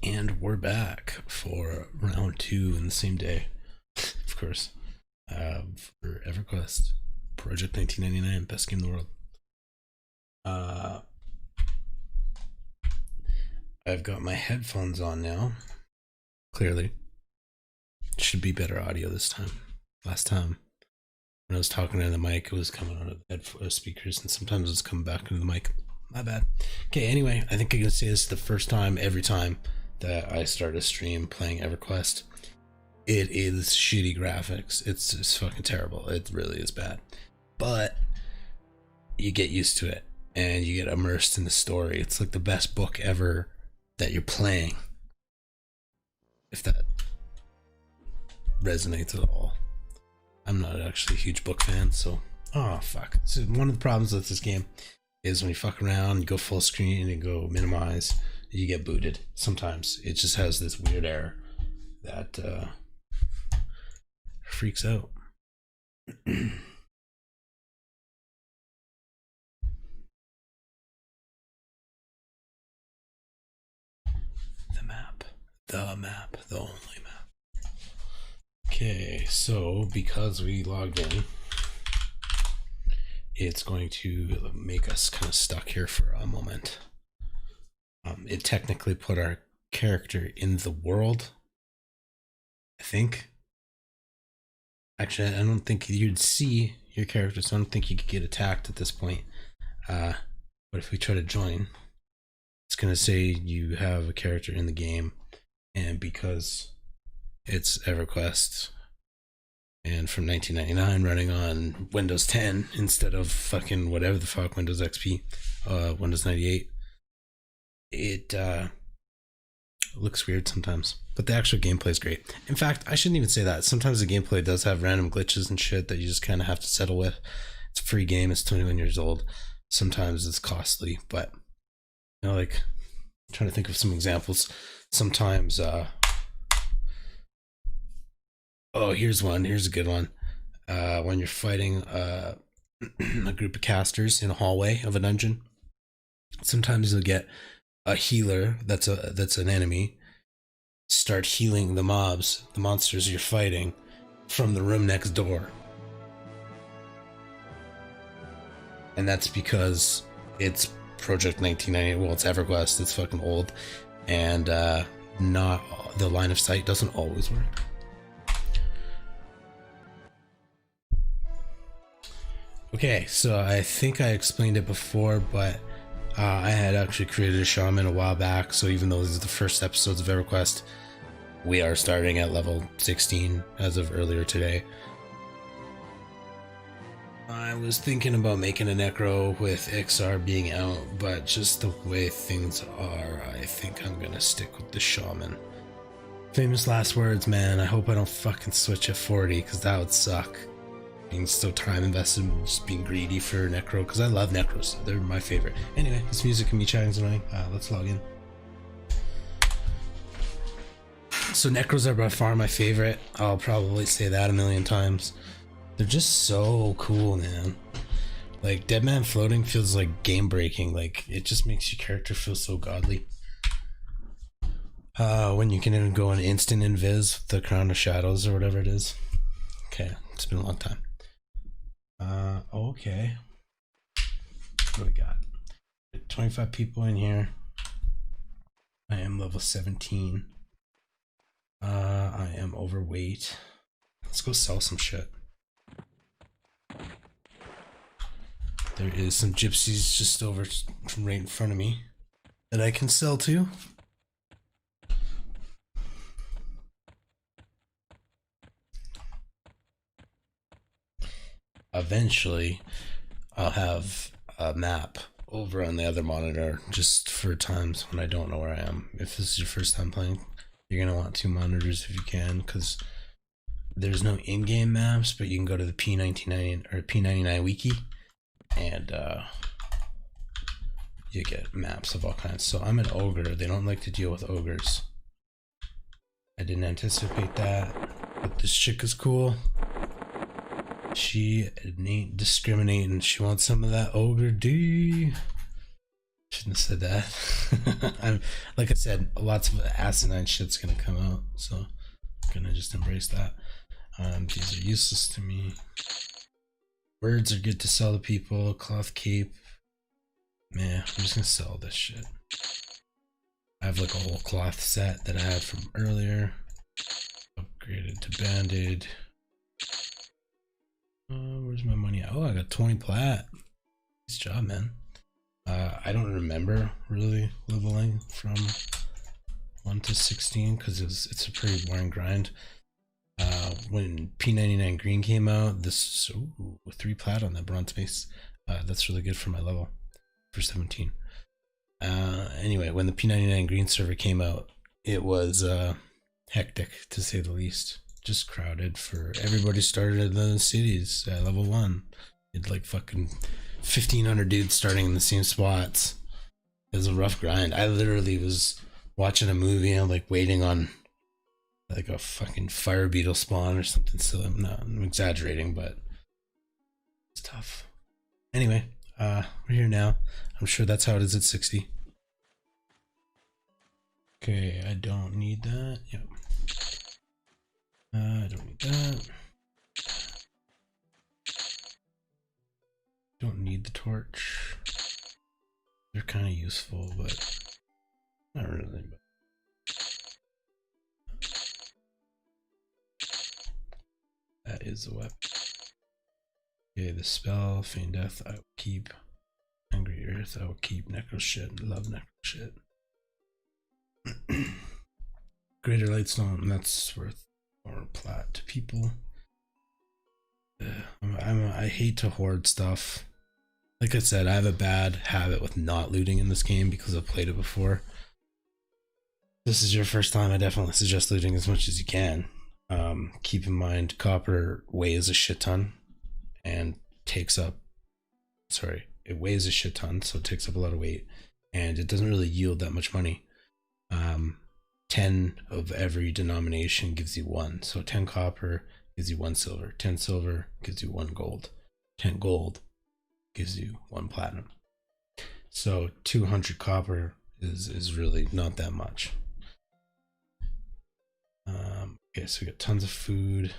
And we're back for round two in the same day, of course, for Everquest, Project 1999, best game in the world. I've got my headphones on now, clearly. Should be better audio this time. Last time, when I was talking into the mic, it was coming out of the speakers, and sometimes it's coming back into the mic. My bad. Okay, anyway, I think I can say this is the first time, every time that I start a stream playing Everquest. It is shitty graphics. It's just fucking terrible. It really is bad. But you get used to it and you get immersed in the story. It's like the best book ever that you're playing. If that resonates at all. I'm not actually a huge book fan, so oh fuck. So one of the problems with this game is when you fuck around, you go full screen and go minimize, you get booted. Sometimes it just has this weird error that freaks out. The map, the only map. Okay, so because we logged in, it's going to make us kind of stuck here for a moment. It technically put our character in the world, I think. Actually, I don't think you'd see your character, so I don't think you could get attacked at this point. But if we try to join, it's going to say you have a character in the game, and because it's Everquest and from 1999 running on Windows 10 instead of fucking whatever the fuck, Windows XP, Windows 98, it looks weird sometimes, but the actual gameplay is great. In fact, I shouldn't even say that. Sometimes the gameplay does have random glitches and shit that you just kind of have to settle with. It's a free game. It's 21 years old. Sometimes it's costly, but you know, like, I'm trying to think of some examples. Sometimes, oh, here's one. Here's a good one. When you're fighting a group of casters in a hallway of a dungeon, sometimes you'll get a healer that's an enemy start healing the monsters you're fighting from the room next door. And that's because it's Project 1998. Well, it's Everquest. It's fucking old, and not the line of sight doesn't always work. Okay, so I think I explained it before, but I had actually created a shaman a while back, so even though this is the first episodes of Everquest, we are starting at level 16 as of earlier today. I was thinking about making a necro with XR being out, but just the way things are, I think I'm gonna stick with the shaman. Famous last words, man. I hope I don't fucking switch at 40, because that would suck. Being so time invested in just being greedy for necro, because I love necros. They're my favorite. Anyway, this music and me chatting's annoying. Let's log in. So necros are by far my favorite. I'll probably say that a million times. They're just so cool, man. Like, Dead Man Floating feels like game breaking. Like, it just makes your character feel so godly. When you can go an instant invis with the Crown of Shadows or whatever it is. Okay, it's been a long time. Okay. What do we got? 25 people in here. I am level 17. I am overweight. Let's go sell some shit. There is some gypsies just over right in front of me that I can sell to. Eventually, I'll have a map over on the other monitor just for times when I don't know where I am. If this is your first time playing, you're going to want two monitors if you can, because there's no in-game maps, but you can go to the P99 or P99 wiki and you get maps of all kinds. So I'm an ogre. They don't like to deal with ogres. I didn't anticipate that, but this chick is cool. She ain't discriminating. She wants some of that ogre D. shouldn't have said that. I'm like I said, lots of asinine shit's gonna come out, so I'm gonna just embrace that. These are useless to me. Words are good to sell to people. Cloth cape. Man, I'm just gonna sell this shit. I have like a whole cloth set that I had from earlier. Upgraded to banded. Where's my money? Oh, I got 20 plat. Nice job, man. I don't remember really leveling from 1 to 16 because it's a pretty boring grind. When P99 green came out, this ooh, 3 plat on that bronze base. That's really good for my level for 17. Anyway, when the P99 green server came out, it was hectic to say the least. Just crowded for everybody started in the cities at level 1. It's like fucking 1,500 dudes starting in the same spots. It was a rough grind. I literally was watching a movie and like waiting on like a fucking fire beetle spawn or something. So I'm exaggerating, but it's tough. Anyway, we're here now. I'm sure that's how it is at 60. Okay, I don't need that. Yep. I don't need that. Don't need the torch. They're kind of useful, but not really. But that is a weapon. Okay, the spell, Feign Death, I will keep. Angry Earth, I will keep. Necro shit, love necro shit. Greater Lightstone, that's worth more plat to people. I hate to hoard stuff. Like I said, I have a bad habit with not looting in this game because I've played it before. This is your first time, I definitely suggest looting as much as you can. Keep in mind, copper weighs a shit ton and takes up, it weighs a shit ton, so it takes up a lot of weight, and it doesn't really yield that much money. 10 of every denomination gives you 1, so 10 copper gives you 1 silver, 10 silver gives you 1 gold, 10 gold gives you 1 platinum. So 200 copper is really not that much. Okay, so we got tons of food.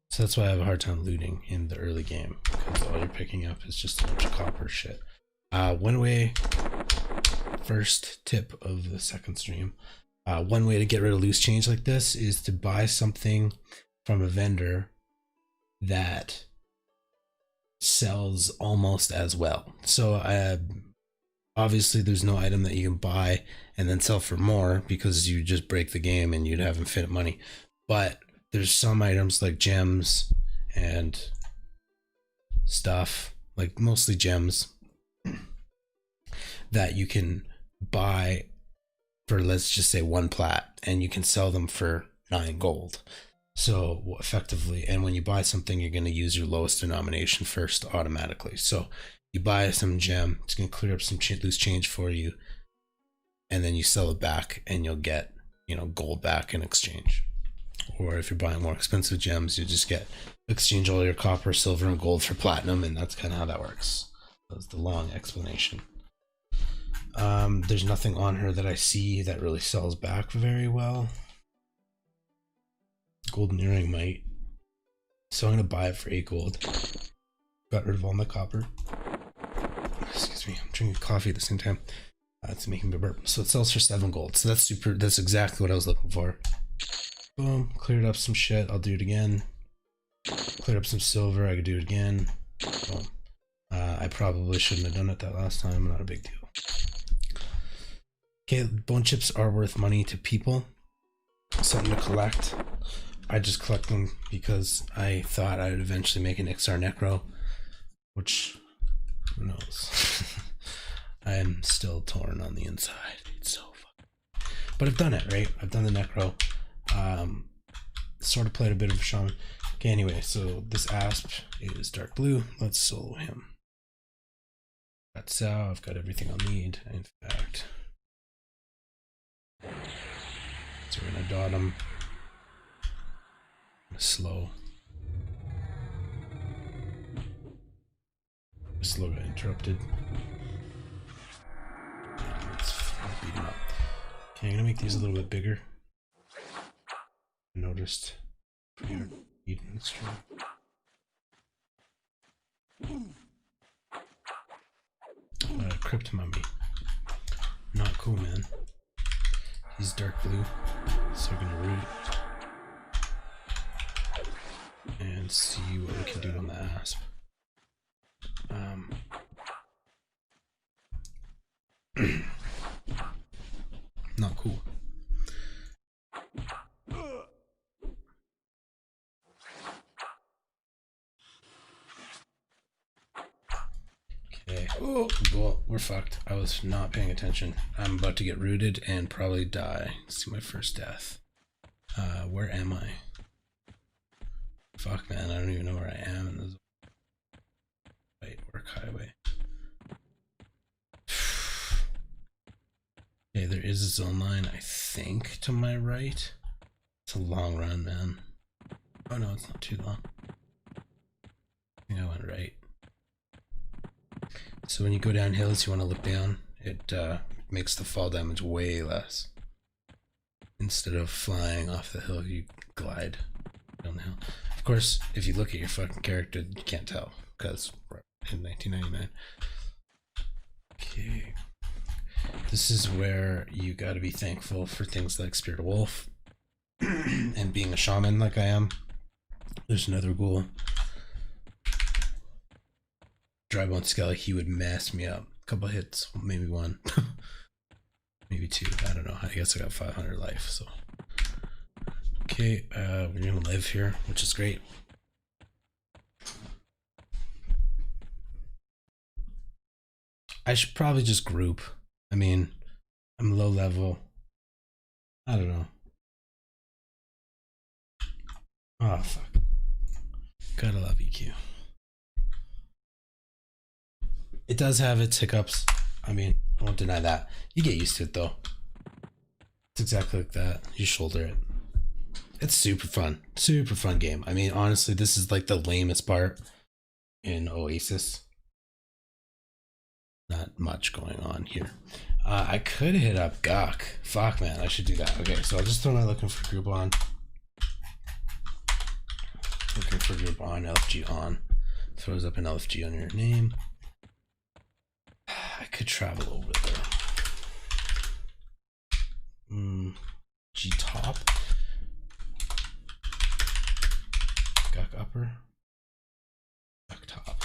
So that's why I have a hard time looting in the early game, because all you're picking up is just a bunch of copper shit. One way, first tip of the second stream, one way to get rid of loose change like this is to buy something from a vendor that sells almost as well. So obviously there's no item that you can buy and then sell for more because you just break the game and you'd have infinite money. But there's some items like gems and stuff, like mostly gems, that you can buy for, let's just say, 1 plat, and you can sell them for 9 gold. So effectively, and when you buy something, you're going to use your lowest denomination first automatically. So you buy some gem, it's going to clear up some loose change for you, and then you sell it back and you'll get, gold back in exchange. Or if you're buying more expensive gems, you just exchange all your copper, silver, and gold for platinum, and that's kind of how that works. That's the long explanation. There's nothing on her that I see that really sells back very well. Golden earring might. So I'm going to buy it for 8 gold. Got rid of all my copper. Excuse me, I'm drinking coffee at the same time. It's making me burp. So it sells for 7 gold. So that's exactly what I was looking for. Boom, cleared up some shit. I'll do it again. Cleared up some silver. I could do it again. Boom. I probably shouldn't have done it that last time. Not a big deal. Okay, bone chips are worth money to people. Something to collect. I just collect them because I thought I would eventually make an XR Necro, which, who knows. I am still torn on the inside. It's so fucking... But I've done it, right? I've done the Necro. Sort of played a bit of a shaman. Okay, anyway, so this asp is dark blue. Let's solo him. Got Sal, I've got everything I'll need, in fact. So we're gonna dot him. Slow. Slow got interrupted. beat him up. Okay, I'm gonna make these a little bit bigger. I noticed. Eating the stream. Crypt mummy. Not cool, man. He's dark blue, so we're gonna root and see what we can do on the asp. Not cool. Okay. Oh, well, we're fucked. I was not paying attention. I'm about to get rooted and probably die. Let's see my first death. Where am I? Fuck, man, I don't even know where I am in this. Wait, work highway. Okay, there is a zone line, I think, to my right. It's a long run, man. Oh no, it's not too long. I think I went right. So when you go down hills, you want to look down. It makes the fall damage way less. Instead of flying off the hill, you glide down the hill. Of course, if you look at your fucking character, you can't tell because we're in 1999. Okay. This is where you got to be thankful for things like Spirit of Wolf and being a shaman like I am. There's another ghoul. Drybone Skelly, he would mess me up. A couple hits, maybe one. Maybe two, I don't know. I guess I got 500 life, so. Okay, we're gonna live here, which is great. I should probably just group. I mean, I'm low level. I don't know. Oh, fuck. Gotta love EQ. It does have its hiccups. I mean, I won't deny that. You get used to it though. It's exactly like that. You shoulder it. It's super fun. Super fun game. I mean, honestly, this is like the lamest part in Oasis. Not much going on here. I could hit up Gok. Fuck, man, I should do that. Okay, so I'll just throw my looking for group on. Looking for group on, LFG on. Throws up an LFG on your name. I could travel over there. G top. Gok upper. Gok top.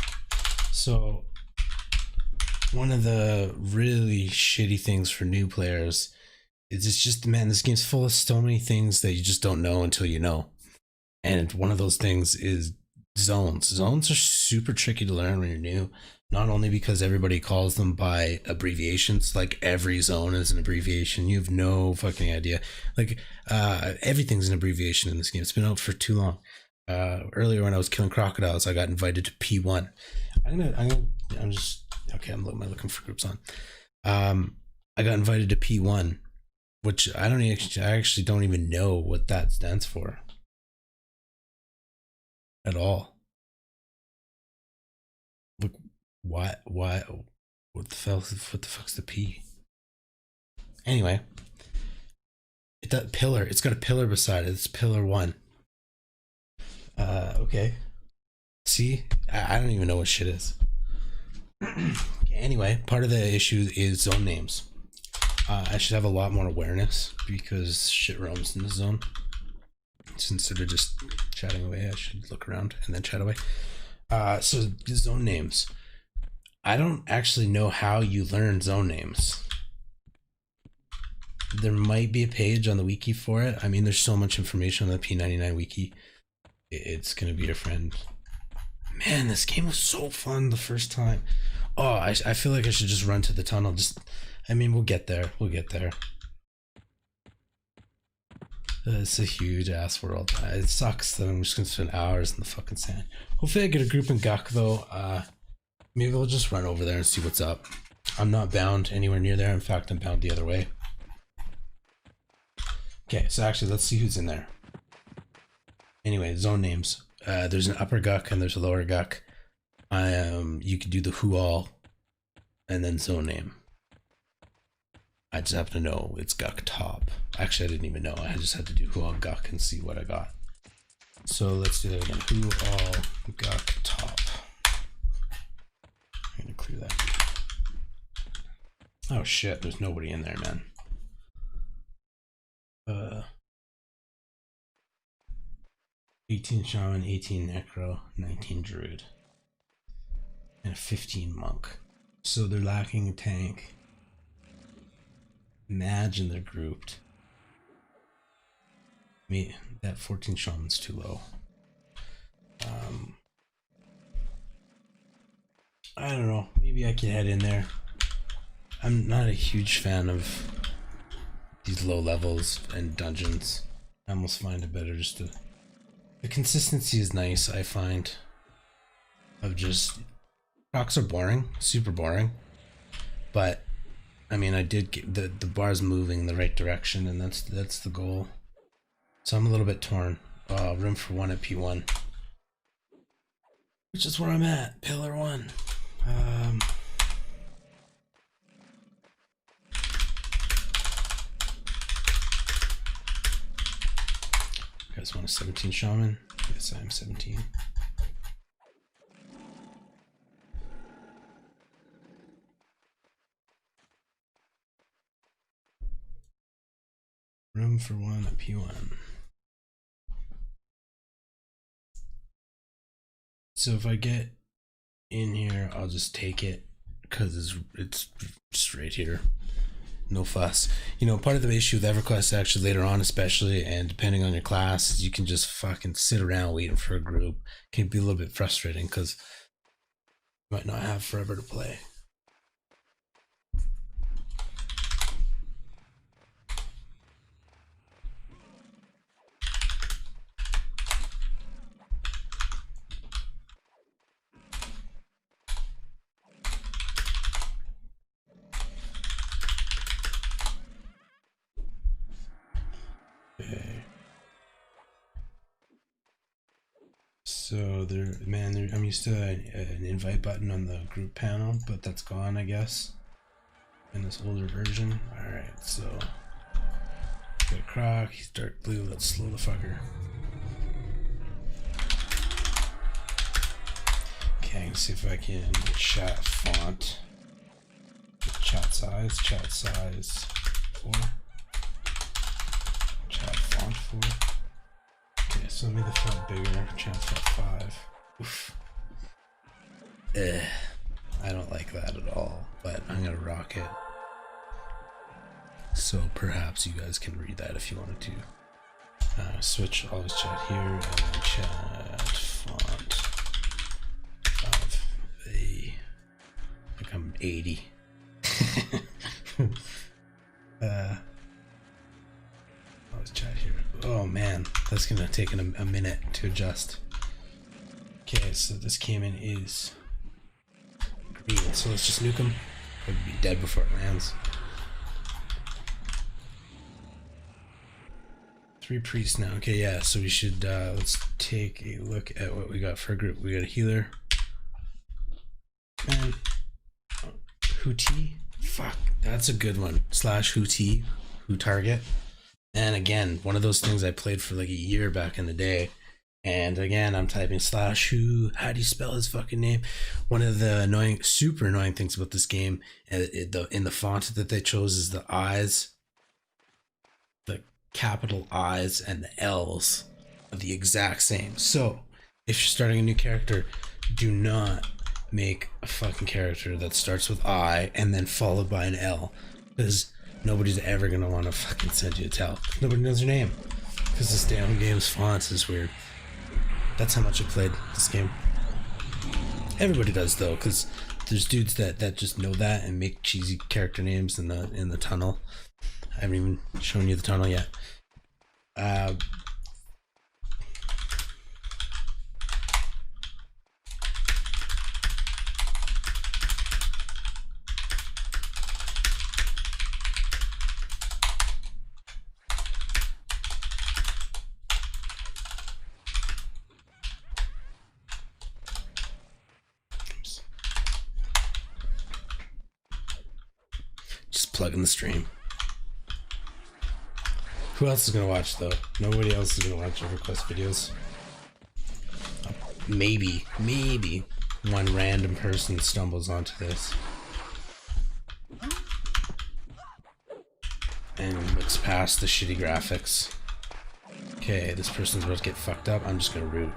So one of the really shitty things for new players is it's just, man, this game's full of so many things that you just don't know until you know. And one of those things is zones. Zones are super tricky to learn when you're new. Not only because everybody calls them by abbreviations, like every zone is an abbreviation. You have no fucking idea. Like everything's an abbreviation in this game. It's been out for too long. Earlier when I was killing crocodiles, I got invited to P1. I'm just okay. I'm looking for groups on. I got invited to P1, which I actually don't even know what that stands for at all. Look, why, what the fuck's the P? Anyway, that pillar, it's got a pillar beside it. It's pillar 1. Okay. See, I don't even know what shit is. Anyway, part of the issue is zone names. I should have a lot more awareness because shit roams in the zone. So instead of just chatting away, I should look around and then chat away. So zone names. I don't actually know how you learn zone names. There might be a page on the wiki for it. I mean, there's so much information on the P99 wiki. It's gonna be your friend. Man, this game was so fun the first time. Oh, I feel like I should just run to the tunnel. I mean, we'll get there. We'll get there. It's a huge ass world. It sucks that I'm just gonna spend hours in the fucking sand. Hopefully I get a group in Gok though. Maybe I'll just run over there and see what's up. I'm not bound anywhere near there. In fact, I'm bound the other way. Okay, so actually let's see who's in there. Anyway, zone names. There's an upper Gok and there's a lower Gok. You could do the who all and then zone name. I just happen to know it's Guck top. Actually, I didn't even know. I just had to do who all Guck and see what I got. So let's do that again. Who all Guck top. I'm gonna clear that. Oh shit, there's nobody in there, man. 18 Shaman, 18 Necro, 19 Druid, and a 15 Monk. So they're lacking a tank. Imagine they're grouped. Me, that 14 Shaman's too low. I don't know. Maybe I can head in there. I'm not a huge fan of these low levels and dungeons. I almost find it better just to... The consistency is nice, I find. Of just... Crocs are boring. Super boring. But, I mean, I did get... The bar's moving in the right direction, and that's the goal. So I'm a little bit torn. Room for one at P1. Which is where I'm at. Pillar 1. You guys want a 17 Shaman? Yes, I am 17. Room for one at P1. So if I get in here, I'll just take it because it's straight here. No fuss. You know, part of the issue with Everquest actually later on especially, and depending on your class, is you can just fucking sit around waiting for a group. It can be a little bit frustrating because you might not have forever to play. Okay. So I'm used to an invite button on the group panel, but that's gone, I guess, in this older version. All right, so got a Croc. He's dark blue. Let's slow the fucker. Okay, let's see if I can chat font, chat size 4. Chat font 4. Okay, so let me the font bigger. Chat font 5. Oof. I don't like that at all, but I'm gonna rock it. So perhaps you guys can read that if you wanted to. Switch always chat here and then chat font 5. Like I'm 80. Always chat here. Oh man, that's gonna take a minute to adjust. Okay, so this came in is green, so let's just nuke him. He'll be dead before it lands. 3 priests now. Okay, yeah, so we should let's take a look at what we got for a group. We got a healer. And Hootie. Fuck, that's a good one. Slash Hootie, who target. And again, one of those things I played for like a year back in the day. And again, I'm typing slash who. How do you spell his fucking name? One of the super annoying things about this game, in the font that they chose, is the I's, the capital I's and the L's are the exact same. So if you're starting a new character, do not make a fucking character that starts with I and then followed by an L, because nobody's ever gonna want to fucking send you a tell. Nobody knows your name because this damn game's font is weird. That's how much I played this game. Everybody does though, because there's dudes that just know that and make cheesy character names in the tunnel. I haven't even shown you the tunnel yet. Just plug in the stream. Who else is gonna watch though? Nobody else is gonna watch Everquest videos. Maybe one random person stumbles onto this and looks past the shitty graphics. Okay, this person's about to get fucked up. I'm just gonna root.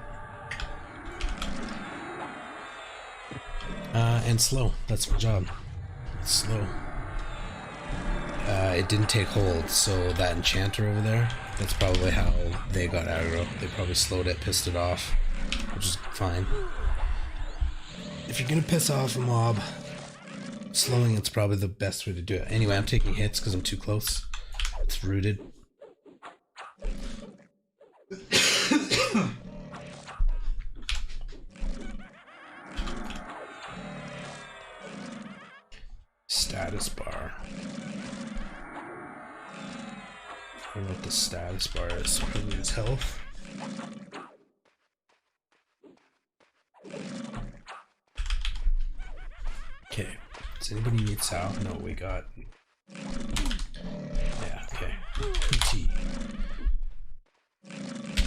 And slow. That's my job. It's slow. It didn't take hold, so that enchanter over there, that's probably how they got aggro. They probably slowed it, pissed it off, which is fine. If you're gonna piss off a mob, slowing it's probably the best way to do it. Anyway, I'm taking hits because I'm too close. It's rooted. Status bar. I don't know what the status bar is. Probably his health. Okay. Does anybody need Sal? No, we got. Yeah, okay. PT.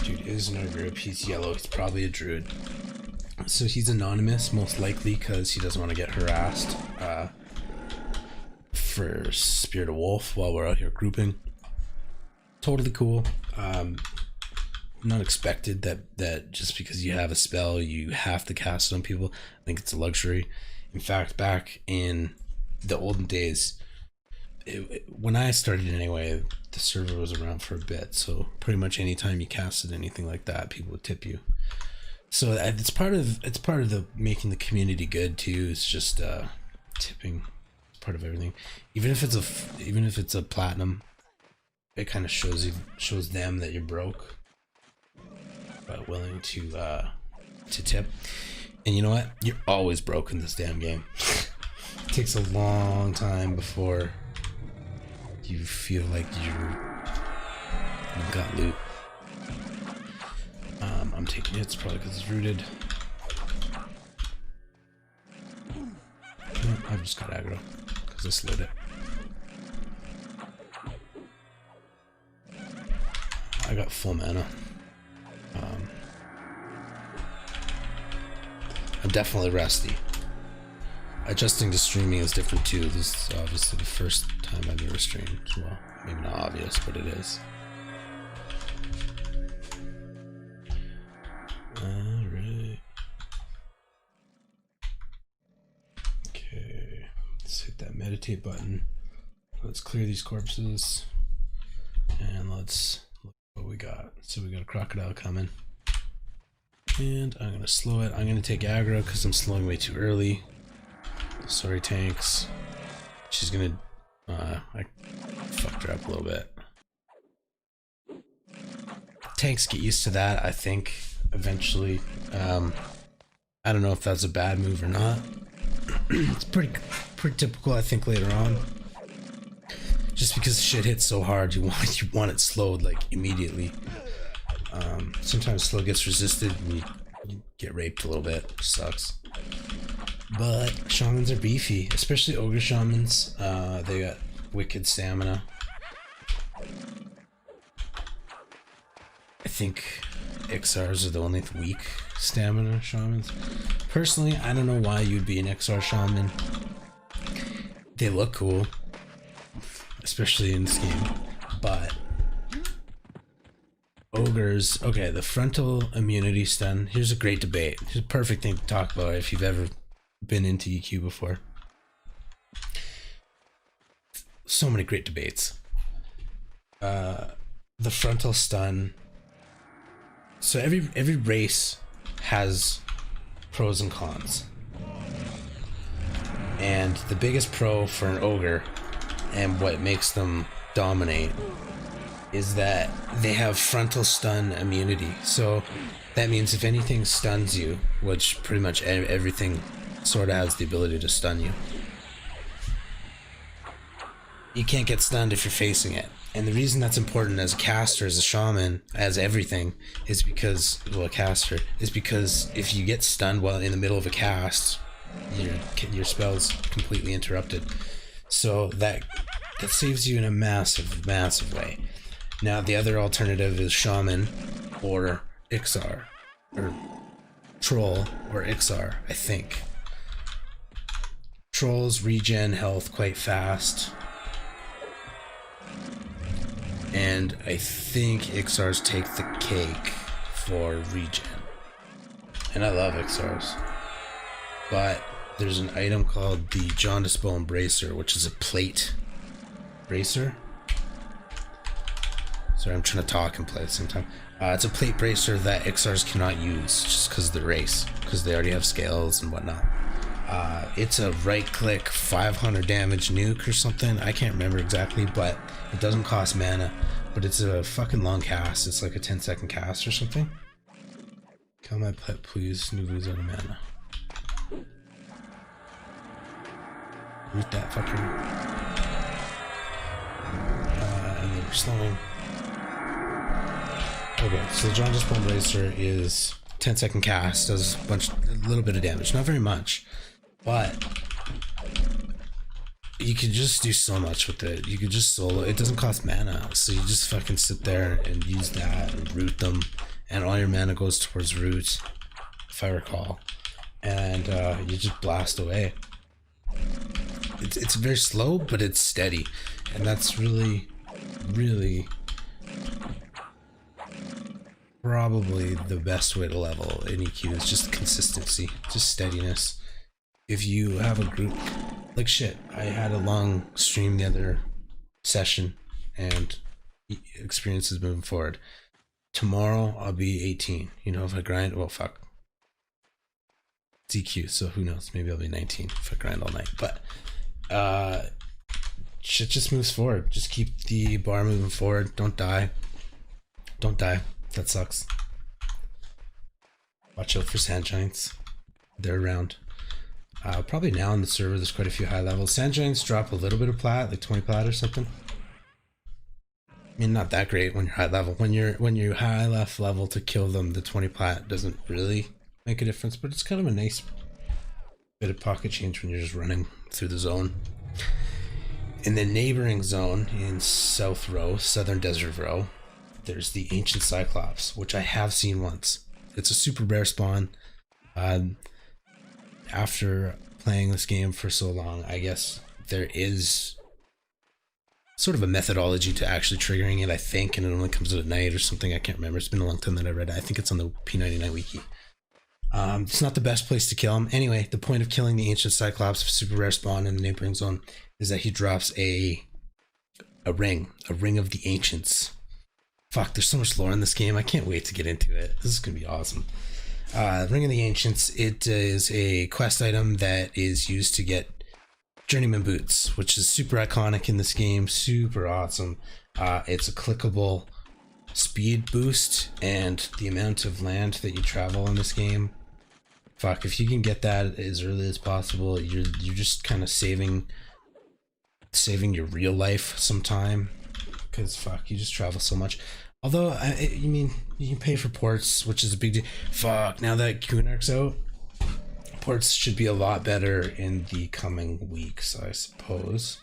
Dude is in our group. He's yellow. He's probably a druid. So he's anonymous, most likely because he doesn't want to get harassed for Spirit of Wolf while we're out here grouping. Totally cool. Not expected that just because you have a spell you have to cast it on people. I think it's a luxury. In fact, back in the olden days, when I started anyway, the server was around for a bit, so pretty much anytime you casted anything like that, people would tip you. So it's part of the making the community good too. It's just tipping. It's part of everything. Even if it's a platinum, it kind of shows them that you're broke, but willing to tip. And you know what? You're always broke in this damn game. It takes a long time before you feel like you've got loot. I'm taking hits probably because it's rooted. No, I've just got aggro because I slowed it. I got full mana. I'm definitely rusty. Adjusting to streaming is different too. This is obviously the first time I've ever streamed as well. Maybe not obvious, but it is. Alright. Okay. Let's hit that meditate button. Let's clear these corpses. And let's look what we got. So we got a crocodile coming. And I'm gonna slow it. I'm gonna take aggro because I'm slowing way too early. Sorry, tanks. She's gonna. I fucked her up a little bit. Tanks get used to that, I think, eventually. I don't know if that's a bad move or not. It's pretty typical, I think, later on. Just because shit hits so hard, you want it slowed like immediately. Sometimes slow gets resisted and you get raped a little bit, which sucks. But shamans are beefy, especially ogre shamans. They got wicked stamina. I think XRs are the only weak stamina shamans. Personally, I don't know why you'd be an XR shaman. They look cool, especially in this game, but ogres, okay, the frontal immunity stun. Here's a great debate. Here's a perfect thing to talk about if you've ever been into EQ before. So many great debates. The frontal stun. So every race has pros and cons. And the biggest pro for an ogre and what makes them dominate is that they have frontal stun immunity. So that means if anything stuns you, which pretty much everything sort of has the ability to stun you, you can't get stunned if you're facing it. And the reason that's important as a caster, as a shaman, as everything, is because, well, a caster, is because if you get stunned while in the middle of a cast, your spell's completely interrupted. So that saves you in a massive way. Now the other alternative is Shaman or Ixar, or Troll or Ixar, I think. Trolls regen health quite fast, and I think Ixars take the cake for regen. And I love Ixars, but there's an item called the Jaundice Bone Bracer, which is a plate bracer. Sorry, I'm trying to talk and play at the same time. It's a plate bracer that Ixars cannot use just because of the race, because they already have scales and whatnot. It's a right-click 500 damage nuke or something. I can't remember exactly, but it doesn't cost mana. But it's a fucking long cast. It's like a 10-second cast or something. Kill my pet, please. Nuvu's out of mana. Root that fucker. And then we're slowing. Okay, so the Jaundice Bone Bracer is 10-second cast, does a little bit of damage, not very much, but you could just do so much with it. You could just solo. It doesn't cost mana, so you just fucking sit there and use that and root them, and all your mana goes towards root, if I recall, and you just blast away. It's very slow, but it's steady, and that's really probably the best way to level in EQ is just consistency, just steadiness. If you have a group, like shit, I had a long stream the other session and experiences moving forward. Tomorrow I'll be 18. You know, if I grind, well, fuck. DQ, so who knows? Maybe I'll be 19 if I grind all night. But shit just moves forward. Just keep the bar moving forward. Don't die. Don't die. That sucks. Watch out for sand giants. They're around. Probably now on the server there's quite a few high levels. Sand giants drop a little bit of plat, like 20 plat or something. I mean, not that great when you're high level. When you're high enough level to kill them, the 20 plat doesn't really make a difference, but it's kind of a nice bit of pocket change when you're just running through the zone. In the neighboring zone in South Row, Southern Desert Row, there's the Ancient Cyclops, which I have seen once. It's a super rare spawn. After playing this game for so long, I guess there is sort of a methodology to actually triggering it, I think, and it only comes out at night or something. I can't remember. It's been a long time that I read it. I think it's on the P99 wiki. It's not the best place to kill him. Anyway, the point of killing the Ancient Cyclops, super rare spawn in the neighboring zone, is that he drops a ring of the Ancients. Fuck, there's so much lore in this game. I can't wait to get into it. This is gonna be awesome. Ring of the Ancients, it is a quest item that is used to get Journeyman Boots, which is super iconic in this game, super awesome. It's a clickable speed boost, and the amount of land that you travel in this game, fuck, if you can get that as early as possible, you're just kind of saving your real life some time, because fuck, you just travel so much. Although, I mean, you can pay for ports, which is a big deal. Fuck, now that Kunark's out, ports should be a lot better in the coming weeks, I suppose.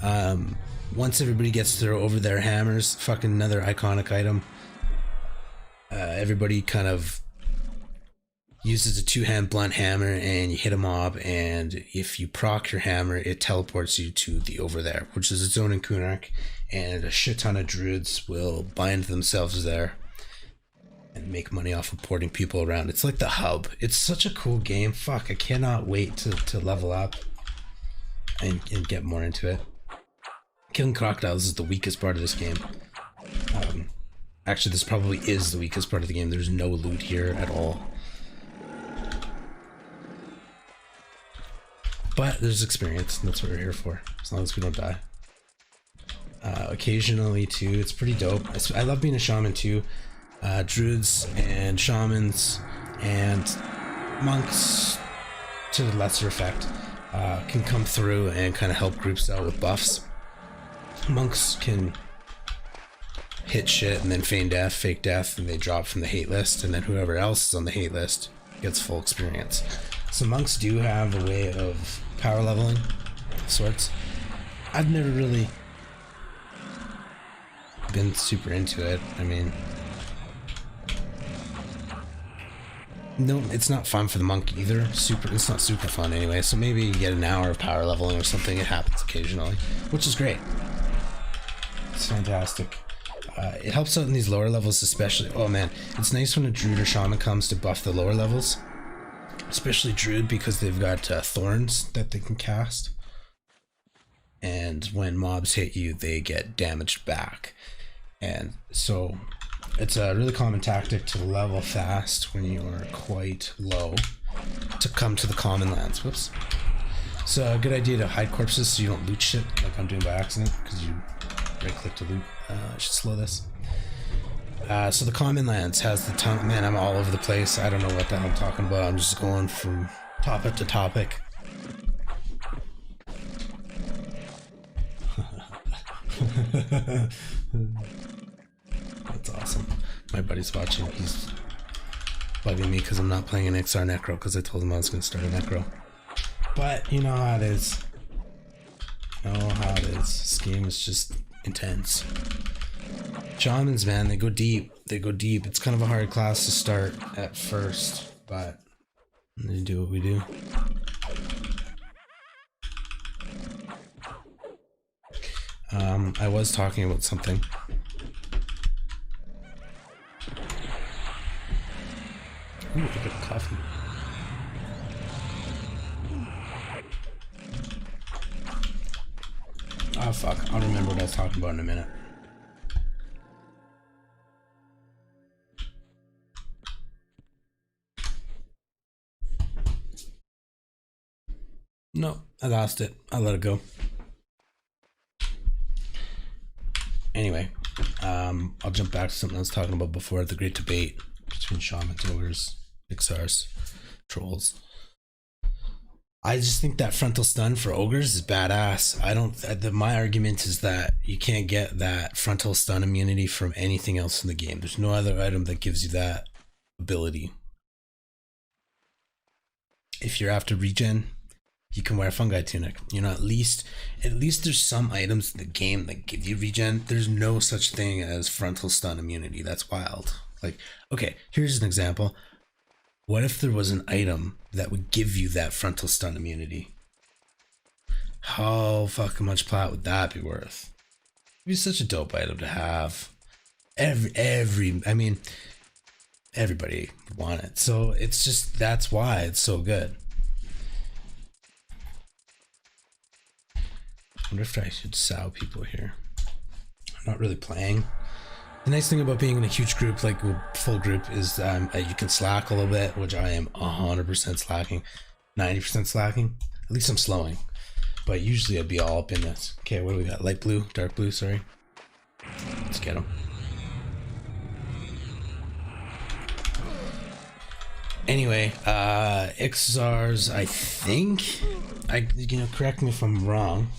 Once everybody gets over their hammers, fucking another iconic item. Everybody kind of uses a two-hand blunt hammer and you hit a mob, and if you proc your hammer, it teleports you to the over there, which is a zone in Kunark, and a shit ton of druids will bind themselves there and make money off of porting people around. It's like the hub. It's such a cool game. Fuck, I cannot wait to level up and get more into it. Killing crocodiles is the weakest part of this game. Actually, this probably is the weakest part of the game. There's no loot here at all. But there's experience, and that's what we're here for, as long as we don't die. Occasionally, too, it's pretty dope. I love being a shaman, too. Druids and shamans and monks, to a lesser effect, can come through and kind of help groups out with buffs. Monks can hit shit and then feign death, fake death, and they drop from the hate list, and then whoever else is on the hate list gets full experience. So monks do have a way of power leveling of sorts. I've never really been super into it. I mean, no, it's not fun for the monk either. It's not super fun anyway. So maybe you get an hour of power leveling or something. It happens occasionally, which is great. It's fantastic. It helps out in these lower levels especially. Oh man, it's nice when a druid or shaman comes to buff the lower levels, especially druid, because they've got thorns that they can cast, and when mobs hit you they get damaged back. And so it's a really common tactic to level fast when you are quite low to come to the common lands. Whoops. It's a good idea to hide corpses so you don't loot shit like I'm doing by accident, because you right click to loot. I should slow this. So the common lands has the ton. Man, I'm all over the place. I don't know what the hell I'm talking about. I'm just going from topic to topic. That's awesome. My buddy's watching. He's bugging me because I'm not playing an XR Necro because I told him I was going to start a Necro. But you know how it is. You know how it is. This game is just intense. Shamans, man, they go deep. They go deep. It's kind of a hard class to start at first, but they do what we do. I was talking about something. Ooh, look at coffee. Oh fuck, I'll remember what I was talking about in a minute. No, I lost it. I let it go. Anyway, I'll jump back to something I was talking about before, the great debate between shamans, ogres, Ixars, trolls. I just think that frontal stun for ogres is badass. My argument is that you can't get that frontal stun immunity from anything else in the game. There's no other item that gives you that ability. If you're after regen, you can wear a fungi tunic. You know, at least there's some items in the game that give you regen. There's no such thing as frontal stun immunity. That's wild. Like, okay, here's an example. What if there was an item that would give you that frontal stun immunity? How fucking much plat would that be worth? It'd be such a dope item to have. I mean, everybody would want it. So it's just, that's why it's so good. I wonder if I should sow people here. I'm not really playing. The nice thing about being in a huge group, like a full group, is you can slack a little bit, which I am 100% slacking, 90% slacking. At least I'm slowing. But usually I'd be all up in this. Okay, what do we got? Light blue, dark blue, sorry. Let's get them. Anyway, Ixars, I think, correct me if I'm wrong,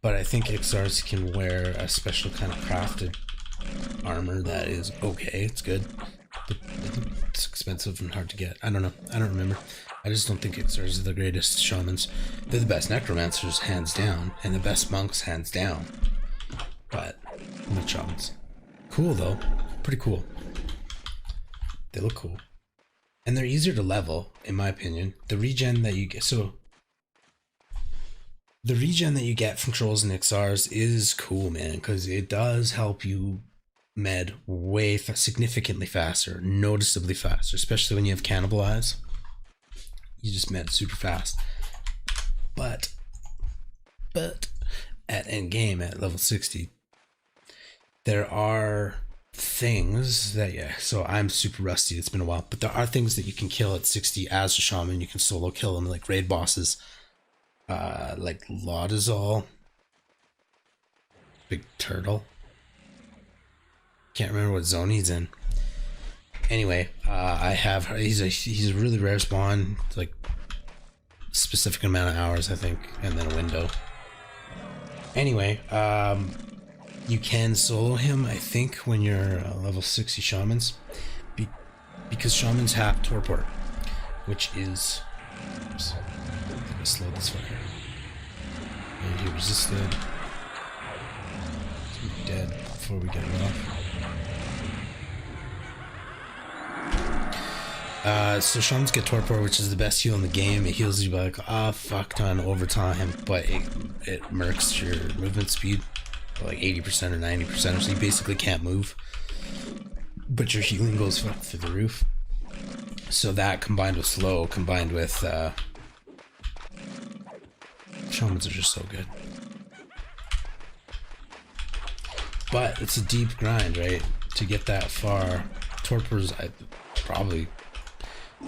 but I think Ixars can wear a special kind of crafted armor that is okay. It's good, but it's expensive and hard to get. I don't know. I don't remember. I just don't think Ixars are the greatest shamans. They're the best necromancers, hands down, and the best monks, hands down. But not shamans. Cool though. Pretty cool. They look cool. And they're easier to level, in my opinion. The regen that you get, the regen that you get from trolls and Ixars is cool, man, because it does help you med way significantly faster, noticeably faster, especially when you have cannibalize. You just med super fast. But at end game at level 60, there are things that, so I'm super rusty, it's been a while, but there are things that you can kill at 60 as a shaman. You can solo kill them, like raid bosses, like Laudazol, big turtle. Can't remember what zone he's in. Anyway, he's a really rare spawn, like specific amount of hours, I think, and then a window. Anyway, you can solo him, I think, when you're level 60 shamans, because shamans have torpor, which is, oops, I'm gonna slow this fucker. And he resisted. He's dead. before we get it off. So Shaman's get torpor, which is the best heal in the game. It heals you by like a fuck ton over time, but it mercs your movement speed by like 80% or 90%, so you basically can't move. But your healing goes through the roof. So that combined with slow, combined with Shamans are just so good. But it's a deep grind, right? To get that far. Torpor's probably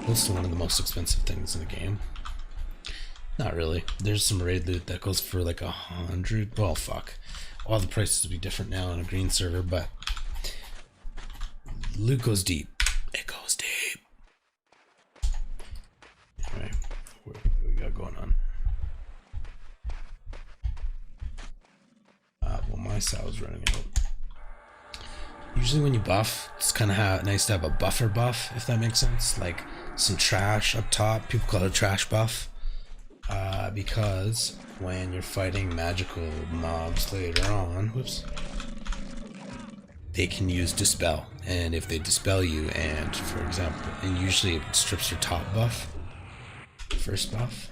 close to one of the most expensive things in the game. Not really. There's some raid loot that goes for like 100. Well, fuck. All the prices will be different now on a green server, but loot goes deep. It goes deep. Alright, what do we got going on? Well, my sal's running out. Usually when you buff, it's kind of nice to have a buffer buff, if that makes sense. Like some trash up top. People call it a trash buff. Because when you're fighting magical mobs later on, whoops, they can use dispel. And if they dispel you, and for example, and usually it strips your top buff, first buff.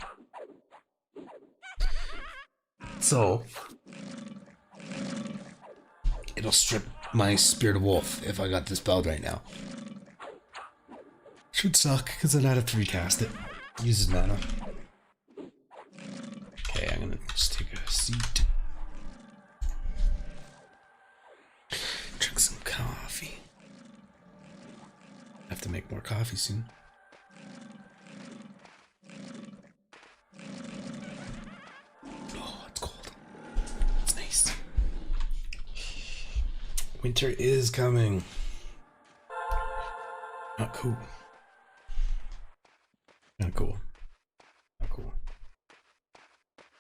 So it'll strip my Spirit of Wolf if I got dispelled right now. Should suck, because then I'd have to recast it. Uses mana. Okay, I'm gonna just take a seat. Drink some coffee. I have to make more coffee soon. Oh, it's cold. It's nice. Winter is coming. Not cool. Not cool. Not cool.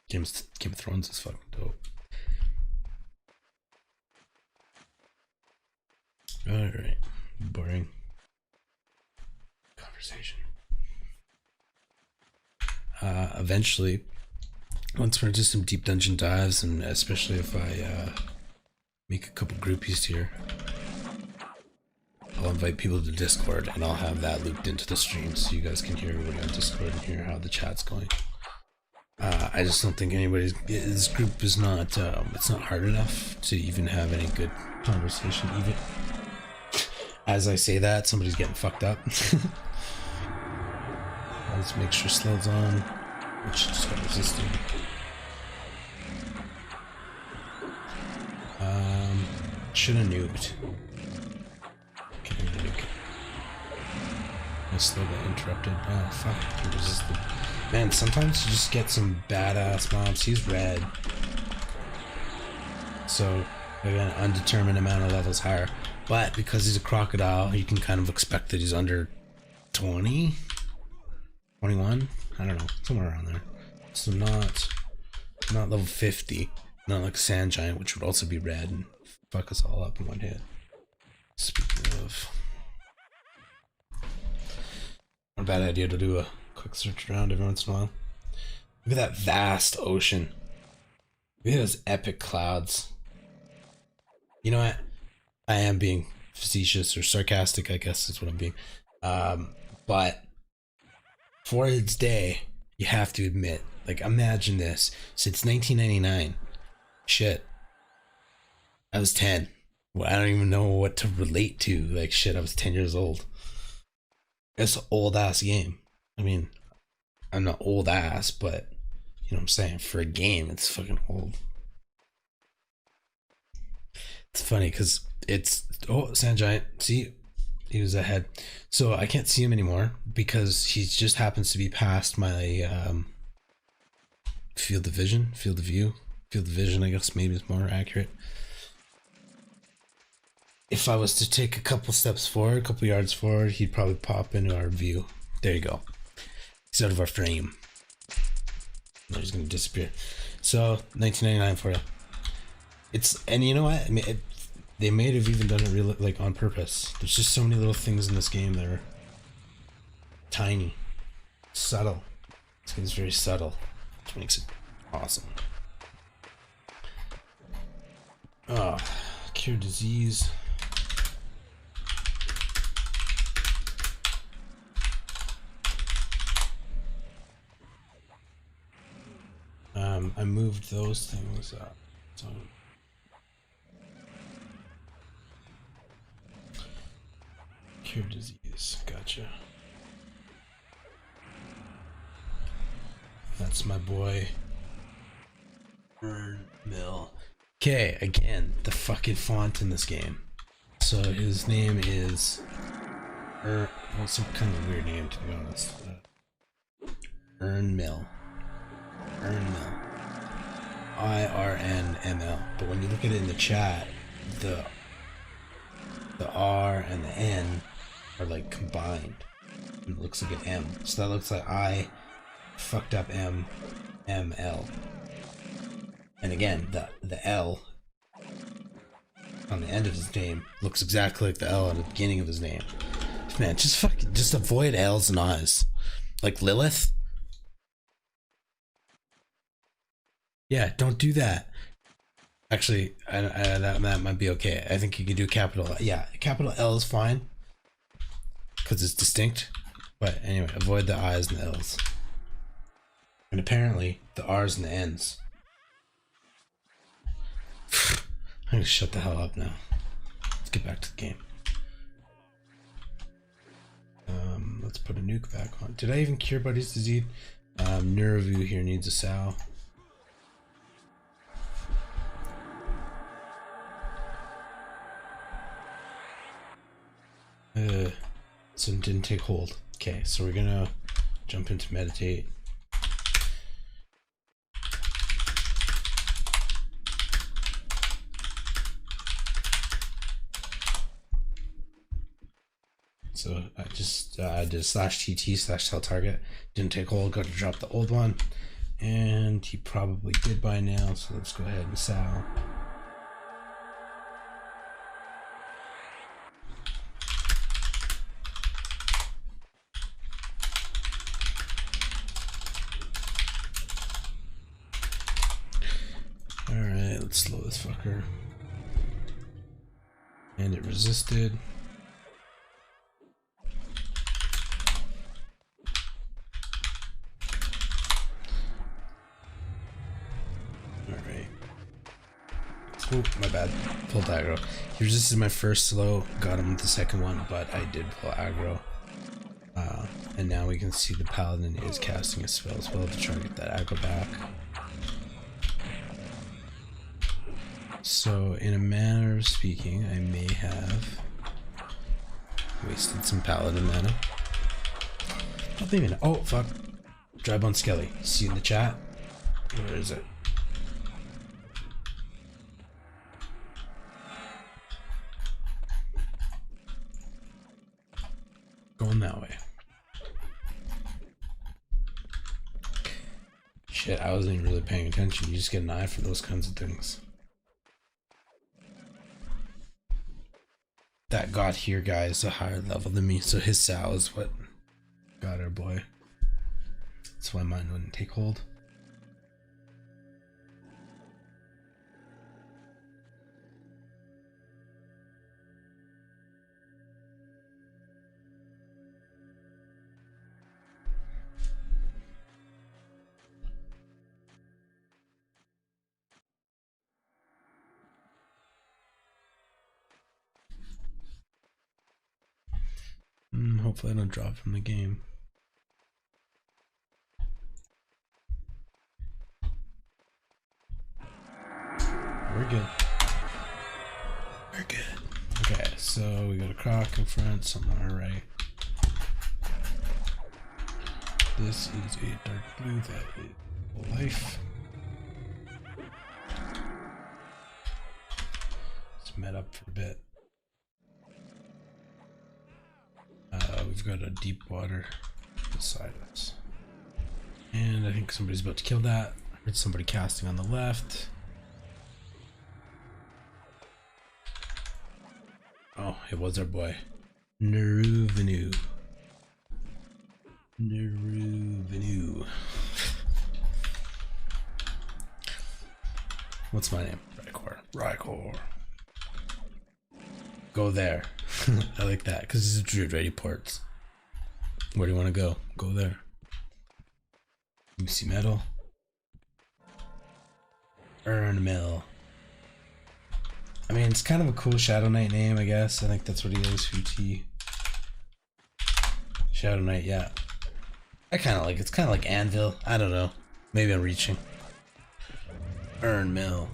Game of Thrones is fucking dope. Alright. Boring conversation. Eventually, once we're into some deep dungeon dives, and especially if I make a couple groupies here, I'll invite people to Discord, and I'll have that looped into the stream so you guys can hear everybody on Discord and hear how the chat's going. I just don't think this group is not, it's not hard enough to even have any good conversation, even as I say that, somebody's getting fucked up. Let's make sure Slow's on, which just got resisted. Should have nuked. Can't really nuke it. My Slow got interrupted. Oh fuck, resisted. Man, sometimes you just get some badass mobs. He's red, so maybe an undetermined amount of levels higher. But because he's a crocodile, you can kind of expect that he's under 20, 21. I don't know, somewhere around there. So not level 50. Not like a sand giant, which would also be red and fuck us all up in one hit. Speaking of, not a bad idea to do a quick search around every once in a while. Look at that vast ocean. Look at those epic clouds. You know what? I am being facetious or sarcastic, I guess is what I'm being. But for its day, you have to admit, like, imagine this. Since 1999, shit, I was 10. Well, I don't even know what to relate to. Like, shit, I was 10 years old. It's an old ass game. I mean, I'm not old ass, but you know what I'm saying? For a game, it's fucking old. It's funny because it's, oh, Sand Giant, see, he was ahead. So I can't see him anymore because he just happens to be past my field of vision, field of view, field of vision, I guess maybe is more accurate. If I was to take a couple steps forward, a couple yards forward, he'd probably pop into our view. There you go. He's out of our frame. Now he's gonna disappear. So 1999 for you. It's, and you know what? I mean, they may have even done it real, like, on purpose. There's just so many little things in this game that are tiny, subtle. This game's very subtle, which makes it awesome. Oh, Cure disease. I moved those things up. So cure disease. Gotcha. That's my boy. Burn Mill. Okay, again, the fucking font in this game. So his name is well, some kind of weird name to be honest. Mill. Mill. IRNML. But when you look at it in the chat, the R and the N are like combined. And it looks like an M. So that looks like I fucked up ML. And again, the L on the end of his name looks exactly like the L on the beginning of his name. Man, just avoid L's and I's. Like Lilith. Yeah, don't do that. Actually, that might be okay. I think you can do capital. Yeah, capital L is fine because it's distinct. But anyway, avoid the I's and the L's. And apparently, the R's and the N's. I'm gonna shut the hell up now. Let's get back to the game. Let's put a nuke back on. Did I even cure Buddy's disease? Neuroview here needs a sow. So it didn't take hold. Okay, so we're gonna jump into meditate. So I just did /TT/tell target. Didn't take hold, got to drop the old one. And he probably did by now, so let's go ahead and sow. Alright, let's slow this fucker. And it resisted. Alright. Oh, my bad. Pulled aggro. He resisted my first slow, got him with the second one, but I did pull aggro. And now we can see the paladin is casting a spell as well to try and get that aggro back. So, in a manner of speaking, I may have wasted some paladin mana. Not even. Oh, fuck. Drybone Skelly. See in the chat? Where is it? Going that way. Shit, I wasn't even really paying attention. You just get an eye for those kinds of things. That God here guy is a higher level than me, so his sow is what got our boy. That's why mine wouldn't take hold. Hopefully I don't drop from the game. We're good. We're good. Okay, so we got a Croc in front, something on our right. This is a dark blue that is life. Let's met up for a bit. We've got a deep water beside us. And I think somebody's about to kill that. I heard somebody casting on the left. Oh, it was our boy. Neruvenu. What's my name? Rykor. Go there. I like that because it's a druid ready ports. Where do you want to go? Go there. UC metal. Earn mill. I mean, it's kind of a cool Shadow Knight name, I guess. I think that's what he is. UT. Shadow Knight, yeah. I kind of like it. It's kind of like Anvil. I don't know. Maybe I'm reaching. Earn mill.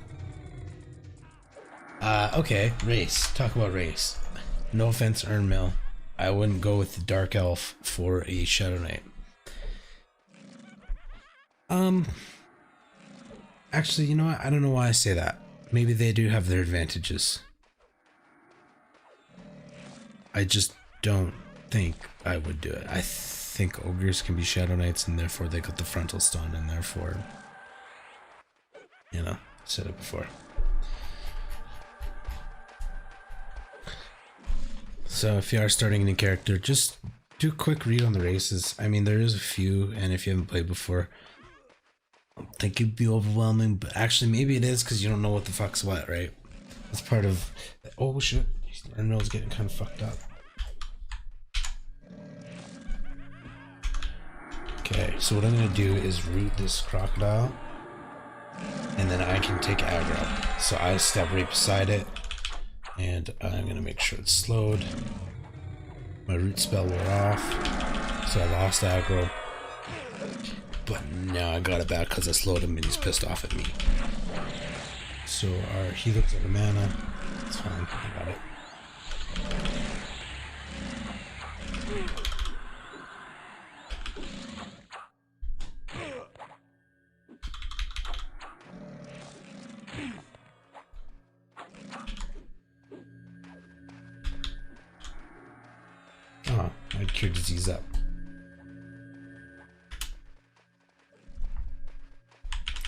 Okay, race. Talk about race. No offense, Earn mill. I wouldn't go with the Dark Elf for a Shadow Knight. Actually, you know what? I don't know why I say that. Maybe they do have their advantages. I just don't think I would do it. I think ogres can be Shadow Knights, and therefore they got the frontal stun, and therefore, you know, said it before. So if you are starting a new character, just do a quick read on the races. I mean, there is a few, and if you haven't played before, I don't think it'd be overwhelming, but actually maybe it is because you don't know what the fuck's what, right? That's part of... Oh shit, Emerald's getting kind of fucked up. Okay, so what I'm gonna do is root this crocodile, and then I can take aggro. So I step right beside it, and I'm gonna make sure it's slowed. My root spell wore off, so I lost aggro. But now I got it back because I slowed him and he's pissed off at me. So our healer's out of mana. It's fine, I got it. Oh, I cured disease up.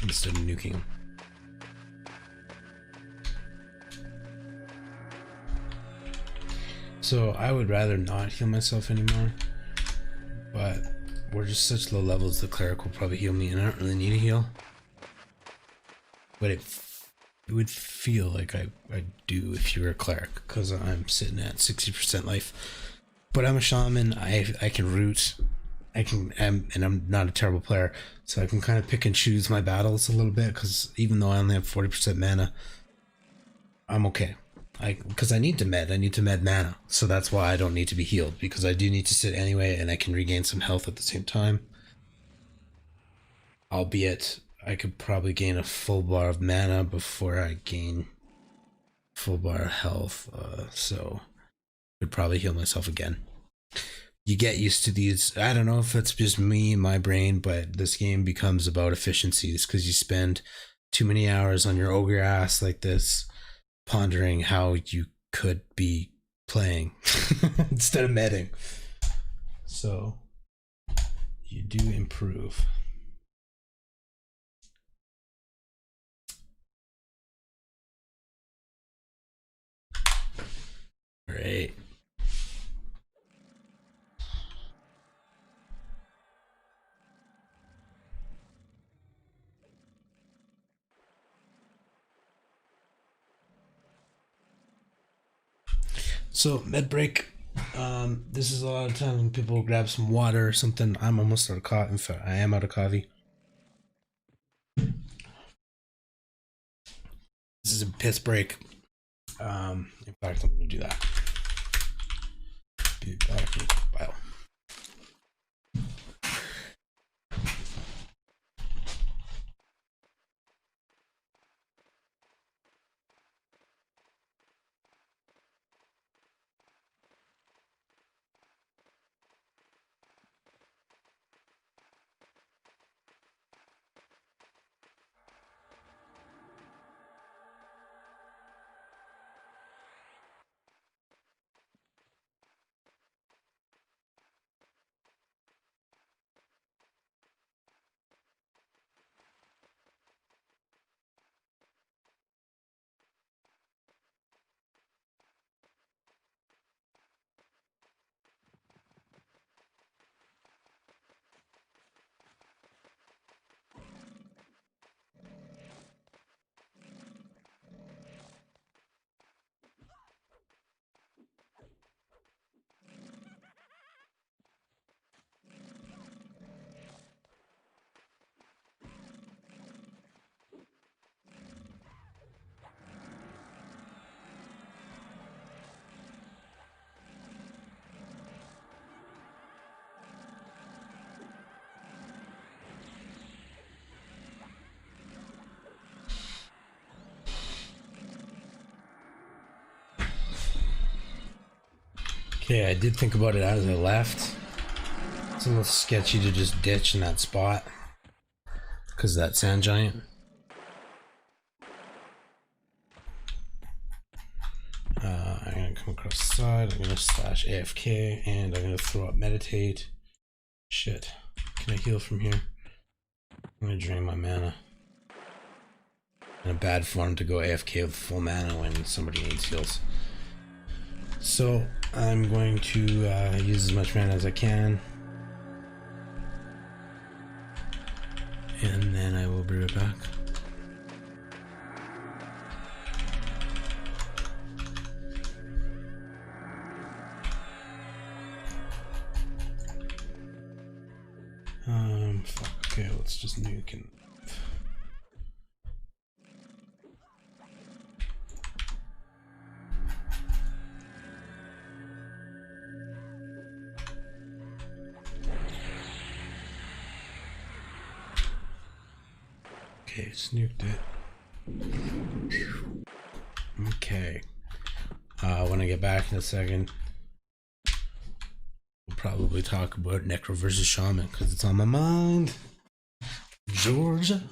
Instead of nuking him. So I would rather not heal myself anymore, but we're just such low levels, the cleric will probably heal me, and I don't really need a heal. But it would feel like I do if you were a cleric, because I'm sitting at 60% life. But I'm a shaman, I can root, and I'm not a terrible player, so I can kind of pick and choose my battles a little bit, because even though I only have 40% mana, I'm okay. Because I need to med mana, so that's why I don't need to be healed, because I do need to sit anyway, and I can regain some health at the same time. Albeit, I could probably gain a full bar of mana before I gain full bar of health, so I could probably heal myself again. You get used to these. I don't know if it's just me and my brain, but this game becomes about efficiencies because you spend too many hours on your ogre ass like this, pondering how you could be playing instead of medding. So you do improve. Great. So med break. This is a lot of times when people grab some water or something. I'm almost out of coffee. In fact, I am out of coffee. This is a piss break. In fact, I'm gonna do that. Be back in a while. Okay, I did think about it as I left. It's a little sketchy to just ditch in that spot because of that sand giant. I'm gonna come across the side. I'm gonna slash AFK and I'm gonna throw up meditate. Shit. Can I heal from here? I'm gonna drain my mana. In a bad form to go AFK with full mana when somebody needs heals. So I'm going to use as much mana as I can. And then I will be right back. Fuck, okay, let's just nuke and... Okay, snooked it. Okay. When I get back in a second, we'll probably talk about Necro versus Shaman because it's on my mind. Georgia.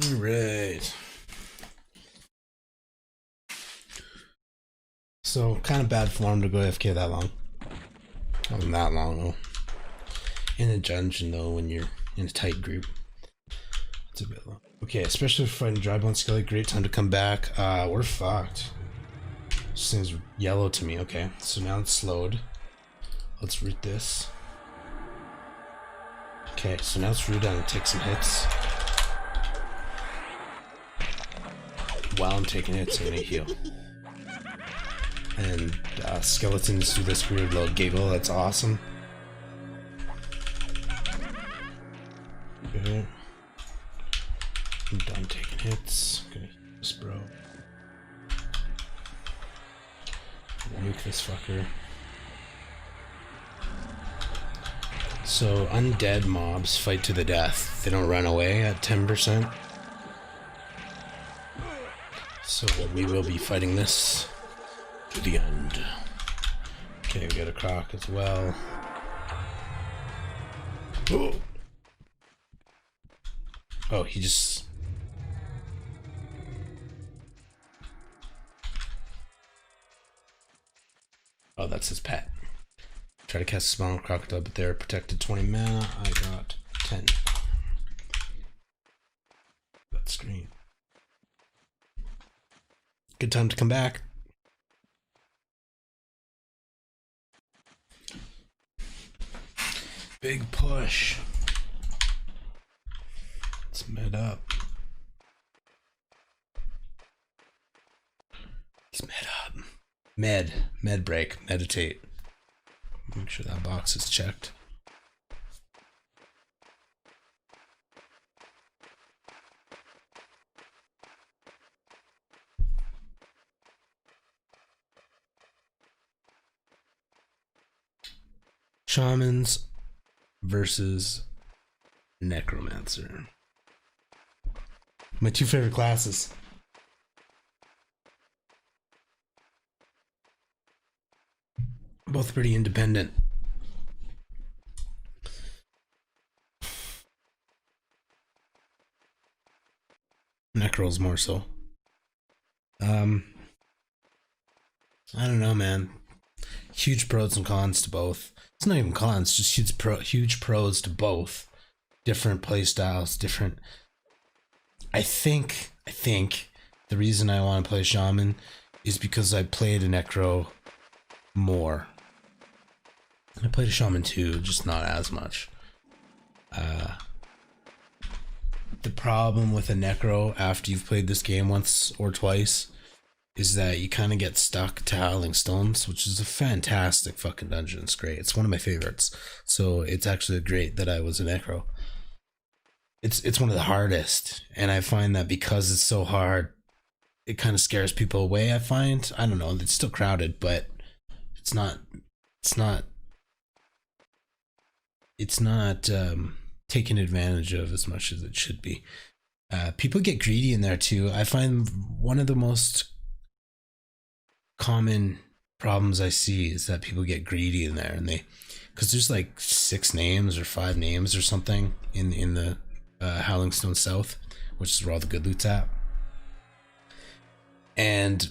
All right. So, kind of bad form to go AFK that long. Not that long, though. In a dungeon, though, when you're in a tight group. It's a bit long. Okay, especially if fighting Drybone Skelly, great time to come back. We're fucked. This thing's yellow to me. Okay, so now it's slowed. Let's root this. Okay, so now it's really down to take some hits. While I'm taking hits, I'm gonna heal. And skeletons do this weird little giggle, that's awesome. Okay. I'm done taking hits. I'm gonna heal this bro. Nuke this fucker. So undead mobs fight to the death. They don't run away at 10%. So we will be fighting this to the end. Okay, we got a Croc as well. Oh, he just... Oh, that's his pet. Try to cast a spell on Crocodile, but they're protected 20 mana. I got 10. That screen. Good time to come back. Big push. Let's med up. Let's med up. Med break, meditate. Make sure that box is checked. Shamans versus Necromancer. My two favorite classes. Both pretty independent. Necro's more so. I don't know, man. Huge pros and cons to both. It's not even cons, just huge pros to both. Different play styles, different. I think the reason I want to play Shaman is because I played a Necro more. I played a Shaman too, just not as much. The problem with a Necro after you've played this game once or twice is that you kind of get stuck to Howling Stones, which is a fantastic fucking dungeon. It's great. It's one of my favorites. So it's actually great that I was a Necro. It's one of the hardest, and I find that because it's so hard, it kind of scares people away. I find, I don't know, it's still crowded, but it's not taken advantage of as much as it should be. People get greedy in there too. I find one of the most common problems I see is that people get greedy in there, and because there's like 6 names or 5 names or something in the Howling Stone South, which is where all the good loot's at. And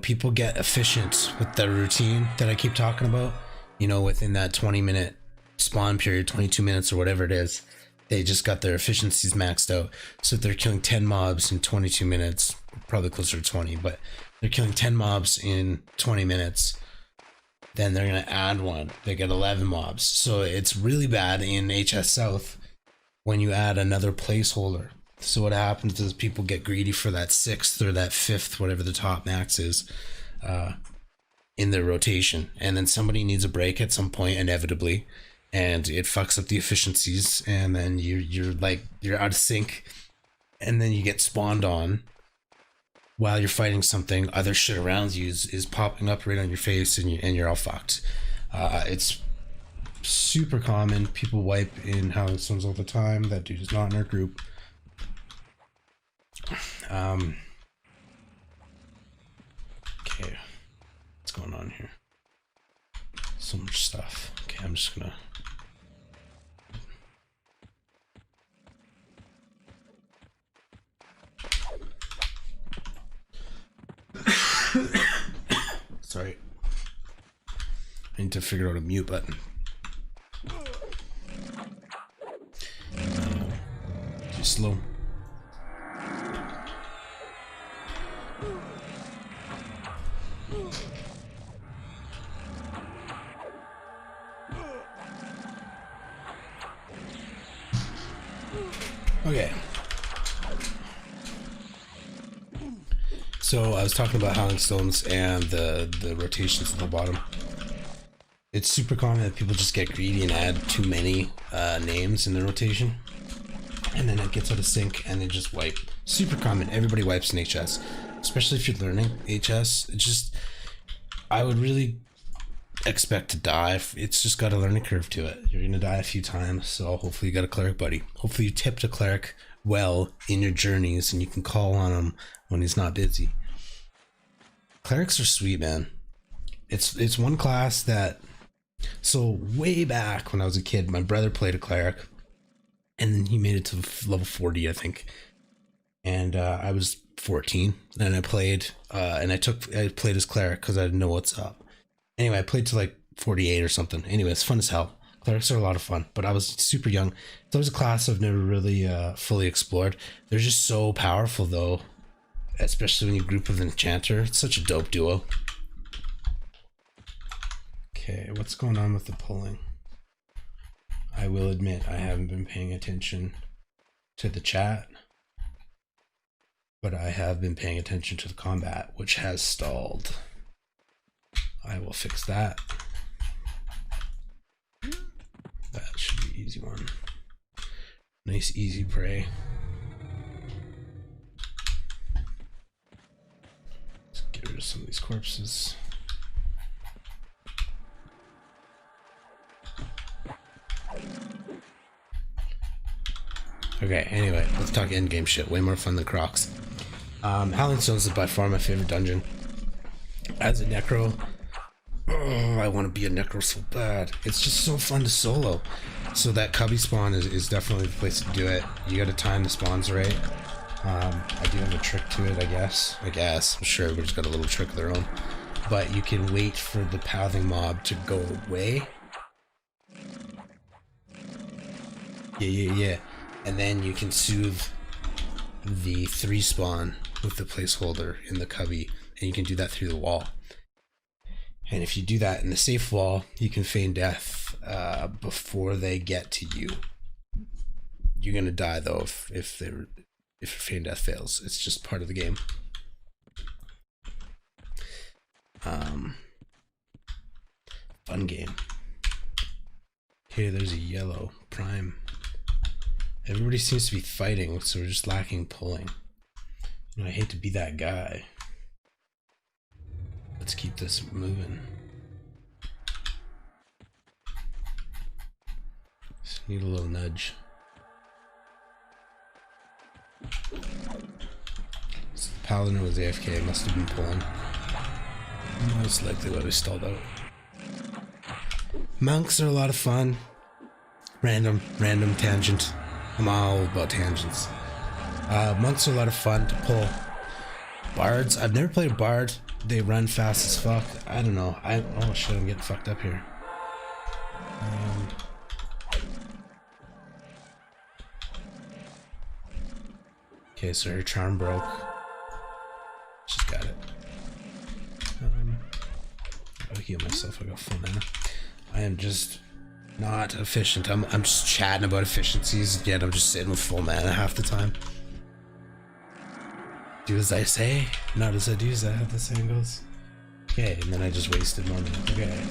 people get efficient with their routine that I keep talking about. Within that 20-minute spawn period, 22 minutes or whatever it is, they just got their efficiencies maxed out. So if they're killing 10 mobs in 22 minutes, probably closer to 20, but they're killing 10 mobs in 20 minutes, then they're going to add one. They get 11 mobs. So it's really bad in HS South when you add another placeholder. So what happens is people get greedy for that 6th or that 5th, whatever the top max is, in their rotation. And then somebody needs a break at some point, inevitably, and it fucks up the efficiencies, and then you're out of sync, and then you get spawned on while you're fighting something. Other shit around you is popping up right on your face, and you're all fucked. It's super common. People wipe in Howling Stones all the time. That dude is not in our group. Okay, what's going on here? So much stuff. Okay, I'm just gonna sorry, I need to figure out a mute button. Too slow. Okay. So I was talking about Howling Stones and the rotations at the bottom. It's super common that people just get greedy and add too many names in the rotation. And then it gets out of sync and they just wipe. Super common. Everybody wipes in HS. Especially if you're learning HS. It's just, I would really expect to die. It's just got a learning curve to it. You're going to die a few times. So hopefully you got a cleric buddy. Hopefully you tipped a cleric well in your journeys and you can call on him when he's not busy. Clerics are sweet, man. It's one class that, so way back when I was a kid, my brother played a cleric and then he made it to level 40, I think. And I was 14 and I played and I played as cleric because I didn't know what's up. Anyway, I played to like 48 or something. Anyway, it's fun as hell. Clerics are a lot of fun, but I was super young. That was a class I've never really fully explored. They're just so powerful though, especially when you group with an enchanter. It's such a dope duo. Okay, what's going on with the pulling? I will admit I haven't been paying attention to the chat, but I have been paying attention to the combat, which has stalled. I will fix that. That should be an easy one. Nice easy prey. Let's get rid of some of these corpses. Okay, anyway, let's talk endgame shit. Way more fun than Crocs. Howling Stones is by far my favorite dungeon. As a necro, I want to be a necro so bad. It's just so fun to solo. So that cubby spawn is definitely the place to do it. You gotta time the spawns right. I do have a trick to it, I guess. I'm sure everybody's got a little trick of their own. But you can wait for the pathing mob to go away. Yeah. And then you can soothe the 3 spawn with the placeholder in the cubby, and you can do that through the wall. And if you do that in the safe wall, you can feign death before they get to you. You're gonna die though if feign death fails. It's just part of the game. Fun game. Okay, there's a yellow prime. Everybody seems to be fighting, so we're just lacking pulling. And I hate to be that guy. Let's keep this moving. Just need a little nudge. So the paladin was AFK, must have been pulling. Most likely why we stalled out. Monks are a lot of fun. Random tangent. I'm all about tangents. Monks are a lot of fun to pull. Bards, I've never played a bard. They run fast as fuck. I don't know. Oh shit, I'm getting fucked up here. Okay, so her charm broke. She's got it. I'll heal myself. I got full mana. I am just not efficient. I'm just chatting about efficiencies, yet I'm just sitting with full mana half the time. Do as I say, not as I do. Is that how the saying goes? Okay, and then I just wasted more mana. Okay.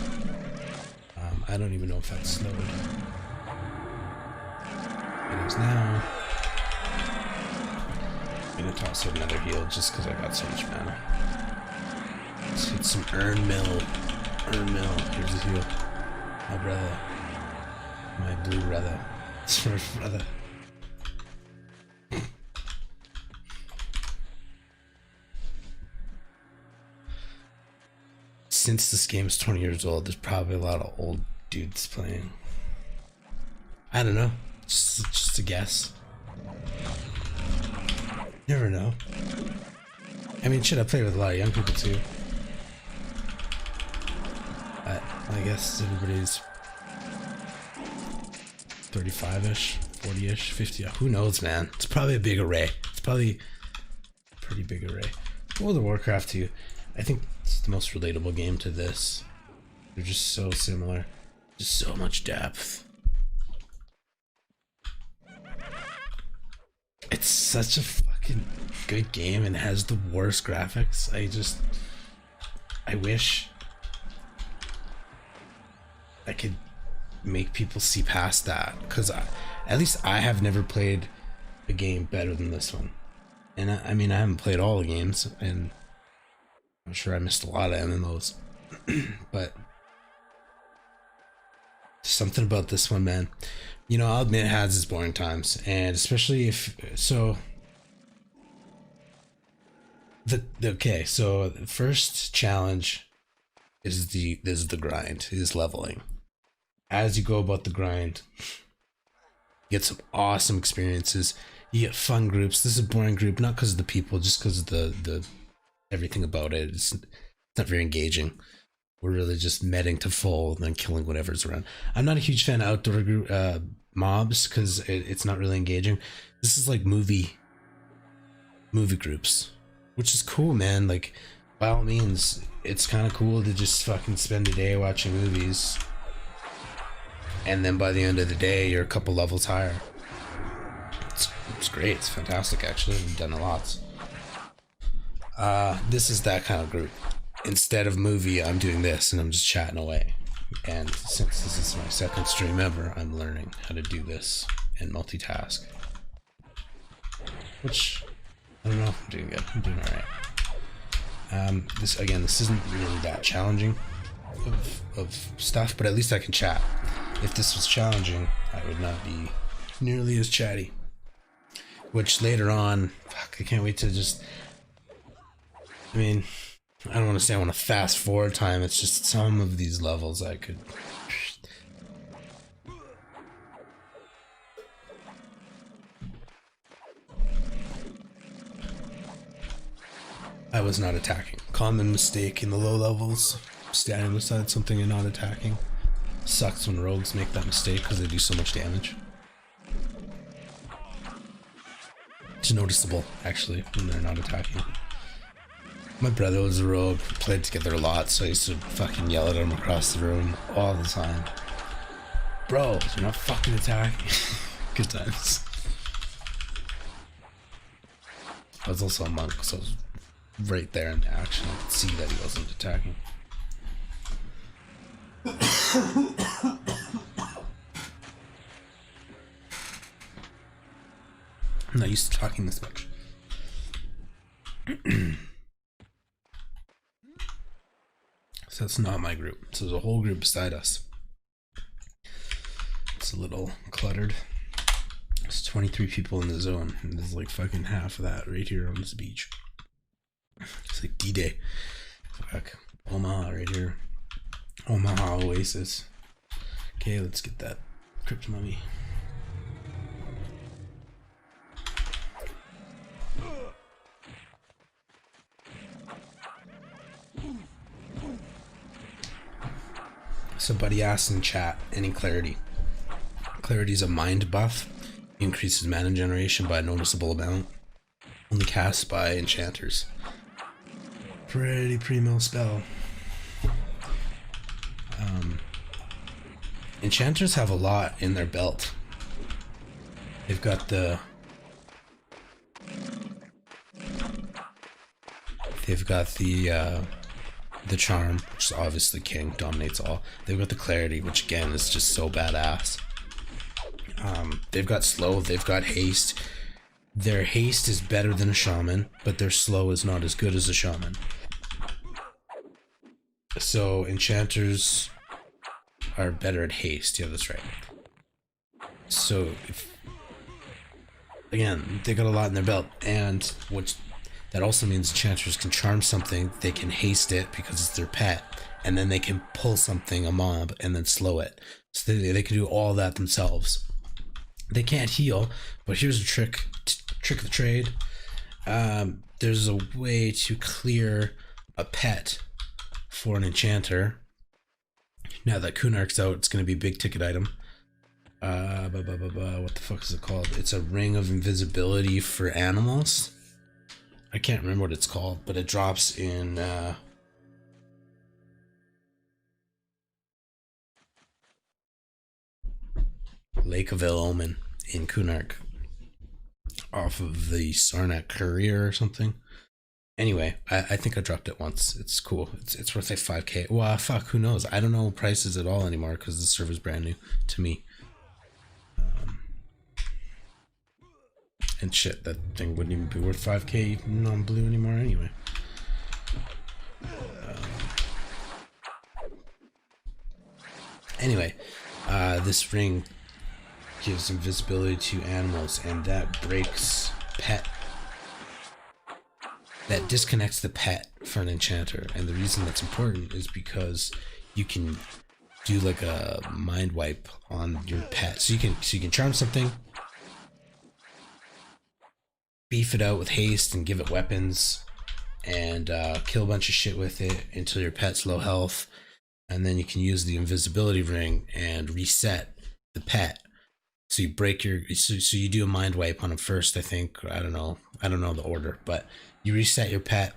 I don't even know if that's slowed. It is now. I'm gonna toss out another heal just because I got so much mana. Let's hit some Earn Mill. Here's the heal. My brother. My blue brother. It's my brother. Since this game is 20 years old, there's probably a lot of old dudes playing. I don't know. Just a guess. Never know. I mean, shit, I play with a lot of young people too. But I guess everybody's 35-ish, 40-ish, 50. Who knows, man? It's probably a big array. It's probably a pretty big array. World of Warcraft 2. I think it's the most relatable game to this. They're just so similar. Just so much depth. It's such a fucking good game and has the worst graphics. I wish I could make people see past that, because at least I have never played a game better than this one. And I mean, I haven't played all the games, and I'm sure I missed a lot of MMOs, but something about this one, man. You know, I'll admit it has its boring times, and especially if so. So the first challenge is the grind, is leveling. As you go about the grind, you get some awesome experiences. You get fun groups. This is a boring group, not because of the people, just because of the everything about it. It's not very engaging. We're really just medding to full and then killing whatever's around. I'm not a huge fan of outdoor group mobs because it's not really engaging. This is like movie groups, which is cool, man. Like, by all means, it's kind of cool to just fucking spend a day watching movies, and then by the end of the day, you're a couple levels higher. It's great. It's fantastic, actually. We've done a lot. This is that kind of group. Instead of movie, I'm doing this, and I'm just chatting away. And since this is my second stream ever, I'm learning how to do this and multitask. Which, I don't know, I'm doing good. I'm doing alright. This isn't really that challenging of stuff, but at least I can chat. If this was challenging, I would not be nearly as chatty. Which later on, fuck, I can't wait to just, I mean, I don't want to say I want to fast forward time, it's just some of these levels I could... I was not attacking. Common mistake in the low levels, standing beside something and not attacking. Sucks when rogues make that mistake because they do so much damage. It's noticeable, actually, when they're not attacking. My brother was a rogue, we played together a lot, so I used to fucking yell at him across the room all the time. Bro, you're not fucking attacking. Good times. I was also a monk, so I was right there in the action. I could see that he wasn't attacking. I'm not used to talking this much. So that's not my group. So there's a whole group beside us. It's a little cluttered. There's 23 people in the zone, and there's like fucking half of that right here on this beach. It's like D-Day. Fuck. Omaha right here. Omaha Oasis. Okay, let's get that crypt mummy. Somebody asked in chat, any clarity? Clarity is a mind buff. Increases mana generation by a noticeable amount. Only cast by enchanters. Pretty primo spell. Enchanters have a lot in their belt. They've got the charm, which is obviously king, dominates all. They've got the clarity, which again is just so badass. They've got slow, they've got haste. Their haste is better than a shaman, but their slow is not as good as a shaman. So enchanters are better at haste. Yeah, that's right. So again, they got a lot in their belt, and which that also means enchanters can charm something, they can haste it because it's their pet, and then they can pull something, a mob, and then slow it. So they can do all that themselves. They can't heal, but here's a trick of the trade. There's a way to clear a pet for an enchanter. Now that Kunark's out, it's going to be a big ticket item. What the fuck is it called? It's a ring of invisibility for animals. I can't remember what it's called, but it drops in Lake of El Omen in Kunark. off of the Sarnak Courier or something. Anyway, I think I dropped it once. It's cool. It's worth like 5K. Well, fuck, who knows? I don't know prices at all anymore because the server's brand new to me. And shit, that thing wouldn't even be worth 5K non-blue anymore anyway. Anyway, this ring gives invisibility to animals, and that breaks pet. That disconnects the pet for an enchanter, and the reason that's important is because you can do like a mind wipe on your pet. So you can charm something, beef it out with haste, and give it weapons, and kill a bunch of shit with it until your pet's low health, and then you can use the invisibility ring and reset the pet. So you break your so you do a mind wipe on them first, I think. I don't know the order, but you reset your pet,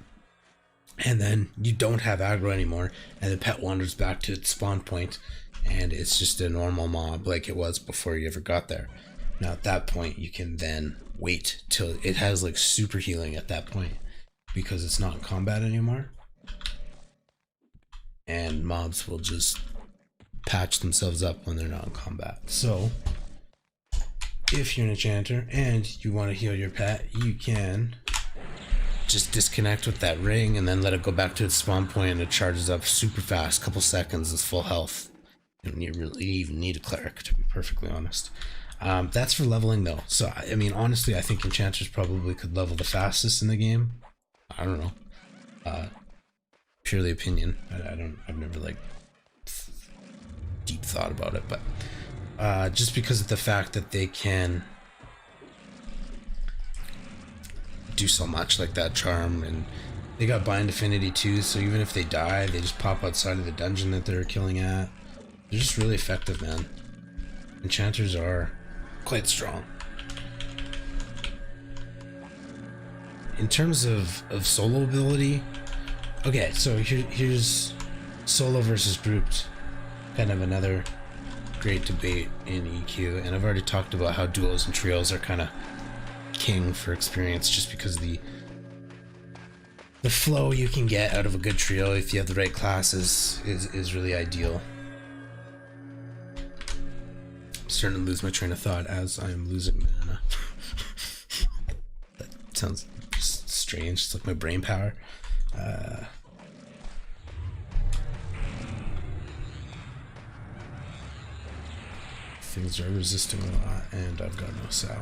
and then you don't have aggro anymore, and the pet wanders back to its spawn point, and it's just a normal mob like it was before you ever got there. Now at that point, you can then wait till it has like super healing at that point, because it's not in combat anymore, and mobs will just patch themselves up when they're not in combat. So if you're an enchanter and you want to heal your pet, you can just disconnect with that ring and then let it go back to its spawn point, and it charges up super fast. Couple seconds is full health. You don't really even need a cleric, to be perfectly honest. That's for leveling though. So I mean, honestly, I think enchanters probably could level the fastest in the game. I don't know. Purely opinion. I've never like deep thought about it, but just because of the fact that they can do so much, like that charm, and they got bind affinity too, so even if they die, they just pop outside of the dungeon that they're killing at. They're just really effective, man. Enchanters are quite strong. In terms of solo ability, okay, so here's solo versus grouped, kind of another great debate in EQ, and I've already talked about how duos and trios are kind of king for experience, just because the flow you can get out of a good trio if you have the right classes is really ideal. I'm starting to lose my train of thought as I'm losing mana. That sounds strange. It's like my brain power. Things are resisting a lot, and I've got no sal.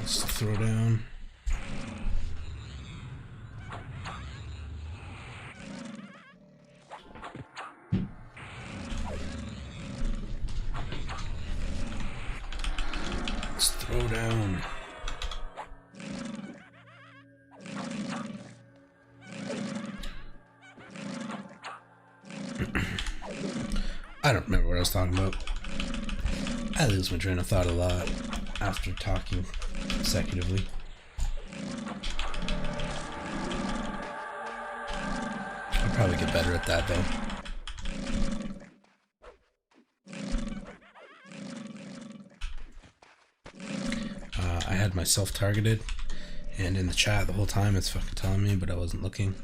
Let's throw down. Let's throw down. I don't remember what I was talking about. I lose my train of thought a lot after talking consecutively. I'll probably get better at that though. I had myself targeted, and in the chat the whole time it's fucking telling me, but I wasn't looking.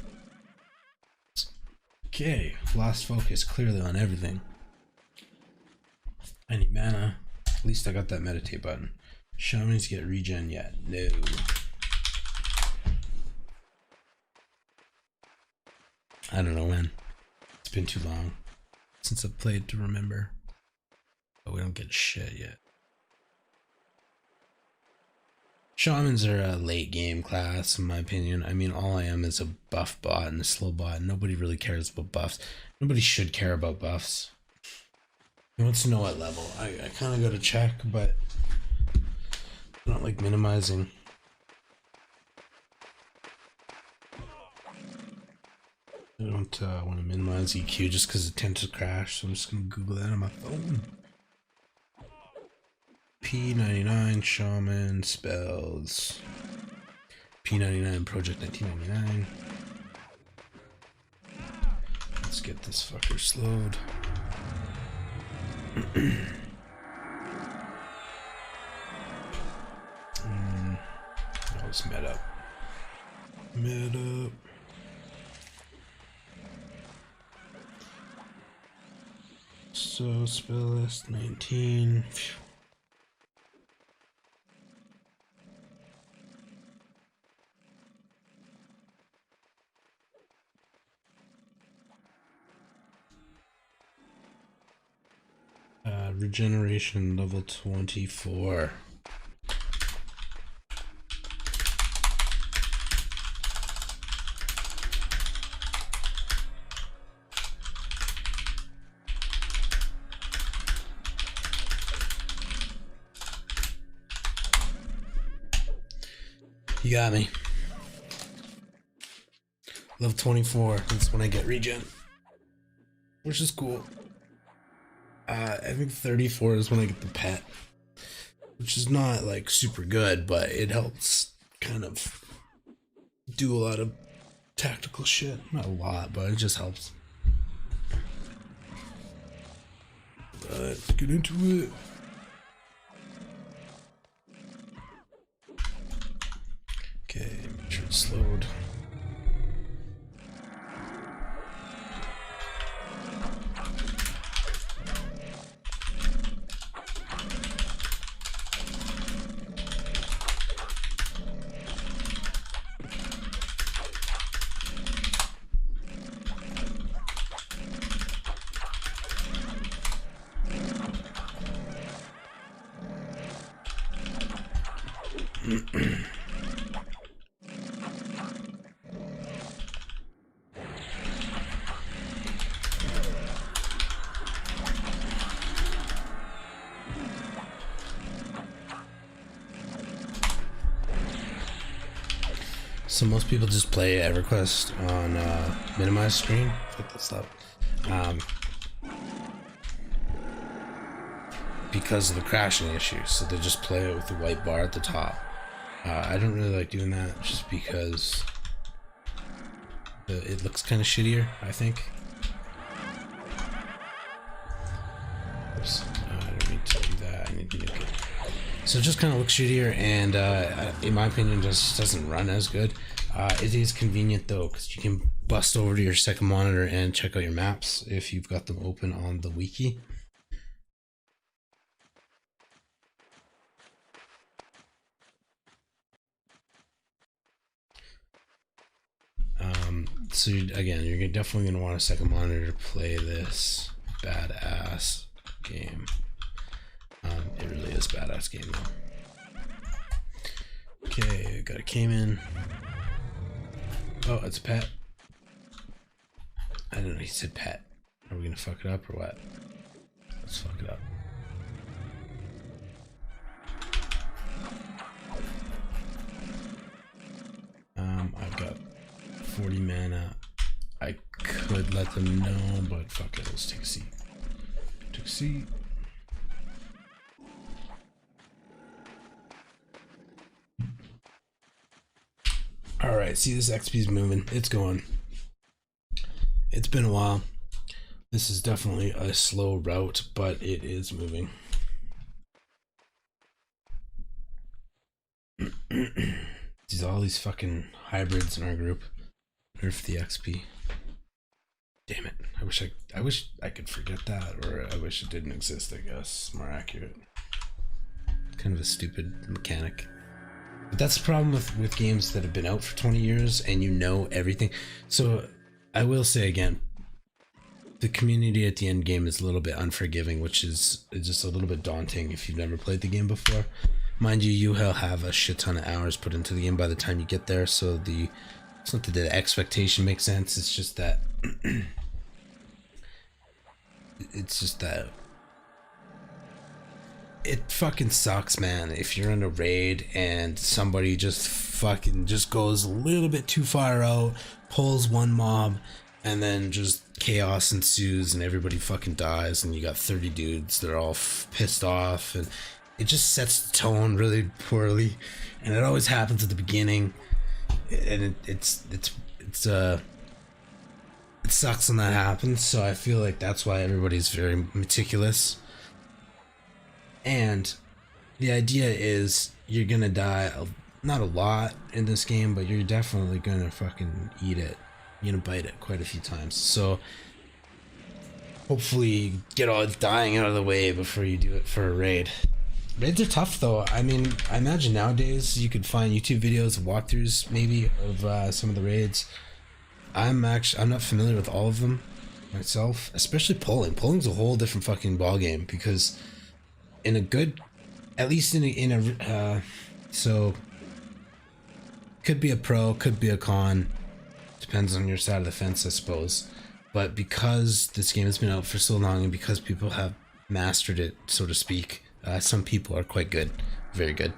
Okay, lost focus clearly on everything. I need mana. At least I got that meditate button. Shamans get regen yet? No. I don't know when. It's been too long since I've played to remember. But we don't get shit yet. Shamans are a late game class, in my opinion. I mean, all I am is a buff bot and a slow bot. Nobody really cares about buffs. Nobody should care about buffs. He wants to know what level. I kind of go to check, but I don't like minimizing. I don't want to minimize EQ just because it tends to crash, so I'm just going to Google that on my phone. P99 Shaman spells. P99 Project 1999. Let's get this fucker slowed. Let's med up. Med up. So spell list 19. Regeneration level 24. You got me. Level 24. That's when I get regen, which is cool. I think 34 is when I get the pet, which is not like super good, but it helps kind of do a lot of tactical shit. Not a lot, but it just helps. Let's get into it. Okay, make sure it's slowed. So most people just play Everquest on minimized screen. Fuck this up. Because of the crashing issue, so they just play it with the white bar at the top. I don't really like doing that just because it looks kind of shittier, I think. Oops, I don't need to do that. I need to nuke it. So it just kind of looks shittier, and in my opinion, just doesn't run as good. It is convenient though, because you can bust over to your second monitor and check out your maps if you've got them open on the wiki. So again, you're definitely going to want a second monitor to play this badass game. It really is a badass game though. Okay, got a Cayman. Oh, it's a pet. I don't know, he said pet. Are we going to fuck it up or what? Let's fuck it up. I've got 40 mana. I could let them know, but fuck it, let's take a seat. Take a seat. Alright, see, this XP's moving. It's going. It's been a while. This is definitely a slow route, but it is moving. There's all these fucking hybrids in our group. Nerf the XP. Damn it. I wish I could forget that, or I wish it didn't exist, I guess. More accurate. Kind of a stupid mechanic. But that's the problem with games that have been out for 20 years and you know everything. So I will say again, the community at the end game is a little bit unforgiving, which is just a little bit daunting if you've never played the game before. Mind you, you will have a shit ton of hours put into the game by the time you get there, so it's not that the expectation makes sense, it's just that it fucking sucks, man, if you're in a raid and somebody just goes a little bit too far out, pulls one mob, and then just chaos ensues and everybody fucking dies and you got 30 dudes that are all pissed off, and it just sets the tone really poorly, and it always happens at the beginning, and it sucks when that happens. So I feel like that's why everybody's very meticulous. And the idea is you're gonna die not a lot in this game, but you're definitely gonna fucking eat it. You're gonna bite it quite a few times. So hopefully get all dying out of the way before you do it for a raid. Raids are tough though. I mean, I imagine nowadays you could find YouTube videos, walkthroughs maybe of some of the raids. I'm not familiar with all of them myself, especially polling. Polling's a whole different fucking ball game because in a good, at least so could be a pro, could be a con, depends on your side of the fence, I suppose. But because this game has been out for so long and because people have mastered it, so to speak, some people are quite good, very good.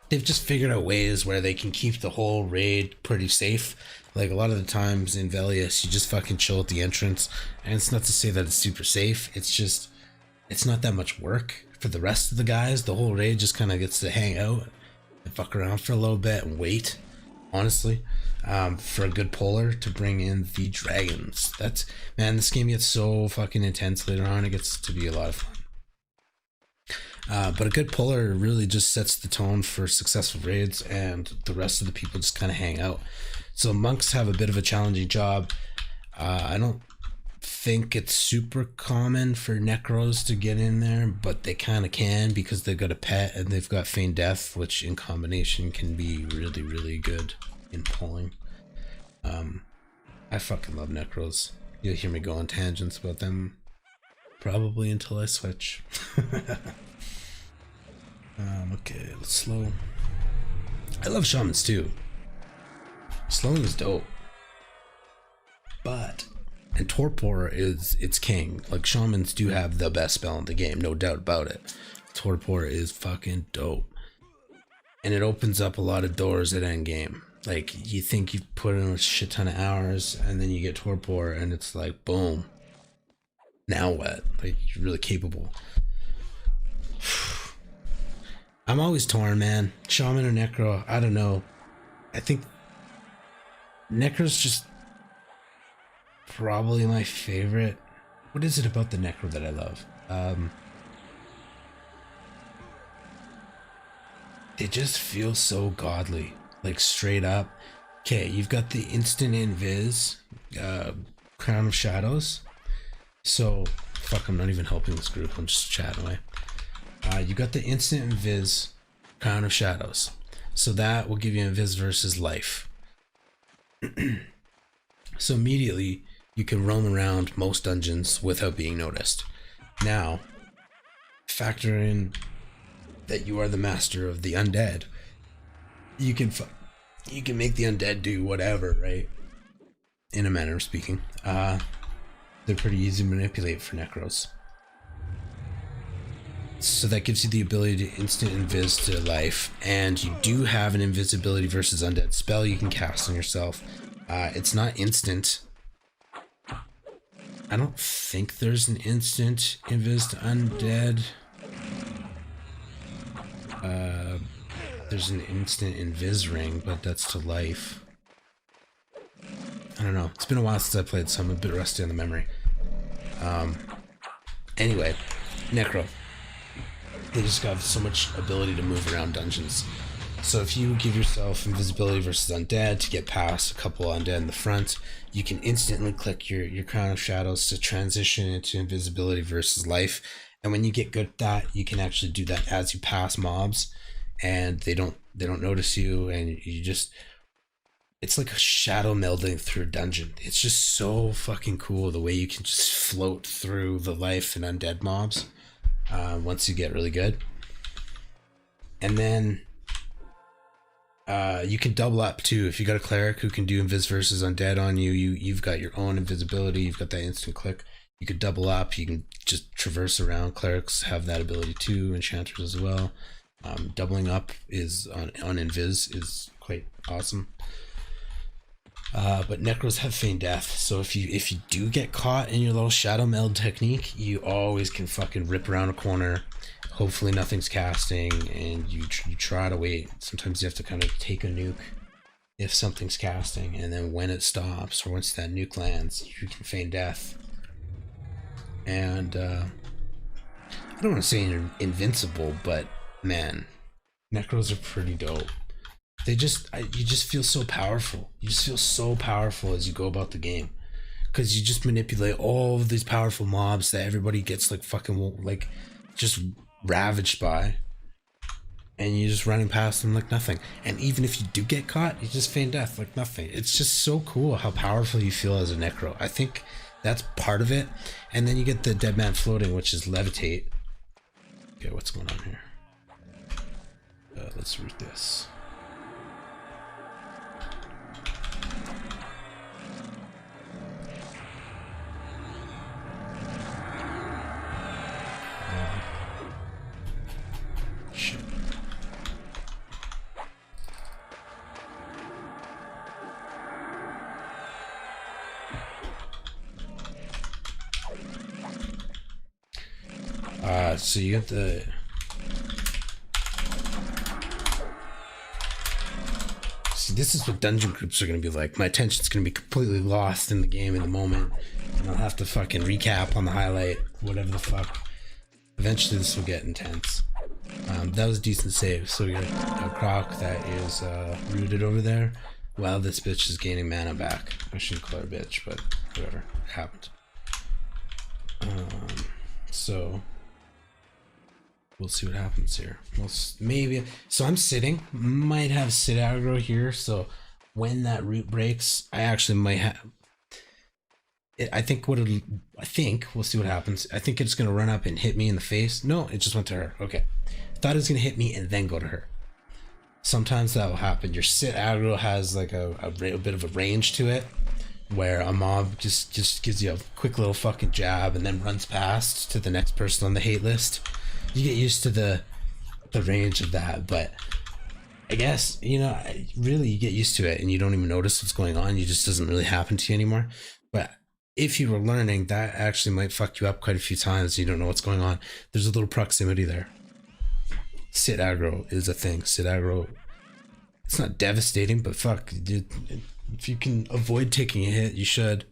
They've just figured out ways where they can keep the whole raid pretty safe. Like a lot of the times in Velius, you just fucking chill at the entrance, and it's not to say that it's super safe. It's just, it's not that much work for the rest of the guys. The whole raid just kind of gets to hang out and fuck around for a little bit and wait. Honestly, for a good puller to bring in the dragons. That's, man, this game gets so fucking intense later on. It gets to be a lot of fun. But a good puller really just sets the tone for successful raids, and the rest of the people just kind of hang out. So monks have a bit of a challenging job. I don't think it's super common for necros to get in there, but they kind of can because they've got a pet and they've got feign death, which in combination can be really, really good in pulling. I fucking love necros. You'll hear me go on tangents about them probably until I switch. Okay, let's slow. I love shamans too. Slowing is dope. But, and Torpor is its king. Like, shamans do have the best spell in the game, no doubt about it. Torpor is fucking dope. And it opens up a lot of doors at endgame. Like, you think you put in a shit ton of hours, and then you get Torpor, and it's like, boom. Now what? Like, you're really capable. I'm always torn, man. Shaman or Necro, I don't know. I think Necro's just probably my favorite. What is it about the Necro that I love? They just feel so godly, like straight up. Okay, you've got the instant invis, Crown of Shadows. So, fuck, I'm not even helping this group, I'm just chatting away. You got the instant invis, Crown of Shadows. So that will give you invis versus life. So immediately, you can roam around most dungeons without being noticed. Now, factor in that you are the master of the undead. You can make the undead do whatever, right? In a manner of speaking. They're pretty easy to manipulate for necros. So that gives you the ability to instant invis to life, and you do have an invisibility versus undead spell you can cast on yourself. It's not instant. I don't think there's an instant invis to undead. There's an instant invis ring, but that's to life. I don't know. It's been a while since I played, so I'm a bit rusty on the memory. Anyway, Necro. They just got so much ability to move around dungeons. So if you give yourself invisibility versus undead to get past a couple undead in the front, you can instantly click your Crown of Shadows to transition into invisibility versus life. And when you get good at that, you can actually do that as you pass mobs, and they don't notice you, and you just, it's like a shadow melding through a dungeon. It's just so fucking cool the way you can just float through the life and undead mobs once you get really good. And then you can double up too. If you got a cleric who can do invis versus undead on you, you've got your own invisibility, you've got that instant click. You could double up, you can just traverse around. Clerics have that ability too, enchanters as well. Doubling up is on invis is quite awesome. But necros have feign death, so if you do get caught in your little shadow meld technique, you always can fucking rip around a corner. Hopefully nothing's casting, and you try to wait. Sometimes you have to kind of take a nuke if something's casting, and then when it stops or once that nuke lands, you can feign death. And I don't want to say you're invincible, but man, Necros are pretty dope. You just feel so powerful. You just feel so powerful as you go about the game. Because you just manipulate all of these powerful mobs that everybody gets like fucking like just ravaged by. And you're just running past them like nothing. And even if you do get caught, you just feign death like nothing. It's just so cool how powerful you feel as a Necro. I think that's part of it. And then you get the Dead Man Floating, which is Levitate. Okay, what's going on here? Let's root this. Shit. So you get the this is what dungeon groups are going to be like. My attention's going to be completely lost in the game in the moment, and I'll have to fucking recap on the highlight, whatever the fuck. Eventually this will get intense. That was a decent save. So we got a Croc that is rooted over there while this bitch is gaining mana back. I shouldn't call her a bitch, but whatever, it happened. So we'll see what happens here. Maybe. So I'm sitting. Might have sit aggro here. So when that root breaks, I actually might have. I think we'll see what happens. I think it's gonna run up and hit me in the face. No, it just went to her. Okay. Thought it was gonna hit me and then go to her. Sometimes that will happen. Your sit aggro has like a bit of a range to it, where a mob just gives you a quick little fucking jab and then runs past to the next person on the hate list. You get used to the range of that, but I guess, you know, really you get used to it and you don't even notice what's going on. It just doesn't really happen to you anymore. But if you were learning, that actually might fuck you up quite a few times. You don't know what's going on. There's a little proximity there. Sit aggro is a thing. Sit aggro, it's not devastating, but fuck, dude, if you can avoid taking a hit, you should.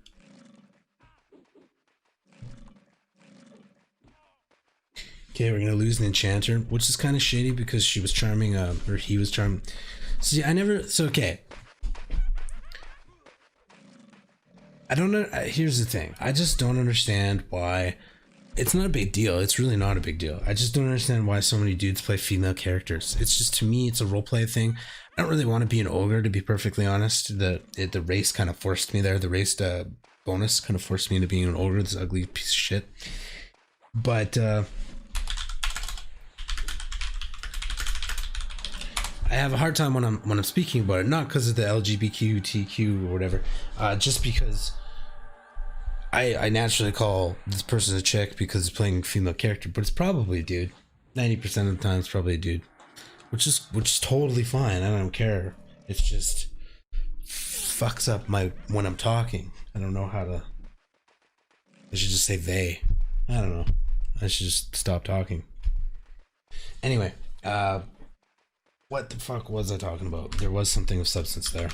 Okay, we're gonna lose an enchanter, which is kind of shady because she was charming, or he was charming. See, okay. I don't know. Here's the thing. I just don't understand why. It's not a big deal. It's really not a big deal. I just don't understand why so many dudes play female characters. It's just, to me, it's a roleplay thing. I don't really want to be an ogre, to be perfectly honest. The race kind of forced me there. The race bonus kind of forced me into being an ogre, this ugly piece of shit. But I have a hard time when I'm speaking about it, not because of the LGBTQ or whatever, just because I naturally call this person a chick because it's playing a female character, but it's probably a dude. 90% of the time it's probably a dude, which is totally fine. I don't care. It's just fucks up when I'm talking. I don't know how to. I should just say they. I don't know. I should just stop talking. Anyway, what the fuck was I talking about? There was something of substance there.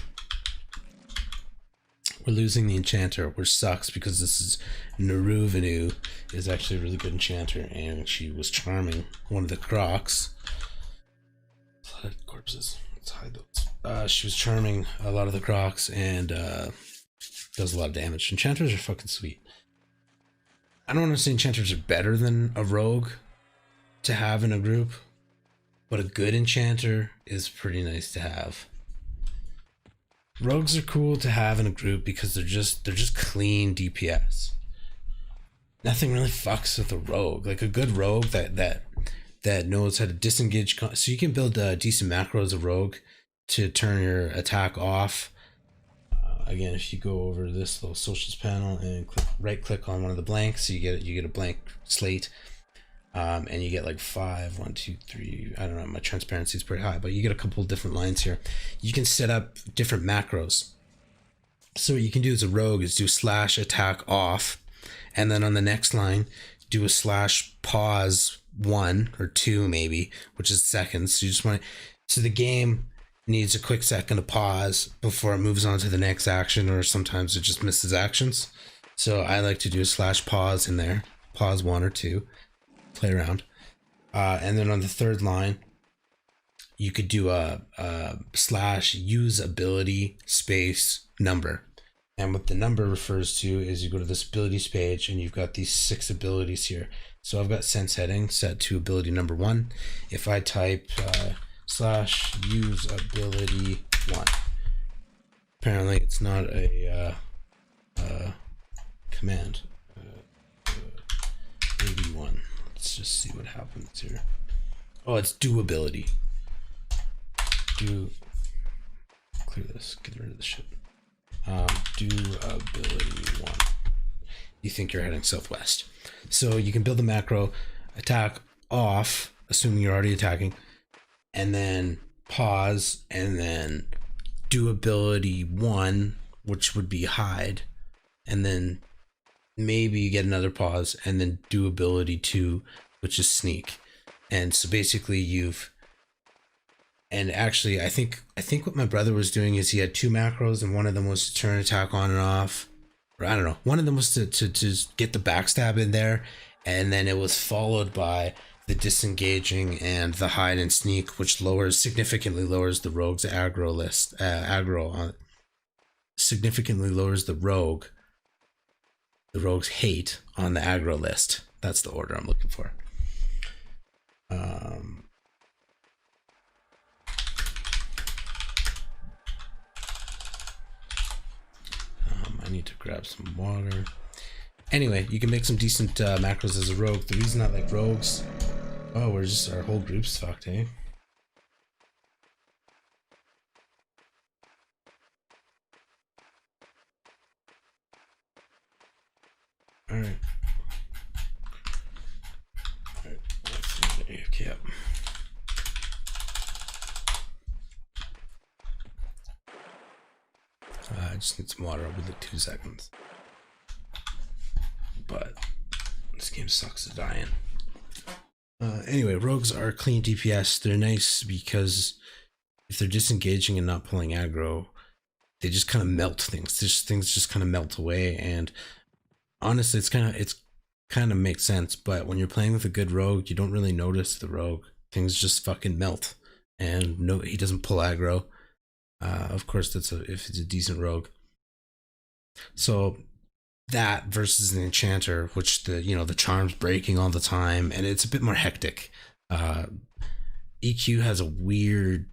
We're losing the enchanter, which sucks because this is Naruvanu is actually a really good enchanter, and she was charming one of the Crocs. Blood corpses. Let's hide those. She was charming a lot of the Crocs and does a lot of damage. Enchanters are fucking sweet. I don't want to say enchanters are better than a rogue to have in a group, but a good enchanter is pretty nice to have. Rogues are cool to have in a group because they're just clean DPS. Nothing really fucks with a rogue. Like a good rogue that knows how to disengage. So you can build a decent macro as a rogue to turn your attack off. Again, if you go over this little socials panel and right click on one of the blanks, you get a blank slate. And you get like 5, 1, 2, 3. I don't know, my transparency is pretty high, but you get a couple of different lines here. You can set up different macros. So what you can do as a rogue is do slash attack off, and then on the next line, do a slash pause 1 or 2 maybe, which is seconds. So you just want to, so the game needs a quick second to pause before it moves on to the next action, or sometimes it just misses actions. So I like to do a slash pause in there, pause 1 or 2. Play around, and then on the third line you could do a slash use ability space number. And what the number refers to is you go to this abilities page and you've got these 6 abilities here. So I've got sense heading set to ability number 1. If I type slash use ability 1, apparently it's not a command. 81. Let's just see what happens here. Oh, it's do ability. Do clear this. Get rid of the shit. Do ability 1. You think you're heading southwest. So you can build a macro, attack off, assuming you're already attacking, and then pause, and then do ability 1, which would be hide, and then maybe you get another pause, and then do ability 2, which is sneak. And so basically and actually I think what my brother was doing is he had 2 macros, and one of them was to turn attack on and off. Or I don't know. One of them was to get the backstab in there, and then it was followed by the disengaging and the hide and sneak, which significantly lowers the rogue's aggro list. Significantly lowers the rogue's hate on the aggro list. That's the order I'm looking for. I need to grab some water. Anyway, you can make some decent macros as a rogue. The reason I like rogues... Oh, our whole group's fucked, eh? Alright. Alright, let's see. Okay, yep. I just need some water. I'll be like 2 seconds. But this game sucks to die in. Anyway, rogues are clean DPS. They're nice because if they're disengaging and not pulling aggro, they just kind of melt things. Things just kind of melt away. And honestly, it's kind of makes sense. But when you're playing with a good rogue, you don't really notice the rogue. Things just fucking melt, and no, he doesn't pull aggro. Of course, if it's a decent rogue. So that versus an enchanter, which the charm's breaking all the time, and it's a bit more hectic. EQ has a weird,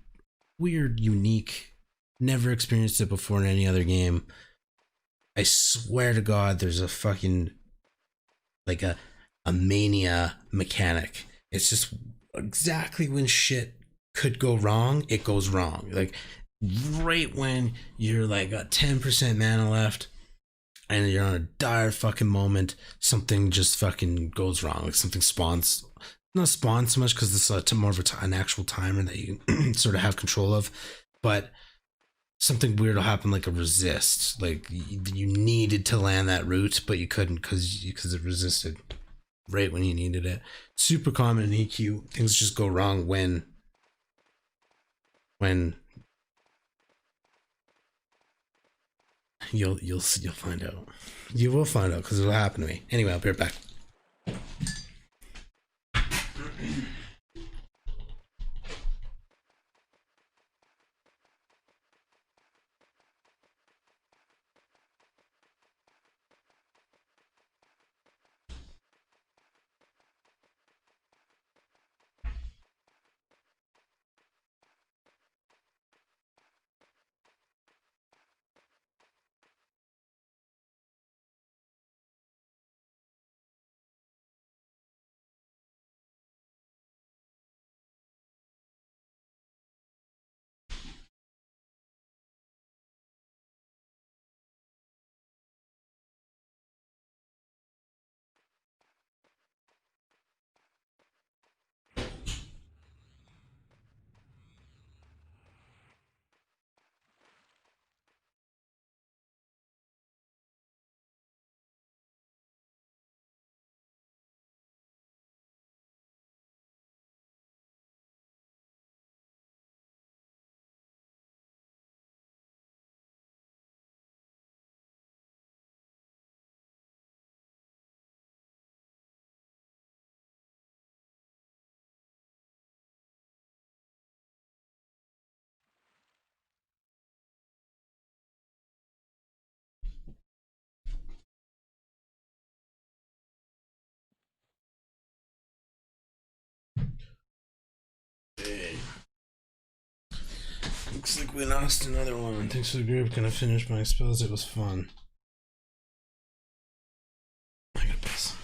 unique, never experienced it before in any other game. I swear to God, there's a fucking like a mania mechanic. It's just exactly when shit could go wrong, it goes wrong. Like right when you're like got 10% mana left and you're on a dire fucking moment, something just fucking goes wrong. Like something spawns, not spawn so much because this is more of an actual timer that you sort of have control of, but something weird will happen, like a resist. Like you needed to land that route, but you couldn't because it resisted right when you needed it. Super common in EQ. Things just go wrong when you'll find out. You will find out because it'll happen to me. Anyway, I'll be right back. Hey. Looks like we lost another one. Thanks for the group. Gonna finish my spells. It was fun. I gotta piss.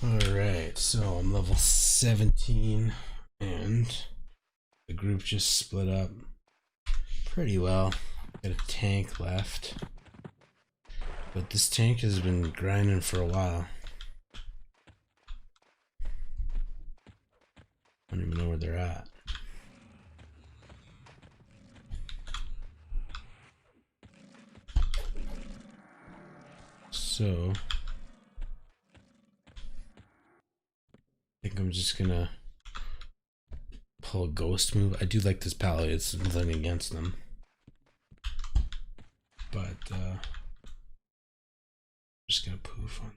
Alright, so I'm level 17 and the group just split up pretty well. Got a tank left. But this tank has been grinding for a while. I don't even know where they're at. So I think I'm just gonna pull a ghost move. I do like this pally, it's nothing against them. But I'm just gonna poof on.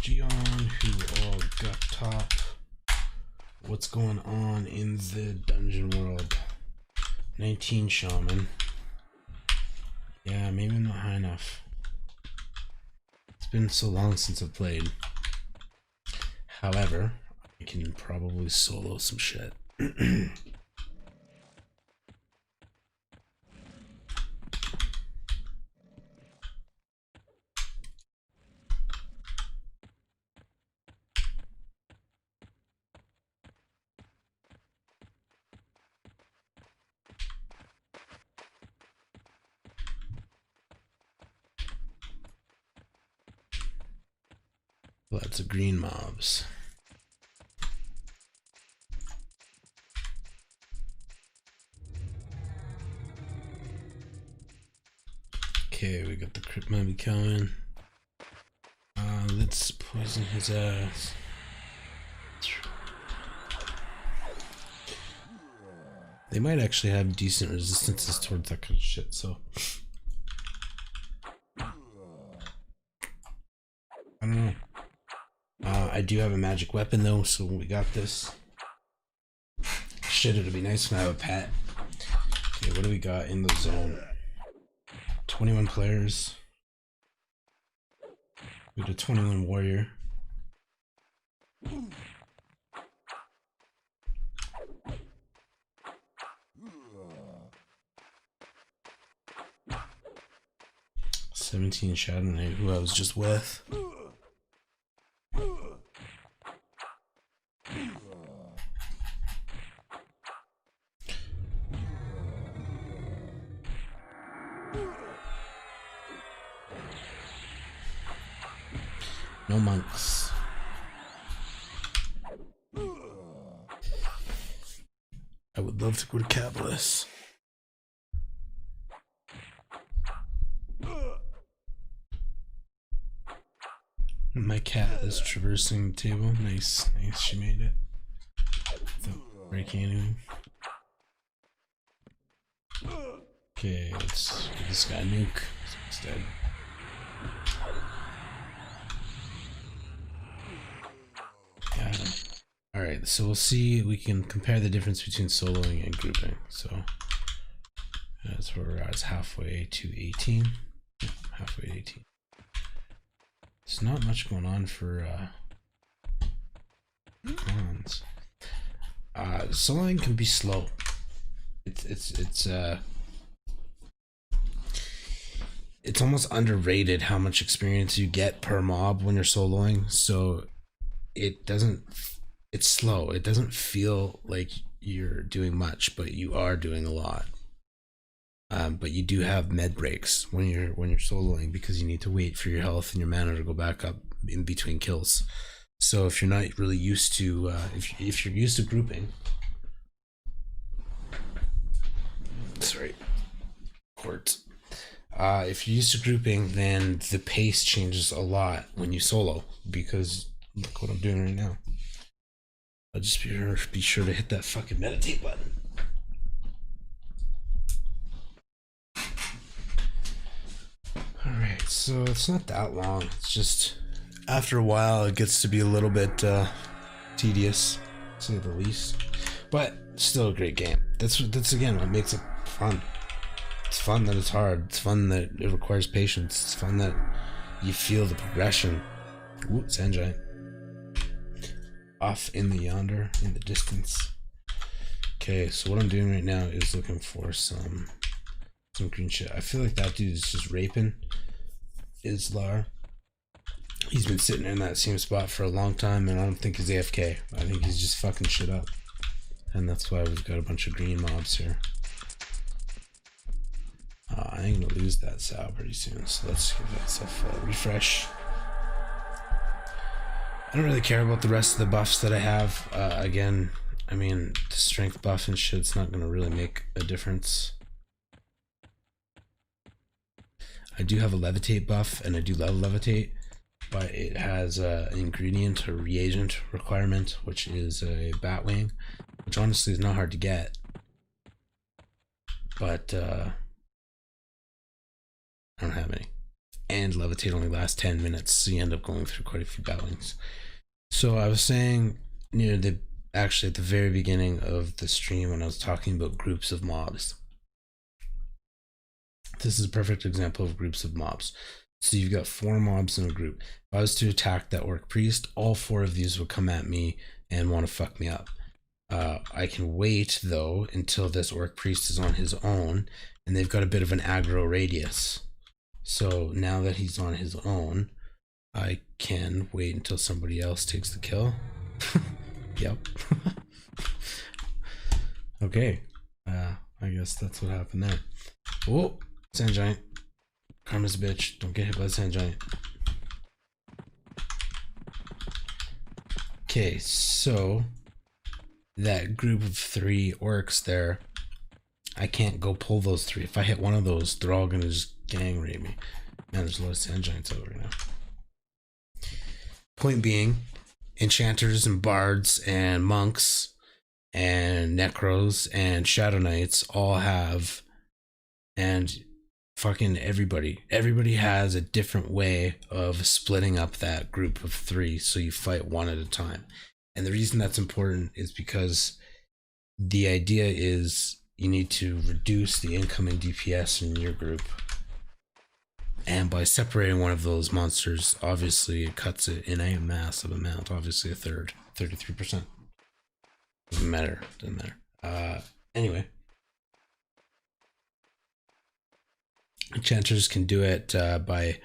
Gion, who all got top. What's going on in the dungeon world? 19 shaman. Yeah, maybe I'm not high enough. It's been so long since I've played. However, I can probably solo some shit. Lots of green mobs. Okay, we got the crypt maybe coming. Let's poison his ass. They might actually have decent resistances towards that kind of shit, so I don't know. I do have a magic weapon though, so we got this. Shit, it'd be nice when I have a pet. Okay, what do we got in the zone? 21 players. We got a 21 warrior. Shadow Knight, who I was just with. No monks. I would love to go to Capitalists. My cat is traversing the table. Nice, nice. She made it without breaking anything. Okay, let's give this guy a nuke. He's dead. Got him. Alright, so we'll see. We can compare the difference between soloing and grouping. So That's where we're at. It's halfway to 18. Yeah, halfway to 18. There's not much going on for cons. Soloing can be slow. It's almost underrated how much experience you get per mob when you're soloing. So it's slow. It doesn't feel like you're doing much, but you are doing a lot. But you do have med breaks when you're soloing because you need to wait for your health and your mana to go back up in between kills. So if you're not really used to, if you're used to grouping, sorry, quartz. If you're used to grouping, then the pace changes a lot when you solo because look what I'm doing right now. I'll just be sure to hit that fucking meditate button. Alright, so it's not that long. It's just after a while it gets to be a little bit tedious, to say the least. But still a great game. That's again what makes it fun. It's fun that it's hard. It's fun that it requires patience. It's fun that you feel the progression. Ooh, sand giant. Off in the yonder, in the distance. Okay, so what I'm doing right now is looking for some green shit. I feel like that dude is just raping Islar. He's been sitting in that same spot for a long time, and I don't think he's AFK. I think he's just fucking shit up. And that's why we've got a bunch of green mobs here. I'm gonna lose that Sal pretty soon, so let's give myself a refresh. I don't really care about the rest of the buffs that I have. Again, I mean, the strength buff and shit's not gonna really make a difference. I do have a levitate buff, and I do love levitate, but it has an ingredient or reagent requirement, which is a batwing, which honestly is not hard to get. But I don't have any. And levitate only lasts 10 minutes, so you end up going through quite a few batwings. So I was saying actually at the very beginning of the stream when I was talking about groups of mobs. This is a perfect example of groups of mobs. So you've got 4 mobs in a group. If I was to attack that orc priest, all 4 of these would come at me and want to fuck me up. I can wait though until this orc priest is on his own, and they've got a bit of an aggro radius. So now that he's on his own, I can wait until somebody else takes the kill. Yep. Okay. I guess that's what happened there. Oh, sand giant. Karma's a bitch. Don't get hit by the sand giant. Okay, so that group of 3 orcs there, I can't go pull those 3. If I hit one of those, they're all gonna just gang rape me. Man, there's a lot of sand giants over now. Point being, enchanters and bards and monks and necros and shadow knights all have, and fucking everybody has a different way of splitting up that group of 3 so you fight one at a time. And the reason that's important is because the idea is you need to reduce the incoming DPS in your group. And by separating one of those monsters, obviously it cuts it in a massive amount. Obviously a third, 33%. Doesn't matter. Anyway. Enchanters can do it by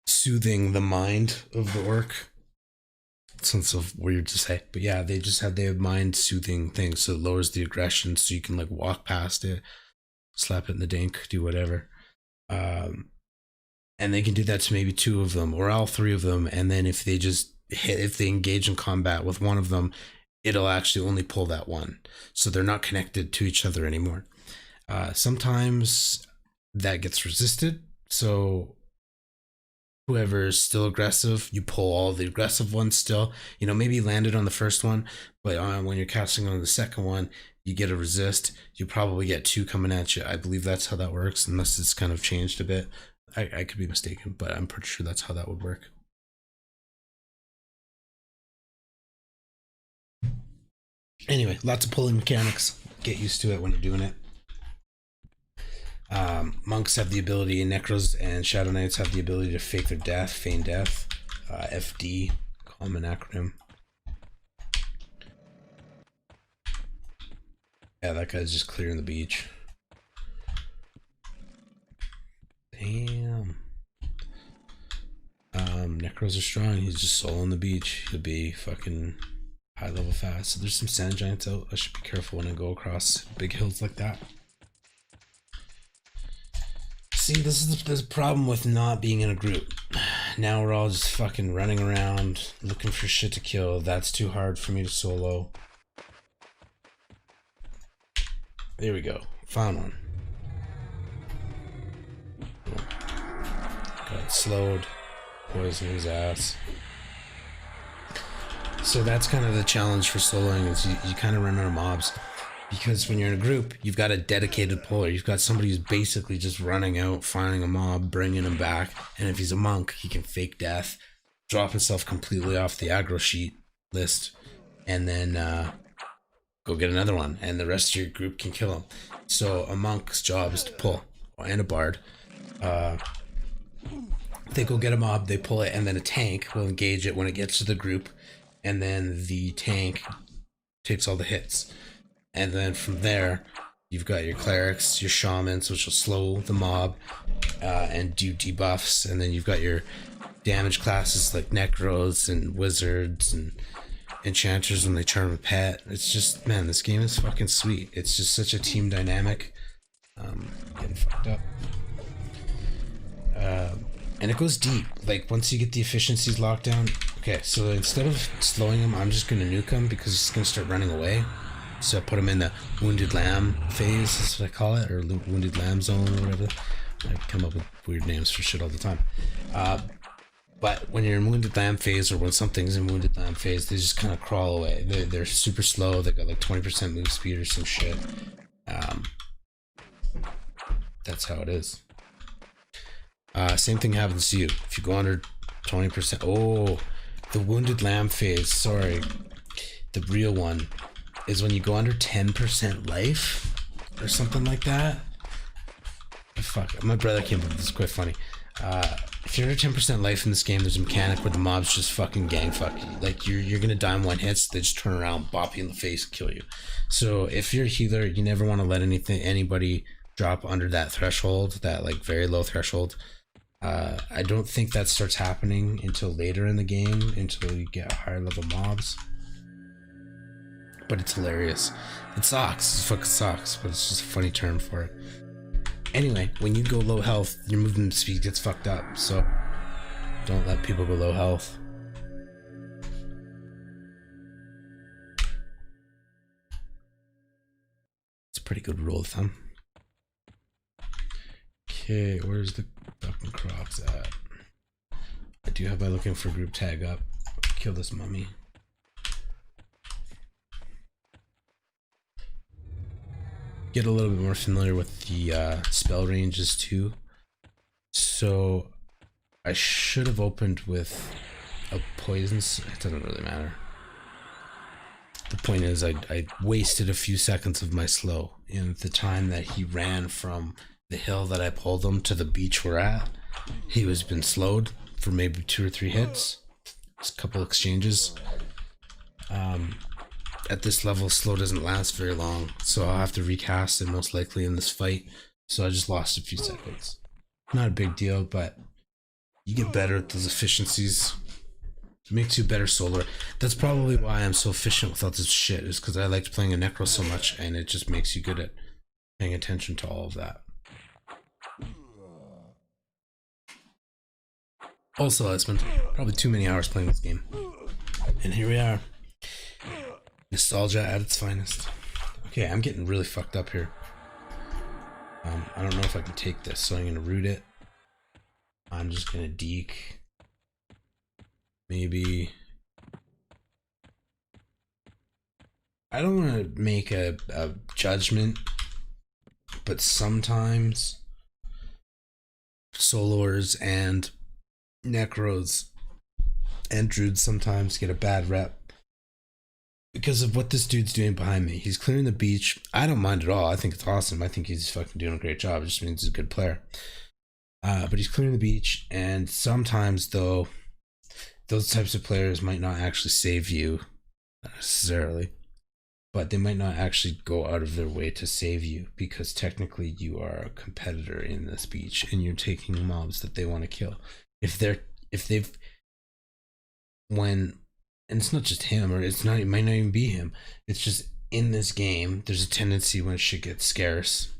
soothing the mind of the orc. It sounds so weird to say, but yeah, they have mind soothing things, so it lowers the aggression, so you can like walk past it, slap it in the dink, do whatever. And they can do that to maybe 2 of them or all 3 of them, and then if they engage in combat with one of them, it'll actually only pull that one, so they're not connected to each other anymore. Sometimes that gets resisted, so whoever's still aggressive, you pull all the aggressive ones still. You know, maybe you landed on the first one, but when you're casting on the second one, you get a resist. You probably get 2 coming at you. I believe that's how that works, unless it's kind of changed a bit. I could be mistaken, but I'm pretty sure that's how that would work. Anyway, lots of pulling mechanics. Get used to it when you're doing it. Monks have the ability, Necros and Shadow Knights have the ability to fake their death, feign death. FD, common acronym. Yeah, that guy's just clearing the beach. Damn. Necros are strong. He's just soloing the beach. He'll be fucking high level fast. So there's some sand giants out. I should be careful when I go across big hills like that. See, this is the problem with not being in a group. Now we're all just fucking running around looking for shit to kill. That's too hard for me to solo. There we go. Found one. Got slowed. Poison his ass. So that's kind of the challenge for soloing, is you kind of run out of mobs. Because when you're in a group, you've got a dedicated puller. You've got somebody who's basically just running out, finding a mob, bringing him back. And if he's a monk, he can fake death, drop himself completely off the aggro sheet list, and then go get another one. And the rest of your group can kill him. So a monk's job is to pull, and a bard. They go get a mob, they pull it, and then a tank will engage it when it gets to the group. And then the tank takes all the hits. And then from there, you've got your clerics, your shamans, which will slow the mob and do debuffs. And then you've got your damage classes like necros and wizards and enchanters when they charm a pet. It's just, man, this game is fucking sweet. It's just such a team dynamic. Getting fucked up. And it goes deep. Like, once you get the efficiencies locked down. Okay, so instead of slowing him, I'm just going to nuke him because he's going to start running away. So I put him in the wounded lamb phase, that's what I call it, or wounded lamb zone or whatever. I come up with weird names for shit all the time. But when you're in wounded lamb phase, or when something's in wounded lamb phase, they just kind of crawl away. They're super slow. They've got like 20% move speed or some shit. That's how it is. Same thing happens to you. If you go under 20%, oh, the wounded lamb phase, sorry, the real one is when you go under 10% life or something like that. Fuck, my brother came up with this, quite funny. If you're under 10% life in this game, there's a mechanic where the mobs just fucking gang fuck you. Like, you're gonna die in one hit, they just turn around, bop you in the face, and kill you. So if you're a healer, you never want to let anybody drop under that threshold, that like very low threshold. I don't think that starts happening until later in the game, until you get higher level mobs. But it's hilarious. It sucks. It fucking sucks, but it's just a funny term for it. Anyway, when you go low health, your movement speed gets fucked up, so don't let people go low health. It's a pretty good rule of thumb. Okay, where's the fucking Crocs at? I do have my looking for group tag up. Kill this mummy. Get a little bit more familiar with the spell ranges too. So I should have opened with a poison. It doesn't really matter. The point is, I wasted a few seconds of my slow in the time that he ran from the hill that I pulled him to the beach we're at. He was been slowed for maybe 2 or 3 hits. Just a couple exchanges. At this level, slow doesn't last very long, so I'll have to recast it most likely in this fight. So I just lost a few seconds. Not a big deal, but you get better at those efficiencies. It makes you a better soloer. That's probably why I'm so efficient without this shit, is because I liked playing a necro so much, and it just makes you good at paying attention to all of that. Also, I spent probably too many hours playing this game. And here we are. Nostalgia at its finest. Okay, I'm getting really fucked up here. I don't know if I can take this, so I'm going to root it. I'm just going to deke. Maybe. I don't want to make a judgment, but sometimes soloers and necros and druids sometimes get a bad rep because of what this dude's doing behind me. He's clearing the beach. I don't mind at all. I think it's awesome. I think he's fucking doing a great job. It just means he's a good player. But he's clearing the beach, and sometimes though, those types of players might not actually save you necessarily, but they might not actually go out of their way to save you because technically you are a competitor in this beach and you're taking mobs that they want to kill. If they've when and it's not just him, or it might not even be him. It's just in this game, there's a tendency when shit gets scarce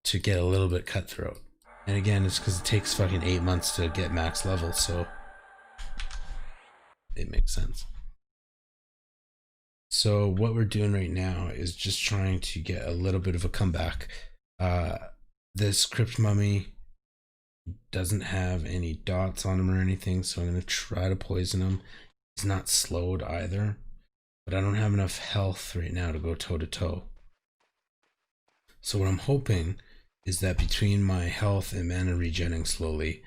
to get a little bit cutthroat. And again, it's because it takes fucking 8 months to get max level, so it makes sense. So what we're doing right now is just trying to get a little bit of a comeback. This crypt mummy doesn't have any dots on him or anything, so I'm gonna try to poison him. He's not slowed either, but I don't have enough health right now to go toe to toe. So what I'm hoping is that between my health and mana regenning slowly,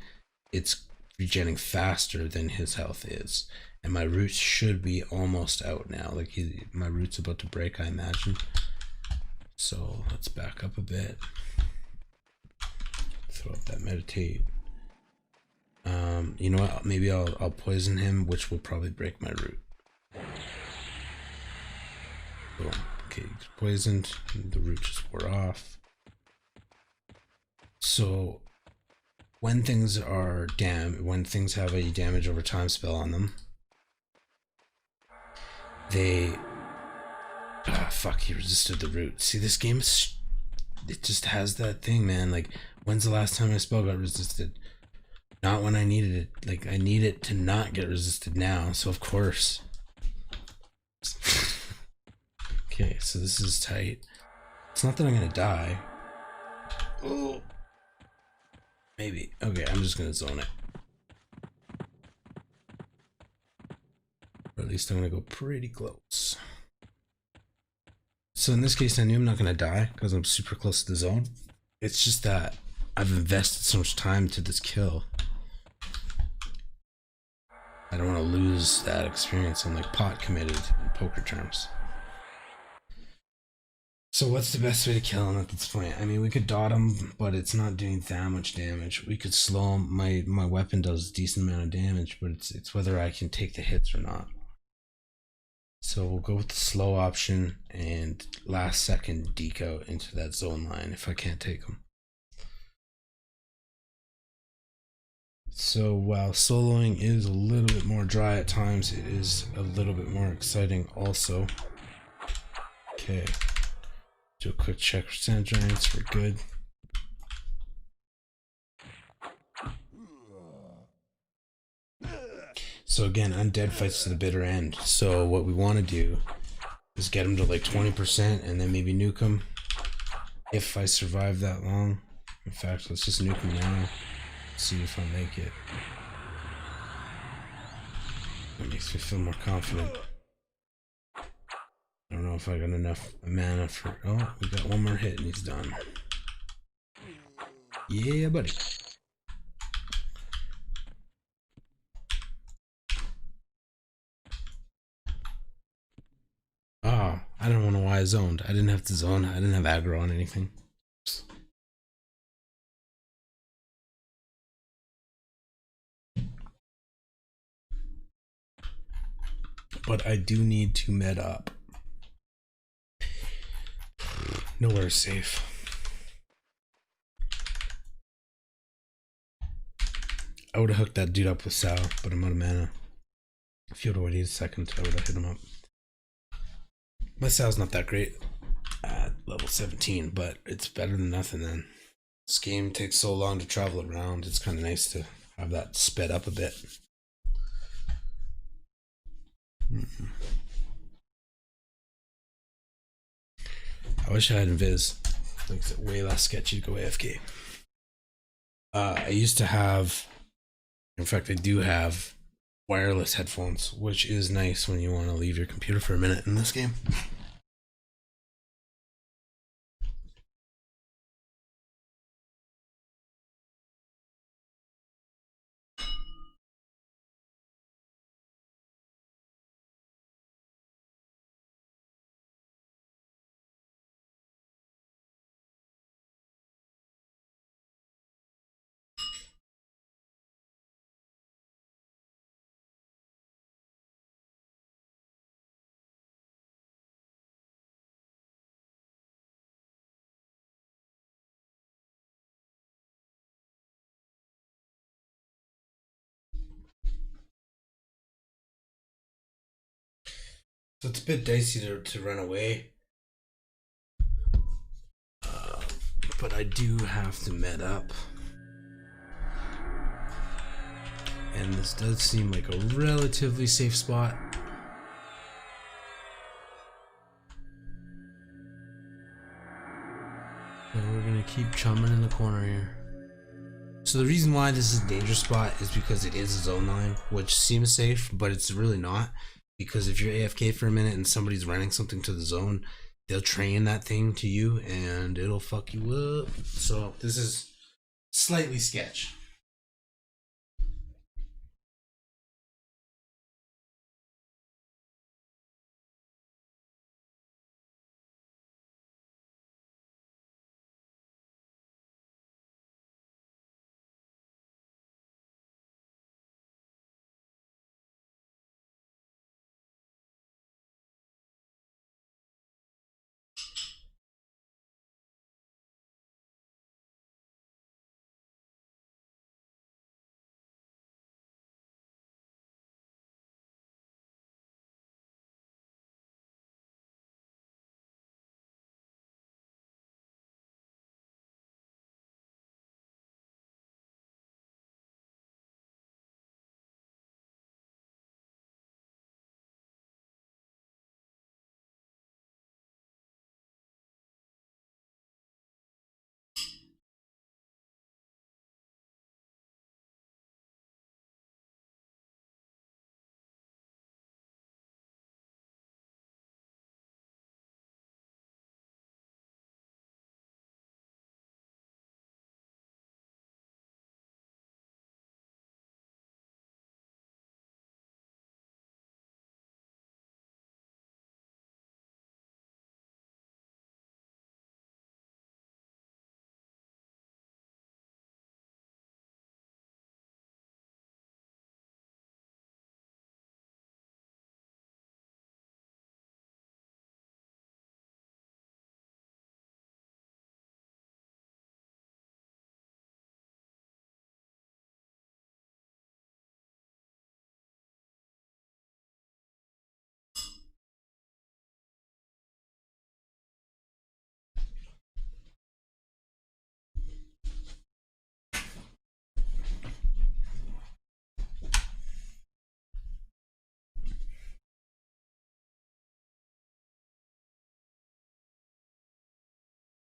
it's regenning faster than his health is. And my roots should be almost out now. Like my root's about to break, I imagine. So let's back up a bit. Throw up that meditate. You know what? Maybe I'll poison him, which will probably break my root. Boom. Okay, he's poisoned. The root just wore off. So when things are when things have a damage over time spell on them, they fuck, he resisted the root. See, this game it just has that thing, man. Like, when's the last time my spell got resisted? Not when I needed it. Like, I need it to not get resisted now, so of course. Okay, so this is tight. It's not that I'm gonna die. Oh, maybe. Okay, I'm just gonna zone it. Or at least I'm gonna go pretty close. So in this case, I knew I'm not gonna die because I'm super close to the zone. It's just that I've invested so much time to this kill. I don't want to lose that experience. I'm like pot committed in poker terms. So what's the best way to kill him at this point? I mean, we could dot him, but it's not doing that much damage. We could slow him. My weapon does a decent amount of damage, but it's whether I can take the hits or not. So we'll go with the slow option and last second deke out into that zone line if I can't take him. So while soloing is a little bit more dry at times, it is a little bit more exciting also. Okay. Do a quick check for sand giants. We're good. So again, undead fights to the bitter end. So what we want to do is get him to like 20% and then maybe nuke him if I survive that long. In fact, let's just nuke him now. See if I make it. That makes me feel more confident. I don't know if I got enough mana for... Oh, we got one more hit and he's done. Yeah, buddy. Oh, I don't know why I zoned. I didn't have to zone. I didn't have aggro on anything. But I do need to med up. Nowhere safe. I would have hooked that dude up with Sal, but I'm out of mana. If he would have waited a second, I would have hit him up. My Sal's not that great at level 17, but it's better than nothing then. This game takes so long to travel around, it's kind of nice to have that sped up a bit. I wish I had Invis. Makes it way less sketchy to go AFK. I used to have, in fact, I do have wireless headphones, which is nice when you want to leave your computer for a minute in this game. So it's a bit dicey to run away. But I do have to med up. And this does seem like a relatively safe spot. So we're gonna keep chumming in the corner here. So the reason why this is a dangerous spot is because it is a zone line, which seems safe, but it's really not. Because if you're AFK for a minute and somebody's running something to the zone, they'll train that thing to you and it'll fuck you up. So this is slightly sketch.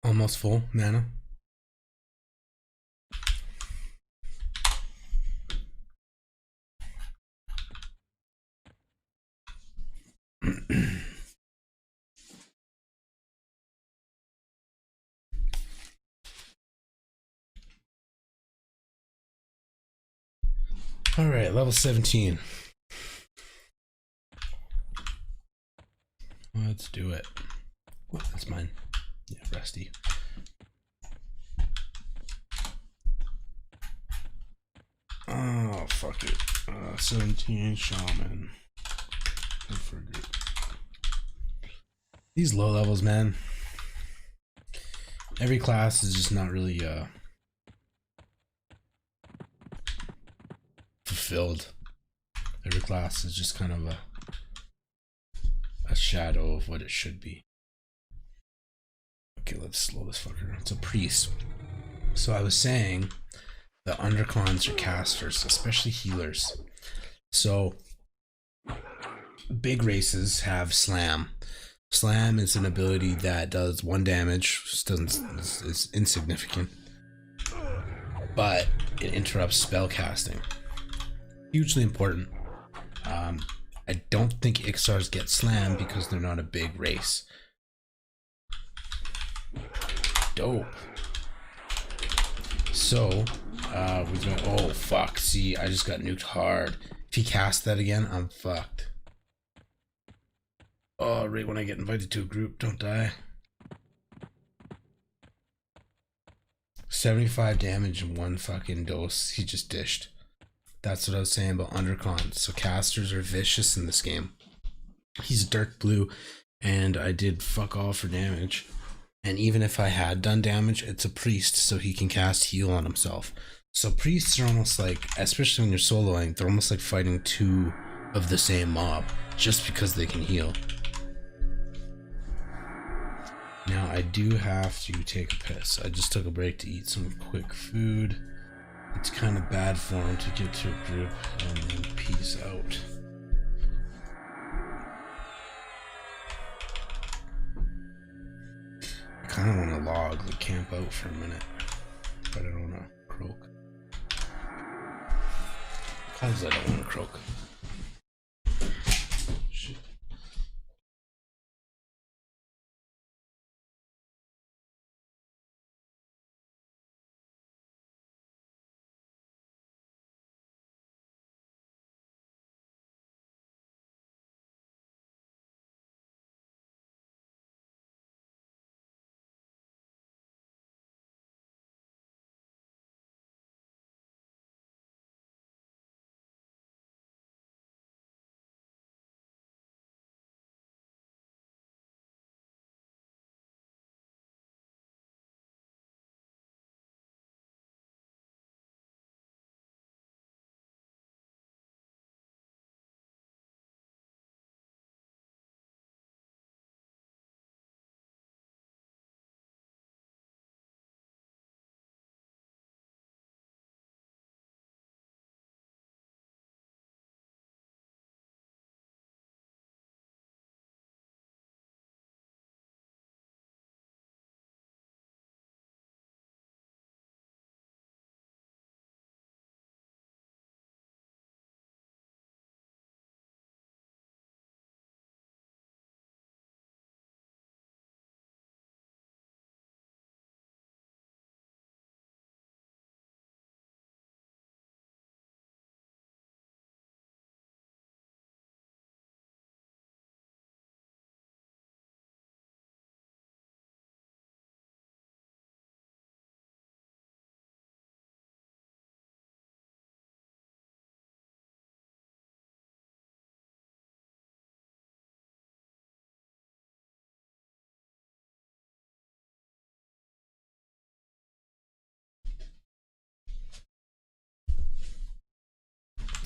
Almost full mana. All right, level 17. Let's do it. Oh, that's mine. Yeah, Rusty. Oh, fuck it. 17 Shaman. Good for a group. These low levels, man. Every class is just not really fulfilled. Every class is just kind of a shadow of what it should be. Okay, let's slow this fucker. It's a priest. So I was saying the undercons are casters, especially healers. So big races have slam. Slam is an ability that does 1 damage. It's insignificant, but it interrupts spell casting. Hugely important. I don't think Ixars get slam because they're not a big race. Dope. So we're going. Oh fuck! See, I just got nuked hard. If he casts that again, I'm fucked. Oh, right when I get invited to a group, don't die. 75 damage in 1 fucking dose. He just dished. That's what I was saying about undercons. So casters are vicious in this game. He's dark blue, and I did fuck all for damage. And even if I had done damage, it's a priest, so he can cast heal on himself. So priests are almost like, especially when you're soloing, they're almost like fighting 2 of the same mob, just because they can heal. I do have to take a piss. I just took a break to eat some quick food. It's kind of bad form to get to a group and then peace out. I kind of want to log, like camp out for a minute, but I don't want to croak. Because I don't want to croak. Shit.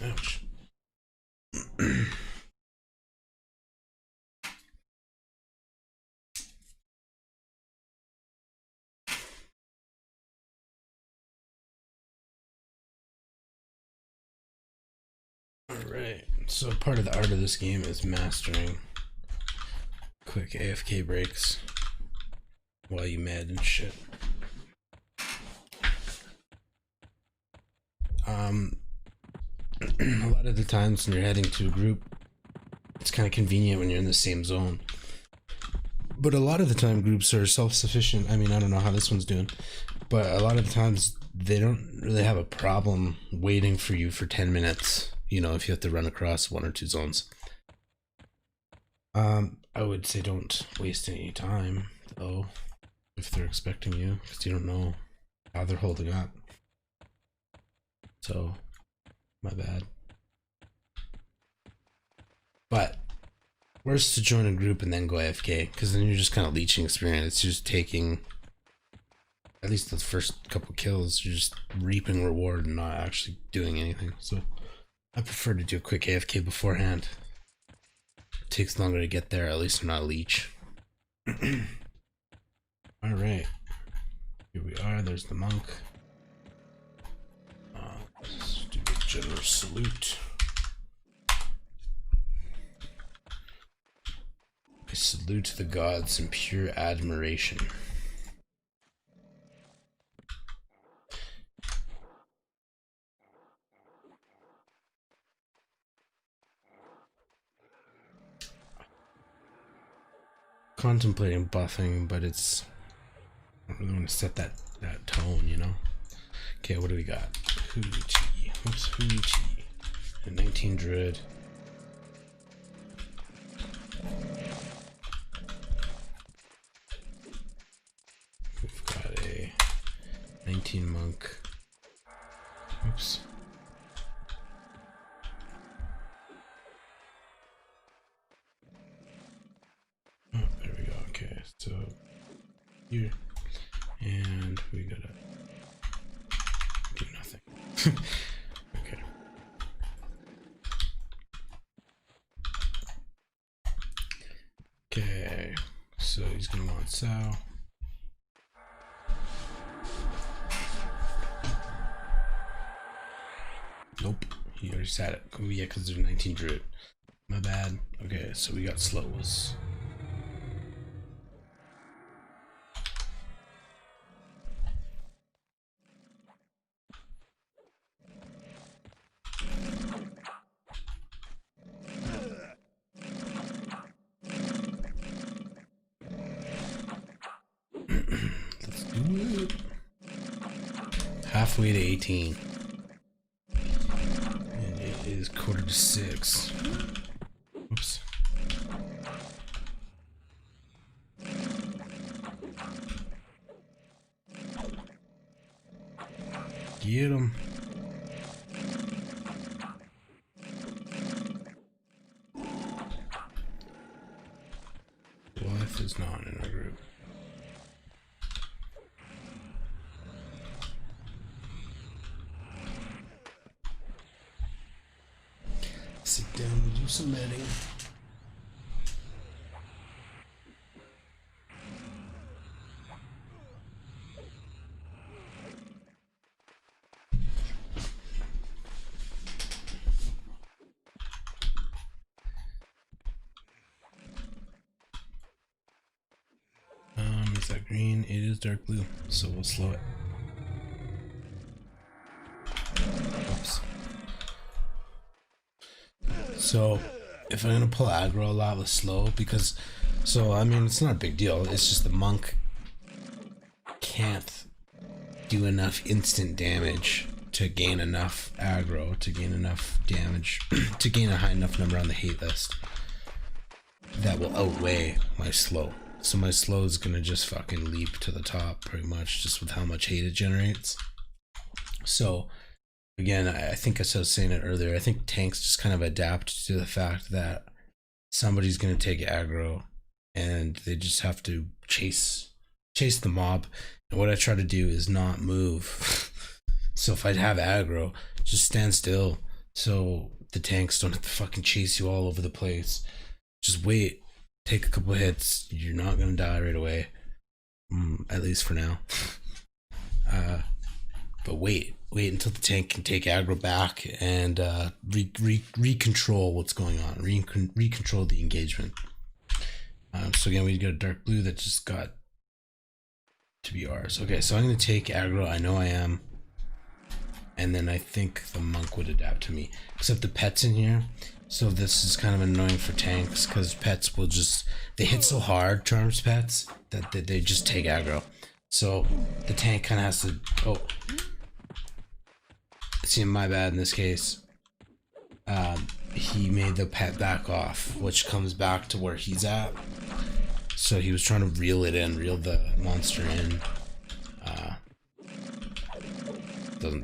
Ouch. Alright, so part of the art of this game is mastering quick AFK breaks while you med and shit. A lot of the times when you're heading to a group, it's kind of convenient when you're in the same zone. But a lot of the time groups are self-sufficient. I mean, I don't know how this one's doing, but a lot of the times they don't really have a problem waiting for you for 10 minutes, you know, if you have to run across 1 or 2 zones. I would say don't waste any time, though, if they're expecting you, because you don't know how they're holding up. So, my bad. But worse to join a group and then go AFK, because then you're just kind of leeching experience. It's just taking, at least the first couple kills, you're just reaping reward and not actually doing anything. So I prefer to do a quick AFK beforehand. It takes longer to get there, at least I'm not a leech. Alright, here we are, there's the monk. Let's do the general salute. I salute the gods in pure admiration. Contemplating buffing, but it's, I don't really want to set that tone, you know. Okay, what do we got? Hoochie. What's Hoochie? A 19 druid. We've got a 19 monk. Oops. Oh, there we go. Okay, so here, and we gotta do nothing. Okay. Okay, so he's gonna want Sow. You already said it. Oh, yeah, because there's 19 druid. My bad. Okay, so we got slows. Let's do it. Halfway to 18. And it is 5:45. Oops. Get him. Life is not in a group. Sit down and do some editing. Is that green? It is dark blue, so we'll slow it. Oops. So if I'm gonna pull aggro a lot with slow, because I mean it's not a big deal, it's just the monk can't do enough instant damage to gain enough aggro, to gain enough damage, to gain a high enough number on the hate list that will outweigh my slow. So my slow is gonna just fucking leap to the top pretty much, just with how much hate it generates. So again, I think I was saying it earlier, I think tanks just kind of adapt to the fact that somebody's gonna take aggro and they just have to chase the mob. And what I try to do is not move. So if I'd have aggro, just stand still so the tanks don't have to fucking chase you all over the place. Just wait, take a couple hits, you're not gonna die right away, at least for now. But wait until the tank can take aggro back and recontrol what's going on, recontrol the engagement. So again, we got a dark blue that just got to be ours. Okay, so I'm gonna take aggro, I know I am. And then I think the monk would adapt to me. Except the pet's in here. So this is kind of annoying for tanks, because pets will just, they hit so hard, charms pets, that they just take aggro. So the tank kind of has to, oh. See, my bad in this case. He made the pet back off, which comes back to where he's at. So he was trying to reel the monster in.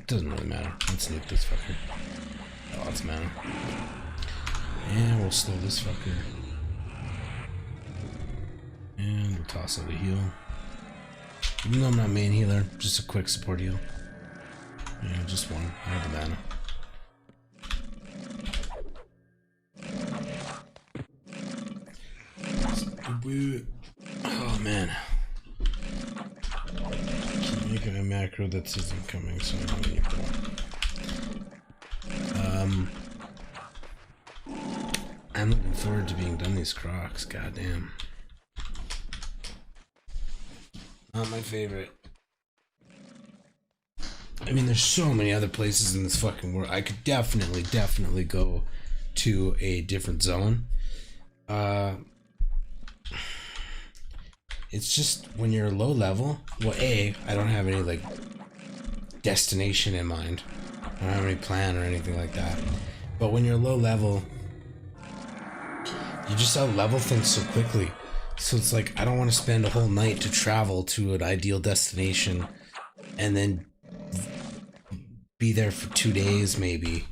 Doesn't really matter. Let's nuke this fucker. Lots of mana. And we'll slow this fucker. And we'll toss out a heal. Even though I'm not main healer, just a quick support heal. Yeah, just one. I have the mana. Oh man. Keep making a macro that isn't coming, so I don't need that. I'm looking forward to being done these Crocs, goddamn. Not my favorite. I mean, there's so many other places in this fucking world. I could definitely go to a different zone. It's just when you're low level, well, I don't have any like destination in mind. I don't have any plan or anything like that. But when you're low level, you just out level things so quickly. So it's like, I don't want to spend a whole night to travel to an ideal destination and then be there for 2 days maybe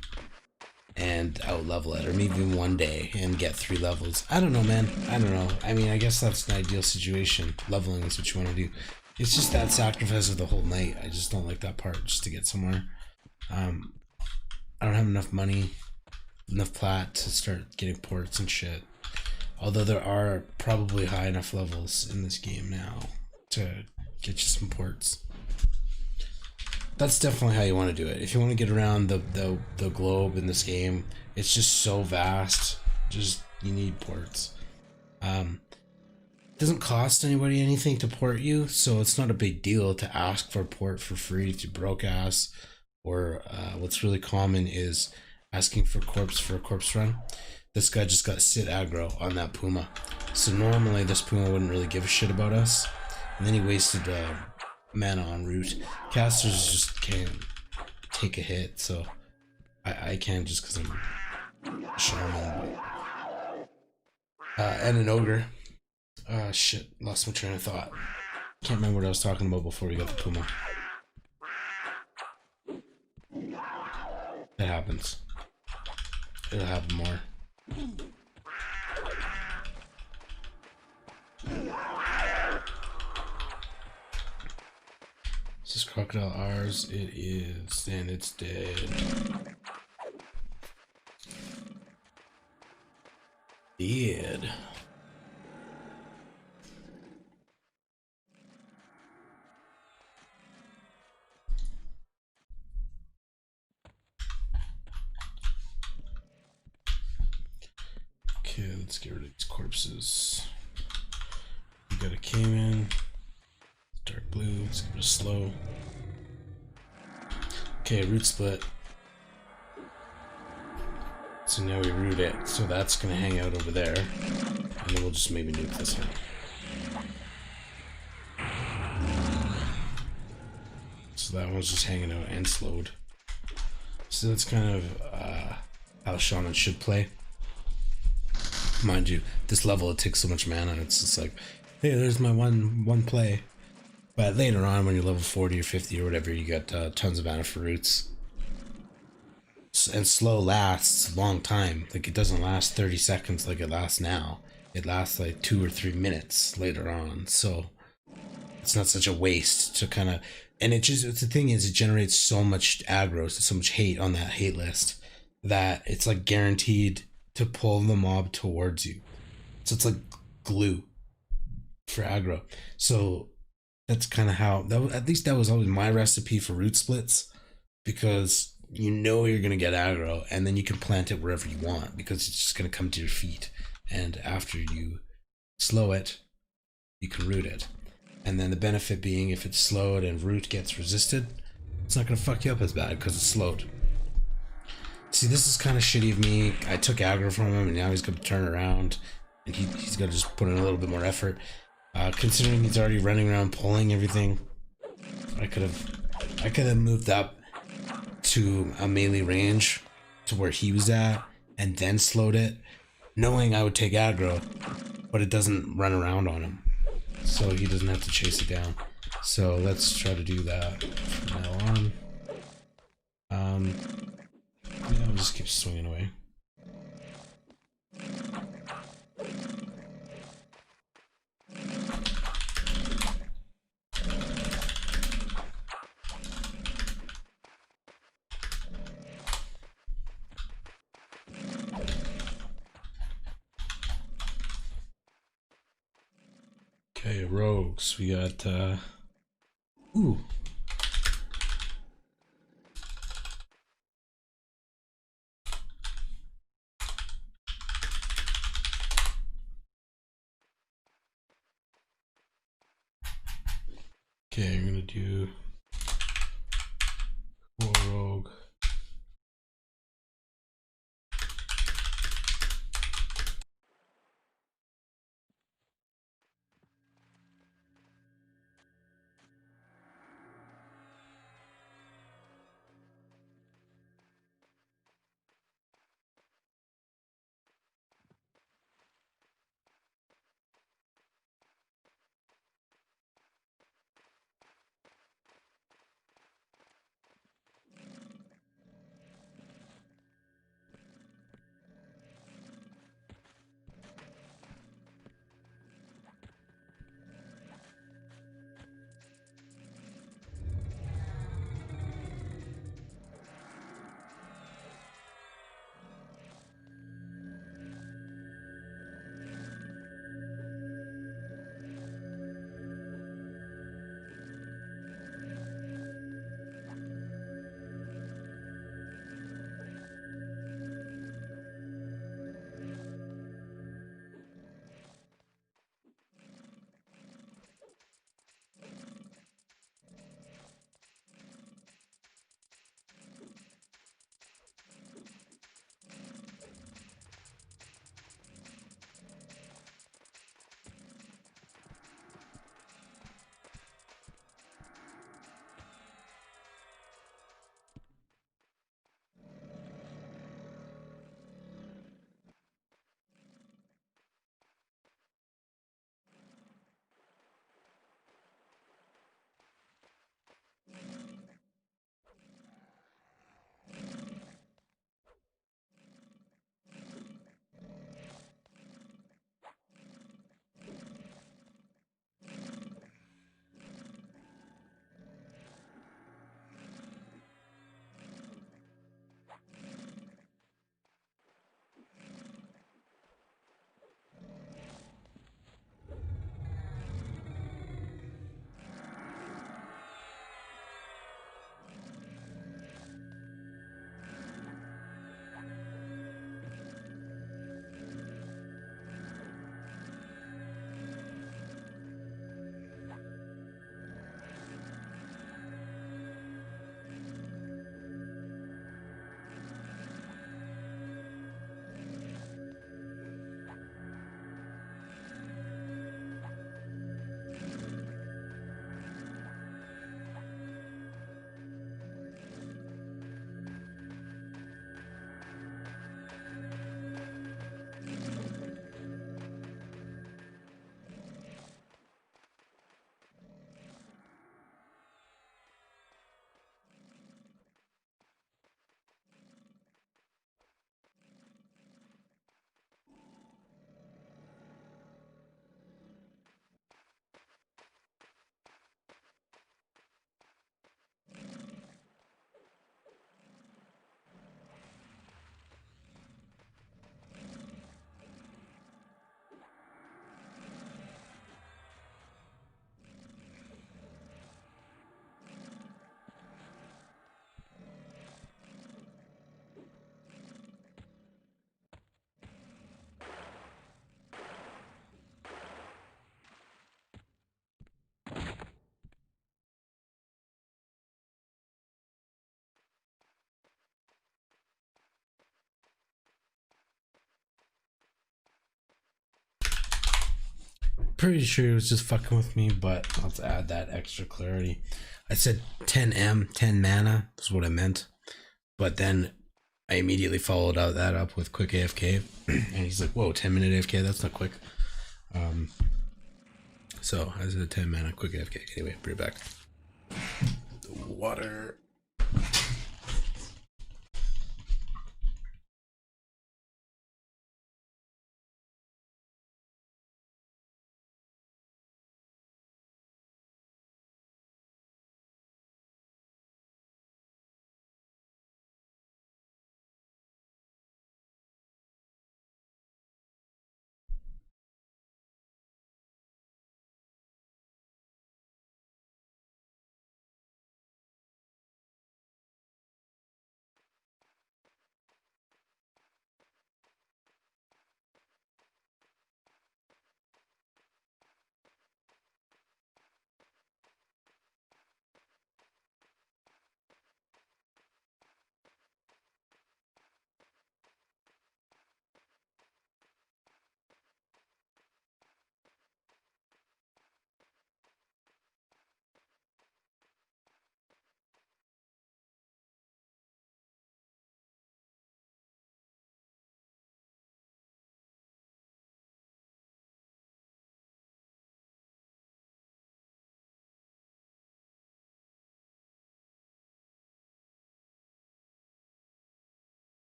and out level it, or maybe 1 day and get 3 levels. I don't know, man. I don't know. I mean, I guess that's an ideal situation. Leveling is what you want to do. It's just that sacrifice of the whole night. I just don't like that part, just to get somewhere. I don't have enough money, enough plat to start getting ports and shit. Although there are probably high enough levels in this game now to get you some ports. That's definitely how you want to do it. If you want to get around the globe in this game, it's just so vast. Just you need ports. It doesn't cost anybody anything to port you, so it's not a big deal to ask for a port for free to broadcast. Or what's really common is asking for a corpse run. This guy just got sit aggro on that Puma. So normally this Puma wouldn't really give a shit about us. And then he wasted mana on route. Casters just can't take a hit, so I can just because I'm a shaman. And an ogre. Shit, lost my train of thought. Can't remember what I was talking about before we got the Puma. It happens. It'll happen more. Is this crocodile ours? It is, and it's dead. Dead. Okay, let's get rid of these corpses. We got a Cayman. Dark blue. Let's get rid of slow. Okay, root split. So now we root it. So that's gonna hang out over there. And then we'll just maybe nuke this one. So that one's just hanging out and slowed. So that's kind of how Shaman should play. Mind you, this level it takes so much mana. It's just like, hey, there's my one play. But later on, when you're level 40 or 50 or whatever, you got tons of mana for roots. And slow lasts a long time. Like, it doesn't last 30 seconds like it lasts now. It lasts like 2 or 3 minutes later on. So it's not such a waste to kind of... And it just, the thing is, it generates so much aggro, so much hate on that hate list, that it's like guaranteed to pull the mob towards you. So it's like glue for aggro. So that's kind of how, at least that was always my recipe for root splits, because you know you're going to get aggro, and then you can plant it wherever you want, because it's just going to come to your feet. And after you slow it, you can root it. And then the benefit being, if it's slowed and root gets resisted, it's not going to fuck you up as bad because it's slowed. See, this is kind of shitty of me. I took aggro from him, and now he's going to turn around, and he's got to just put in a little bit more effort. Considering he's already running around pulling everything, I could have moved up to a melee range to where he was at, and then slowed it, knowing I would take aggro, but it doesn't run around on him, so he doesn't have to chase it down. So let's try to do that from now on. Yeah, I'll just keep swinging away. Okay, rogues. We got ooh. Okay, I'm gonna do cool rogue. pretty sure he was just fucking with me, but let's add that extra clarity. I said 10 mana is what I meant, but then I immediately followed that up with quick AFK, and he's like, "Whoa, 10-minute AFK? That's not quick." So I said 10 mana quick AFK. Anyway, bring it back. The water.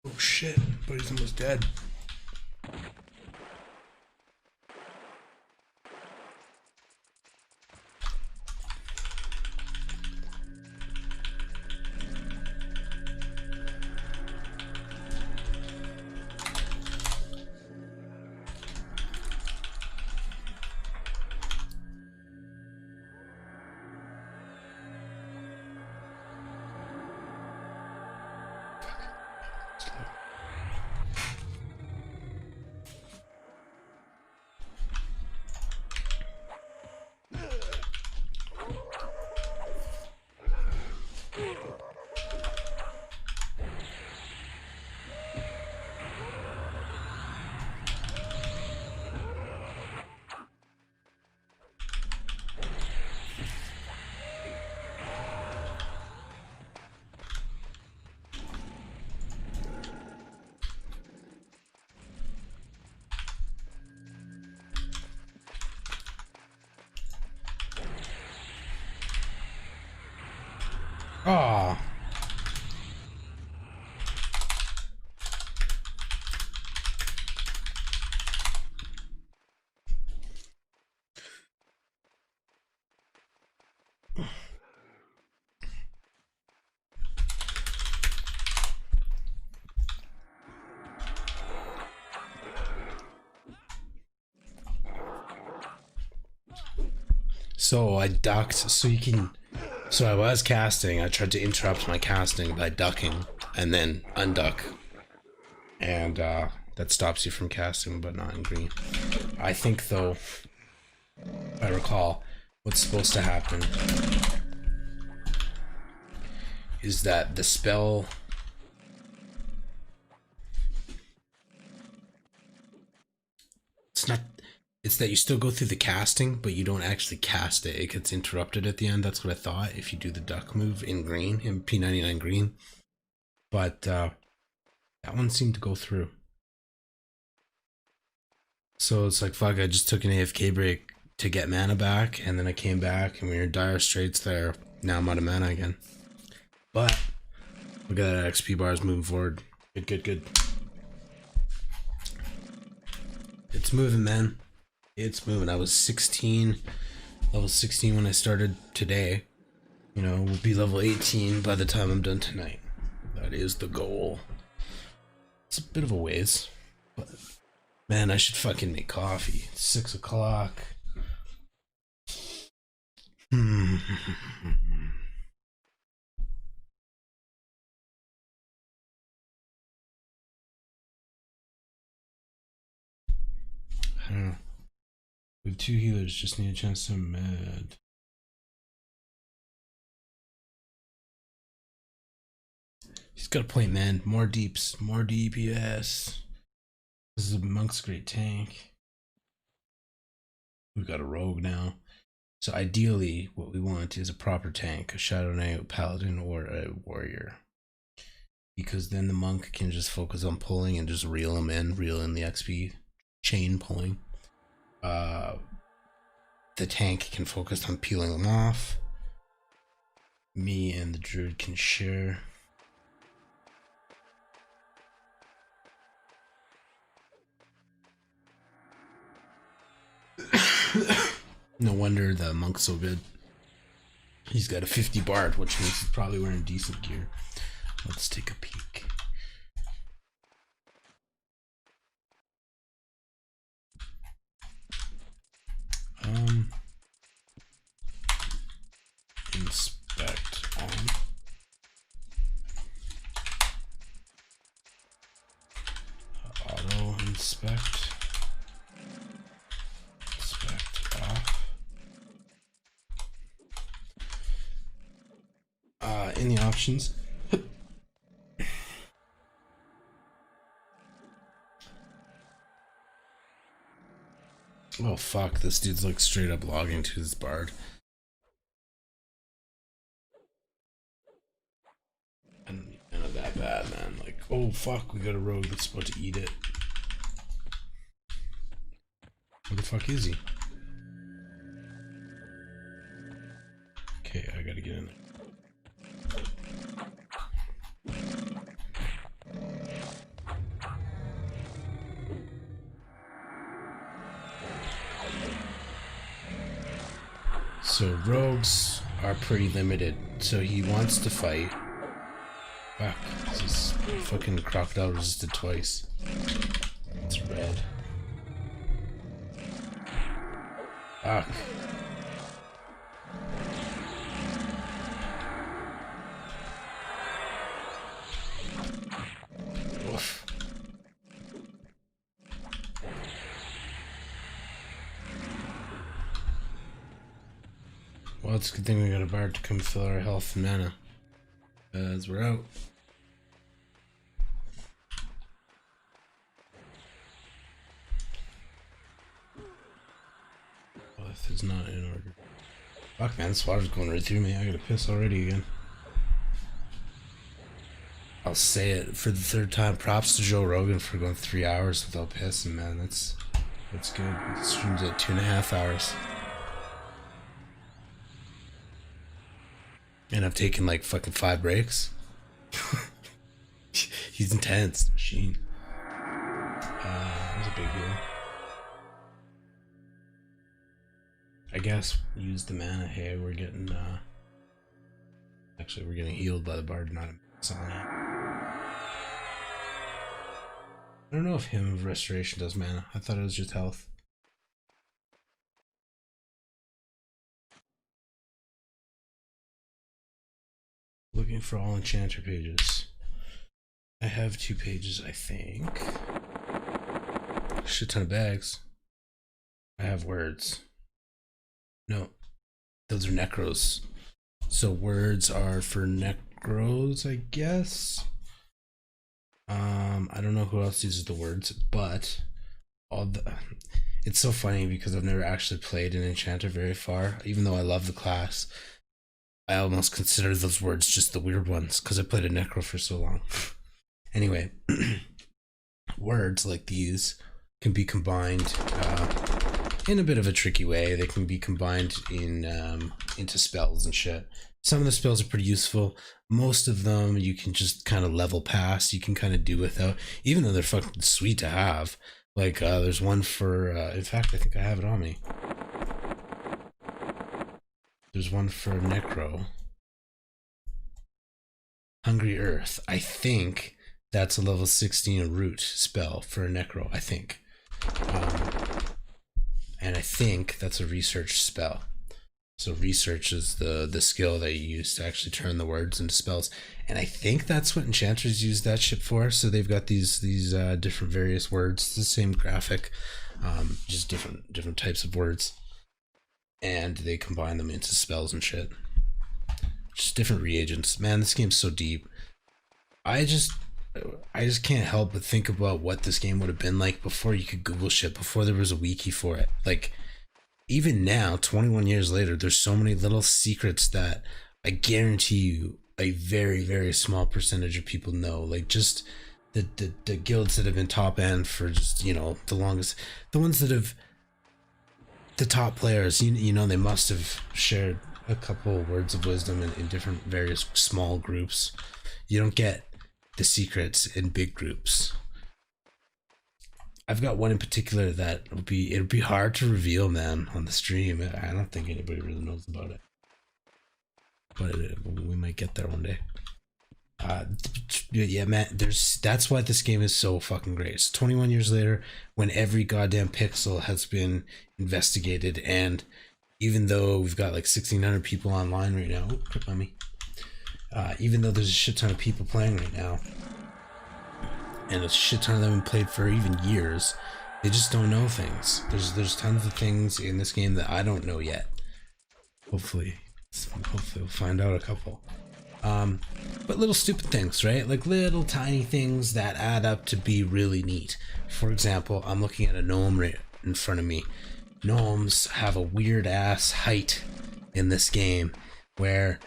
Oh shit, but he's almost dead. Oh. So I ducked, so I was casting. I tried to interrupt my casting by ducking and then unduck. And that stops you from casting, but not in green. I think, though, if I recall, what's supposed to happen is that the spell... It's that you still go through the casting, but you don't actually cast it. It gets interrupted at the end. That's what I thought, if you do the duck move in green, in P99 green. But that one seemed to go through. So it's like, fuck, I just took an AFK break to get mana back, and then I came back, and we were in dire straits there. Now I'm out of mana again. But look at that, XP bars moving forward. Good, good, good. It's moving, man. It's moving. I was 16, level 16 when I started today. You know, we'll be level 18 by the time I'm done tonight. That is the goal. It's a bit of a ways, but man, I should fucking make coffee. It's 6 o'clock. I don't know. We have 2 healers, just need a chance to med. He's got a point, man. More deeps, more DPS. This is a monk's great tank. We've got a rogue now. So ideally, what we want is a proper tank, a Shadow Knight, a Paladin, or a warrior. Because then the monk can just focus on pulling and just reel him in, reel in the XP, chain pulling. The tank can focus on peeling them off. Me and the druid can share. No wonder the monk's so good. He's got a 50 bard, which means he's probably wearing decent gear. Let's take a peek. Inspect on. Auto inspect. Inspect off. In the options. Oh fuck, this dude's like straight up logging to his bard. And not that bad, man. Like, oh fuck, we got a rogue that's about to eat it. Where the fuck is he? Okay, I gotta get in there. So rogues are pretty limited, so he wants to fight. Fuck, this is fucking crocodile resisted twice. It's red. Fuck. Oof. Well, it's a good thing we got a bard to come fill our health and mana. As we're out. Health is not in order. Fuck, man, this water's going right through me. I gotta piss already again. I'll say it for the 3rd time. Props to Joe Rogan for going 3 hours without pissing, man. That's good. The stream's at 2.5 hours. And I've taken like fucking 5 breaks. He's intense, machine. That was a big deal. I guess use the mana. Hey, we're getting actually we're getting healed by the bard, not a song. I don't know if Hymn of Restoration does mana. I thought it was just health. Looking for all enchanter pages. I have 2 pages, I think. Shit ton of bags. I have words. No, those are necros. So words are for necros, I guess. I don't know who else uses the words, but it's so funny because I've never actually played an enchanter very far, even though I love the class. I almost consider those words just the weird ones because I played a necro for so long. Anyway, words like these can be combined in a bit of a tricky way. They can be combined into spells and shit. Some of the spells are pretty useful. Most of them you can just kind of level past. You can kind of do without, even though they're fucking sweet to have. Like there's one for, in fact, I think I have it on me. There's one for Necro. Hungry Earth. I think that's a level 16 root spell for a Necro, I think. And I think that's a research spell. So research is the skill that you use to actually turn the words into spells. And I think that's what enchanters use that shit for. So they've got these different various words. It's the same graphic, just different types of words. And they combine them into spells and shit. Just different reagents. Man, this game's so deep. I just can't help but think about what this game would have been like before you could Google shit, before there was a wiki for it. Like, even now, 21 years later, there's so many little secrets that I guarantee you a very, very small percentage of people know. Like, just the guilds that have been top end for just, you know, the longest, the ones that have, the top players, you know, they must have shared a couple words of wisdom in different various small groups. You don't get the secrets in big groups. I've got one in particular that it'll be hard to reveal, man, on the stream. I don't think anybody really knows about it, but we might get there one day. Yeah, man, that's why this game is so fucking great. It's 21 years later, when every goddamn pixel has been investigated, and even though we've got like 1,600 people online right now, even though there's a shit ton of people playing right now, and a shit ton of them have played for even years, they just don't know things. There's tons of things in this game that I don't know yet. Hopefully we'll find out a couple. But little stupid things, right? Like little tiny things that add up to be really neat. For example, I'm looking at a gnome right in front of me. Gnomes have a weird ass height in this game where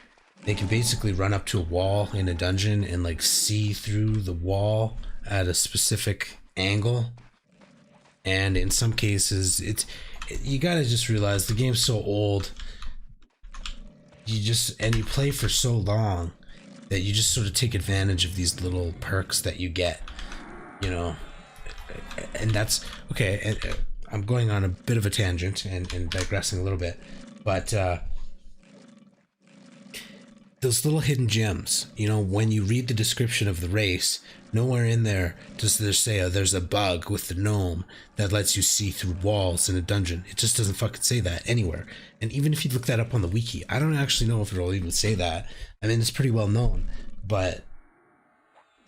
they can basically run up to a wall in a dungeon and like see through the wall at a specific angle. And in some cases, you gotta just realize the game's so old. You play for so long that you just sort of take advantage of these little perks that you get, you know. And that's okay. And I'm going on a bit of a tangent and digressing a little bit, but those little hidden gems, you know, when you read the description of the race, nowhere in there does there say there's a bug with the gnome that lets you see through walls in a dungeon. It just doesn't fucking say that anywhere. And even if you look that up on the wiki, I don't actually know if it'll even say that. I mean, it's pretty well known, but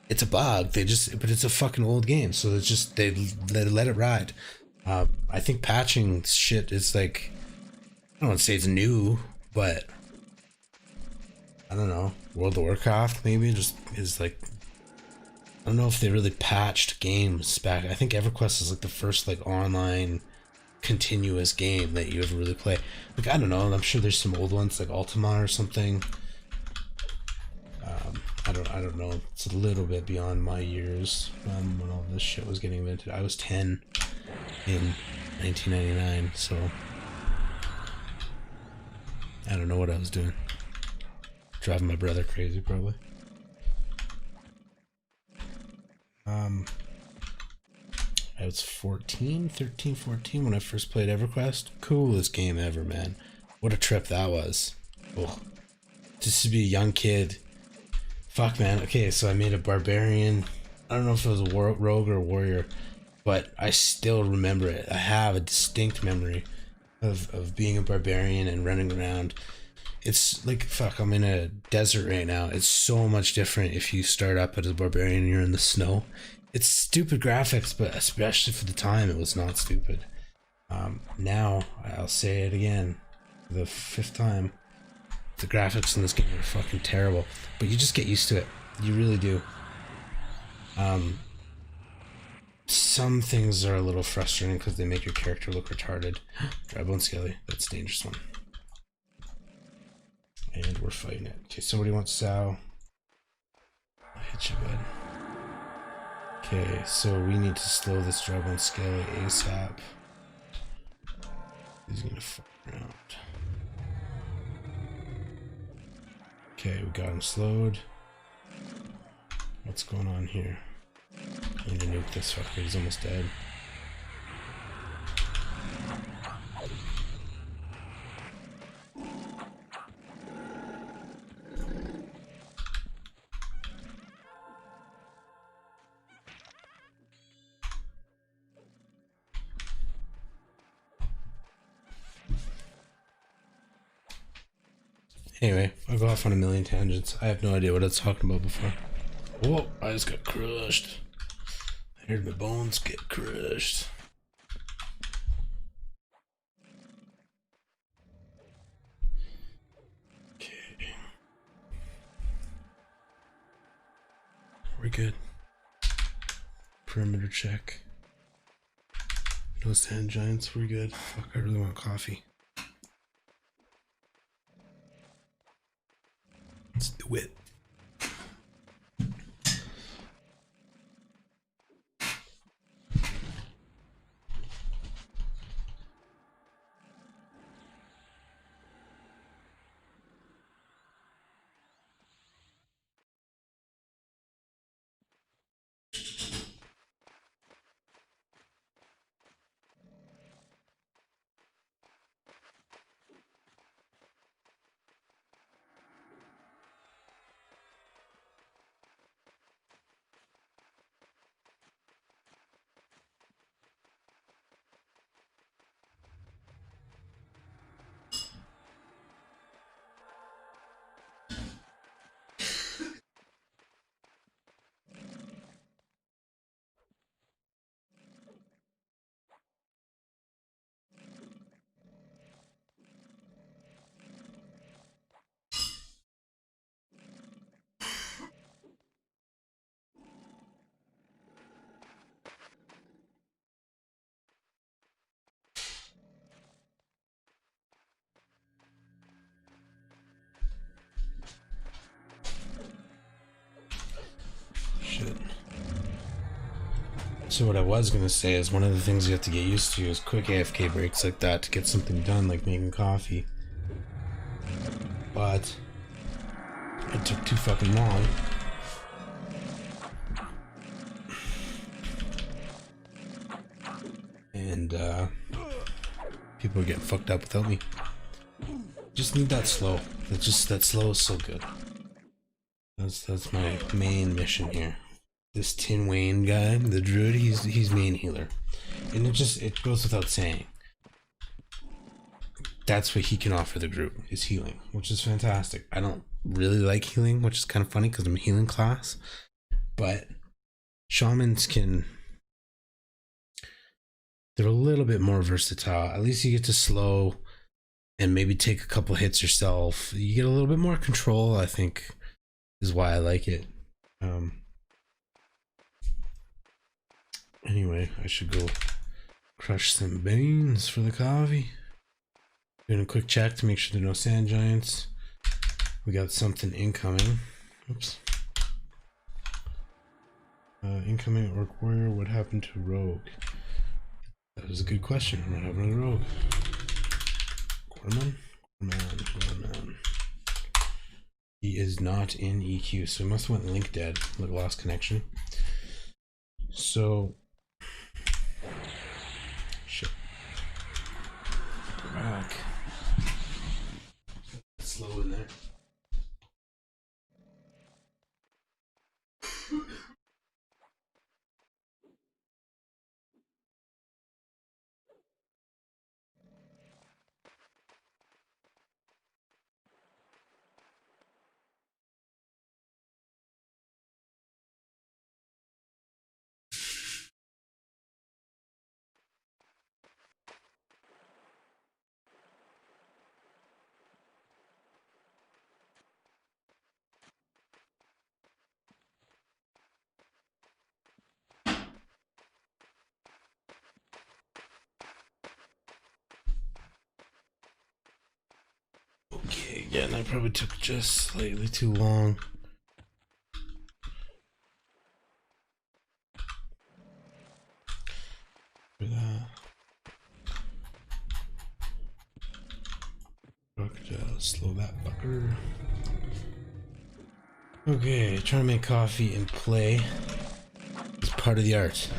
it's a bug. But it's a fucking old game, so it's just they let it ride. I think patching shit is like, I don't want to say it's new, but I don't know, World of Warcraft maybe just is like, I don't know if they really patched games back. I think Everquest is like the first like online continuous game that you ever really play. Like, I don't know, I'm sure there's some old ones like Ultima or something. I don't know. It's a little bit beyond my years when all this shit was getting invented. I was 10 in 1999, so I don't know what I was doing. driving my brother crazy, probably. I was 13, 14 when I first played Everquest. Coolest game ever, man. What a trip that was. Oh, just to be a young kid. Fuck, man. Okay, so I made a barbarian. I don't know if it was a rogue or a warrior, but I still remember it. I have a distinct memory of being a barbarian and running around. It's like, fuck, I'm in a desert right now. It's so much different if you start up as a barbarian and you're in the snow. It's stupid graphics, but especially for the time, it was not stupid. Now, I'll say it again, for the 5th time, the graphics in this game are fucking terrible, but you just get used to it. You really do. Some things are a little frustrating because they make your character look retarded. Dry bone skelly, that's a dangerous one. And we're fighting it. Okay, somebody wants Sal. I'll hit you, bud. Okay, so we need to slow this dry bone skelly ASAP. He's gonna fuck around. Okay, we got him slowed. What's going on here? I need to nuke this fucker, he's almost dead. Anyway, I go off on a million tangents. I have no idea what I was talking about before. Whoa, I just got crushed. I heard my bones get crushed. Okay. We're good. Perimeter check. No sand giants, we're good. Fuck, I really want coffee. Let's do it. Shit. So what I was gonna say is one of the things you have to get used to is quick AFK breaks like that to get something done, like making coffee. But it took too fucking long. And people are getting fucked up without me. Just need that slow. That slow is so good. That's my main mission here. This Tin Wayne guy, the druid, he's main healer. And it goes without saying. That's what he can offer the group, is healing, which is fantastic. I don't really like healing, which is kind of funny because I'm a healing class. But shamans they're a little bit more versatile. At least you get to slow and maybe take a couple hits yourself. You get a little bit more control, I think, is why I like it. Anyway, I should go crush some beans for the coffee. Doing a quick check to make sure there are no sand giants. We got something incoming. Oops. Incoming orc warrior. What happened to rogue? That is a good question. What happened to rogue? Corman? Corman. He is not in EQ, so he must have went link dead, like lost connection. So shit. Back. Slow in there. Okay, again, I probably took just slightly too long. For that. Crocodile, slow that fucker. Okay, trying to make coffee and play is part of the art.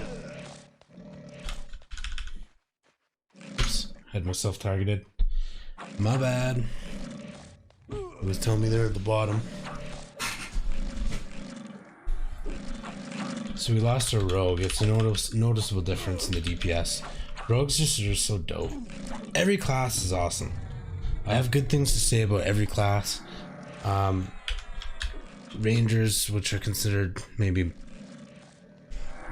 Oops, had myself targeted. My bad. It was telling me they're at the bottom. So we lost our rogue. It's a noticeable difference in the DPS. Rogues just are so dope. Every class is awesome. I have good things to say about every class. Rangers, which are considered maybe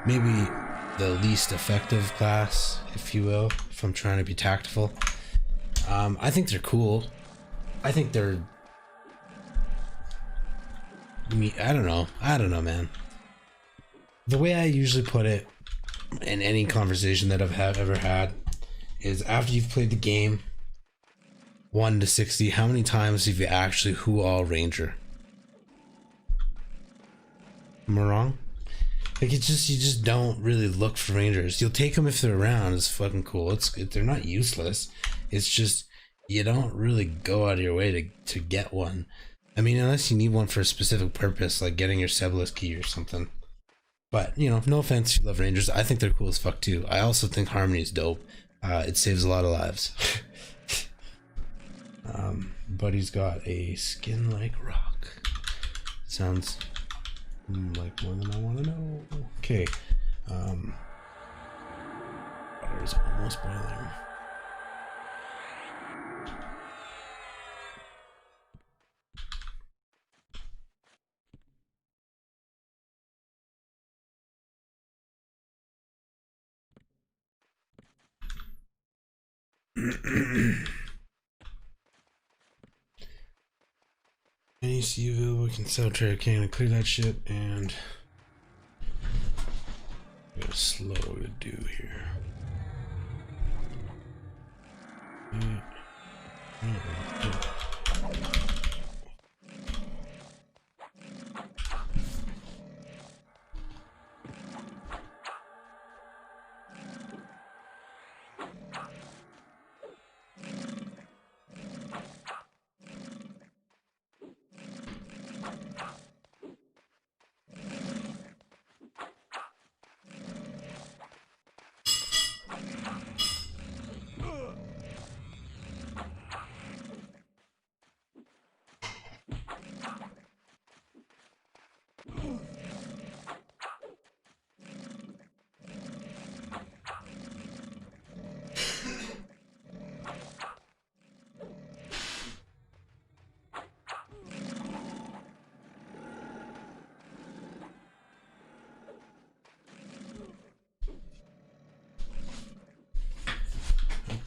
the least effective class, if you will, if I'm trying to be tactful. I think they're cool. I think they're... I don't know, man. The way I usually put it in any conversation that I've ever had is after you've played the game 1 to 60, how many times have you actually who all ranger? Am I wrong? Like, it's just, you just don't really look for rangers. You'll take them if they're around. It's fucking cool. They're not useless. It's just you don't really go out of your way to get one. I mean, unless you need one for a specific purpose, like getting your Sebulus key or something. But, you know, no offense, you love rangers. I think they're cool as fuck too. I also think Harmony is dope. It saves a lot of lives. Buddy's got a skin like rock. Sounds like more than I want to know. Okay. Water is almost boiling. Any ECU available, can sell trade can clear that shit, and we got slow to do here.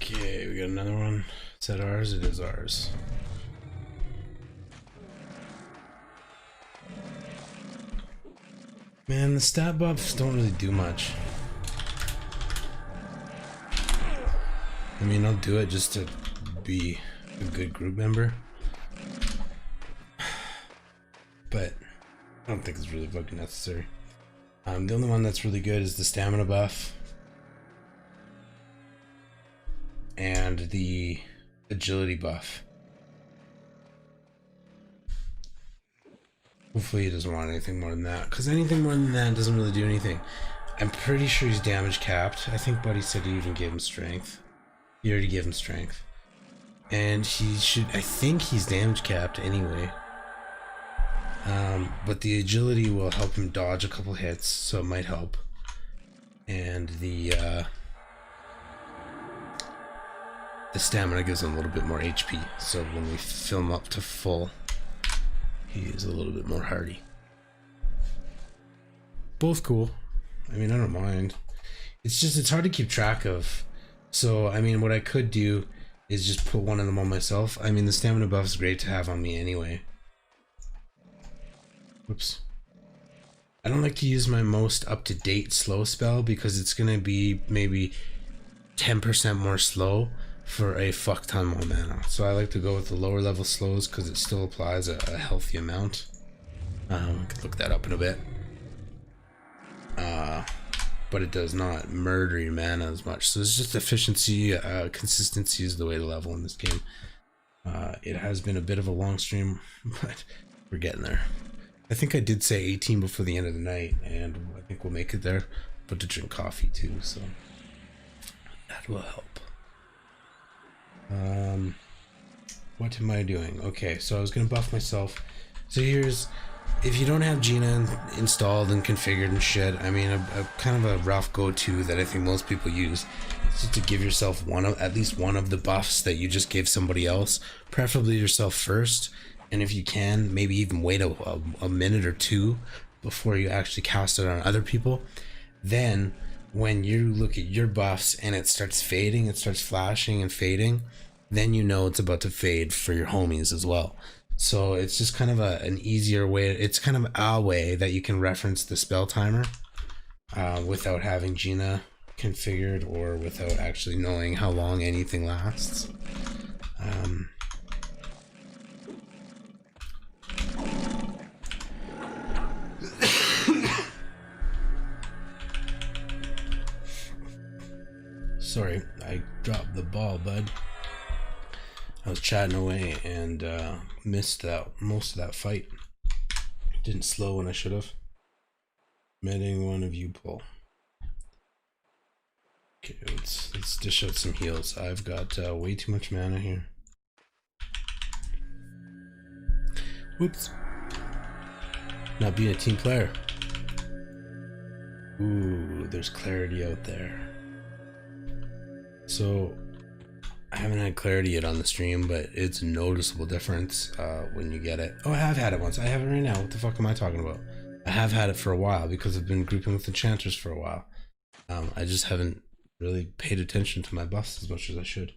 Okay, we got another one. Is that ours? It is ours. Man, the stat buffs don't really do much. I mean, I'll do it just to be a good group member. But I don't think it's really fucking necessary. The only one that's really good is the stamina buff. And the agility buff. Hopefully he doesn't want anything more than that, because anything more than that doesn't really do anything. I'm pretty sure he's damage capped. I think Buddy said he even gave him strength. He already gave him strength. And he should, I think he's damage capped anyway. But the agility will help him dodge a couple hits, so it might help. And the stamina gives him a little bit more HP, so when we fill him up to full, he is a little bit more hardy. Both cool. I mean, I don't mind. It's just, it's hard to keep track of. So, I mean, what I could do is just put one of them on myself. I mean, the stamina buff is great to have on me anyway. Whoops. I don't like to use my most up-to-date slow spell because it's going to be maybe 10% more slow for a fuck ton more mana. So I like to go with the lower level slows because it still applies a healthy amount. I could look that up in a bit. But it does not murder your mana as much. So it's just efficiency, consistency is the way to level in this game. It has been a bit of a long stream, but we're getting there. I think I did say 18 before the end of the night, and I think we'll make it there. But to drink coffee too, so that will help. What am I doing? Okay, so I was gonna buff myself. So here's, if you don't have Gina installed and configured and shit, I mean, a kind of a rough go-to that I think most people use is just to give yourself at least one of the buffs that you just gave somebody else, preferably yourself first. And if you can, maybe even wait a minute or two before you actually cast it on other people. Then when you look at your buffs and it starts fading, it starts flashing and fading, then you know it's about to fade for your homies as well. So it's just kind of an easier way. It's kind of a way that you can reference the spell timer without having Gina configured or without actually knowing how long anything lasts. Sorry, I dropped the ball, bud. I was chatting away and missed most of that fight. Didn't slow when I should have. Medding one of you pull. Okay, let's dish out some heals. I've got way too much mana here. Whoops. Not being a team player. Ooh, there's clarity out there. So I haven't had clarity yet on the stream, but it's a noticeable difference when you get it. Oh, I have had it once. I have it right now. What the fuck am I talking about? I have had it for a while because I've been grouping with enchanters for a while. I just haven't really paid attention to my buffs as much as I should.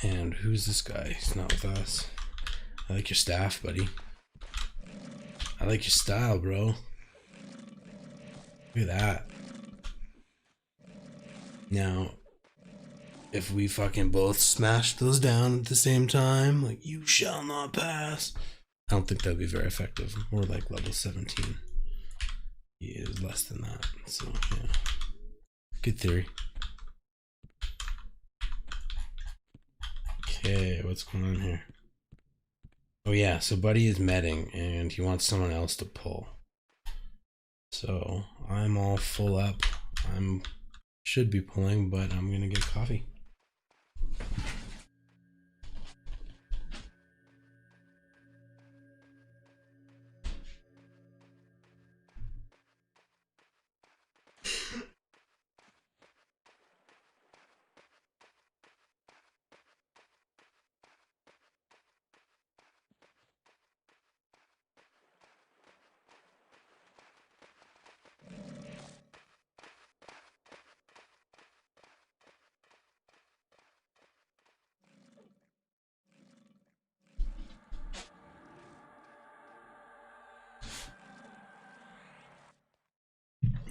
And who's this guy? He's not with us. I like your staff, buddy. I like your style, bro. Look at that. Now, if we fucking both smash those down at the same time, like, you shall not pass, I don't think that'd be very effective. More like level 17. He is less than that, so yeah. Good theory. Okay, what's going on here? Oh yeah, so Buddy is medding and he wants someone else to pull. So I'm all full up. Should be pulling, but I'm gonna get coffee.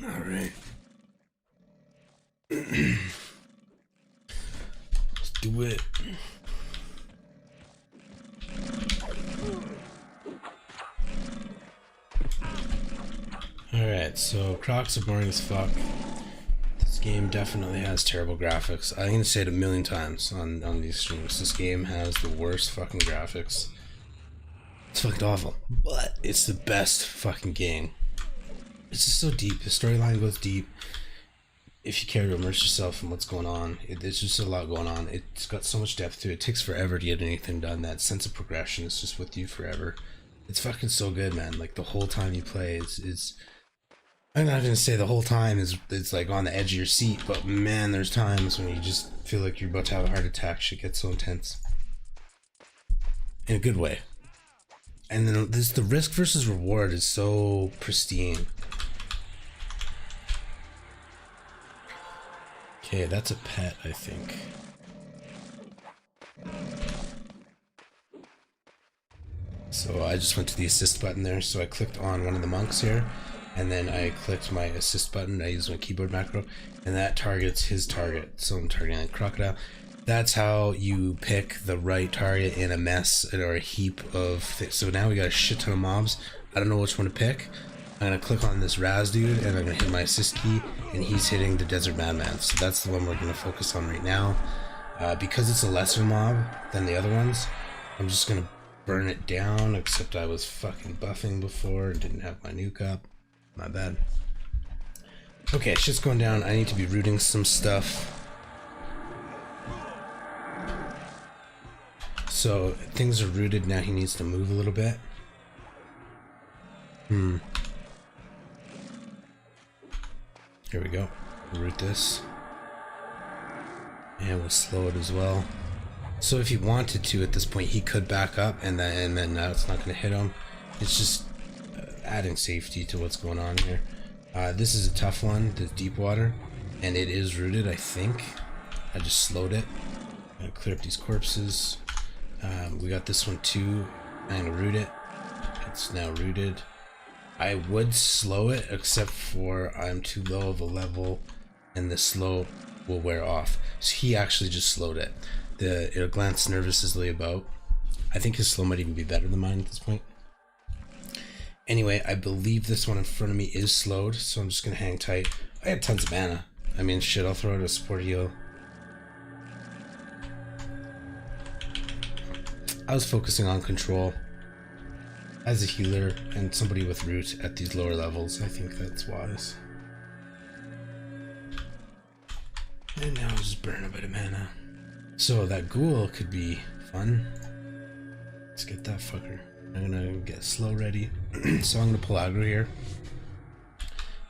All right. Let's do it. Alright, so Crocs are boring as fuck. This game definitely has terrible graphics. I'm gonna say it a million times on these streams. This game has the worst fucking graphics. It's fucking awful, but it's the best fucking game. It's just so deep. The storyline goes deep. If you care to immerse yourself in what's going on, there's just a lot going on. It's got so much depth to it. It takes forever to get anything done. That sense of progression is just with you forever. It's fucking so good, man. Like the whole time you play is I'm not gonna say the whole time it's like on the edge of your seat, but man, there's times when you just feel like you're about to have a heart attack. Shit gets so intense. In a good way. And then the risk versus reward is so pristine. Okay, that's a pet, I think. So I just went to the assist button there. So I clicked on one of the monks here, and then I clicked my assist button. I used my keyboard macro, and that targets his target. So I'm targeting a crocodile. That's how you pick the right target in a mess or a heap of things. So now we got a shit ton of mobs. I don't know which one to pick. I'm gonna click on this Raz dude, and I'm gonna hit my assist key, and he's hitting the Desert Madman. So that's the one we're gonna focus on right now. Because it's a lesser mob than the other ones, I'm just gonna burn it down, except I was fucking buffing before and didn't have my nuke up. My bad. Okay, shit's going down. I need to be rooting some stuff. So things are rooted, now he needs to move a little bit. Here we go. We'll root this. And we'll slow it as well. So if he wanted to at this point, he could back up, and then now it's not going to hit him. It's just adding safety to what's going on here. This is a tough one, the deep water, and it is rooted, I think. I just slowed it. I'm going to clear up these corpses. We got this one too. I'm going to root it. It's now rooted. I would slow it, except for I'm too low of a level and the slow will wear off. So he actually just slowed it. It'll glance nervously about. I think his slow might even be better than mine at this point. Anyway, I believe this one in front of me is slowed, so I'm just gonna hang tight. I have tons of mana. I mean, shit, I'll throw out a support heal. I was focusing on control. As a healer and somebody with root at these lower levels, I think that's wise. And now I'll just burn a bit of mana. So that ghoul could be fun. Let's get that fucker. I'm gonna get slow ready. So I'm gonna pull aggro here.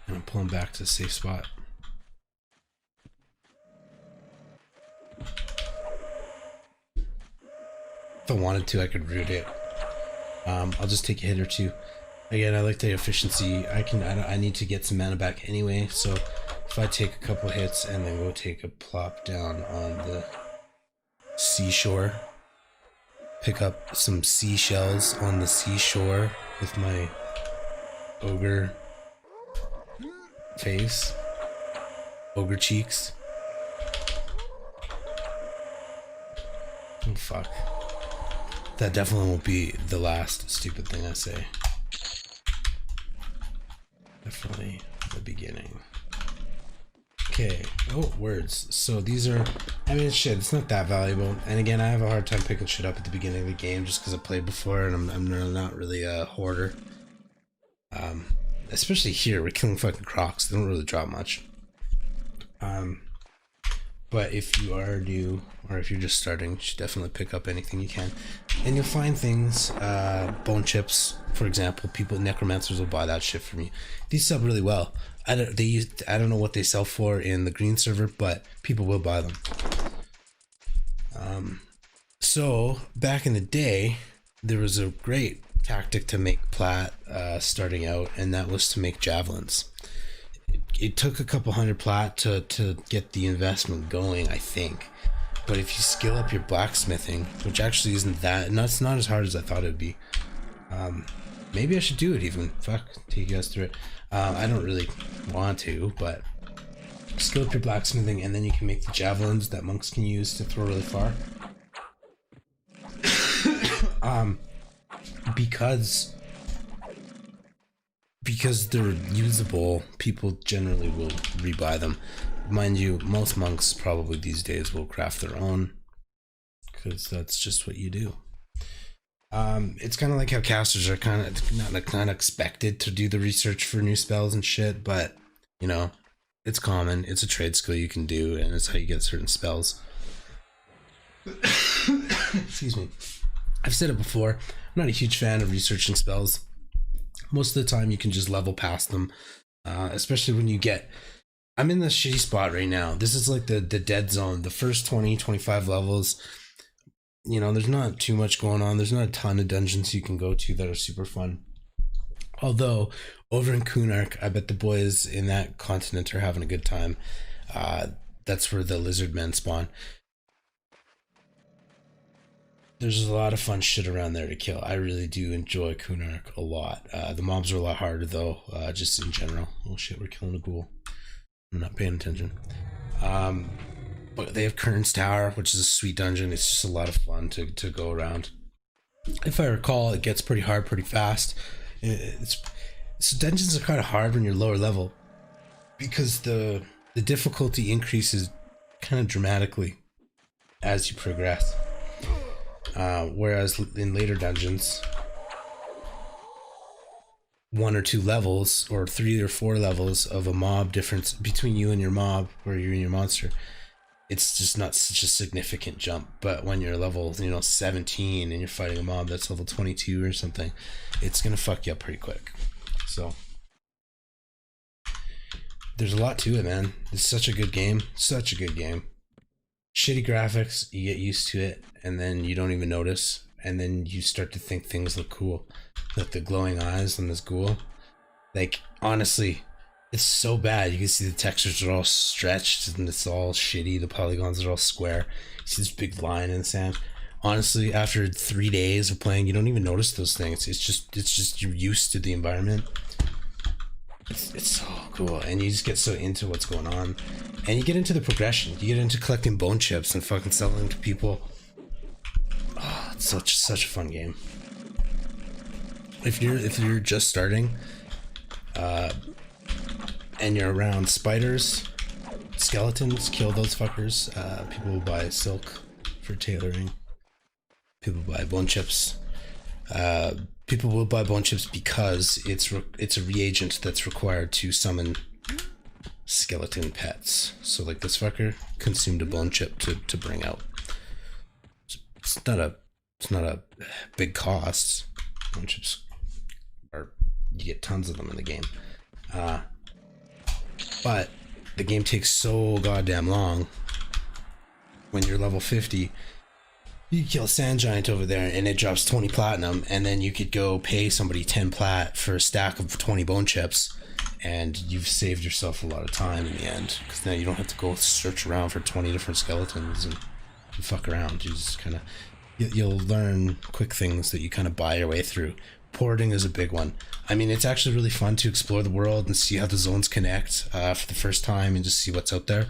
And I'm pulling back to the safe spot. If I wanted to, I could root it. I'll just take a hit or two. Again, I like the efficiency. I need to get some mana back anyway, so if I take a couple hits and then go take a plop down on the seashore, pick up some seashells on the seashore with my ogre face, ogre cheeks. Oh fuck. That definitely won't be the last stupid thing I say. Definitely the beginning. Okay. Oh, words. So these are, I mean, shit, it's not that valuable. And again, I have a hard time picking shit up at the beginning of the game just because I played before and I'm not really a hoarder. Especially here, we're killing fucking Crocs. They don't really drop much. But if you are new, or if you're just starting, you should definitely pick up anything you can. And you'll find things, bone chips, for example. Necromancers will buy that shit from you. These sell really well. I don't know what they sell for in the green server, but people will buy them. So back in the day, there was a great tactic to make plat starting out, and that was to make javelins. It took a couple hundred plat to get the investment going, I think. But if you skill up your blacksmithing, which actually isn't that, and that's not as hard as I thought it would be. Maybe I should do it even. Fuck, take you guys through it. I don't really want to, but skill up your blacksmithing and then you can make the javelins that monks can use to throw really far. Because they're usable, people generally will rebuy them. Mind you, most monks probably these days will craft their own, because that's just what you do. It's kind of like how casters are kind of expected to do the research for new spells and shit, but you know, it's common. It's a trade skill you can do, and it's how you get certain spells. Excuse me. I've said it before. I'm not a huge fan of researching spells. Most of the time, you can just level past them, especially when you get. I'm in this shitty spot right now. This is like the dead zone. The first 20, 25 levels. You know, there's not too much going on. There's not a ton of dungeons you can go to that are super fun. Although, over in Kunark, I bet the boys in that continent are having a good time. That's where the lizard men spawn. There's a lot of fun shit around there to kill. I really do enjoy Kunark a lot. The mobs are a lot harder, though, just in general. Oh shit, we're killing a ghoul. I'm not paying attention. But they have Kern's Tower, which is a sweet dungeon. It's just a lot of fun to go around. If I recall, it gets pretty hard pretty fast. So dungeons are kind of hard when you're lower level because the difficulty increases kind of dramatically as you progress. Whereas in later dungeons, 1 or 2 levels or 3 or 4 levels of a mob difference between you and your mob or you and your monster, it's just not such a significant jump. But when you're level 17 and you're fighting a mob that's level 22 or something, it's gonna fuck you up pretty quick. So there's a lot to it, man. It's such a good game. Shitty graphics, you get used to it, and then you don't even notice, and then you start to think things look cool. Like the glowing eyes on this ghoul. Like, honestly, it's so bad. You can see the textures are all stretched, and it's all shitty. The polygons are all square. You see this big line in the sand. Honestly, after 3 days of playing, you don't even notice those things. It's just you're used to the environment. It's so cool, and you just get so into what's going on, and you get into the progression. You get into collecting bone chips and fucking selling them to people. Oh, it's such a fun game. If you're just starting, and you're around spiders, skeletons, kill those fuckers. People will buy silk for tailoring. People buy bone chips. People will buy bone chips because it's a reagent that's required to summon skeleton pets. So like this fucker consumed a bone chip to bring out. It's not a big cost. Bone chips are, you get tons of them in the game. But the game takes so goddamn long. When you're level 50, you kill a sand giant over there and it drops 20 platinum, and then you could go pay somebody 10 plat for a stack of 20 bone chips, and you've saved yourself a lot of time in the end, because now you don't have to go search around for 20 different skeletons and fuck around. You just kind of, you'll learn quick things that you kind of buy your way through. Porting is a big one. I mean, it's actually really fun to explore the world and see how the zones connect for the first time and just see what's out there.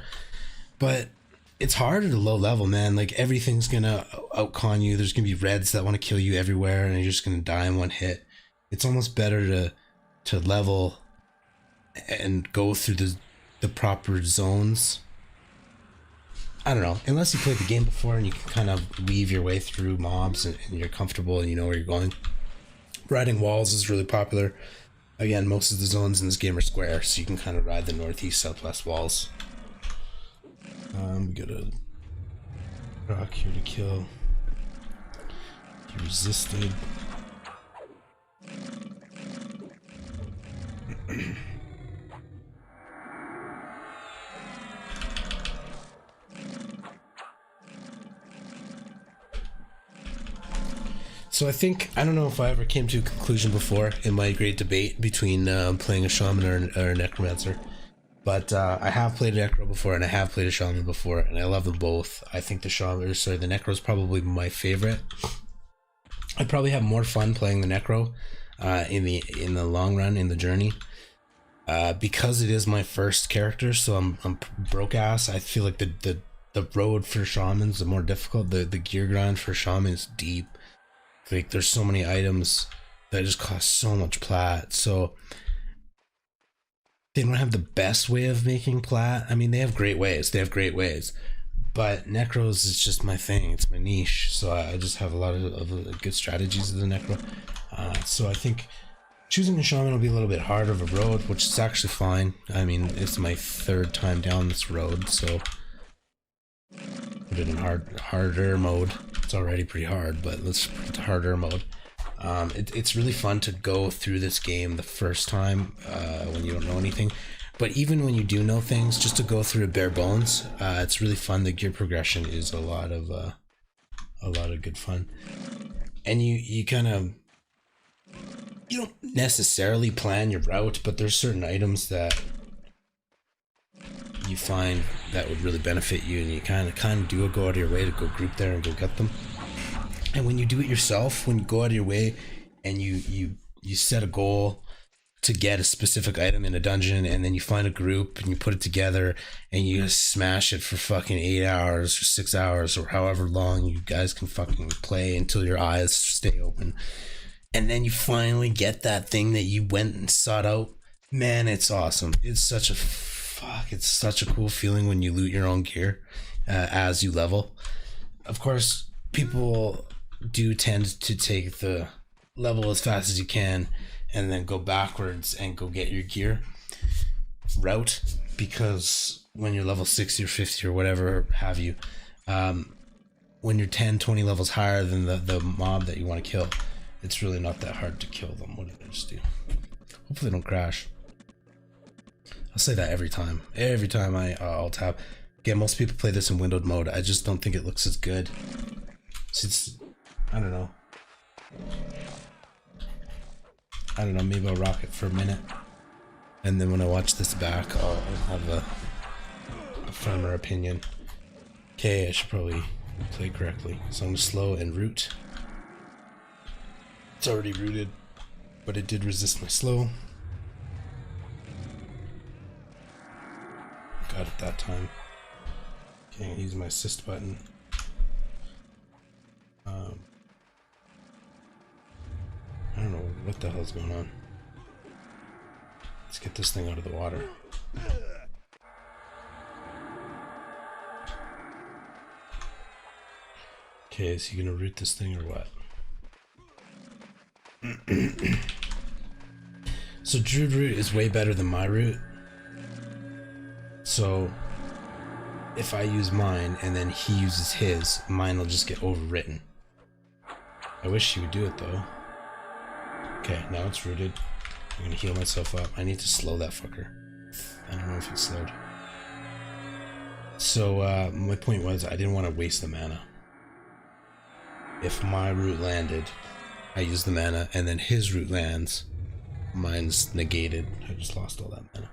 But it's hard at a low level, man. Like, everything's gonna outcon you. There's gonna be reds that want to kill you everywhere, and you're just gonna die in one hit. It's almost better to level and go through the proper zones. I don't know. Unless you played the game before and you can kind of weave your way through mobs and you're comfortable and you know where you're going. Riding walls is really popular. Again, most of the zones in this game are square, so you can kind of ride the northeast, southwest walls. We got a rock here to kill. He resisted. So I don't know if I ever came to a conclusion before in my great debate between playing a shaman or a necromancer. But I have played a necro before and I have played a shaman before, and I love them both. I think the necro is probably my favorite. I'd probably have more fun playing the necro in the long run, in the journey, because it is my first character. So I'm broke ass. I feel like the road for shamans is more difficult. The gear grind for shaman is deep. Like, there's so many items that just cost so much plat. So they don't have the best way of making plat. I mean, they have great ways. But Necros is just my thing. It's my niche. So I just have a lot of good strategies of the Necro. So I think choosing a Shaman will be a little bit harder of a road, which is actually fine. I mean, it's my third time down this road, so put it in harder mode. It's already pretty hard, but let's put it to harder mode. It's really fun to go through this game the first time when you don't know anything. But even when you do know things, just to go through a bare bones, it's really fun. The gear progression is a lot of good fun, and you kind of, you don't necessarily plan your route, but there's certain items that you find that would really benefit you, and you kind of do go out of your way to go group there and go get them. And when you do it yourself, when you go out of your way and you set a goal to get a specific item in a dungeon, and then you find a group and you put it together and you just smash it for fucking 8 hours or 6 hours or however long you guys can fucking play until your eyes stay open, and then you finally get that thing that you went and sought out, man, it's awesome. It's such a cool feeling when you loot your own gear as you level. Of course, people do tend to take the level as fast as you can and then go backwards and go get your gear route, because when you're level 60 or 50 or whatever have you, when you're 10-20 levels higher than the mob that you want to kill, it's really not that hard to kill them. What did I just do? Hopefully they don't crash. I'll say that every time I alt tab. Again, most people play this in windowed mode. I just don't think it looks as good. Since I don't know, maybe I'll rock it for a minute, and then when I watch this back, I'll have a firmer opinion. Okay, I should probably play correctly. So I'm gonna slow and root. It's already rooted, but it did resist my slow. Got it that time. Okay, use my assist button. I don't know what the hell's going on. Let's get this thing out of the water. Okay, is he gonna root this thing or what? So Druid root is way better than my root. So if I use mine and then he uses his, mine will just get overwritten. I wish he would do it though. Okay, now it's rooted. I'm gonna heal myself up. I need to slow that fucker. I don't know if it's slowed. So my point was, I didn't want to waste the mana. If my root landed, I use the mana, and then his root lands, mine's negated. I just lost all that mana.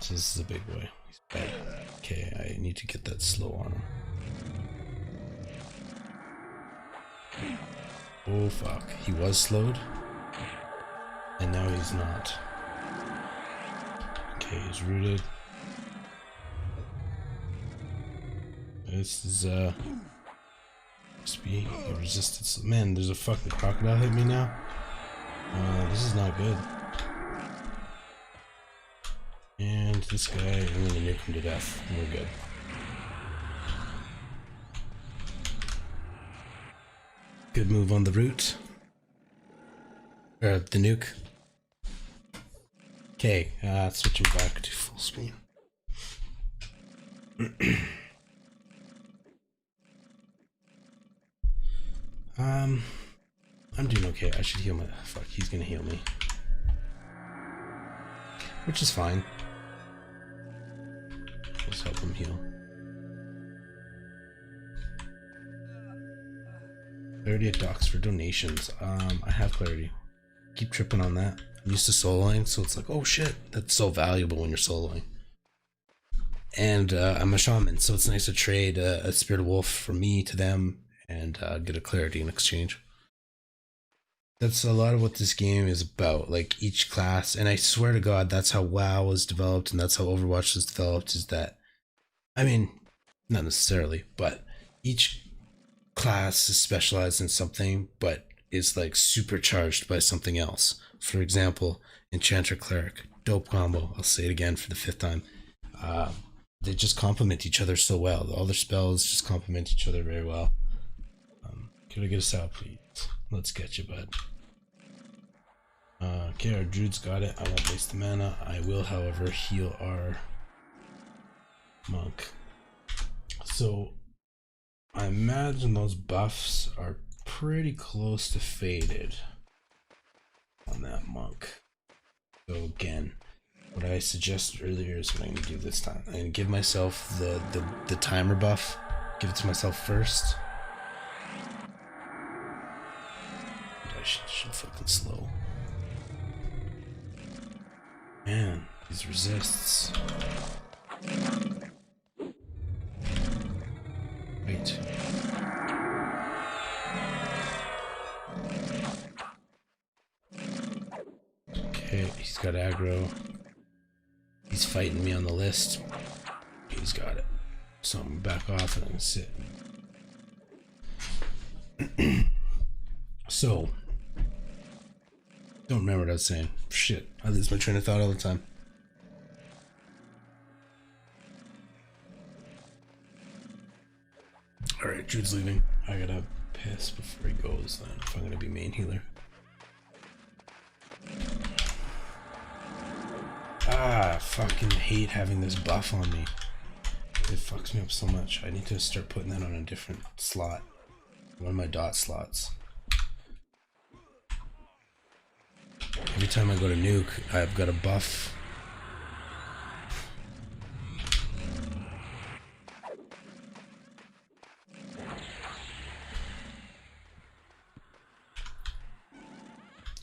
So this is a big boy. He's bad. Okay, I need to get that slow on him. Oh fuck, he was slowed, and now he's not. Okay, he's rooted. This is speed, resistance. Man, there's a fucking crocodile hit me now. This is not good. And this guy, I'm gonna nuke him to death. We're good. Good move on the root. The nuke. Okay, switching back to full screen. I'm doing okay. I should heal my... Fuck, he's gonna heal me. Which is fine. Let's help him heal. Clarity at docks for donations. I have clarity. Keep tripping on that. I'm used to soloing, so it's like, oh shit, that's so valuable when you're soloing. And I'm a shaman, so it's nice to trade a spirit wolf from me to them and get a clarity in exchange. That's a lot of what this game is about, like each class, and I swear to God, that's how WoW was developed and that's how Overwatch was developed, is that, I mean, not necessarily, but each class is specialized in something, but is like supercharged by something else. For example, Enchanter Cleric, dope combo, I'll say it again for the 5th time. they just complement each other so well. All their spells just complement each other very well. Can I get us out, please? Let's get you, bud. Okay, our druid's got it. I won't waste the mana. I will, however, heal our monk. So, I imagine those buffs are pretty close to faded on that monk. So again, what I suggested earlier is what I'm going to do this time. I'm going to give myself the timer buff. Give it to myself first. I should fucking slow. Man, these resists. Wait. Okay, he's got aggro. He's fighting me on the list. He's got it. So I'm back off and I'm gonna sit. So, don't remember what I was saying. Shit, I lose my train of thought all the time. Alright, Druid's leaving. I gotta piss before he goes then, if I'm gonna be main healer. Ah, I fucking hate having this buff on me. It fucks me up so much. I need to start putting that on a different slot. One of my dot slots. Every time I go to nuke, I've got a buff.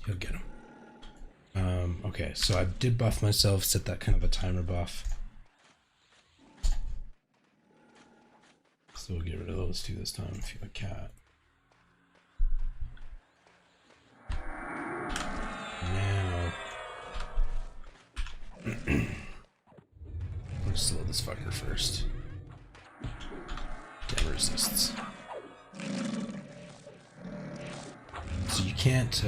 He'll get him. Okay, so I did buff myself, set that kind of a timer buff. So we'll get rid of those two this time if you're a cat. Now, let's slow this fucker first. Damn resists. So you can't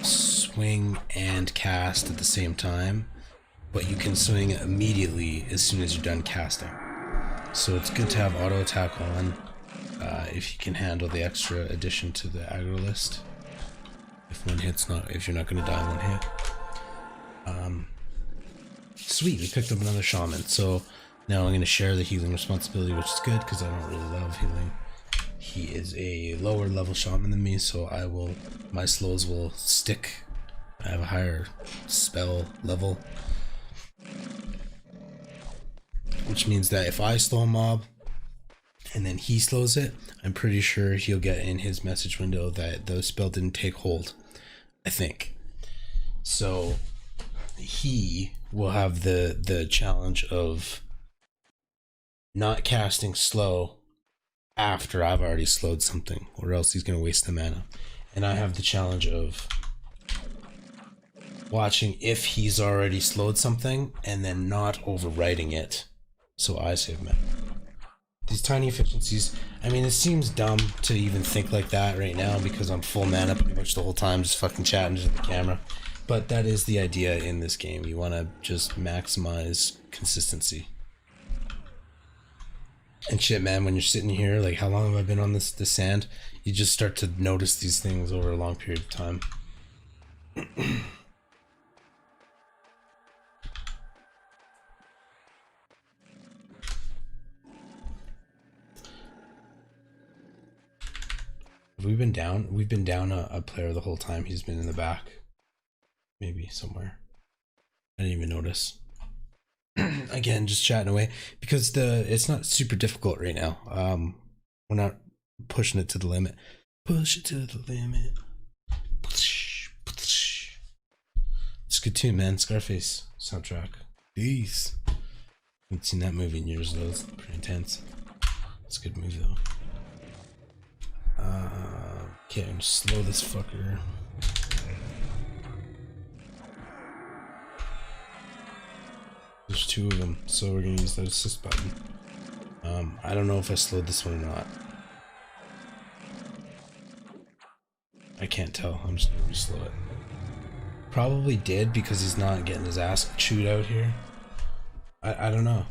swing and cast at the same time, but you can swing immediately as soon as you're done casting. So it's good to have auto attack on if you can handle the extra addition to the aggro list. If you're not going to die one hit. Sweet, we picked up another shaman. So now I'm going to share the healing responsibility, which is good because I don't really love healing. He is a lower level shaman than me, so my slows will stick. I have a higher spell level, which means that if I slow a mob and then he slows it, I'm pretty sure he'll get in his message window that the spell didn't take hold, I think. So he will have the challenge of not casting slow after I've already slowed something, or else he's going to waste the mana. And I have the challenge of watching if he's already slowed something and then not overwriting it, so I save mana. These tiny efficiencies, I mean, it seems dumb to even think like that right now because I'm full mana pretty much the whole time, just fucking chatting to the camera. But that is the idea in this game. You want to just maximize consistency. And shit, man, when you're sitting here, like, how long have I been on this sand? You just start to notice these things over a long period of time. Have we been down? We've been down a player the whole time. He's been in the back. Maybe somewhere. I didn't even notice. Again, just chatting away because it's not super difficult right now. We're not pushing it to the limit. Push it to the limit. It's a good tune, man. Scarface soundtrack. Peace. I haven't seen that movie in years though. It's pretty intense. It's a good movie though. Okay, I'm gonna slow this fucker. There's two of them, so we're gonna use that assist button. I don't know if I slowed this one or not. I can't tell. I'm just gonna re-slow it. Probably did because he's not getting his ass chewed out here. I don't know.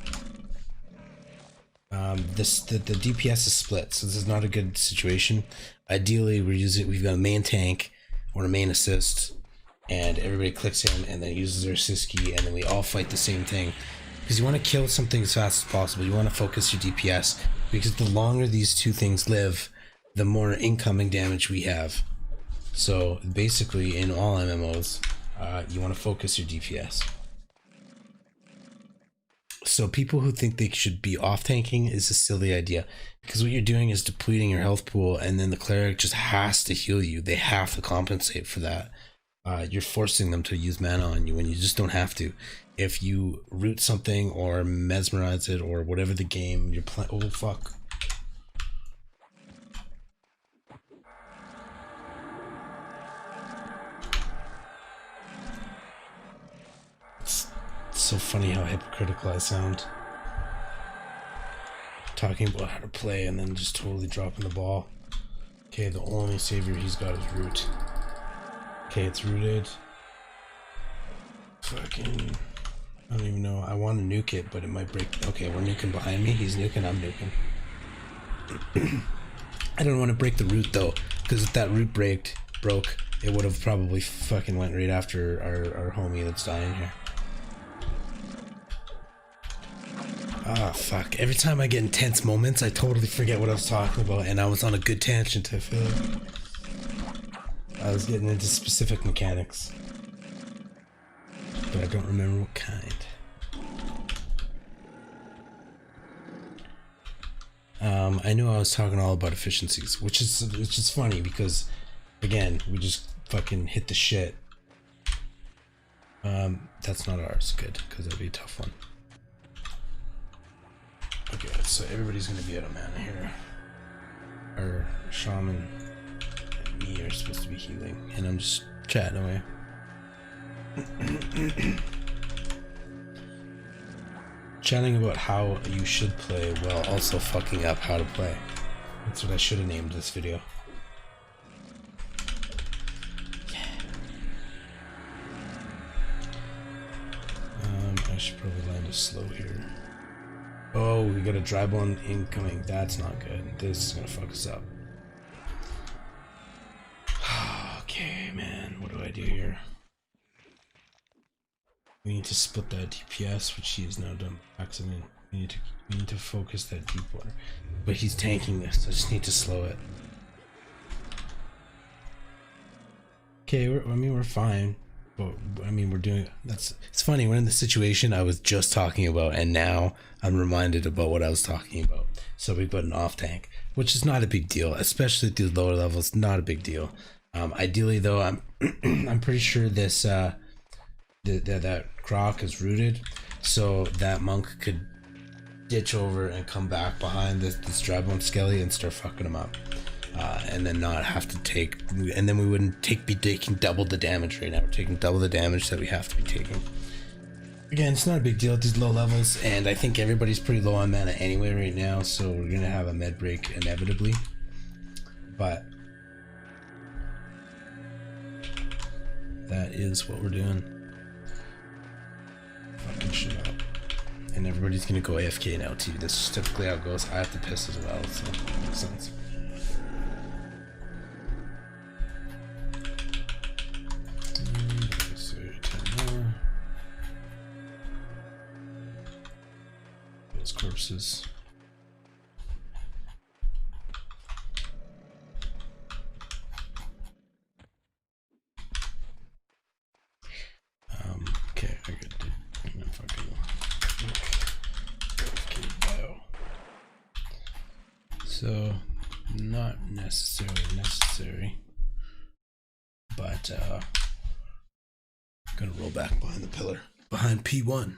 The DPS is split, so this is not a good situation. Ideally, we've got a main tank or a main assist, and everybody clicks in and then uses their assist key, and then we all fight the same thing. Because you want to kill something as fast as possible. You want to focus your DPS, because the longer these two things live, the more incoming damage we have. So basically, in all MMOs, you want to focus your DPS. So people who think they should be off tanking is a silly idea, because what you're doing is depleting your health pool, and then the cleric just has to heal you. They have to compensate for that. You're forcing them to use mana on you when you just don't have to. If you root something or mesmerize it or whatever the game you're playing. Oh fuck. It's so funny how hypocritical I sound. Talking about how to play and then just totally dropping the ball. Okay, the only savior he's got is root. Okay, it's rooted. Fucking... I don't even know. I want to nuke it, but it might break. Okay, we're nuking behind me. He's nuking, I'm nuking. I don't want to break the root though, because if that root broke, it would have probably fucking went right after our homie that's dying here. Ah, fuck. Every time I get intense moments, I totally forget what I was talking about, and I was on a good tangent, I feel like. I was getting into specific mechanics, but I don't remember what kind. I knew I was talking all about efficiencies, which is funny because, again, we just fucking hit the shit. That's not ours. Good, because that'd be a tough one. Okay, so everybody's gonna be out of mana here. Our shaman and me are supposed to be healing, and I'm just chatting away. Chatting about how you should play while also fucking up how to play. That's what I should have named this video. I should probably land a slow here. Oh, we got a dry bone incoming. That's not good. This is gonna fuck us up. Okay, man. What do I do here? We need to split that DPS, which he has now done by accident. We need to focus that deep water. But he's tanking this. I just need to slow it. Okay, we're fine. But I mean, we're doing. It's funny. We're in the situation I was just talking about, and now I'm reminded about what I was talking about. So we put an off tank, which is not a big deal, especially at the lower levels. Not a big deal. Ideally, though, I'm I'm pretty sure this that Croc is rooted, so that monk could ditch over and come back behind this Drabon Skelly and start fucking him up, and then not have to take, and then we wouldn't be taking double the damage. Right now we're taking double the damage that we have to be taking. Again, it's not a big deal at these low levels, and I think everybody's pretty low on mana anyway right now, so we're gonna have a med break inevitably, but that is what we're doing. Fucking shit up. And everybody's gonna go AFK now too. This is typically how it goes. I have to piss as well, so it makes sense. So 10 more. Those corpses. Okay, I got to fucking bio. So not necessarily necessary, but gonna roll back behind the pillar behind P1.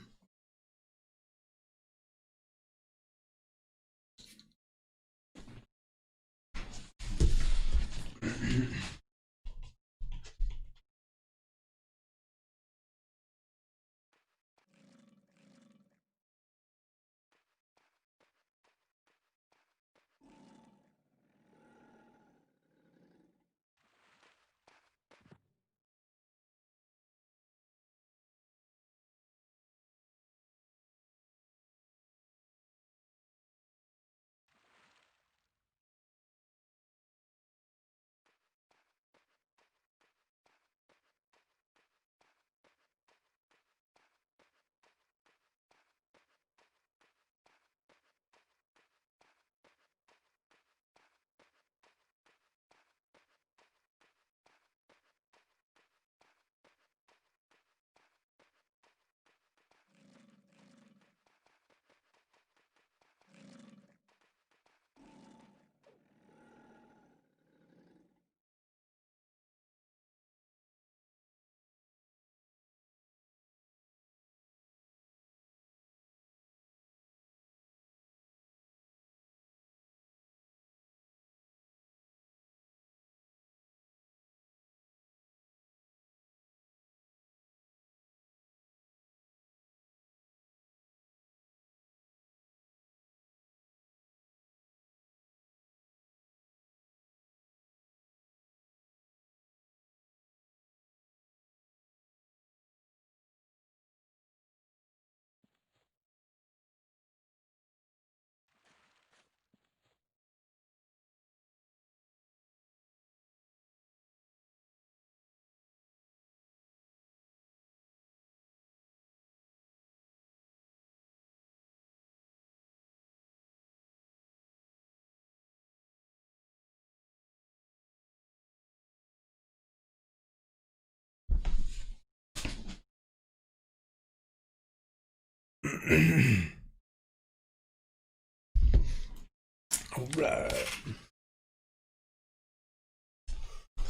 Alright.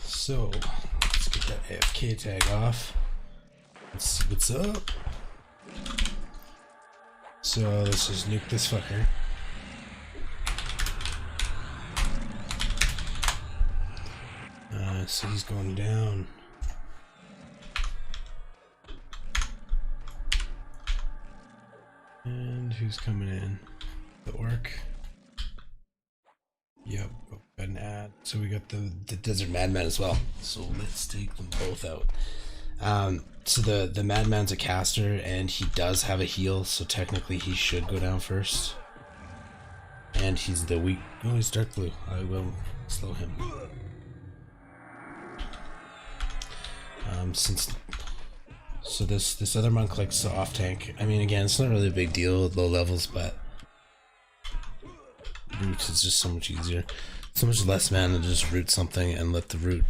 So, let's get that AFK tag off. Let's see what's up. So, let's just nuke this fucker. So he's going down. And who's coming in? The orc. Yep, got an ad. So we got the Desert Madman as well. So let's take them both out. So the Madman's a caster and he does have a heal, so technically he should go down first. And he's the weak. Oh, he's dark blue. I will slow him. So this other monk likes to off tank. I mean, again, it's not really a big deal at low levels, but roots is just so much easier. So much less mana to just root something and let the root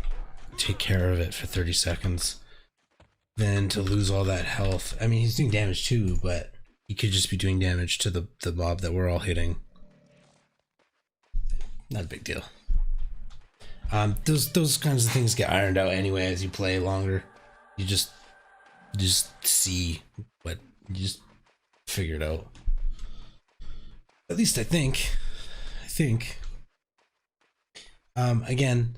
take care of it for 30 seconds than to lose all that health. I mean, he's doing damage too, but he could just be doing damage to the mob that we're all hitting. Not a big deal. Those kinds of things get ironed out anyway as you play longer. You just see what you just figure it out. At least I think. Again,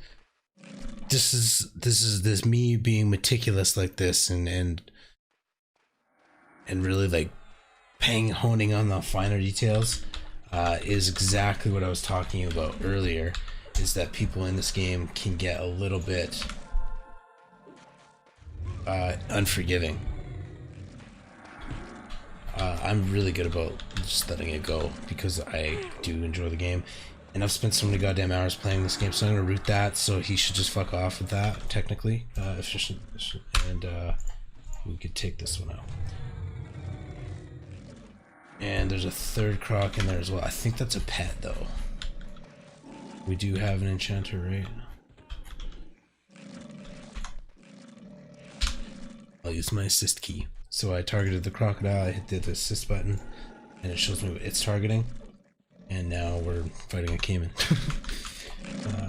this is me being meticulous like this and really like honing on the finer details is exactly what I was talking about earlier. Is that people in this game can get a little bit unforgiving. I'm really good about just letting it go because I do enjoy the game, and I've spent so many goddamn hours playing this game, so I'm gonna root that, so he should just fuck off with that, technically. Efficient, and we could take this one out. And there's a third croc in there as well. I think that's a pet though. We do have an enchanter, right? I'll use my assist key. So I targeted the crocodile, I hit the assist button, and it shows me what it's targeting. And now we're fighting a caiman.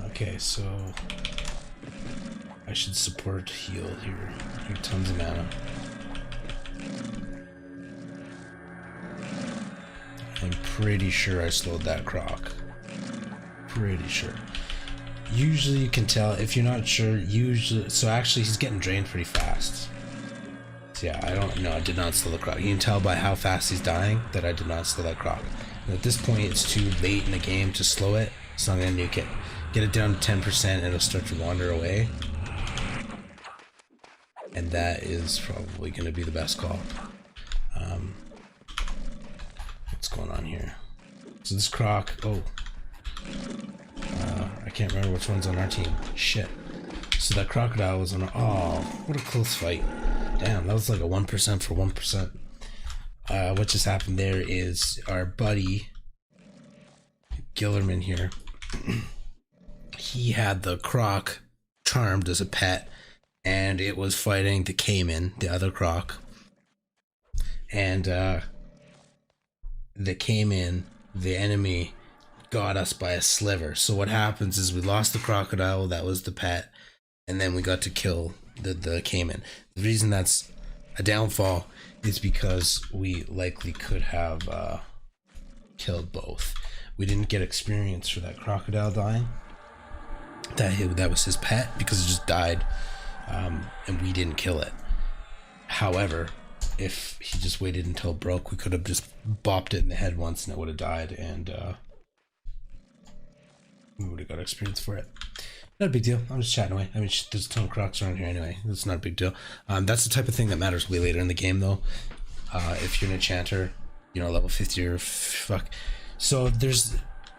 Okay, so I should support heal here. I have tons of mana. I'm pretty sure I slowed that croc. Pretty sure. Usually you can tell if you're not sure. Usually, so actually he's getting drained pretty fast. So yeah, I did not slow the croc. You can tell by how fast he's dying that I did not slow that croc. And at this point it's too late in the game to slow it, so I'm gonna nuke it. Get it down to 10% and it'll start to wander away. And that is probably gonna be the best call. What's going on here? So this croc, I can't remember which one's on our team. Shit. So that crocodile was on our... Oh, what a close fight. Damn, that was like a 1% for 1%. What just happened there is our buddy, Gillerman here, he had the croc charmed as a pet, and it was fighting the caiman, the other croc. And the caiman, the enemy, got us by a sliver. So what happens is we lost the crocodile, that was the pet, and then we got to kill the caiman. The reason that's a downfall is because we likely could have killed both. We didn't get experience for that crocodile dying. That was his pet because it just died, and we didn't kill it. However, if he just waited until it broke, we could have just bopped it in the head once and it would have died, and we would have got experience for it. Not a big deal. I'm just chatting away. I mean, there's a ton of crocs around here anyway. It's not a big deal. That's the type of thing that matters way later in the game, though. If you're an enchanter, level 50 or fuck. So there's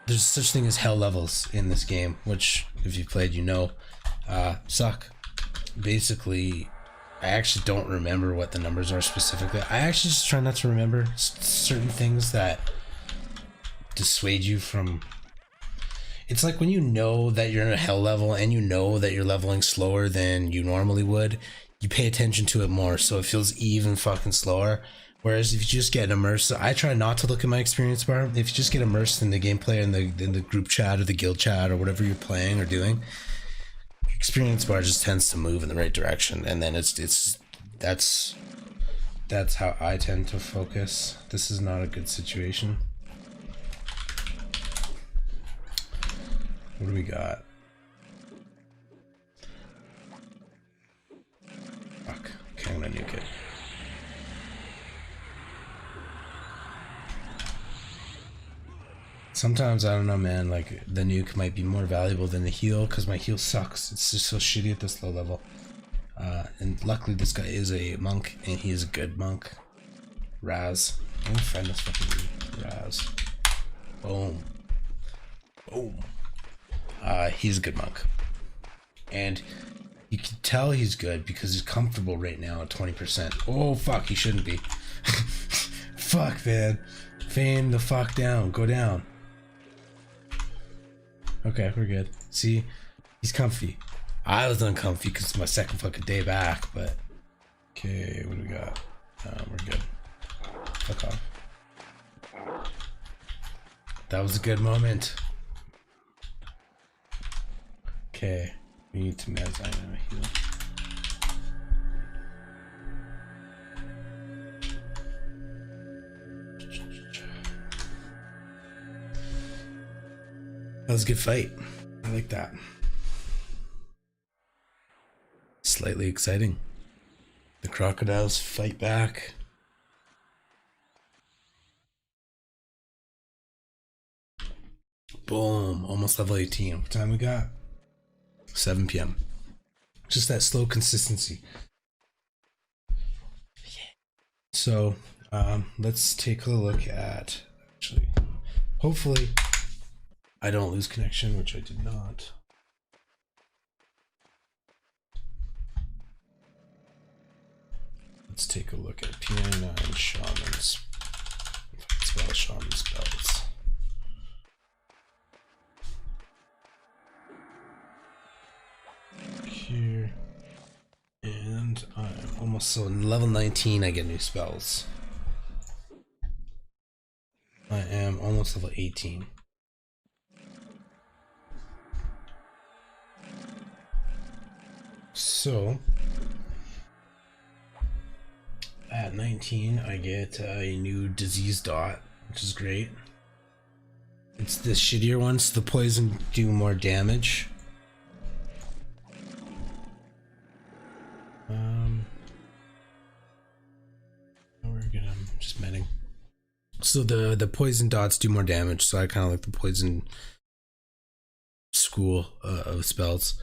such thing as hell levels in this game, which if you played, suck. Basically, I actually don't remember what the numbers are specifically. I actually just try not to remember certain things that dissuade you from... It's like when you know that you're in a hell level and you know that you're leveling slower than you normally would, you pay attention to it more, so it feels even fucking slower. Whereas if you just get immersed, I try not to look at my experience bar. If you just get immersed in the gameplay and the group chat or the guild chat or whatever you're playing or doing, experience bar just tends to move in the right direction, and then that's how I tend to focus. This is not a good situation. What do we got? Fuck. Okay, I'm gonna nuke it. Sometimes, I don't know, man, like, the nuke might be more valuable than the heal, because my heal sucks. It's just so shitty at this low level. And luckily this guy is a monk, and he is a good monk. Raz. I'm gonna find this fucking Raz. Boom. Boom. He's a good monk. And you can tell he's good because he's comfortable right now at 20%. Oh, fuck, he shouldn't be. Fuck, man. Feign the fuck down. Go down. Okay, we're good. See? He's comfy. I was uncomfy because it's my second fucking day back, but... Okay, what do we got? We're good. Fuck off. That was a good moment. Okay, we need to Mezine and a heal. That was a good fight. I like that. Slightly exciting. The crocodiles fight back. Boom. Almost level 18. What time we got? 7 p.m. Just that slow consistency. So, let's take a look at... Actually, hopefully... I don't lose connection, which I did not. Let's take a look at P99 Shamans. If I can spell Shaman spells. Here. And I'm almost, so in level 19 I get new spells. I am almost level 18. So, at 19, I get a new disease dot, which is great. It's the shittier ones. The poison do more damage. We're good. I'm just medding. So the poison dots do more damage. So I kind of like the poison school of spells.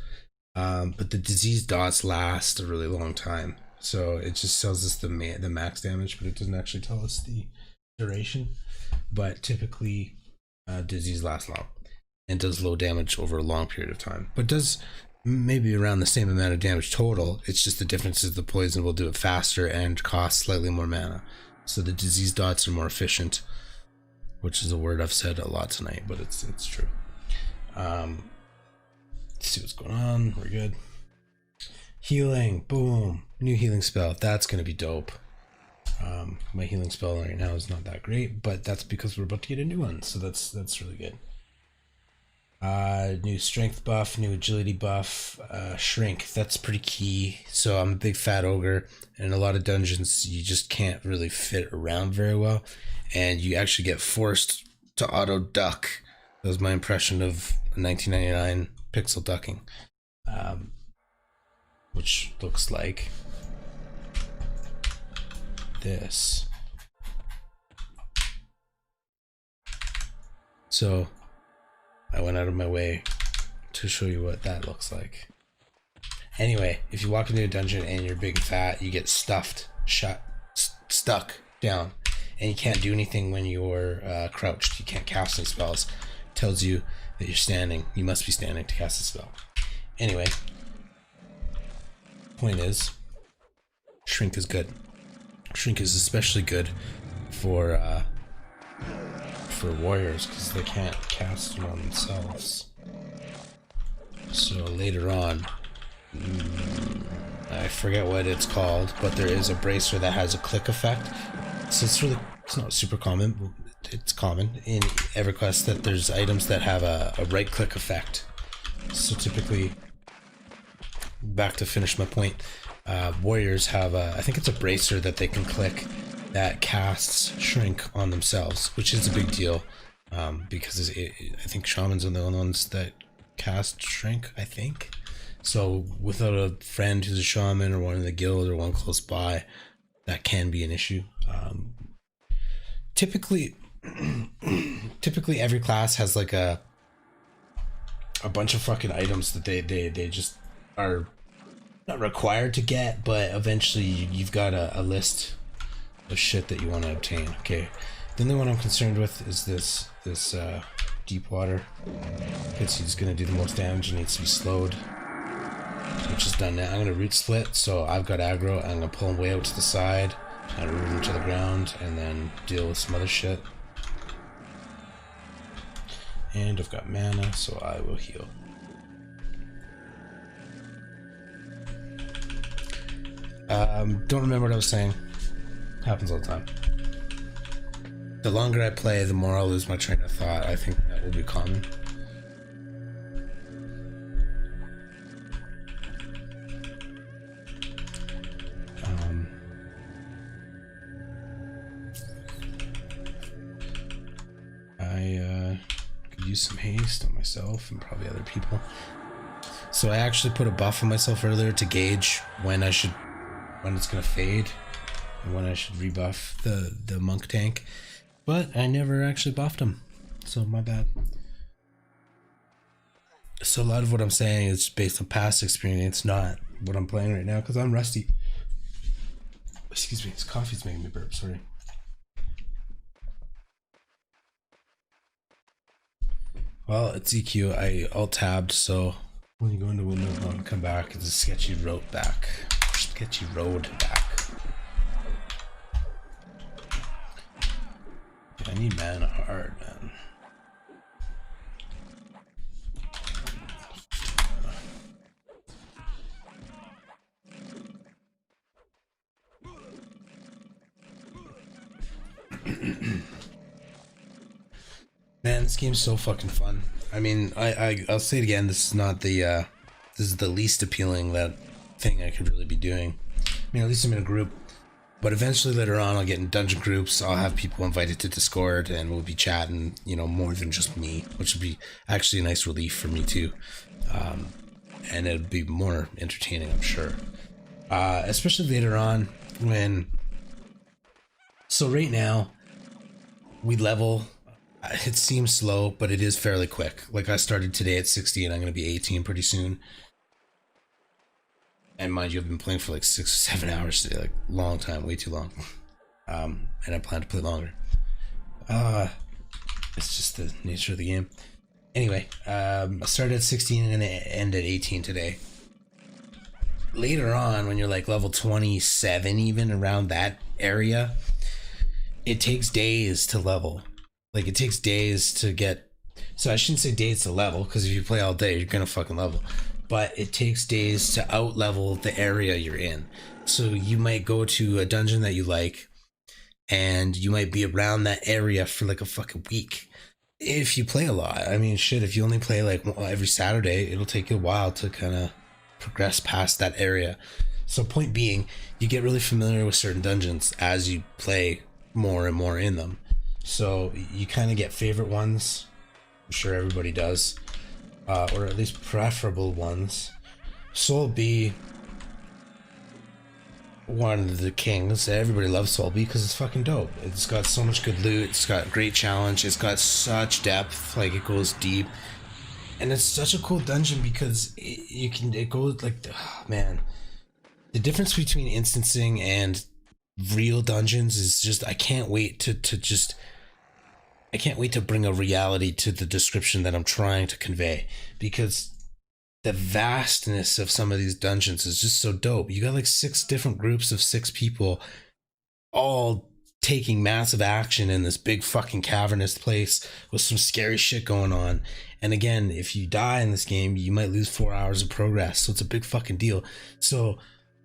But the disease dots last a really long time, so it just tells us the max damage, but it doesn't actually tell us the duration. But typically, disease lasts long and does low damage over a long period of time, but does maybe around the same amount of damage total. It's just the difference is the poison will do it faster and cost slightly more mana. So the disease dots are more efficient, which is a word I've said a lot tonight, but it's true. Let's see what's going on. We're good. Healing. Boom. New healing spell. That's going to be dope. My healing spell right now is not that great, but that's because we're about to get a new one. So that's really good. New strength buff, new agility buff, shrink. That's pretty key. So I'm a big fat ogre, and in a lot of dungeons, you just can't really fit around very well. And you actually get forced to auto duck. That was my impression of 1999 pixel ducking, which looks like this. So I went out of my way to show you what that looks like. Anyway, if you walk into a dungeon and you're big and fat, you get stuffed, stuck down, and you can't do anything when you're crouched. You can't cast any spells. It tells you that you're standing. You must be standing to cast a spell. Anyway, point is, shrink is good. Shrink is especially good for warriors because they can't cast it on themselves. So later on, I forget what it's called, but there is a bracer that has a click effect. So it's not super common, but it's common in Everquest that there's items that have a right click effect. So typically, back to finish my point, warriors have I think it's a bracer that they can click that casts shrink on themselves, which is a big deal, because I think shamans are the only ones that cast shrink, I think. So without a friend who's a shaman or one in the guild or one close by, that can be an issue. Typically every class has like a bunch of fucking items that they just are not required to get, but eventually you've got a list of shit that you want to obtain. Okay, the only one I'm concerned with is this deep water, because he's gonna do the most damage and needs to be slowed, which is done now. I'm gonna root split, so I've got aggro. I'm gonna pull him way out to the side and root him to the ground, and then deal with some other shit. And I've got mana, so I will heal. Don't remember what I was saying. Happens all the time. The longer I play, the more I'll lose my train of thought. I think that will be common. I could use some haste on myself and probably other people. So I actually put a buff on myself earlier to gauge when it's gonna fade and when I should rebuff the monk tank, but I never actually buffed him, so my bad. So a lot of what I'm saying is based on past experience, not what I'm playing right now, because I'm rusty. Excuse me, this coffee's making me burp, sorry. Well, it's EQ. I alt-tabbed, so when you go into window and come back, it's a sketchy road back. Sketchy road back. Yeah, I need mana hard, man. Man, this game's so fucking fun. I mean, I'll say it again. This is not the this is the least appealing thing I could really be doing. I mean, at least I'm in a group. But eventually, later on, I'll get in dungeon groups. I'll have people invited to Discord, and we'll be chatting. You know, more than just me, which would be actually a nice relief for me too. And it'd be more entertaining, I'm sure. Especially later on when. So right now, we level. It seems slow, but it is fairly quick. Like, I started today at 60 and I'm going to be 18 pretty soon. And mind you, I've been playing for like 6 or 7 hours today, like long time, way too long. And I plan to play longer. It's just the nature of the game. Anyway, I started at 16 and end at 18 today. Later on, when you're like level 27, even around that area, it takes days to level. Like, it takes days to get. So I shouldn't say days to level, because if you play all day, you're gonna fucking level. But it takes days to out level the area you're in. So you might go to a dungeon that you like, and you might be around that area for like a fucking week. If you play a lot. I mean, shit, if you only play like every Saturday, it'll take you a while to kind of progress past that area. So point being, you get really familiar with certain dungeons as you play more and more in them. So you kind of get favorite ones. I'm sure everybody does. Or at least preferable ones. Soul B, one of the kings. Everybody loves Soul B because it's fucking dope. It's got so much good loot. It's got great challenge. It's got such depth. Like, it goes deep. And it's such a cool dungeon because it goes like, oh, man. The difference between instancing and real dungeons is just, I can't wait to bring a reality to the description that I'm trying to convey, because the vastness of some of these dungeons is just so dope. You got like 6 different groups of 6 people all taking massive action in this big fucking cavernous place with some scary shit going on. And again, if you die in this game, you might lose 4 hours of progress. So it's a big fucking deal. So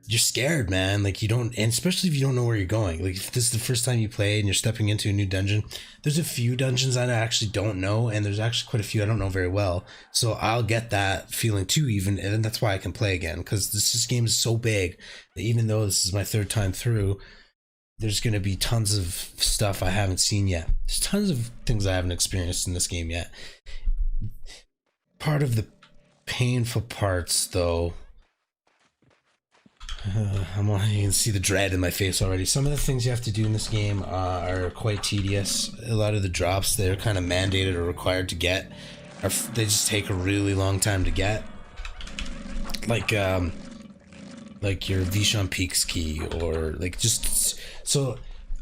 you're scared, man. Like you don't, and especially if you don't know where you're going. Like if this is the first time you play and you're stepping into a new dungeon, there's a few dungeons I actually don't know, and there's actually quite a few I don't know very well. So I'll get that feeling too, even, and that's why I can play again, because this game is so big that even though this is my third time through, there's going to be tons of stuff I haven't seen yet. There's tons of things I haven't experienced in this game yet. Part of the painful parts, though, you can see the dread in my face already. Some of the things you have to do in this game are quite tedious. A lot of the drops they're kind of mandated or required to get, they just take a really long time to get. Like your Vishon Peaks key, or like just so.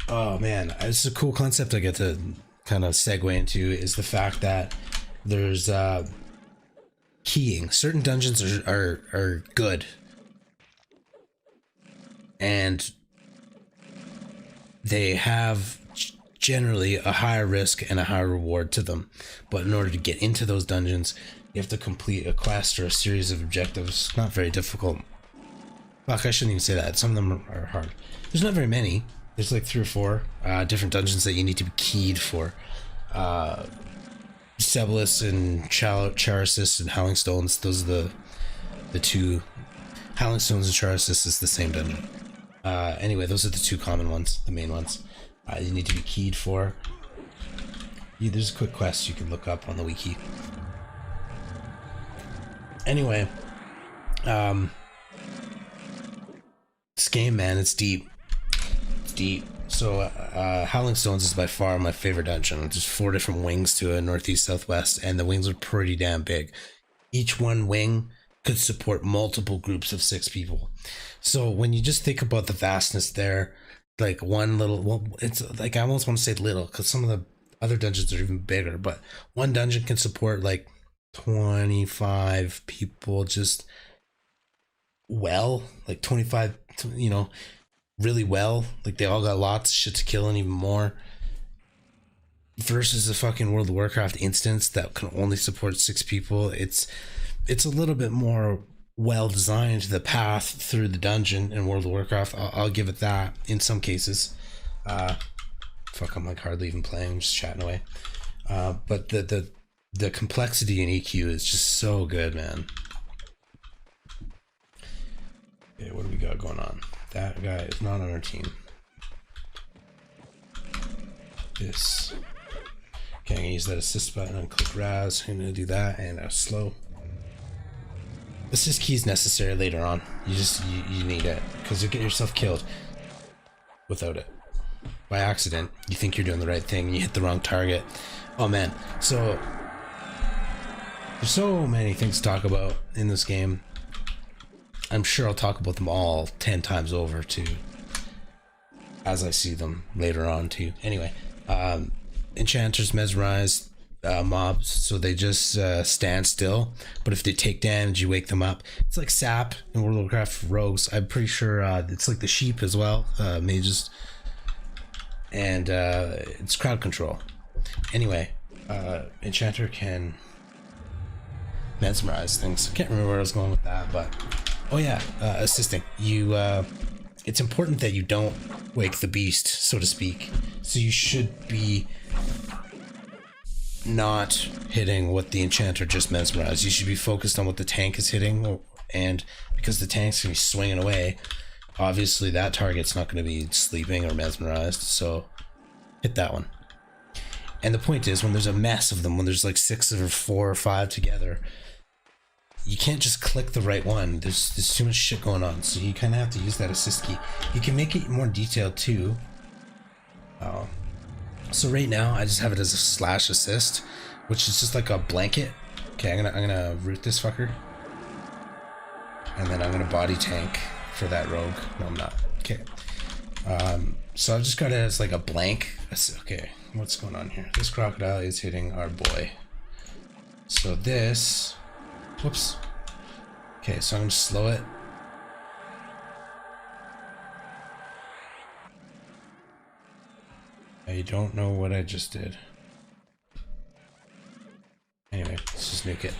Oh man, it's a cool concept I get to kind of segue into is the fact that there's keying. Certain dungeons are good, and they have generally a higher risk and a higher reward to them. But in order to get into those dungeons, you have to complete a quest or a series of objectives. Not very difficult. Fuck, I shouldn't even say that. Some of them are hard. There's not very many. There's like 3 or 4 different dungeons that you need to be keyed for. Sebelis and Charasis and Howling Stones, those are the 2. Howling Stones and Charasis is the same dungeon. Anyway, those are the 2 common ones, the main ones. You need to be keyed for. There's a quick quest you can look up on the wiki. Anyway, this game, man, it's deep. It's deep. So, Howling Stones is by far my favorite dungeon. There's 4 different wings to a northeast, southwest, and the wings are pretty damn big. Each one wing could support multiple groups of 6 people. So when you just think about the vastness there, like one little, well, it's like I almost want to say little, because some of the other dungeons are even bigger, but one dungeon can support like 25 people, just like 25, really well. Like they all got lots of shit to kill and even more. Versus a fucking World of Warcraft instance that can only support 6 people. It's a little bit more well designed, the path through the dungeon in World of Warcraft. I'll give it that in some cases. Fuck, I'm like hardly even playing, I'm just chatting away. But the complexity in EQ is just so good, man. Okay, what do we got going on? That guy is not on our team. This. Okay, I'm gonna use that assist button and click Raz. I'm gonna do that and slow. Assist key is necessary later on. You need it because you'll get yourself killed without it by accident. You think you're doing the right thing, and you hit the wrong target. Oh man, so there's so many things to talk about in this game. I'm sure I'll talk about them all 10 times over too, as I see them later on too. Anyway, enchanters mesmerize mobs, so they just stand still, but if they take damage you wake them up. It's like sap in World of Warcraft rogues. I'm pretty sure it's like the sheep as well, mages, and it's crowd control. Anyway, enchanter can mesmerize things. I can't remember where I was going with that, but oh yeah, assisting you. It's important that you don't wake the beast, so to speak, so you should be not hitting what the enchanter just mesmerized. You should be focused on what the tank is hitting, and because the tank's gonna be swinging away, obviously that target's not gonna be sleeping or mesmerized, so hit that one. And the point is, when there's a mess of them, when there's like 6 or 4 or 5 together, you can't just click the right one. There's too much shit going on, so you kind of have to use that assist key. You can make it more detailed too. So right now I just have it as a slash assist, which is just like a blanket. Okay, I'm gonna root this fucker, and then I'm gonna body tank for that rogue. No, I'm not. Okay. So I've just got it as like a blank. Okay, what's going on here? This crocodile is hitting our boy. So this. Whoops. Okay, so I'm gonna slow it. I don't know what I just did. Anyway, let's just nuke it.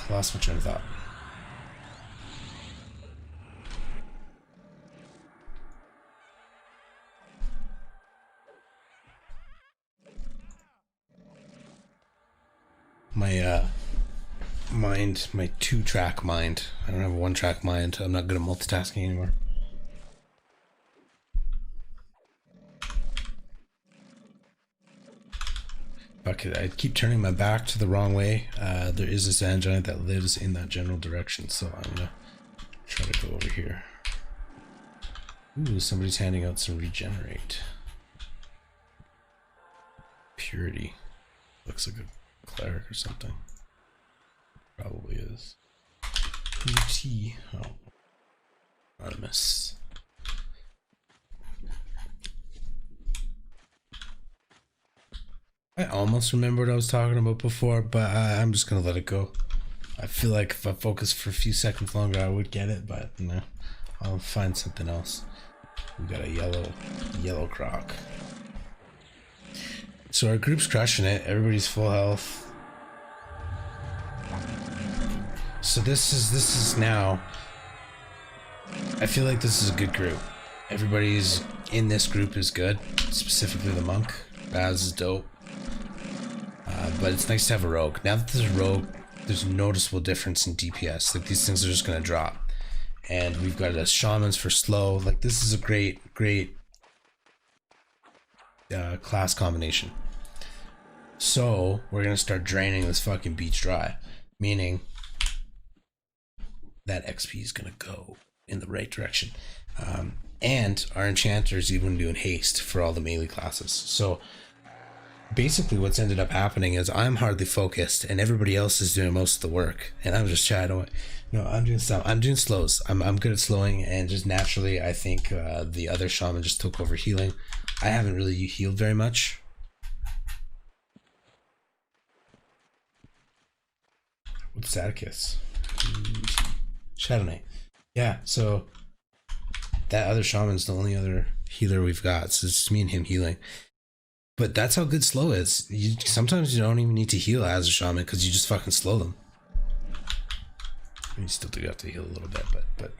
Lost my train of thought. my mind, my 2-track mind. I don't have a 1-track mind. I'm not good at multitasking anymore. Fuck it, I keep turning my back to the wrong way. There is a sand giant that lives in that general direction, so I'm gonna try to go over here. Ooh, somebody's handing out some regenerate. Purity. Looks like a cleric or something. Probably is. PT. Oh. Artemis. I almost remember what I was talking about before, but I'm just gonna let it go. I feel like if I focus for a few seconds longer, I would get it, but no. I'll find something else. We got a yellow croc. So our group's crushing it. Everybody's full health. So this is now. I feel like this is a good group. Everybody's in this group is good. Specifically the monk. Baz is dope. But it's nice to have a rogue. Now that there's a rogue, there's a noticeable difference in DPS. Like these things are just gonna drop. And we've got a shamans for slow. Like this is a great class combination. So we're gonna start draining this fucking beach dry, meaning that XP is gonna go in the right direction. And our enchanter is even doing haste for all the melee classes. So basically what's ended up happening is I'm hardly focused and everybody else is doing most of the work, and I'm just chatting. No, I'm doing stuff. I'm doing slows. I'm good at slowing, and just naturally I think the other shaman just took over healing. I haven't really healed very much. What's Atticus? Shadow Knight. Yeah, so that other shaman's the only other healer we've got, so it's just me and him healing. But that's how good slow is. Sometimes you don't even need to heal as a shaman because you just fucking slow them. You still do have to heal a little bit, but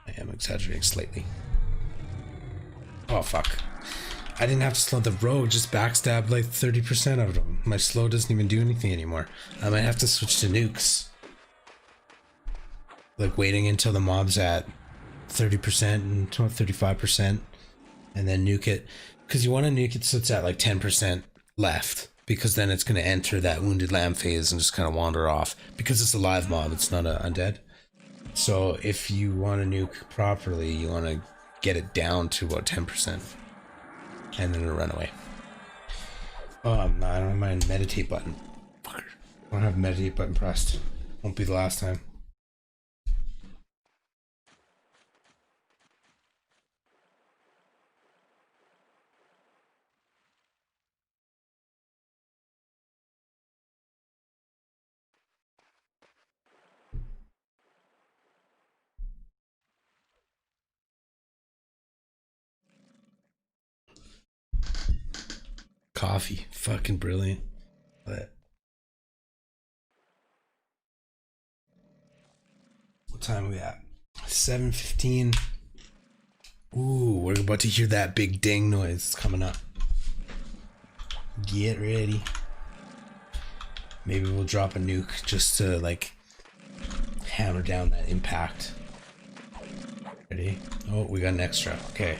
I am exaggerating slightly. Oh fuck. I didn't have to slow the rogue, just backstabbed like 30% of them. My slow doesn't even do anything anymore. I might have to switch to nukes. Like waiting until the mob's at 30% and 35% and then nuke it. Because you want to nuke it so it's at like 10% left, because then it's going to enter that wounded lamb phase and just kind of wander off, because it's a live mob, it's not a undead. So if you want to nuke properly, you want to get it down to about 10% and then it'll run away. Oh, I don't have my meditate button. Fucker. I don't have a meditate button pressed. Won't be the last time. Coffee, fucking brilliant. But what time are we at? 7:15. Ooh, we're about to hear that big ding noise coming up. Get ready. Maybe we'll drop a nuke just to like hammer down that impact. Ready? Oh, we got an extra. Okay.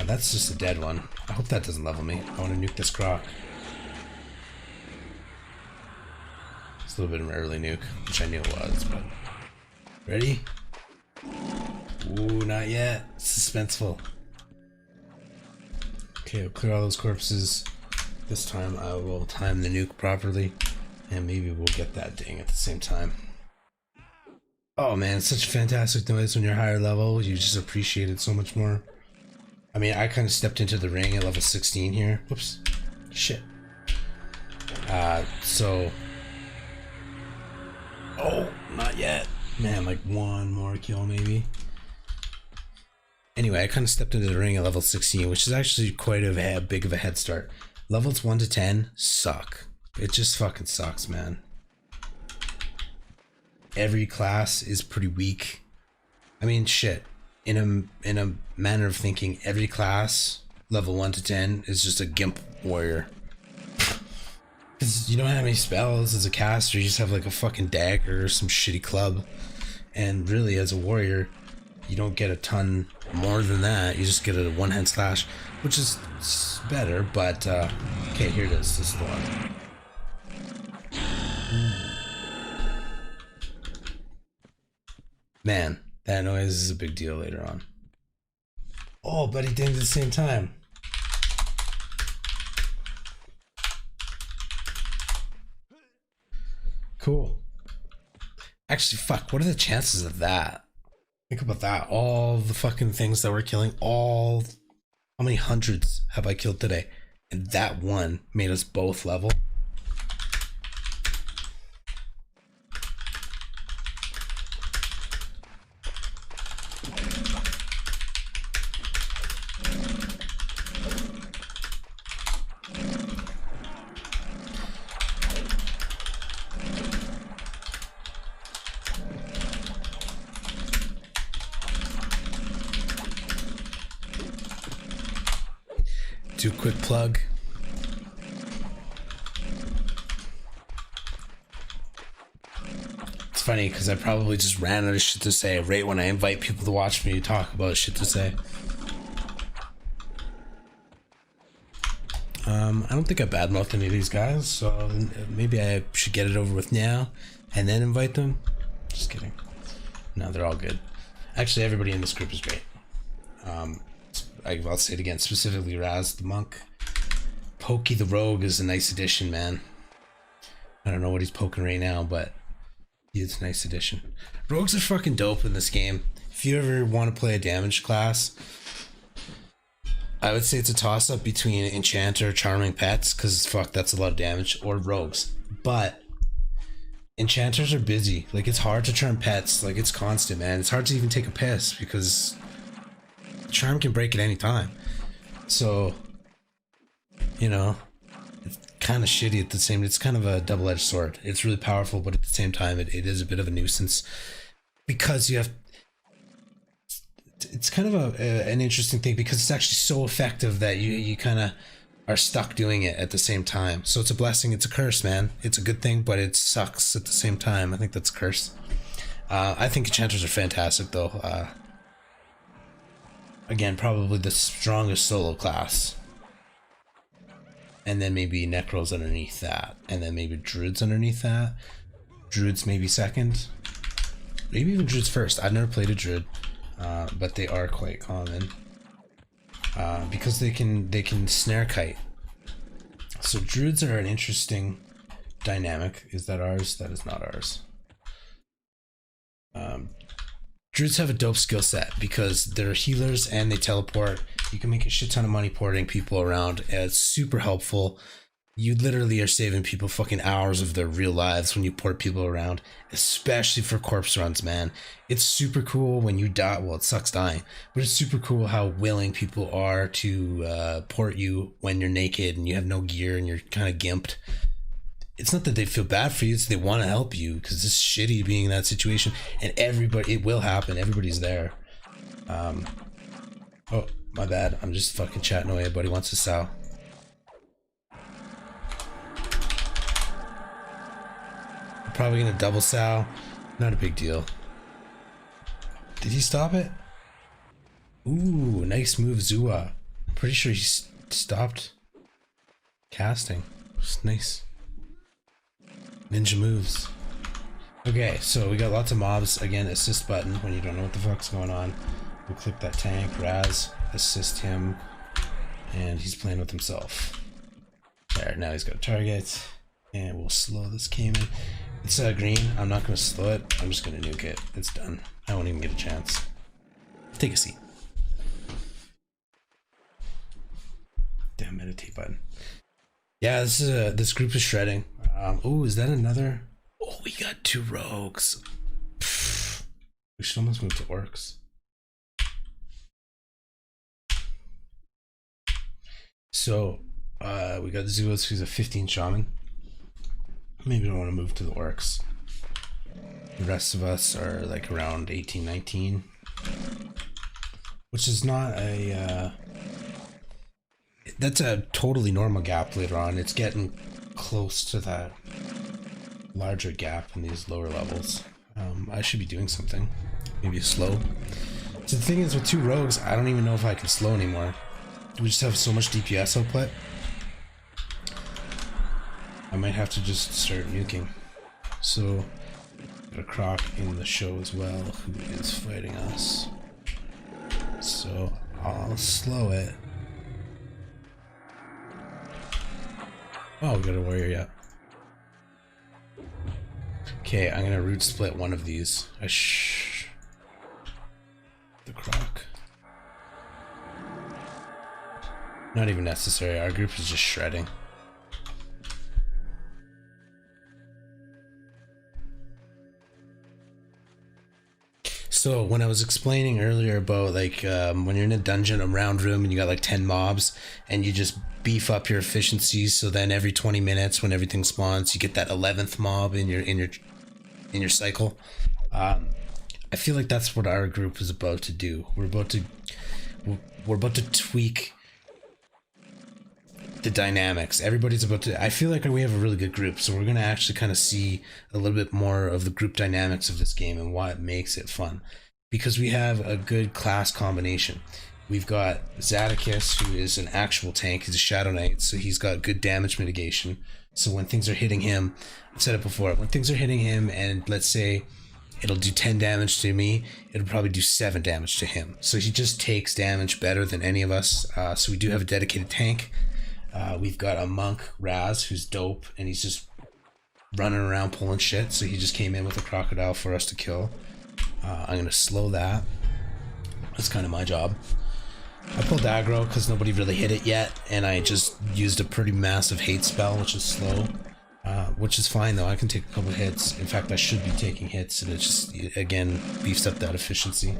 That's just a dead one. I hope that doesn't level me. I want to nuke this croc. It's a little bit of an early nuke, which I knew it was, but... Ready? Ooh, not yet. Suspenseful. Okay, I'll clear all those corpses. This time I will time the nuke properly, and maybe we'll get that ding at the same time. Oh man, it's such a fantastic noise when you're higher level. You just appreciate it so much more. I mean, I kind of stepped into the ring at level 16 here. Whoops. Shit. So... Oh, not yet. Man, like one more kill maybe. Anyway, I kind of stepped into the ring at level 16, which is actually quite a big of a head start. Levels 1 to 10 suck. It just fucking sucks, man. Every class is pretty weak. I mean, shit. In a manner of thinking, every class level 1 to 10 is just a gimp warrior. Because you don't have any spells as a caster, you just have like a fucking dagger or some shitty club. And really, as a warrior, you don't get a ton more than that. You just get a one-hand slash, which is better, but okay, here it is. This is the one. Man, that noise is a big deal later on. Oh, but he dinged at the same time. Cool. Actually, fuck, what are the chances of that? Think about that. All the fucking things that we're killing, how many hundreds have I killed today? And that one made us both level. Do a quick plug. It's funny because I probably just ran out of shit to say right when I invite people to watch me talk about shit to say. I don't think I badmouthed any of these guys, so maybe I should get it over with now and then invite them. Just kidding. No, they're all good. Actually, everybody in this group is great. I'll say it again, specifically Raz the monk. Pokey the rogue is a nice addition, man. I don't know what he's poking right now, but it's a nice addition. Rogues are fucking dope in this game. If you ever want to play a damage class, I would say it's a toss-up between Enchanter, Charming Pets, because fuck, that's a lot of damage, or Rogues. But Enchanters are busy. Like, it's hard to charm pets. Like, it's constant, man. It's hard to even take a piss, because charm can break at any time. So, you know, it's kind of shitty at the same. It's kind of a double-edged sword. It's really powerful, but at the same time, it is a bit of a nuisance because you have. It's kind of an interesting thing because it's actually so effective that you kind of are stuck doing it at the same time. So it's a blessing. It's a curse, man. It's a good thing, but it sucks at the same time. I think that's a curse. I think enchanters are fantastic, though. Again, probably the strongest solo class. And then maybe Necros underneath that. And then maybe Druids underneath that. Druids maybe second. Maybe even Druids first. I've never played a Druid. But they are quite common. Because they can snare kite. So Druids are an interesting dynamic. Is that ours? That is not ours. Druids have a dope skill set because they're healers and they teleport. You can make a shit ton of money porting people around. It's super helpful. You literally are saving people fucking hours of their real lives when you port people around, especially for corpse runs, man. It's super cool when you die. Well, it sucks dying, but it's super cool how willing people are to port you when you're naked and you have no gear and you're kind of gimped. It's not that they feel bad for you, it's they want to help you because it's shitty being in that situation, and everybody, it will happen, everybody's there. Oh, my bad, I'm just fucking chatting away. Buddy wants to sow. Probably gonna double sow, not a big deal. Did he stop it? Ooh, nice move, Zua. I'm pretty sure he stopped casting. It's nice. Ninja moves. Okay, so we got lots of mobs. Again, assist button when you don't know what the fuck's going on. We'll click that tank, Raz, assist him, and he's playing with himself. There, now he's got a target, and we'll slow this Cayman. It's green. I'm not going to slow it. I'm just going to nuke it. It's done. I won't even get a chance. Take a seat. Damn, meditate button. Yeah, this group is shredding. Oh, is that another? Oh, we got 2 rogues. Pfft. We should almost move to orcs. So, we got Zuos, who's a 15 shaman. Maybe we don't want to move to the orcs. The rest of us are like around 18, 19. Which is not a... that's a totally normal gap later on. It's getting close to that larger gap in these lower levels. I should be doing something. Maybe slow. So the thing is, with 2 rogues, I don't even know if I can slow anymore. We just have so much DPS output. I might have to just start nuking. So, got a Croc in the show as well, who is fighting us. So, I'll slow it. Oh, we got a warrior, yeah. Okay, I'm gonna root split one of these. The Croc. Not even necessary, our group is just shredding. So when I was explaining earlier about like when you're in a dungeon, a round room, and you got like 10 mobs, and you just beef up your efficiency, so then every 20 minutes when everything spawns, you get that 11th mob in your cycle. I feel like that's what our group is about to do. We're about to tweak the dynamics. Everybody's about to. I feel like we have a really good group, so we're gonna actually kind of see a little bit more of the group dynamics of this game and why it makes it fun. Because we have a good class combination. We've got Zadakis, who is an actual tank. He's a Shadow Knight, so he's got good damage mitigation. So when things are hitting him, I've said it before, when things are hitting him and let's say it'll do 10 damage to me, it'll probably do 7 damage to him. So he just takes damage better than any of us. So we do have a dedicated tank. We've got a monk, Raz, who's dope, and he's just running around pulling shit. So he just came in with a crocodile for us to kill. I'm going to slow that. That's kind of my job. I pulled aggro because nobody really hit it yet, and I just used a pretty massive hate spell, which is slow. Which is fine though, I can take a couple hits. In fact, I should be taking hits, and it just, again, beefs up that efficiency.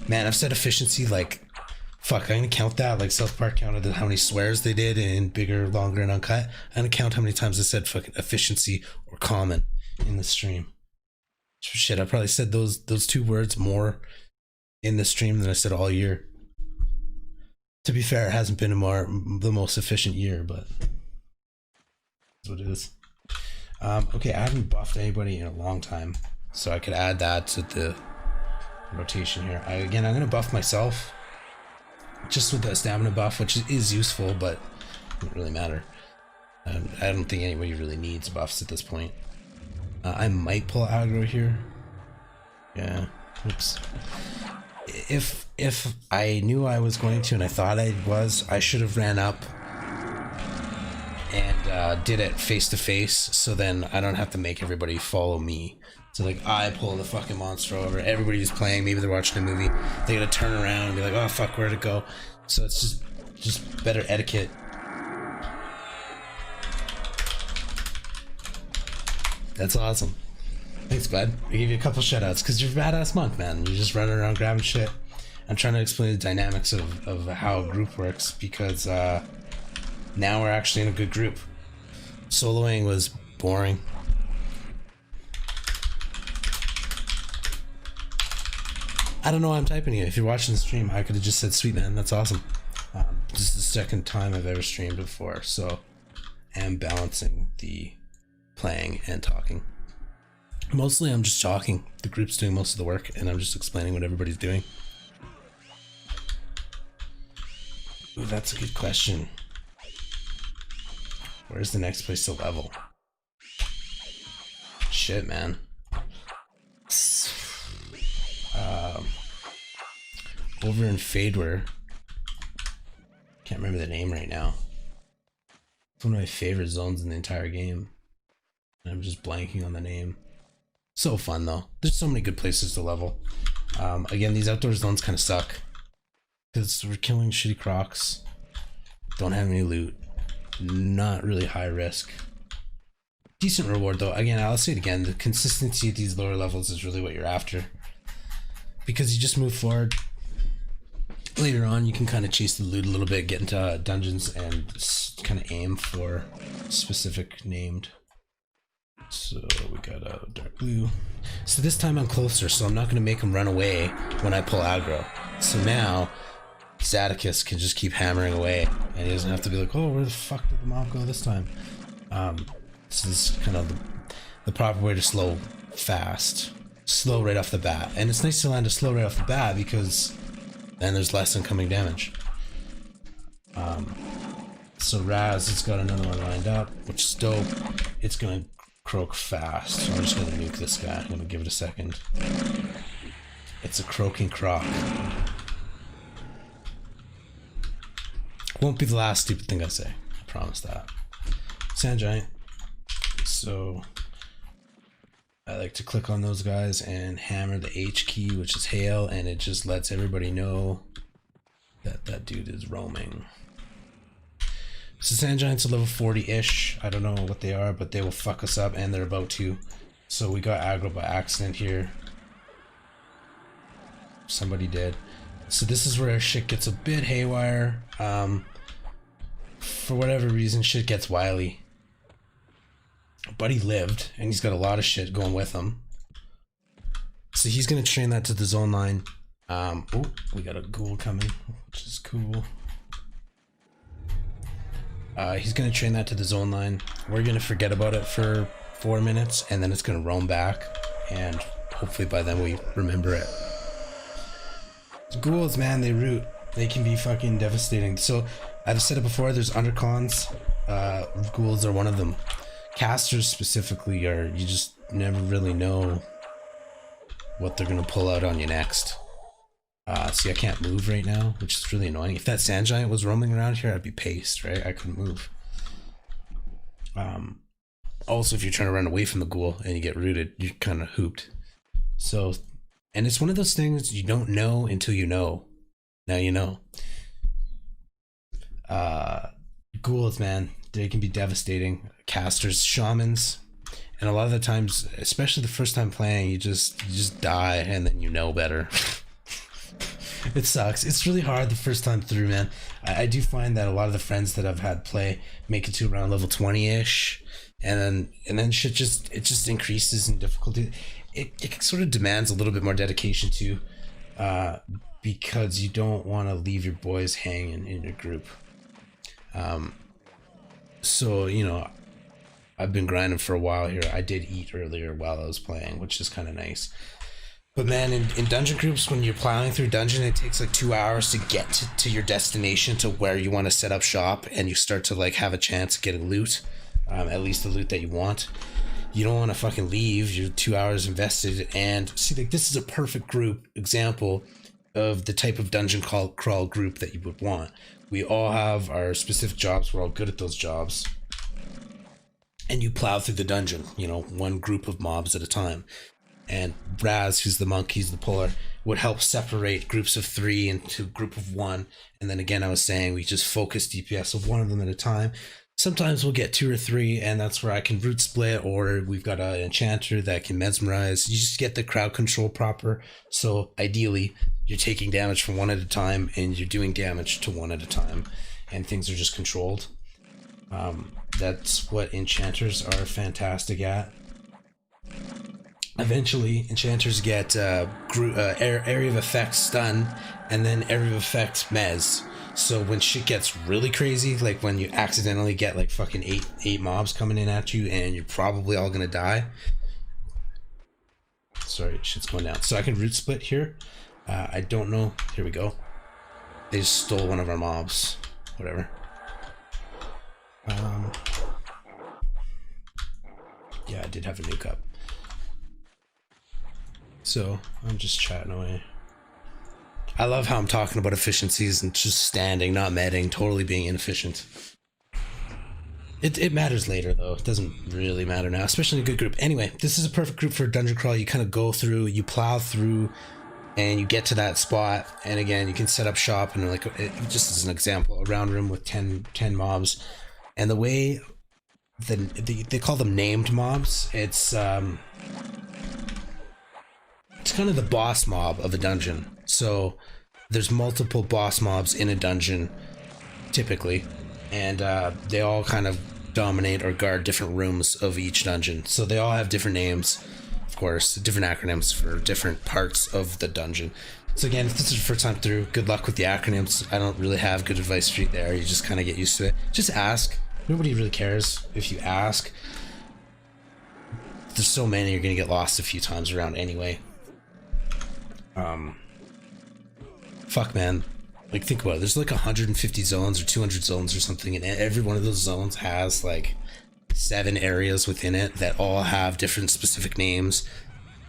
Man, I've said efficiency like, fuck, I'm gonna count that, like South Park counted how many swears they did in Bigger, Longer, and Uncut. I'm gonna count how many times I said fucking efficiency or common in the stream. Shit, I probably said those 2 words more in the stream than I said all year. To be fair, it hasn't been the most efficient year, but that's what it is. Okay, I haven't buffed anybody in a long time, so I could add that to the rotation here. Again, I'm going to buff myself, just with the stamina buff, which is useful, but it doesn't really matter. I don't think anybody really needs buffs at this point. I might pull aggro here. Yeah, oops. If I knew I was going to, and I thought I was, I should have ran up and did it face to face, so then I don't have to make everybody follow me. So like, I pull the fucking monster over, everybody's playing, maybe they're watching a movie, they gotta turn around and be like, oh fuck, where'd it go? So it's just better etiquette. That's awesome. Thanks, bud. I gave you a couple shoutouts because you're a badass monk, man. You're just running around grabbing shit. I'm trying to explain the dynamics of how a group works, because now we're actually in a good group. Soloing was boring. I don't know why I'm typing it. If you're watching the stream, I could have just said sweet, man. That's awesome. This is the second time I've ever streamed before, so I'm balancing the playing and talking. Mostly I'm just talking. The group's doing most of the work, and I'm just explaining what everybody's doing. Ooh, that's a good question. Where's the next place to level? Shit, man. Over in Fadeware. Can't remember the name right now. It's one of my favorite zones in the entire game. I'm just blanking on the name. So fun though. There's so many good places to level. Again, these outdoor zones kind of suck because we're killing shitty Crocs. Don't have any loot. Not really high risk. Decent reward though. Again, I'll say it again. The consistency at these lower levels is really what you're after, because you just move forward. Later on, you can kind of chase the loot a little bit, get into dungeons, and kind of aim for specific named. So we got a dark blue. So this time I'm closer, so I'm not going to make him run away when I pull aggro. So now Staticus can just keep hammering away, and he doesn't have to be like, oh, where the fuck did the mob go this time? This is kind of the proper way to slow fast. Slow right off the bat. And it's nice to land a slow right off the bat because then there's less incoming damage. So Raz has got another one lined up, which is dope. It's gonna croak fast, so I'm just gonna nuke this guy. I'm gonna give it a second. It's a croaking croc. Won't be the last stupid thing I say. I promise that. Sand Giant. So I like to click on those guys and hammer the H key, which is hail, and it just lets everybody know that that dude is roaming. So Sand Giants are level 40-ish. I don't know what they are, but they will fuck us up, and they're about to. So we got aggro by accident here. Somebody did. So this is where shit gets a bit haywire. For whatever reason, shit gets wily. But he lived, and he's got a lot of shit going with him. So he's gonna train that to the zone line. Oh, we got a ghoul coming, which is cool. He's gonna train that to the zone line. We're gonna forget about it for 4 minutes, and then it's gonna roam back, and hopefully by then we remember it. Ghouls, man, they root. They can be fucking devastating. So I've said it before, there's undercons. Ghouls are one of them. Casters specifically are, you just never really know what they're gonna pull out on you next. See, I can't move right now, which is really annoying. If that Sand Giant was roaming around here, I'd be paced, right? I couldn't move. Also, if you're trying to run away from the ghoul and you get rooted, you're kind of hooped. So, and it's one of those things you don't know until you know. Now you know. Ghouls, man, they can be devastating. Casters, shamans, and a lot of the times, especially the first time playing, you just die, and then you know better. It sucks. It's really hard the first time through, man. I do find that a lot of the friends that I've had play make it to around level 20-ish, and then shit just increases in difficulty. It sort of demands a little bit more dedication too, because you don't want to leave your boys hanging in your group. So, you know, I've been grinding for a while here. I did eat earlier while I was playing, which is kind of nice. But man, in dungeon groups, when you're plowing through dungeon, it takes like 2 hours to get to your destination, to where you want to set up shop, and you start to like have a chance of getting loot, at least the loot that you want. You don't want to fucking leave. You're 2 hours invested, and see, like, this is a perfect group example of the type of dungeon crawl group that you would want. We all have our specific jobs. We're all good at those jobs. And you plow through the dungeon, you know, one group of mobs at a time. And Raz, who's the monk, he's the puller, would help separate groups of 3 into a group of 1. And then again, I was saying, we just focus DPS of one of them at a time. Sometimes we'll get 2 or 3, and that's where I can root split, or we've got an enchanter that can mesmerize. You just get the crowd control proper. So ideally, you're taking damage from one at a time, and you're doing damage to one at a time, and things are just controlled. That's what enchanters are fantastic at. Eventually, enchanters get area of effect stun, and then area of effect mez. So when shit gets really crazy, like when you accidentally get like fucking eight mobs coming in at you, and you're probably all gonna die. Sorry, shit's going down. So I can root split here. I don't know. Here we go. They just stole one of our mobs. Whatever. Yeah, I did have a nuke up. So I'm just chatting away. I love how I'm talking about efficiencies and just standing, not medding, totally being inefficient. It matters later though. It doesn't really matter now, especially in a good group. Anyway, this is a perfect group for a dungeon crawl. You kind of go through, you plow through, and you get to that spot. And again, you can set up shop, and like, just as an example, a round room with 10 mobs. And the way they call them named mobs, it's kind of the boss mob of a dungeon. So there's multiple boss mobs in a dungeon typically, and they all kind of dominate or guard different rooms of each dungeon. So they all have different names, of course, different acronyms for different parts of the dungeon. So again, if this is your first time through, good luck with the acronyms. I don't really have good advice for you there. You just kind of get used to it. Just ask. Nobody really cares if you ask. There's so many, you're gonna get lost a few times around anyway. Fuck, man. Like, think about it. There's like 150 zones or 200 zones or something, and every one of those zones has like 7 areas within it that all have different specific names,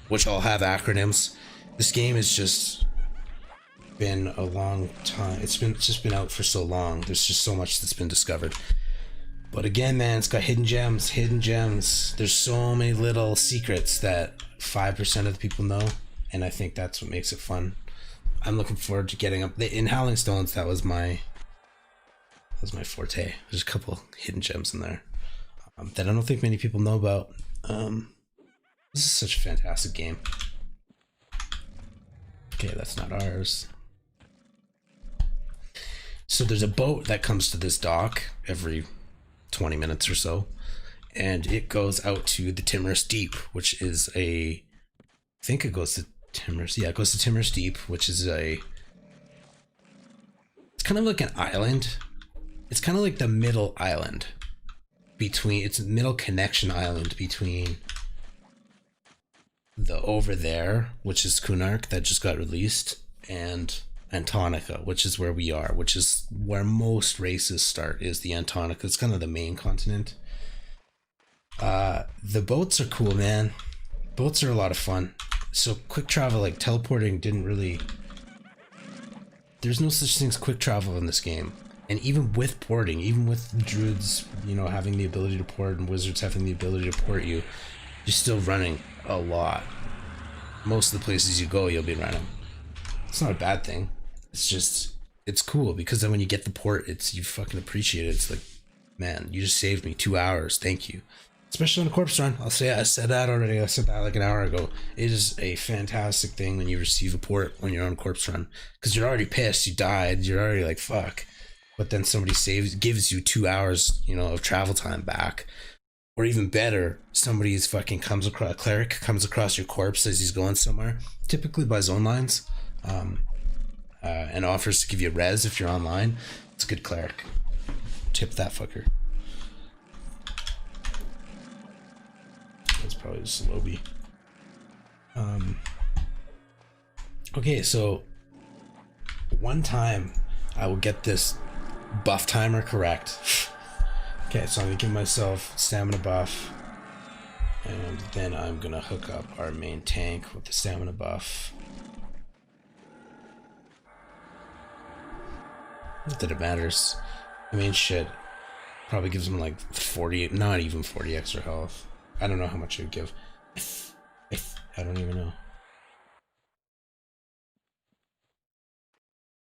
which all have acronyms. This game has just been a long time. It's just been out for so long. There's just so much that's been discovered. But again, man, it's got hidden gems, hidden gems. There's so many little secrets that 5% of the people know, and I think that's what makes it fun. I'm looking forward to getting up in Howling Stones. That was my forte. There's a couple hidden gems in there that I don't think many people know about. This is such a fantastic game. Okay, that's not ours. So there's a boat that comes to this dock every 20 minutes or so, and it goes out to the Timorous Deep, which is I think it goes to Timorous. Yeah, it goes to Timorous Deep, which is it's kind of like an island. It's kind of like the middle island between, it's a middle connection island between the Over There, which is Kunark that just got released, and Antonica, which is where we are, which is where most races start, is the Antonica. It's kind of the main continent. The boats are cool, man. Boats are a lot of fun. So quick travel, like teleporting, didn't really... There's no such thing as quick travel in this game. And even with porting, even with druids, you know, having the ability to port and wizards having the ability to port you, you're still running a lot. Most of the places you go, you'll be running. It's not a bad thing. It's just, it's cool because then when you get the port, you fucking appreciate it. It's like, man, you just saved me 2 hours. Thank you. Especially on a corpse run. I said that already. I said that like an hour ago. It is a fantastic thing when you receive a port when you're on a corpse run, because you're already pissed. You died. You're already like, fuck. But then somebody gives you 2 hours, you know, of travel time back. Or even better, somebody's fucking a cleric comes across your corpse as he's going somewhere, typically by zone lines, and offers to give you a res if you're online. It's a good cleric. Tip that fucker. That's probably just a lobby. Okay, so one time I will get this buff timer correct. Okay, so I'm gonna give myself stamina buff, and then I'm gonna hook up our main tank with the stamina buff. Not that it matters. I mean, shit, probably gives him like 40, not even 40 extra health. I don't know how much it would give. I don't even know.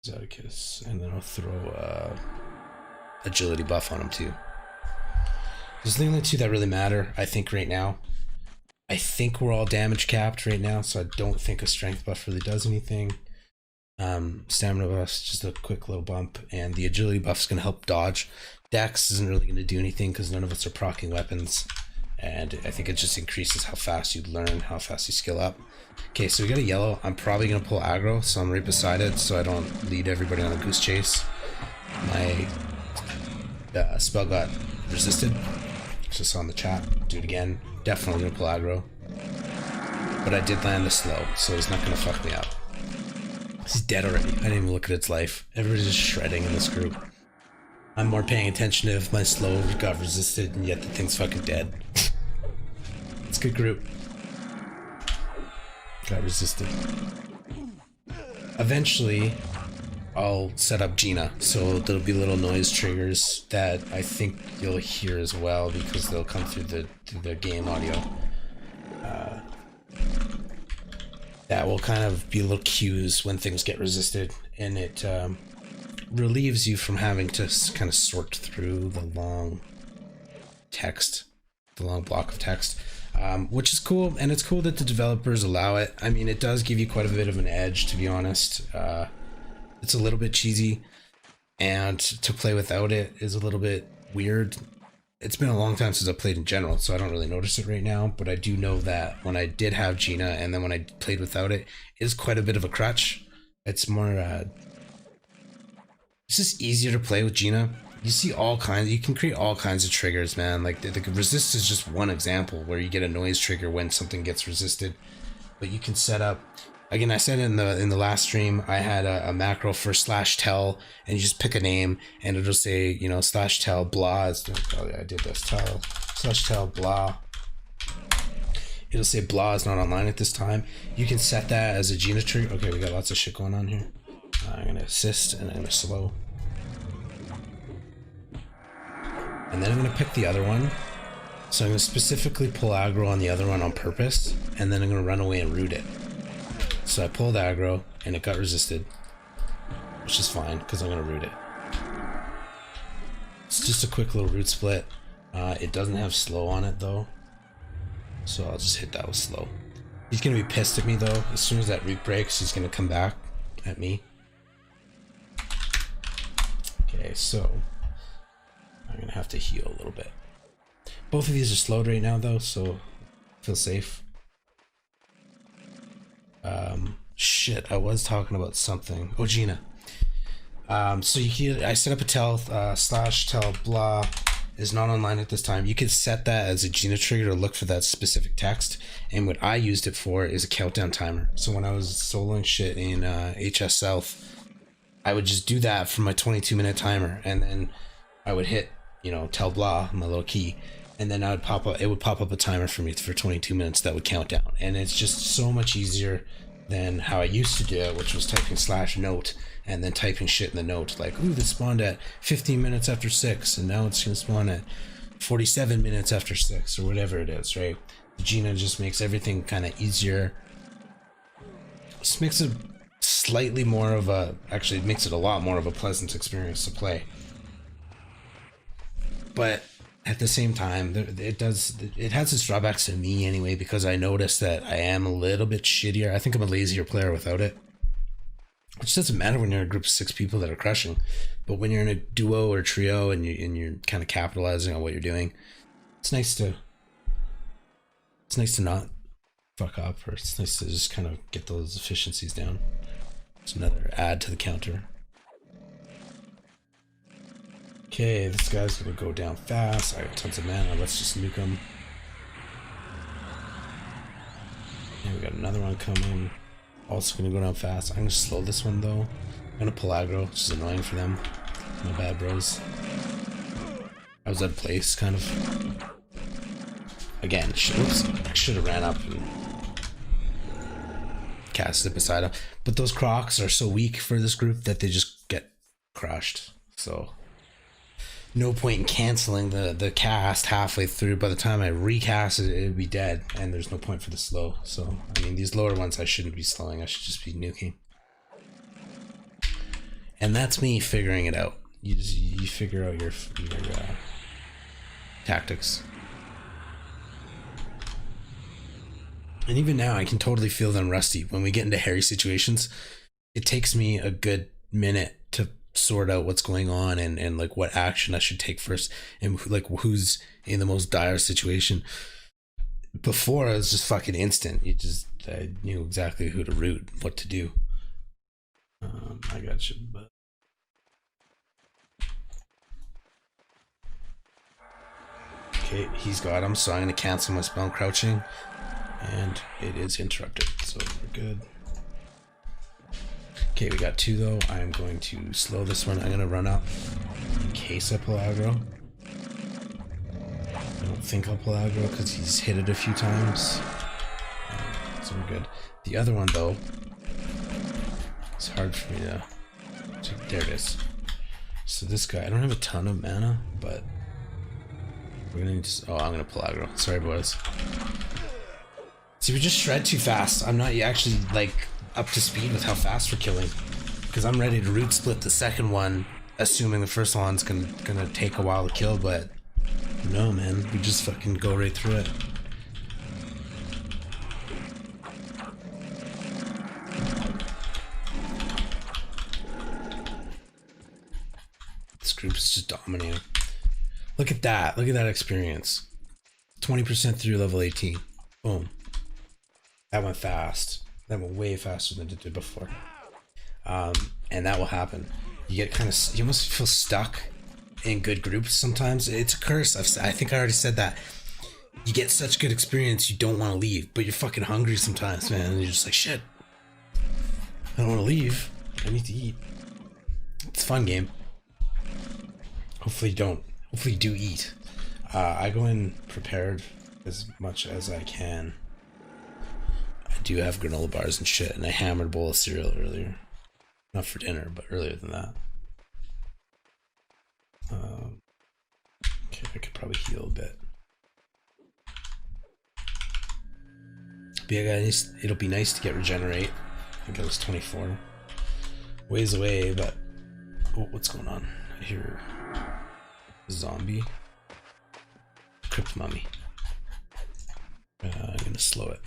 Zodicus, and then I'll throw agility buff on him too. Those are the only two that really matter, I think, right now. I think we're all damage capped right now, so I don't think a strength buff really does anything. Stamina buff's just a quick little bump, and the agility buff's gonna help dodge. Dex isn't really gonna do anything because none of us are proccing weapons, and I think it just increases how fast you learn, how fast you skill up. Okay, so we got a yellow. I'm probably gonna pull aggro, so I'm right beside it so I don't lead everybody on a goose chase. My spell got resisted. Just on the chat. Do it again. Definitely gonna pull aggro. But I did land the slow, so it's not gonna fuck me up. He's dead already. I didn't even look at its life. Everybody's just shredding in this group. I'm more paying attention to if my slow got resisted, and yet the thing's fucking dead. It's a good group. Got resisted. Eventually, I'll set up Gina, so there'll be little noise triggers that I think you'll hear as well, because they'll come through the game audio. That will kind of be little cues when things get resisted, and it relieves you from having to kind of sort through the long text, the long block of text, which is cool, and it's cool that the developers allow it. I mean, it does give you quite a bit of an edge, to be honest. It's a little bit cheesy, and to play without it is a little bit weird. It's been a long time since I played in general, so I don't really notice it right now, but I do know that when I did have Gina and then when I played without it, it is quite a bit of a crutch. It's more, it's just easier to play with Gina. You see all kinds, you can create all kinds of triggers, man. Like the resist is just one example where you get a noise trigger when something gets resisted. But you can set up, again, I said in the last stream, I had a macro for /tell, and you just pick a name and it'll say, you know, /tell blah. Oh yeah, I did this, tell /tell blah. It'll say blah is not online at this time. You can set that as a Gina trigger. Okay, we got lots of shit going on here. I'm gonna assist and I'm gonna slow. And then I'm gonna pick the other one. So I'm gonna specifically pull aggro on the other one on purpose, and then I'm gonna run away and root it. So I pulled aggro and it got resisted, which is fine because I'm gonna root it. It's just a quick little root split. It doesn't have slow on it though, so I'll just hit that with slow. He's gonna be pissed at me though. As soon as that root breaks, he's gonna come back at me. Okay, so I'm gonna have to heal a little bit. Both of these are slowed right now though, so feel safe. Shit, I was talking about something. Oh, Gina. So you can, I set up a tell, /tell blah is not online at this time. You can set that as a Gina trigger to look for that specific text. And what I used it for is a countdown timer. So when I was soloing shit in HS South, I would just do that for my 22-minute timer, and then I would hit, you know, tell blah, my little key, and then I would pop up, it would pop up a timer for me for 22 minutes that would count down. And it's just so much easier than how I used to do it, which was typing /note and then typing shit in the note like, ooh, this spawned at 15 minutes after 6, and now it's gonna spawn at 47 minutes after 6, or whatever it is, right? Gina just makes everything kind of easier. Just makes it slightly more of a, actually it makes it a lot more of a pleasant experience to play. But at the same time, it has its drawbacks to me anyway, because I noticed that I am a little bit shittier. I think I'm a lazier player without it, which doesn't matter when you're in a group of 6 people that are crushing. But when you're in a duo or trio and you're kind of capitalizing on what you're doing, it's nice to not fuck up, or it's nice to just kind of get those efficiencies down. It's another add to the counter. Okay, this guy's gonna go down fast. I got tons of mana. Let's just nuke him. And we got another one coming. Also gonna go down fast. I'm gonna slow this one though. I'm gonna pull aggro, which is annoying for them. My bad, bros. I was out of place, kind of. Again, oops, I should have ran up and casted it beside him. But those Crocs are so weak for this group that they just get crushed. So no point in canceling the cast halfway through. By the time I recast it, it would be dead, and there's no point for the slow. So, I mean, these lower ones I shouldn't be slowing, I should just be nuking. And that's me figuring it out. You figure out your tactics. And even now, I can totally feel them rusty. When we get into hairy situations, it takes me a good minute to sort out what's going on and like what action I should take first, and like who's in the most dire situation. Before, it was just fucking instant. I knew exactly who to root, what to do. I got you, but okay, he's got him, so I'm gonna cancel my spell crouching, and it is interrupted, so we're good. Okay, we got 2 though. I'm going to slow this one. I'm gonna run up in case I pull aggro. I don't think I'll pull aggro because he's hit it a few times. So we're good. The other one though, it's hard for me to there it is. So this guy, I don't have a ton of mana, but we're gonna need to, oh, I'm gonna pull aggro. Sorry, boys. See, we just shred too fast. I'm not actually like up to speed with how fast we're killing, because I'm ready to root split the second one, assuming the first one's gonna take a while to kill, but no, man, we just fucking go right through it. This group is just dominating. Look at that. Look at that experience. 20% through level 18. Boom. That went fast. That went way faster than it did before. And that will happen. You get kind of, you almost feel stuck in good groups sometimes. It's a curse. I think I already said that. You get such good experience, you don't want to leave, but you're fucking hungry sometimes, man. And you're just like, shit, I don't want to leave. I need to eat. It's a fun game. Hopefully you don't. Hopefully you do eat. I go in prepared as much as I can. I do have granola bars and shit, and I hammered a bowl of cereal earlier. Not for dinner, but earlier than that. Okay, I could probably heal a bit. But yeah, guys, it'll be nice to get regenerate. I think I was 24. Ways away, but... Oh, what's going on? I hear... Zombie. Crypt mummy. I'm gonna slow it.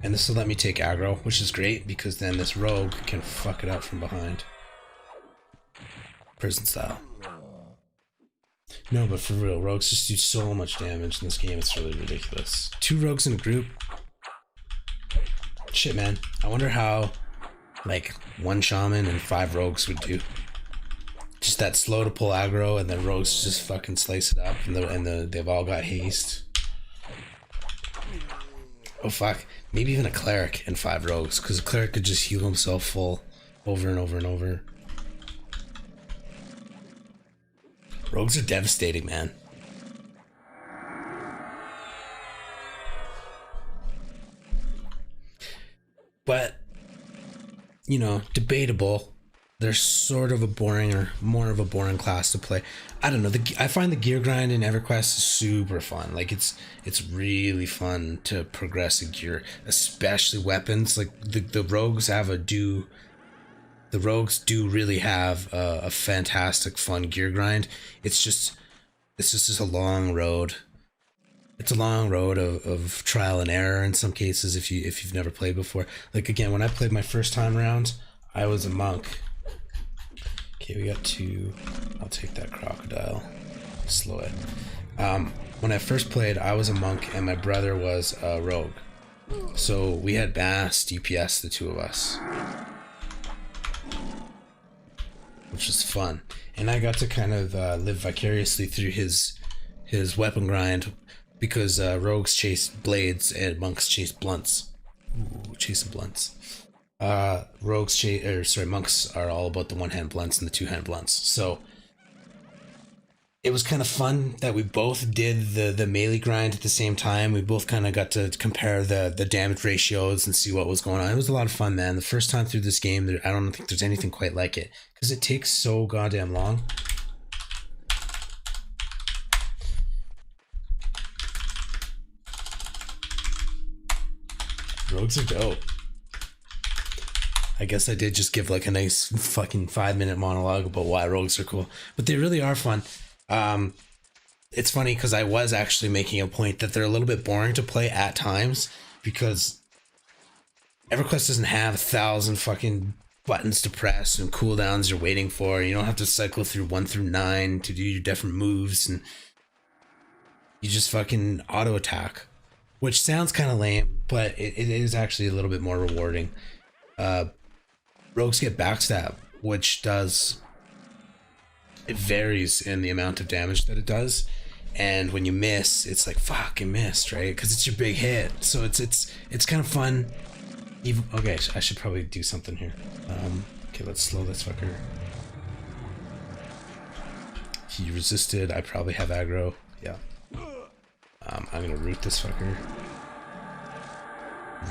And this will let me take aggro, which is great, because then this rogue can fuck it up from behind. Prison style. No, but for real, rogues just do so much damage in this game, it's really ridiculous. 2 rogues in a group. Shit, man. I wonder how, like, 1 shaman and 5 rogues would do. Just that slow to pull aggro, and then rogues just fucking slice it up, and they've all got haste. Oh fuck, maybe even a cleric and 5 rogues, because a cleric could just heal himself full over and over and over. Rogues are devastating, man. But, you know, debatable. They're sort of a boring, or more of a boring class to play. I don't know. I find the gear grind in Everquest is super fun. Like it's really fun to progress a gear, especially weapons. Like the rogues have the rogues do really have a fantastic fun gear grind. It's just a long road. It's a long road of trial and error in some cases if you've never played before. Like again, when I played my first time around, I was a monk. Okay, we got 2. I'll take that crocodile. Slow it. When I first played, I was a monk and my brother was a rogue. So we had mass DPS, the 2 of us. Which was fun. And I got to kind of live vicariously through his weapon grind, because rogues chase blades and monks chase blunts. Ooh, chasing blunts. Monks are all about the 1-hand blunts and the 2-hand blunts. So it was kind of fun that we both did the melee grind at the same time. We both kind of got to compare the damage ratios and see what was going on. It was a lot of fun, man. The first time through this game, I don't think there's anything quite like it, because it takes so goddamn long. Rogues are dope. I guess I did just give like a nice fucking 5-minute monologue about why rogues are cool, but they really are fun. It's funny because I was actually making a point that they're a little bit boring to play at times, because Everquest doesn't have 1,000 fucking buttons to press and cooldowns you're waiting for. You don't have to cycle through 1 through 9 to do your different moves, and you just fucking auto attack, which sounds kind of lame, but it is actually a little bit more rewarding. Rogues get backstab, which it varies in the amount of damage that it does, and when you miss, it's like fuck, you missed, right? Because it's your big hit. So it's kind of fun. Even okay, I should probably do something here. Okay, let's slow this fucker. He resisted. I probably have aggro. Yeah. I'm gonna root this fucker.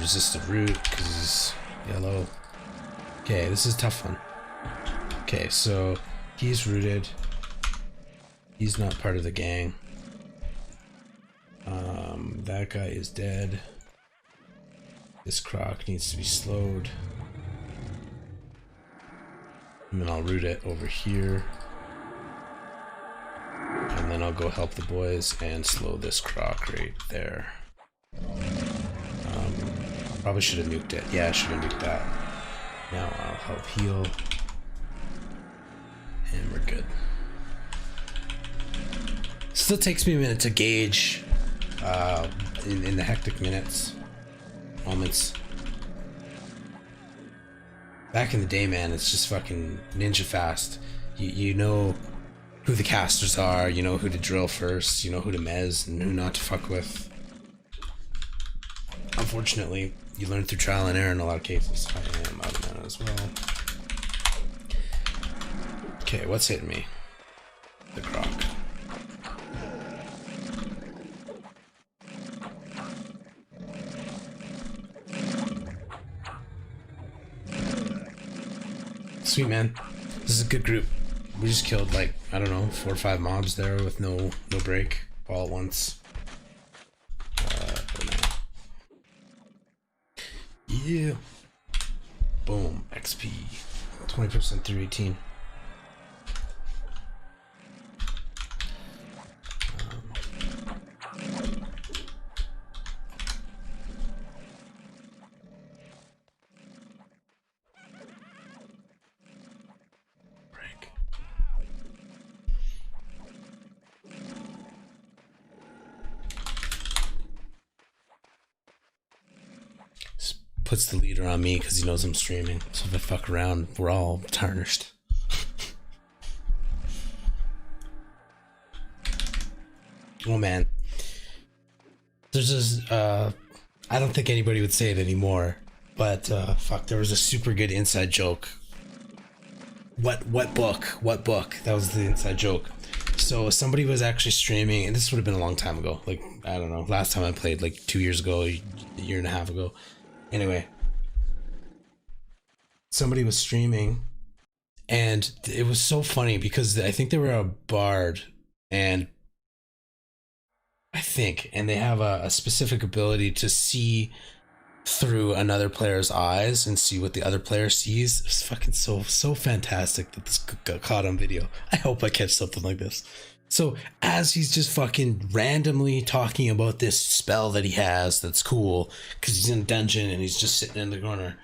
Resisted root because he's yellow. Okay, this is a tough one. Okay, so he's rooted. He's not part of the gang. That guy is dead. This croc needs to be slowed. And then I'll root it over here. And then I'll go help the boys and slow this croc right there. Probably should have nuked it. Yeah, I should have nuked that. Now I'll help heal. And we're good. Still takes me a minute to gauge in the hectic moments. Back in the day, man, it's just fucking ninja fast. You know who the casters are, you know who to drill first, you know who to mez and who not to fuck with. Unfortunately, you learn through trial and error in a lot of cases. I am out of mana as well. Okay, what's hitting me? The Croc. Sweet, man. This is a good group. We just killed like, I don't know, 4 or 5 mobs there with no break all at once. Yeah. Boom. XP. 20% through 18. Puts the leader on me because he knows I'm streaming. So if I fuck around, we're all tarnished. Oh man. There's this, I don't think anybody would say it anymore, but fuck, there was a super good inside joke. What book? What book? That was the inside joke. So somebody was actually streaming, and this would have been a long time ago. Like, I don't know, last time I played like 2 years ago, a year and a half ago. Anyway, somebody was streaming and it was so funny because I think they were a bard and they have a specific ability to see through another player's eyes and see what the other player sees. It's fucking so fantastic that this got caught on video. I hope I catch something like this. So as he's just fucking randomly talking about this spell that he has that's cool because he's in a dungeon and he's just sitting in the corner.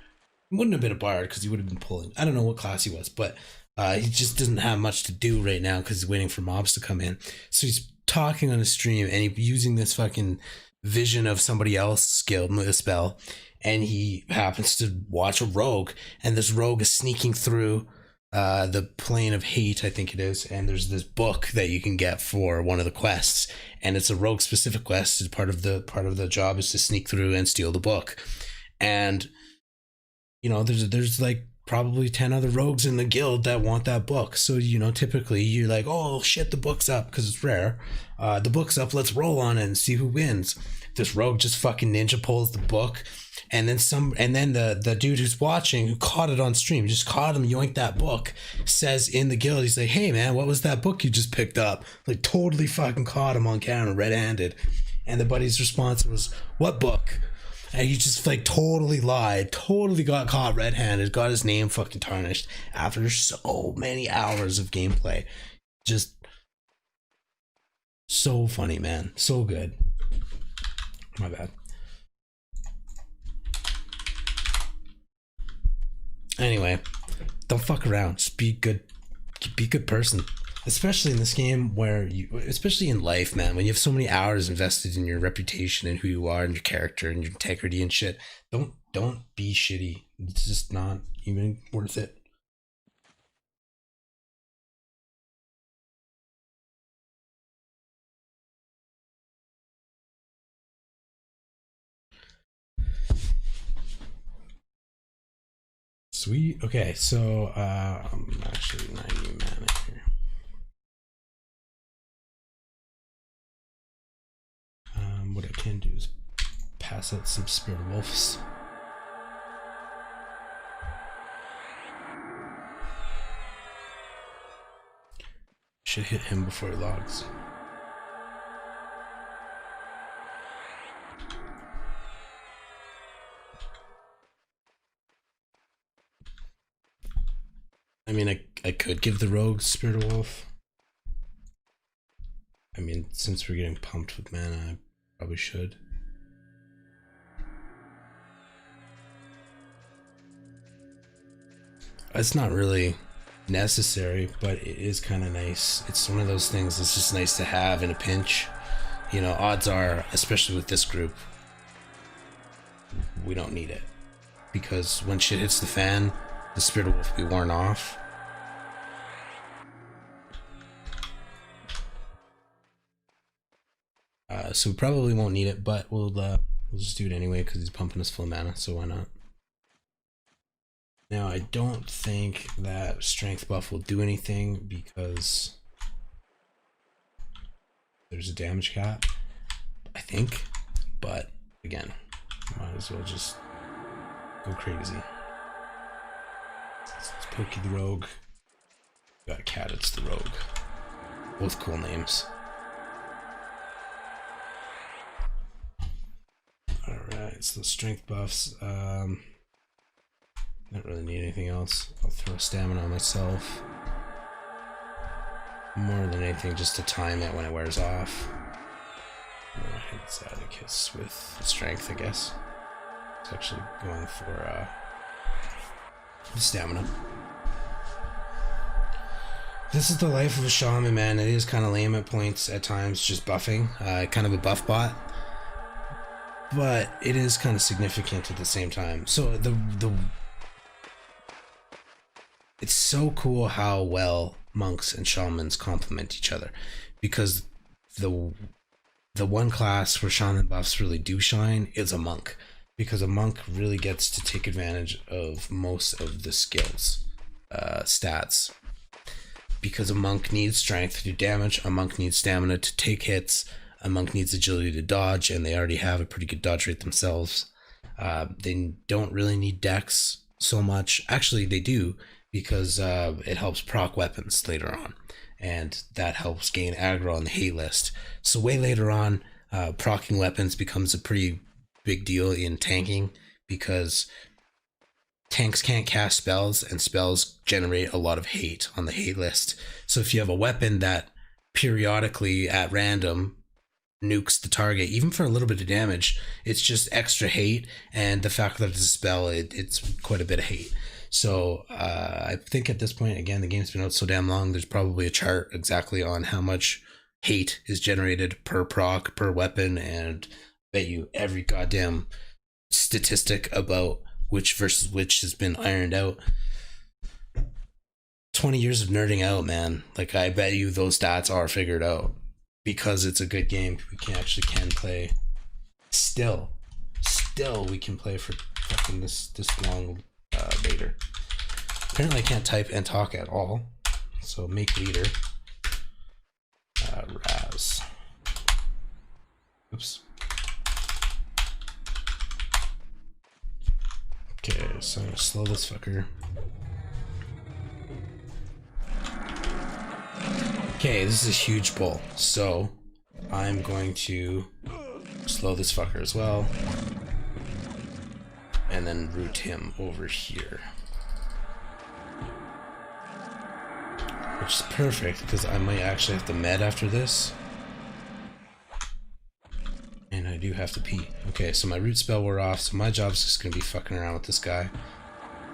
He wouldn't have been a bard because he would have been pulling. I don't know what class he was, but he just doesn't have much to do right now because he's waiting for mobs to come in. So he's talking on a stream and he's using this fucking vision of somebody else skilled with a spell, and he happens to watch a rogue, and this rogue is sneaking through the plane of hate, I think it is, and there's this book that you can get for one of the quests, and it's a rogue specific quest. It's part of the job is to sneak through and steal the book. And you know, there's like probably 10 other rogues in the guild that want that book. So, you know, typically you're like, oh shit, the book's up because it's rare. The book's up, let's roll on it and see who wins. This rogue just fucking ninja pulls the book, and then the dude who's watching, who caught it on stream, just caught him yoink that book, says in the guild, he's like, hey man, what was that book you just picked up? Like totally fucking caught him on camera red-handed. And the buddy's response was, what book? And he just like totally lied, totally got caught red-handed, got his name fucking tarnished after so many hours of gameplay. Just so funny, man. So good. My bad. Anyway, don't fuck around. Just be good. Be a good person. Especially in this game where especially in life, man, when you have so many hours invested in your reputation and who you are and your character and your integrity and shit, don't be shitty. It's just not even worth it. Sweet. Okay, so I'm actually 90 mana here. What I can do is pass out some Spirit Wolves. Should hit him before he logs. I mean, I could give the rogue Spirit Wolf. I mean, since we're getting pumped with mana, I probably should. It's not really necessary, but it is kind of nice. It's one of those things that's just nice to have in a pinch. You know, odds are, especially with this group, we don't need it. Because when shit hits the fan, the Spirit of Wolf be worn off. So we probably won't need it, but we'll just do it anyway because he's pumping us full mana, so why not? Now I don't think that strength buff will do anything because there's a damage cap, I think, but again, might as well just go crazy. It's Pokey the Rogue. Got a cat, it's the Rogue. Both cool names. Alright, so strength buffs. Don't really need anything else. I'll throw stamina on myself. More than anything, just to time it when it wears off. I hit Zadok hits with strength, I guess. It's actually going for stamina. This is the life of a shaman, man. It is kind of lame at points at times, just buffing. Kind of a buff bot. But it is kind of significant at the same time. So it's so cool how well monks and shamans complement each other, because the one class where shaman buffs really do shine is a monk, because a monk really gets to take advantage of most of the skills stats, because a monk needs strength to do damage, a monk needs stamina to take hits, a monk needs agility to dodge, and they already have a pretty good dodge rate themselves. They don't really need dex so much. Actually, they do, because it helps proc weapons later on, and that helps gain aggro on the hate list. So way later on, proccing weapons becomes a pretty big deal in tanking, because tanks can't cast spells, and spells generate a lot of hate on the hate list. So if you have a weapon that periodically at random nukes the target, even for a little bit of damage, it's just extra hate, and the fact that it's a spell, it's quite a bit of hate. So I think at this point, again, the game's been out so damn long, there's probably a chart exactly on how much hate is generated per proc, per weapon, and I bet you every goddamn statistic about which versus which has been ironed out. 20 years of nerding out, man. Like, I bet you those stats are figured out, because it's a good game. We can play. Still we can play for fucking this long later. Apparently I can't type and talk at all, so make leader Raz. Oops. Okay, so I'm gonna slow this fucker. Okay, this is a huge bull, so I'm going to slow this fucker as well, and then root him over here, which is perfect because I might actually have to med after this, and I do have to pee. Okay, so my root spell wore off, so my job's just gonna be fucking around with this guy.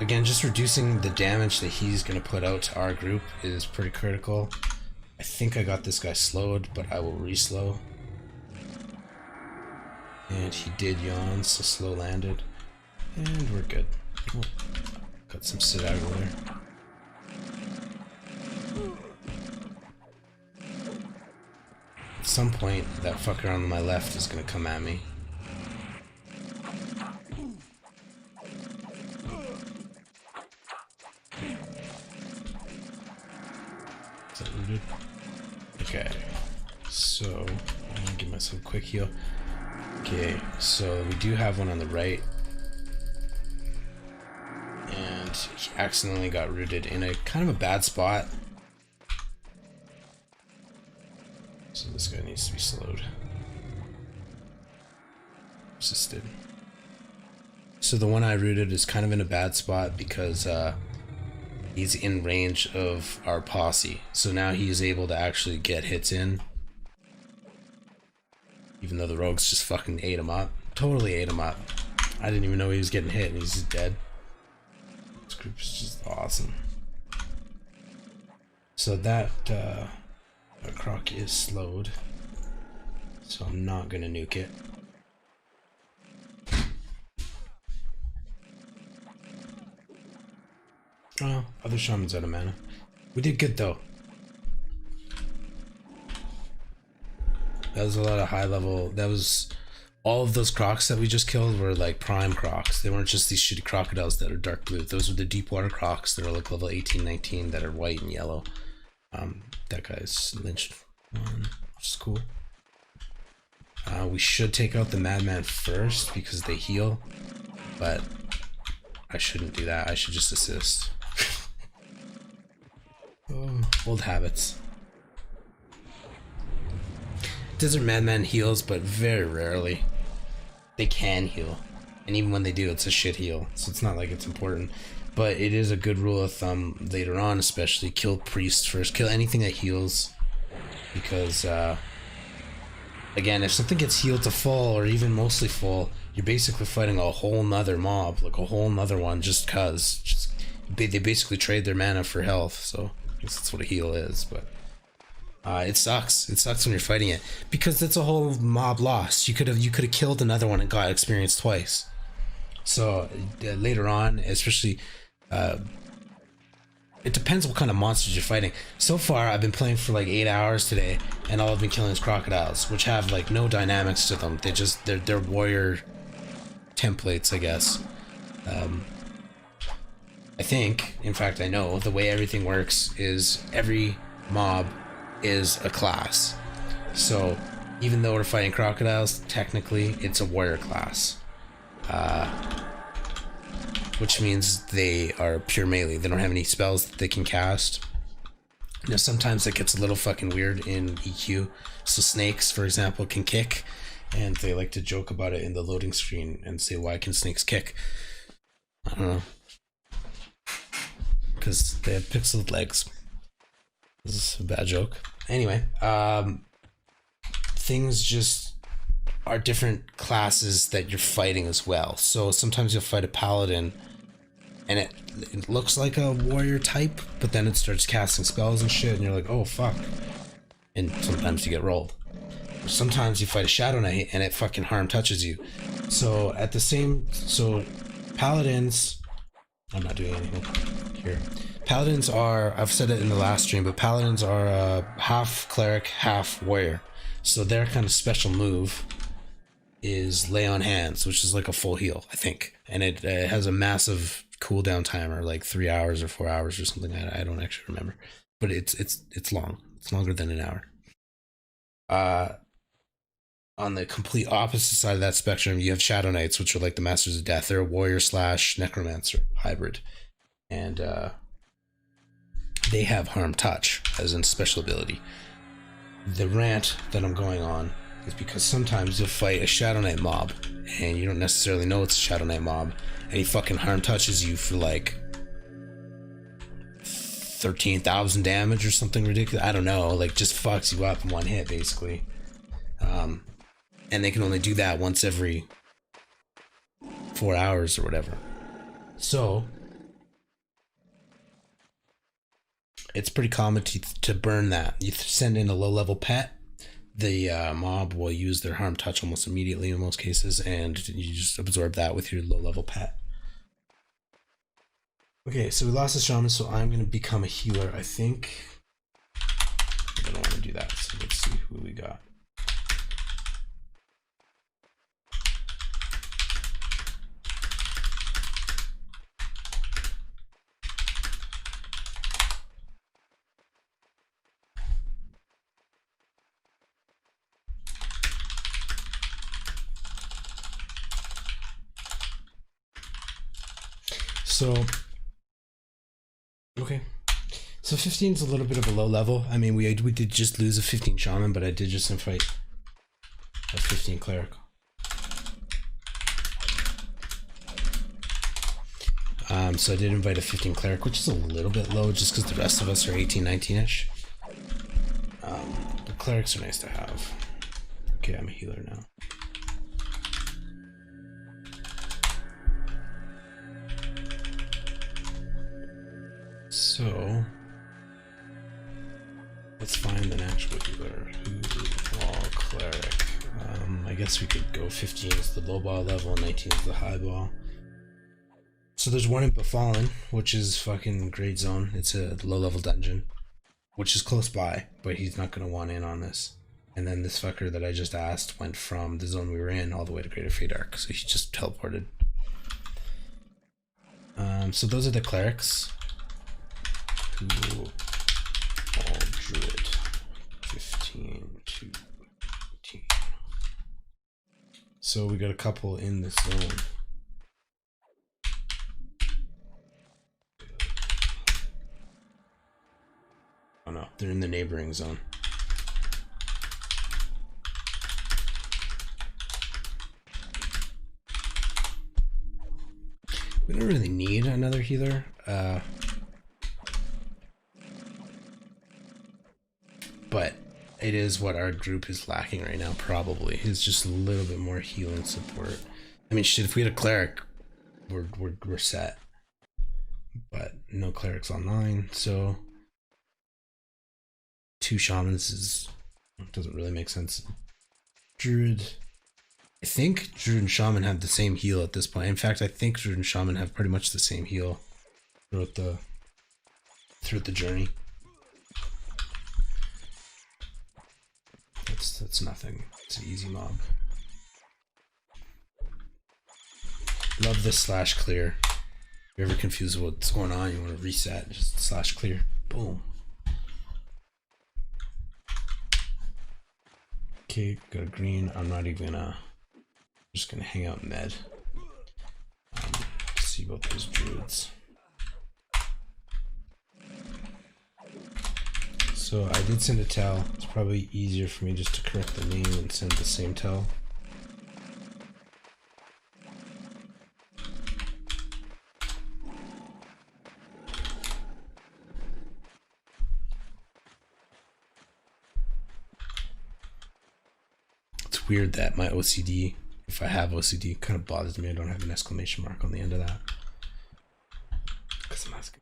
Again, just reducing the damage that he's gonna put out to our group is pretty critical. I think I got this guy slowed, but I will re-slow. And he did yawn, so slow landed. And we're good. Oh, got some sit aggro there. At some point, that fucker on my left is gonna come at me. Is that rooted? Okay, so I'm gonna give myself a quick heal. Okay, so we do have one on the right, and he accidentally got rooted in a kind of a bad spot. So this guy needs to be slowed. Resisted. So the one I rooted is kind of in a bad spot because he's in range of our posse. So now he's able to actually get hits in. Even though the rogues just fucking ate him up. Totally ate him up. I didn't even know he was getting hit and he's just dead. This group is just awesome. So that Croc is slowed. So I'm not gonna nuke it. Oh, other shaman's out of mana. We did good though. That was a lot of high level. That was all of those crocs that we just killed were like prime crocs. They weren't just these shitty crocodiles that are dark blue. Those were the deep water crocs that are like level 18, 19 that are white and yellow. That guy's lynched one, which is cool. We should take out the madman first because they heal, but I shouldn't do that. I should just assist. Oh, old habits. Desert Madman heals, but very rarely. They can heal, and even when they do, it's a shit heal, so it's not like it's important. But it is a good rule of thumb later on, especially kill priests first. Kill anything that heals, because again, if something gets healed to full or even mostly full, you're basically fighting a whole nother mob, like a whole nother one, just cause. They basically trade their mana for health, so I guess that's what a heal is, but. It sucks. It sucks when you're fighting it because it's a whole mob loss. You could have killed another one and got experience twice. So later on, especially, it depends what kind of monsters you're fighting. So far, I've been playing for like 8 hours today, and all I've been killing is crocodiles, which have like no dynamics to them. They're warrior templates, I guess. I think, in fact, I know the way everything works is every mob is a class. So even though we're fighting crocodiles, technically it's a warrior class, which means they are pure melee. They don't have any spells that they can cast. Now sometimes it gets a little fucking weird in EQ. So snakes, for example, can kick, and they like to joke about it in the loading screen and say, why can snakes kick? I don't know, because they have pixelated legs. This is a bad joke. Anyway, things just are different classes that you're fighting as well. So sometimes you'll fight a paladin and it looks like a warrior type, but then it starts casting spells and shit and you're like, oh fuck. And sometimes you get rolled. Or sometimes you fight a shadow knight and it fucking harm touches you. So paladins, I'm not doing anything here. Paladins are, I've said it in the last stream, but paladins are half cleric, half warrior. So their kind of special move is lay on hands, which is like a full heal, I think. And it has a massive cooldown timer, like 3 hours or 4 hours or something. I don't actually remember, but it's long. It's longer than an hour. On the complete opposite side of that spectrum, you have shadow knights, which are like the masters of death. They're a warrior / necromancer hybrid, and they have harm touch as a special ability. The rant that I'm going on is because sometimes you'll fight a shadow knight mob and you don't necessarily know it's a shadow knight mob, and he fucking harm touches you for like 13,000 damage or something ridiculous. I don't know, like just fucks you up in one hit basically. And they can only do that once every 4 hours or whatever. So it's pretty common to burn that. You send in a low-level pet, the mob will use their harm touch almost immediately in most cases, and you just absorb that with your low-level pet. Okay, so we lost the shaman, so I'm going to become a healer, I think. I don't want to do that, so let's see who we got. So, okay. So 15 is a little bit of a low level. I mean, we did just lose a 15 shaman, but I did just fight a 15 cleric. So I did invite a 15 cleric, which is a little bit low just because the rest of us are 18, 19-ish. The clerics are nice to have. Okay, I'm a healer now. So let's find an actual healer. All cleric. I guess we could go 15 is the low ball level, 19 is the high ball. So there's one in Befallen, which is fucking Great Zone. It's a low level dungeon, which is close by, but he's not gonna want in on this. And then this fucker that I just asked went from the zone we were in all the way to Greater Fate Arc, so he just teleported. So those are the clerics. Who all druid 15 to 18. So we got a couple in this zone. Oh no, they're in the neighboring zone. We don't really need another healer. But it is what our group is lacking right now, probably. Is just a little bit more healing support. I mean, shit, if we had a cleric, we're set. But no clerics online, so 2 shamans doesn't really make sense. Druid, I think Druid and Shaman have the same heal at this point. In fact, I think Druid and Shaman have pretty much the same heal throughout the journey. That's nothing. It's an easy mob. Love this slash clear. If you're ever confused with what's going on, you want to reset, just slash clear. Boom. Okay, got a green. I'm not even gonna. I'm just gonna hang out med. See about those druids. So I did send a tell. It's probably easier for me just to correct the name and send the same tell. It's weird that my OCD, if I have OCD, kind of bothers me. I don't have an exclamation mark on the end of that. Because I'm asking.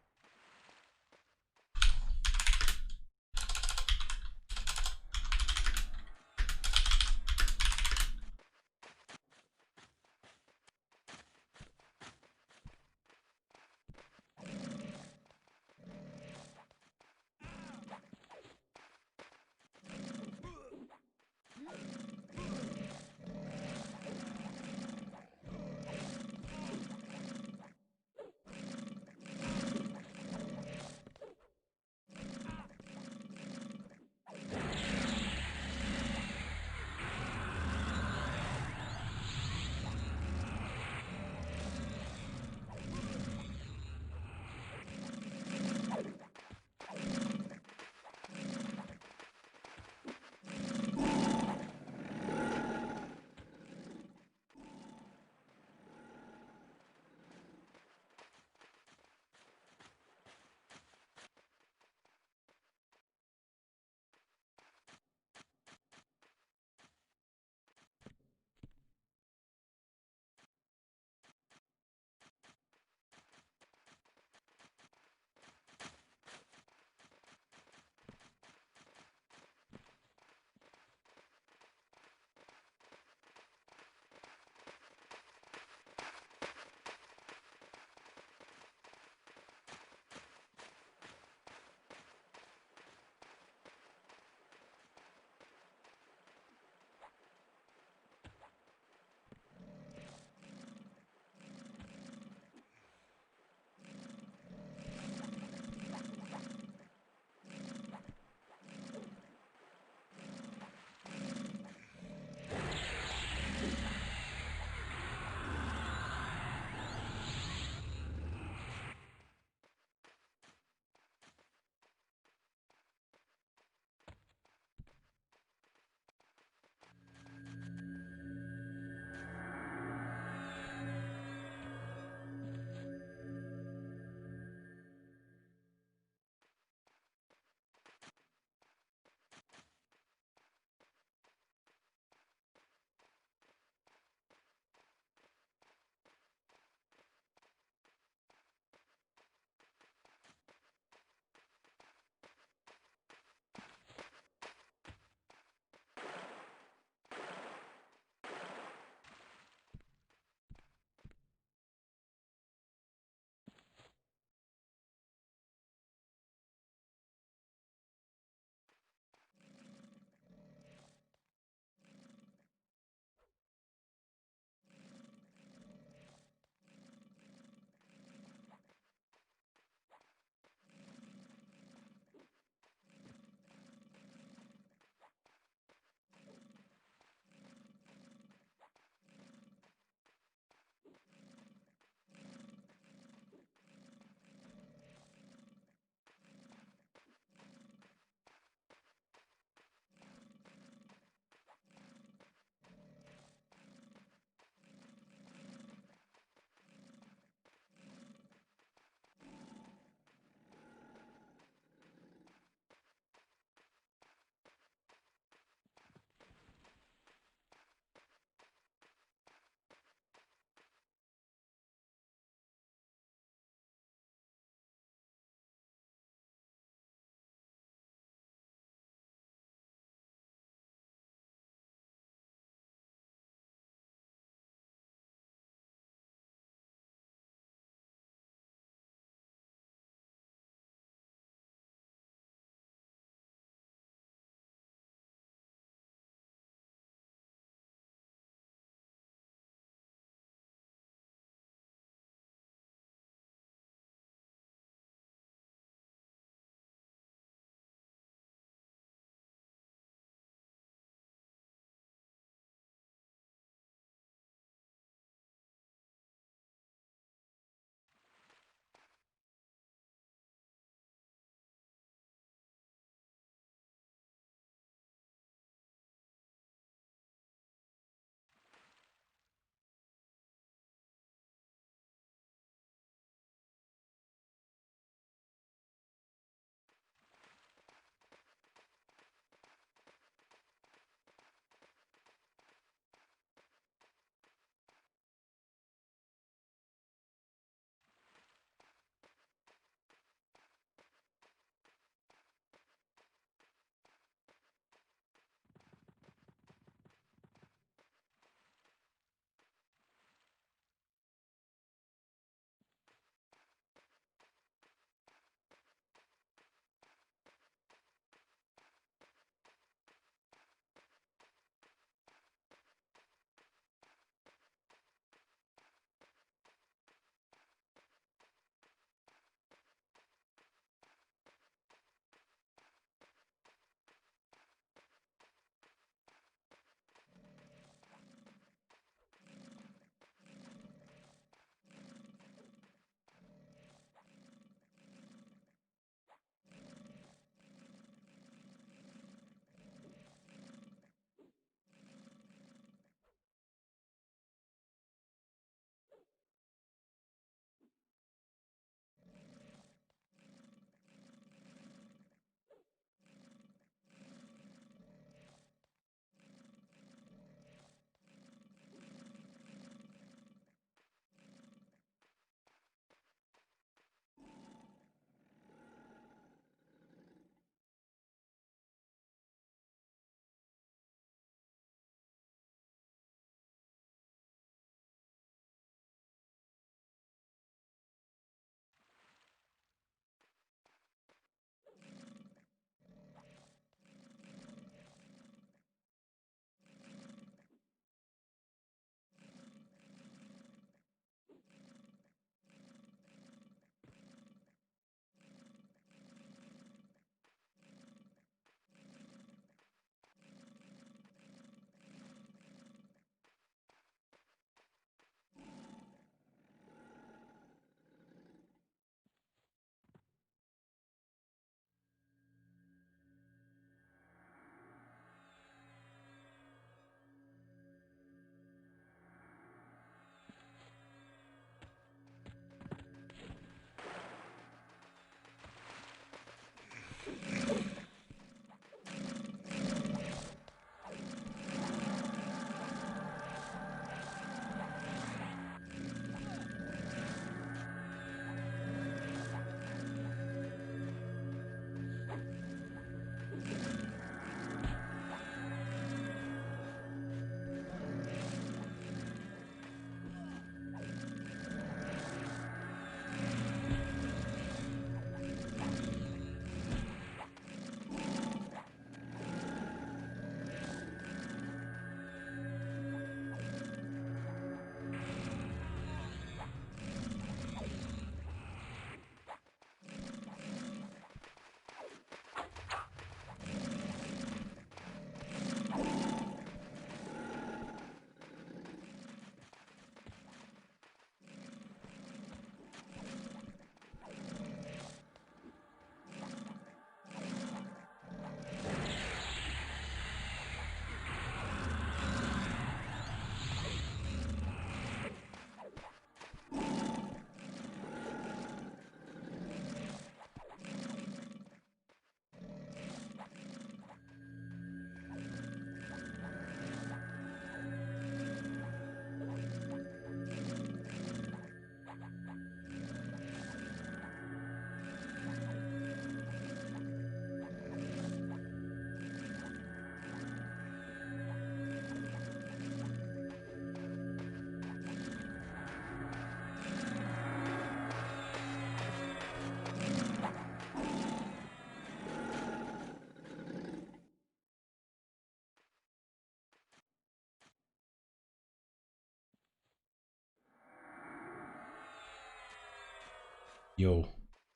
Yo,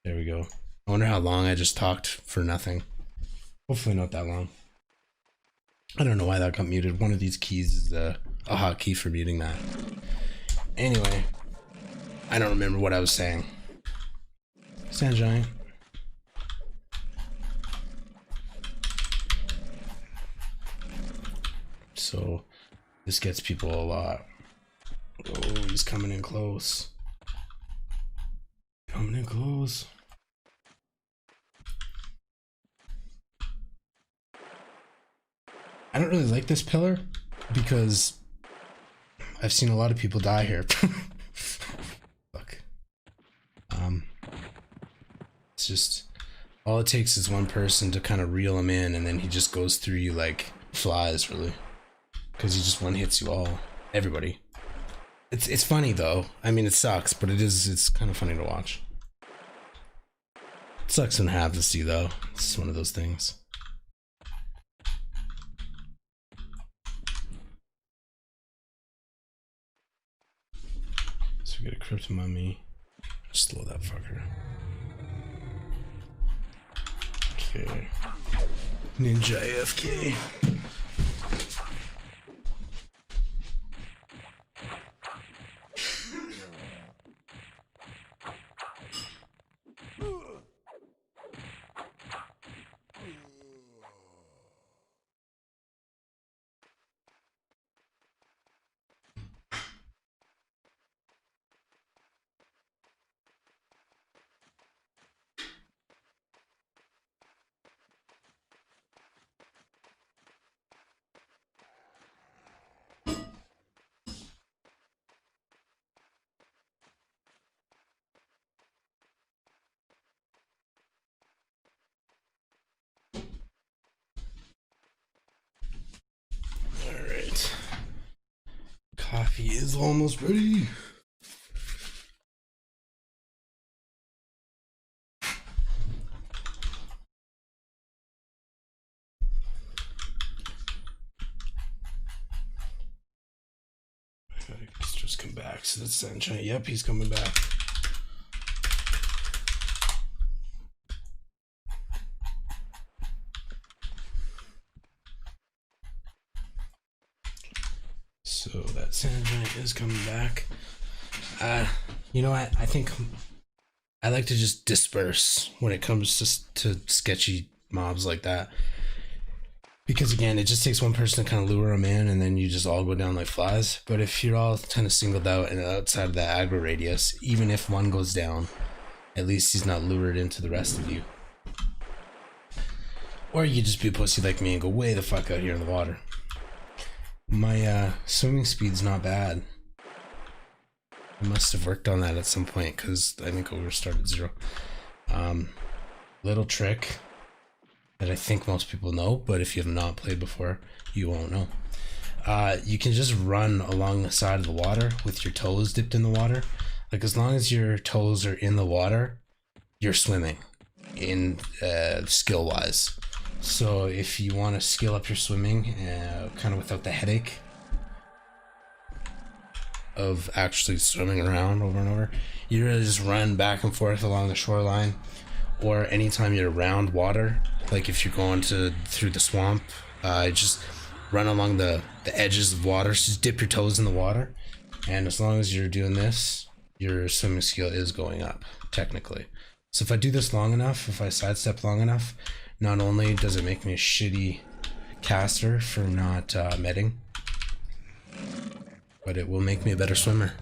there we go. I wonder how long I just talked for nothing. Hopefully not that long. I don't know why that got muted. One of these keys is a hotkey for muting that. Anyway, I don't remember what I was saying. Sand giant. So this gets people a lot. Oh, he's coming in close. Coming in close. I don't really like this pillar because I've seen a lot of people die here. Fuck. It's just all it takes is one person to kind of reel him in, and then he just goes through you like flies, really, because he just one hits you all, everybody. It's funny though. I mean, it sucks, but it's kind of funny to watch. It sucks and have to see though. It's one of those things. So we get a crypto mummy. Slow that fucker. Okay. Ninja AFK. Alright. Coffee is almost ready. He's just come back, so that's sunshine. Yep, he's coming back. So that sand giant is coming back. You know what? I think I like to just disperse when it comes to sketchy mobs like that. Because again, it just takes one person to kind of lure them in, and then you just all go down like flies. But if you're all kind of singled out and outside of that aggro radius, even if one goes down, at least he's not lured into the rest of you. Or you just be a pussy like me and go way the fuck out here in the water. My swimming speed's not bad. I must have worked on that at some point because I think I started 0. Little trick that I think most people know, but if you have not played before, you won't know. You can just run along the side of the water with your toes dipped in the water. Like, as long as your toes are in the water, you're swimming in skill wise. So if you want to skill up your swimming kind of without the headache of actually swimming around over and over, you really just run back and forth along the shoreline, or anytime you're around water, like if you're going through the swamp, just run along the edges of water. So just dip your toes in the water, and as long as you're doing this, your swimming skill is going up technically. So if I do this long enough, if I sidestep long enough, not only does it make me a shitty caster for not medding, but it will make me a better swimmer.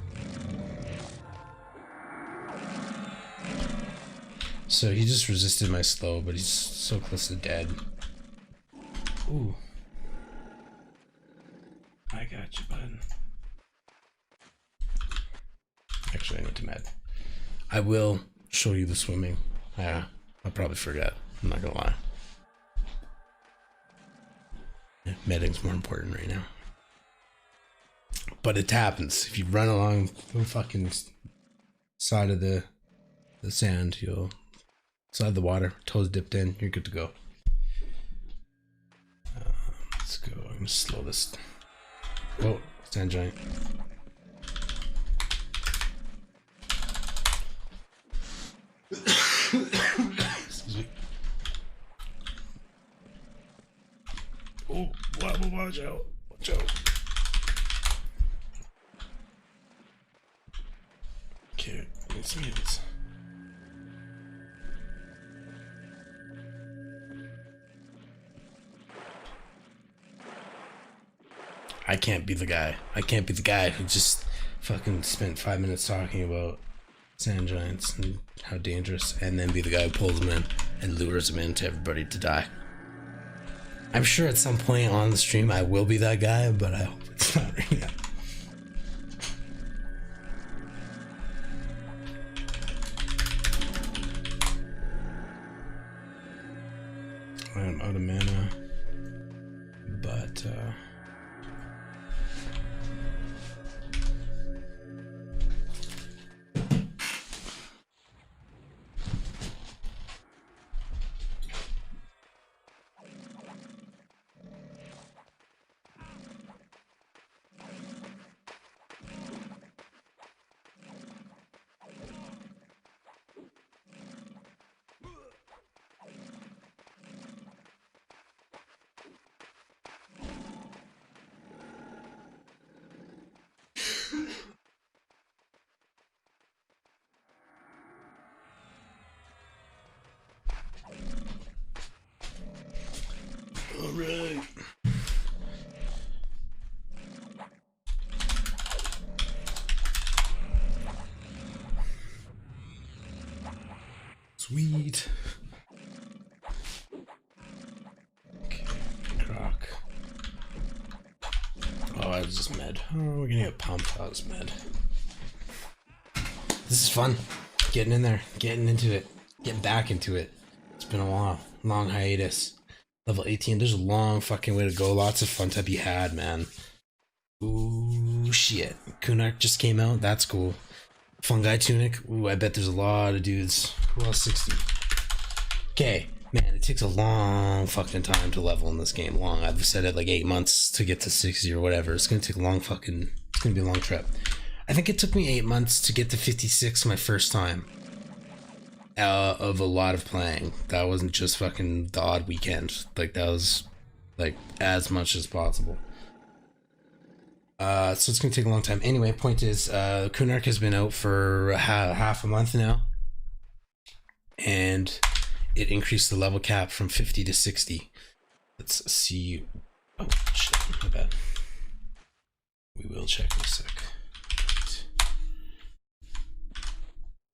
So he just resisted my slow, but he's so close to dead. Ooh. I got you, bud. Actually, I need to med. I will show you the swimming. Yeah, I'll probably forget. I'm not gonna lie. Yeah, medding's more important right now. But it happens. If you run along the fucking side of the sand, you'll side of the water, toes dipped in, you're good to go. Let's go. I'm gonna slow this. Oh, sand giant. Okay, let's see this. I can't be the guy. I can't be the guy who just fucking spent 5 minutes talking about sand giants and how dangerous, and then be the guy who pulls them in and lures them into everybody to die. I'm sure at some point on the stream I will be that guy, but I hope it's not right now. I'm out of mana, but alright. Sweet. Okay, Croc. Oh, I was just med. Oh, we're gonna get pumped. I was med. This is fun. Getting in there, getting into it, getting back into it. It's been a while. Long hiatus. Level 18. There's a long fucking way to go. Lots of fun to be had, man. Ooh, shit. Kunark just came out. That's cool. Fungi Tunic. Ooh, I bet there's a lot of dudes. Who else? 60. Okay. Man, it takes a long fucking time to level in this game. Long. I've said it like 8 months to get to 60 or whatever. It's gonna take a long fucking... It's gonna be a long trip. I think it took me 8 months to get to 56 my first time. Of a lot of playing. That wasn't just fucking the odd weekend. Like, that was like as much as possible. So it's gonna take a long time. Anyway, point is, Kunark has been out for half a month now, and it increased the level cap from 50 to 60. Let's see. Oh shit, my bad. We will check in a sec.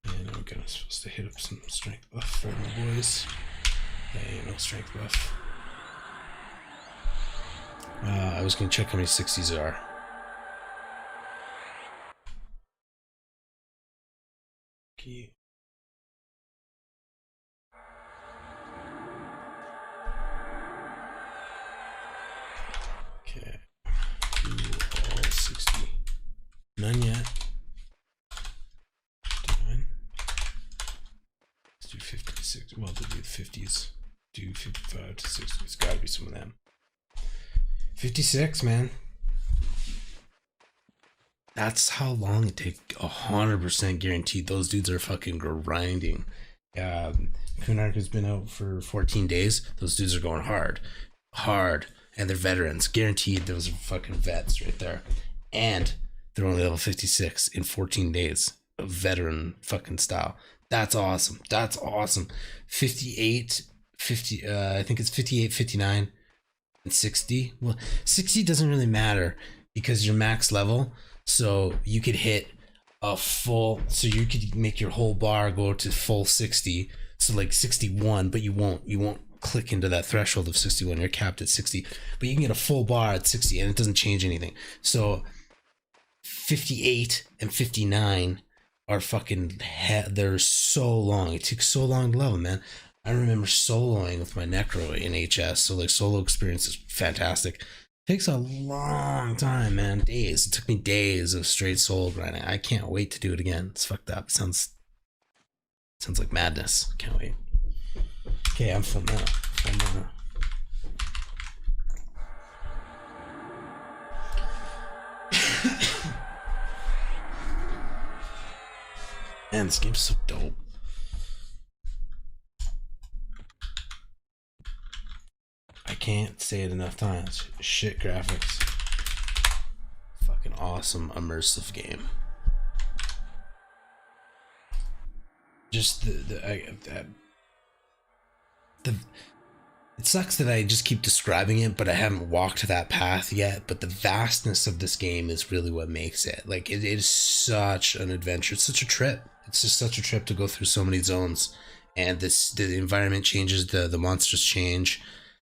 And I'm gonna supposed to hit up some strength buff for the boys. Hey, no strength buff. I was gonna check how many 60s there are. Okay. Okay. Do all 60. None yet. 59. Let's do 56. Well, to do the 50s. Do 55 to 60. It's gotta be some of them. 56, man. That's how long it takes. 100% guaranteed. Those dudes are fucking grinding. Kunark has been out for 14 days. Those dudes are going hard. Hard. And they're veterans. Guaranteed those are fucking vets right there. And they're only level 56 in 14 days. A veteran fucking style. That's awesome. That's awesome. 58, 50, I think it's 58, 59, and 60. Well, 60 doesn't really matter because you're max level. So you could hit a full, so you could make your whole bar go to full 60. So like 61, but you won't click into that threshold of 61. You're capped at 60, but you can get a full bar at 60 and it doesn't change anything. So 58 and 59 are fucking, they're so long. It takes so long to level, man. I remember soloing with my Necro in HS. So like solo experience is fantastic. Takes a long time, man. Days. It took me days of straight solo grinding. I can't wait to do it again. It's fucked up. It sounds like madness. Can't wait. Okay, I'm full now. Full now. Man, this game's so dope. I can't say it enough times. Shit graphics. Fucking awesome immersive game. just the it sucks that I just keep describing it, but I haven't walked that path yet. But the vastness of this game is really what makes it. Like it is such an adventure. It's such a trip. It's just such a trip to go through so many zones, and the environment changes. The monsters change.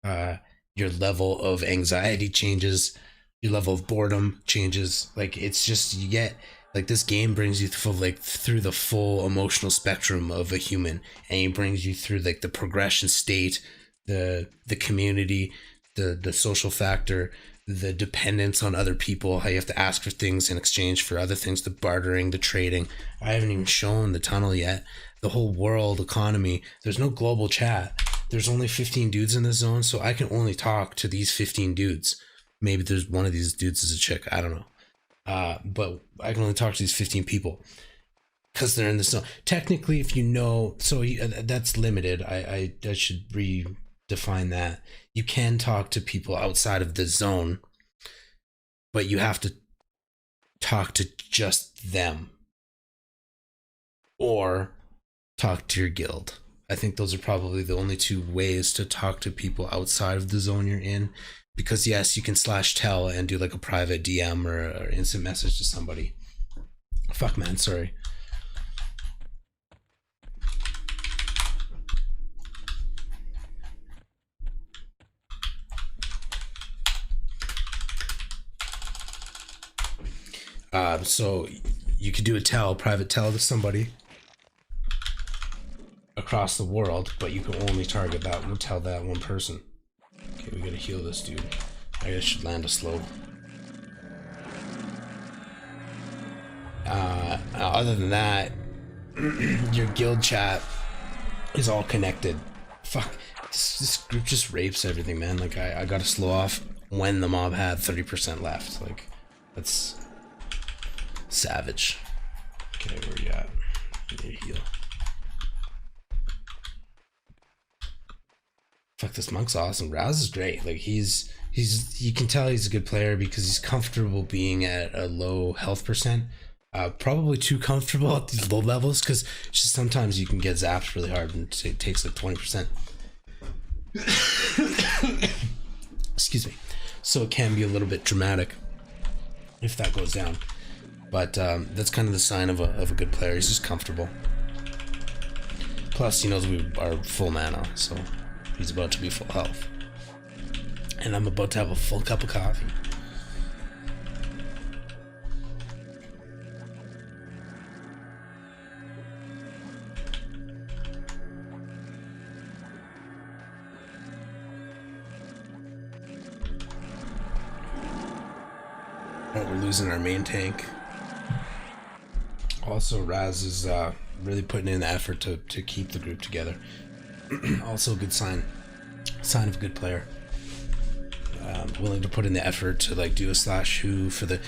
Your level of anxiety changes. Your level of boredom changes. Like it's just you get like this game brings you through the full emotional spectrum of a human, and it brings you through like the progression state, the community, the social factor, the dependence on other people, how you have to ask for things in exchange for other things, the bartering, the trading. I haven't even shown the tunnel yet. The whole world economy. There's no global chat. There's only 15 dudes in this zone, so I can only talk to these 15 dudes. Maybe there's one of these dudes is a chick. I don't know. But I can only talk to these 15 people because they're in the zone. Technically, if you know, so that's limited. I should redefine that. You can talk to people outside of the zone, but you have to talk to just them or talk to your guild. I think those are probably the only two ways to talk to people outside of the zone you're in. Because yes, you can /tell and do like a private DM or instant message to somebody. Fuck man, sorry. So you could do a private tell to somebody across the world, but you can only target that and tell that one person. Okay, we gotta heal this dude. I guess should land a slow. Other than that, your guild chat is all connected. Fuck, this group just rapes everything, man. Like I gotta slow off when the mob had 30% left. Like that's savage. Okay, where you at? I need to heal. Fuck, this monk's awesome. Raz is great. Like he's you can tell he's a good player because he's comfortable being at a low health percent. Probably too comfortable at these low levels because just sometimes you can get zapped really hard and it takes like 20%. Excuse me. So it can be a little bit dramatic if that goes down. But that's kind of the sign of a good player. He's just comfortable. Plus, he knows we are full mana, so he's about to be full health. And I'm about to have a full cup of coffee. Oh, we're losing our main tank. Also, Raz is really putting in the effort to keep the group together. Also a good sign of a good player. Willing to put in the effort to like do a /who for the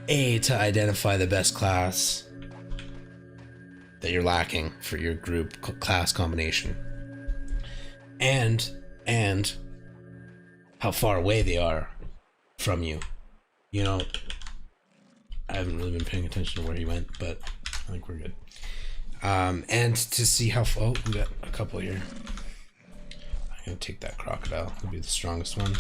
to identify the best class that you're lacking for your group class combination, and how far away they are from you. You know, I haven't really been paying attention to where he went, but I think we're good. And to see how we got a couple here. I'm gonna take that crocodile. It'll be the strongest one.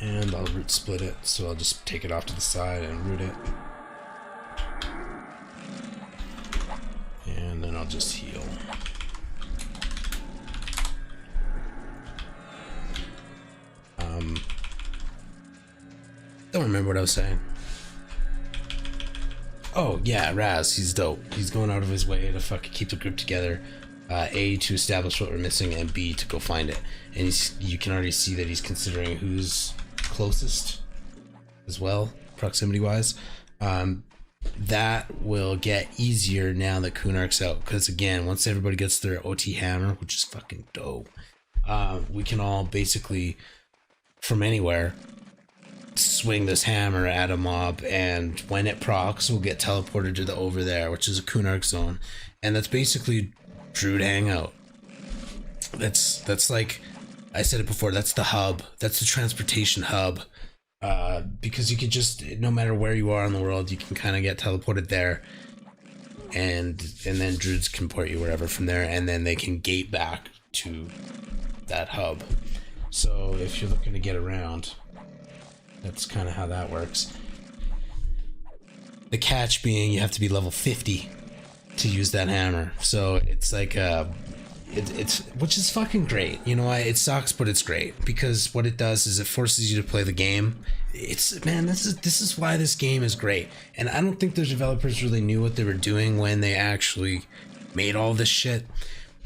And I'll root split it, so I'll just take it off to the side and root it. And then I'll just heal. Don't remember what I was saying. Oh yeah, Raz, he's dope. He's going out of his way to fucking keep the group together. A, to establish what we're missing, and B, to go find it. And you can already see that he's considering who's closest as well, proximity wise. That will get easier now that Kunark's out, because again, once everybody gets their OT hammer, which is fucking dope, we can all basically from anywhere swing this hammer at a mob, and when it procs, we'll get teleported to the over there, which is a Kunark zone, and that's basically Druid hangout. That's like I said it before, that's the hub, that's the transportation hub because you could just, no matter where you are in the world, you can kind of get teleported there, and then druids can port you wherever from there, and then they can gate back to that hub. So if you're looking to get around, that's kind of how that works. The catch being you have to be level 50 to use that hammer. So it's like it's which is fucking great. You know, it sucks, but it's great because what it does is it forces you to play the game. It's, man, this is why this game is great. And I don't think those developers really knew what they were doing when they actually made all this shit.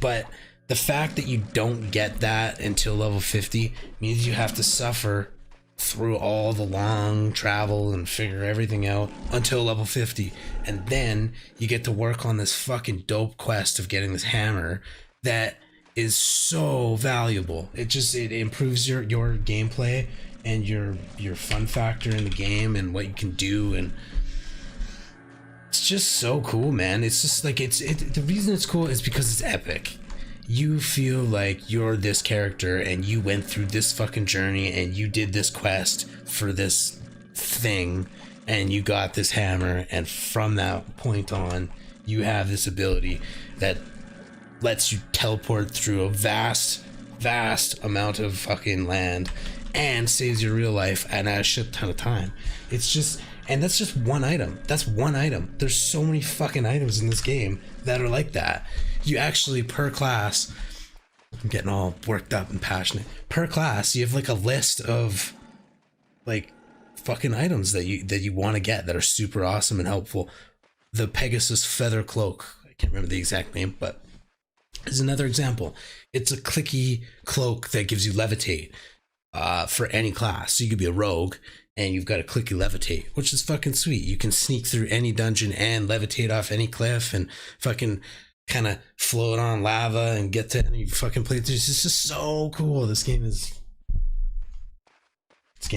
But the fact that you don't get that until level 50 means you have to suffer through all the long travel and figure everything out until level 50, and then you get to work on this fucking dope quest of getting this hammer that is so valuable. It improves your gameplay and your fun factor in the game and what you can do, and it's just so cool, man. It's just like the reason it's cool is because it's epic. You feel like you're this character and you went through this fucking journey and you did this quest for this thing and you got this hammer, and from that point on you have this ability that lets you teleport through a vast amount of fucking land and saves your real life and a shit ton of time. It's just, and that's just one item. That's one item. There's so many fucking items in this game that are like that. You actually, per class, I'm getting all worked up and passionate. Per class, you have like a list of like fucking items that you want to get that are super awesome and helpful. The Pegasus Feather Cloak, I can't remember the exact name, but is another example. It's a clicky cloak that gives you levitate for any class. So you could be a rogue and you've got a clicky levitate, which is fucking sweet. You can sneak through any dungeon and levitate off any cliff and fucking kind of float on lava and get to any fucking playthroughs. It's just so cool. This game's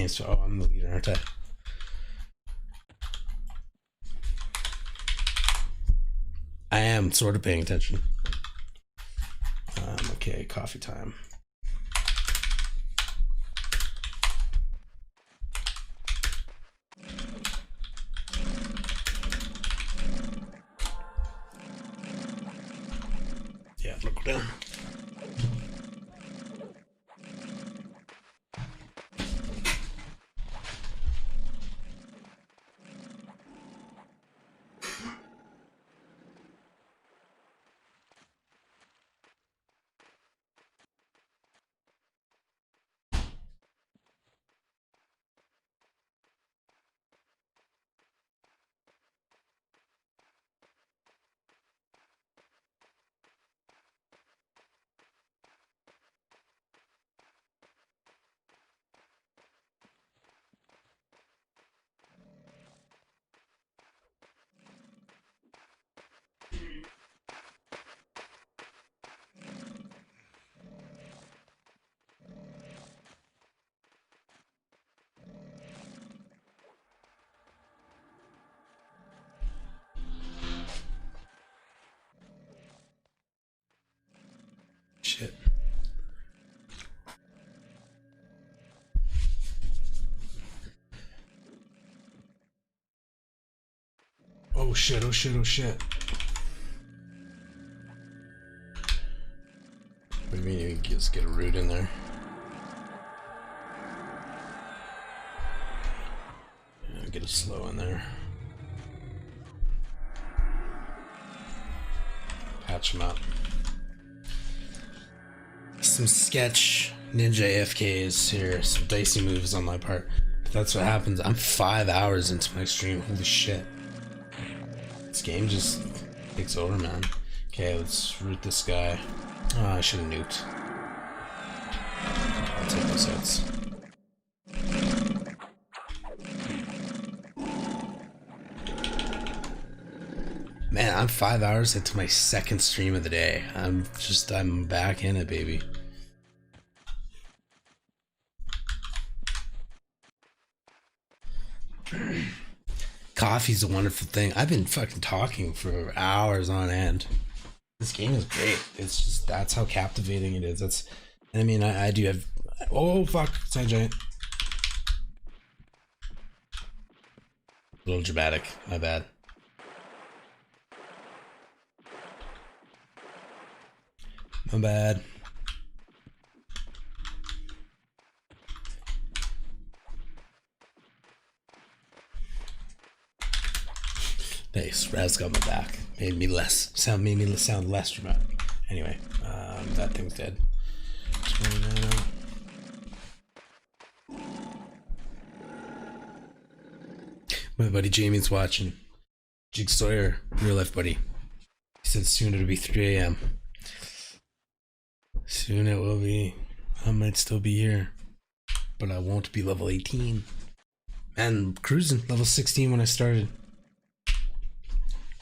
so, oh, I'm the leader, aren't I? I am sort of paying attention. Okay, coffee time. Yeah, look down. Shit. Oh shit, oh shit, oh shit. What do you mean you can just get a root in there? Yeah, get a slow in there. Patch them up. Some sketch ninja AFKs here, some dicey moves on my part. But that's what happens. I'm 5 hours into my stream. Holy shit. This game just takes over, man. Okay, let's root this guy. Oh, I should have nuked. I'll take those hits. Man, I'm 5 hours into my second stream of the day. I'm back in it, baby. Coffee's a wonderful thing. I've been fucking talking for hours on end. This game is great. It's just, that's how captivating it is. I mean, I do have, oh fuck, side giant. A little dramatic. My bad. My bad. Nice. Raz got my back. Made me sound less dramatic. Anyway, that thing's dead. My buddy Jamie's watching. Jig Sawyer, real life buddy. He said soon it'll be 3 a.m. Soon it will be. I might still be here, but I won't be level 18. Man, cruising level 16 when I started.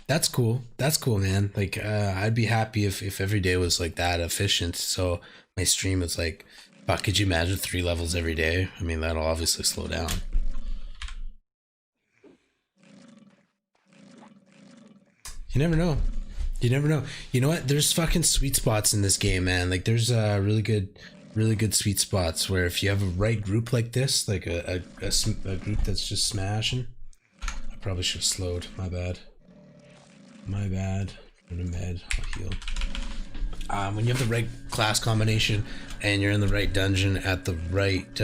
That's cool. That's cool, man. Like, I'd be happy if every day was like that efficient. So my stream is like, fuck, could you imagine 3 levels every day? I mean, that'll obviously slow down. You never know. You never know. You know what? There's fucking sweet spots in this game, man. Like, there's really good sweet spots where if you have a right group like this, like a group that's just smashing. I probably should have slowed. My bad. My bad. Go to med. I'll heal. When you have the right class combination and you're in the right dungeon at the right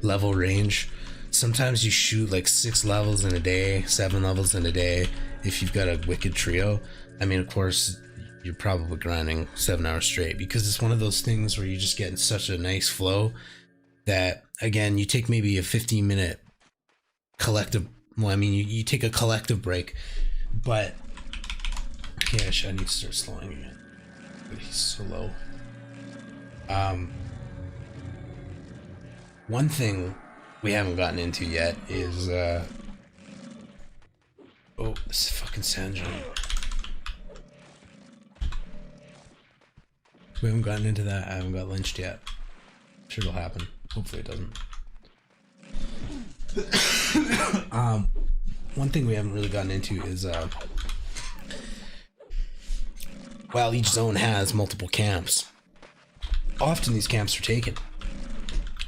level range, sometimes you shoot like 6 levels in a day, 7 levels in a day. If you've got a wicked trio, I mean, of course, you're probably grinding 7 hours straight because it's one of those things where you just get in such a nice flow that, again, you take maybe a 15-minute collective. Well, I mean, you take a collective break, but yeah, I need to start slowing again. But he's so low. One thing we haven't gotten into yet is oh, this fucking sand giant. We haven't gotten into that. I haven't got lynched yet. I'm sure it'll happen. Hopefully it doesn't. One thing we haven't really gotten into is while each zone has multiple camps, often these camps are taken.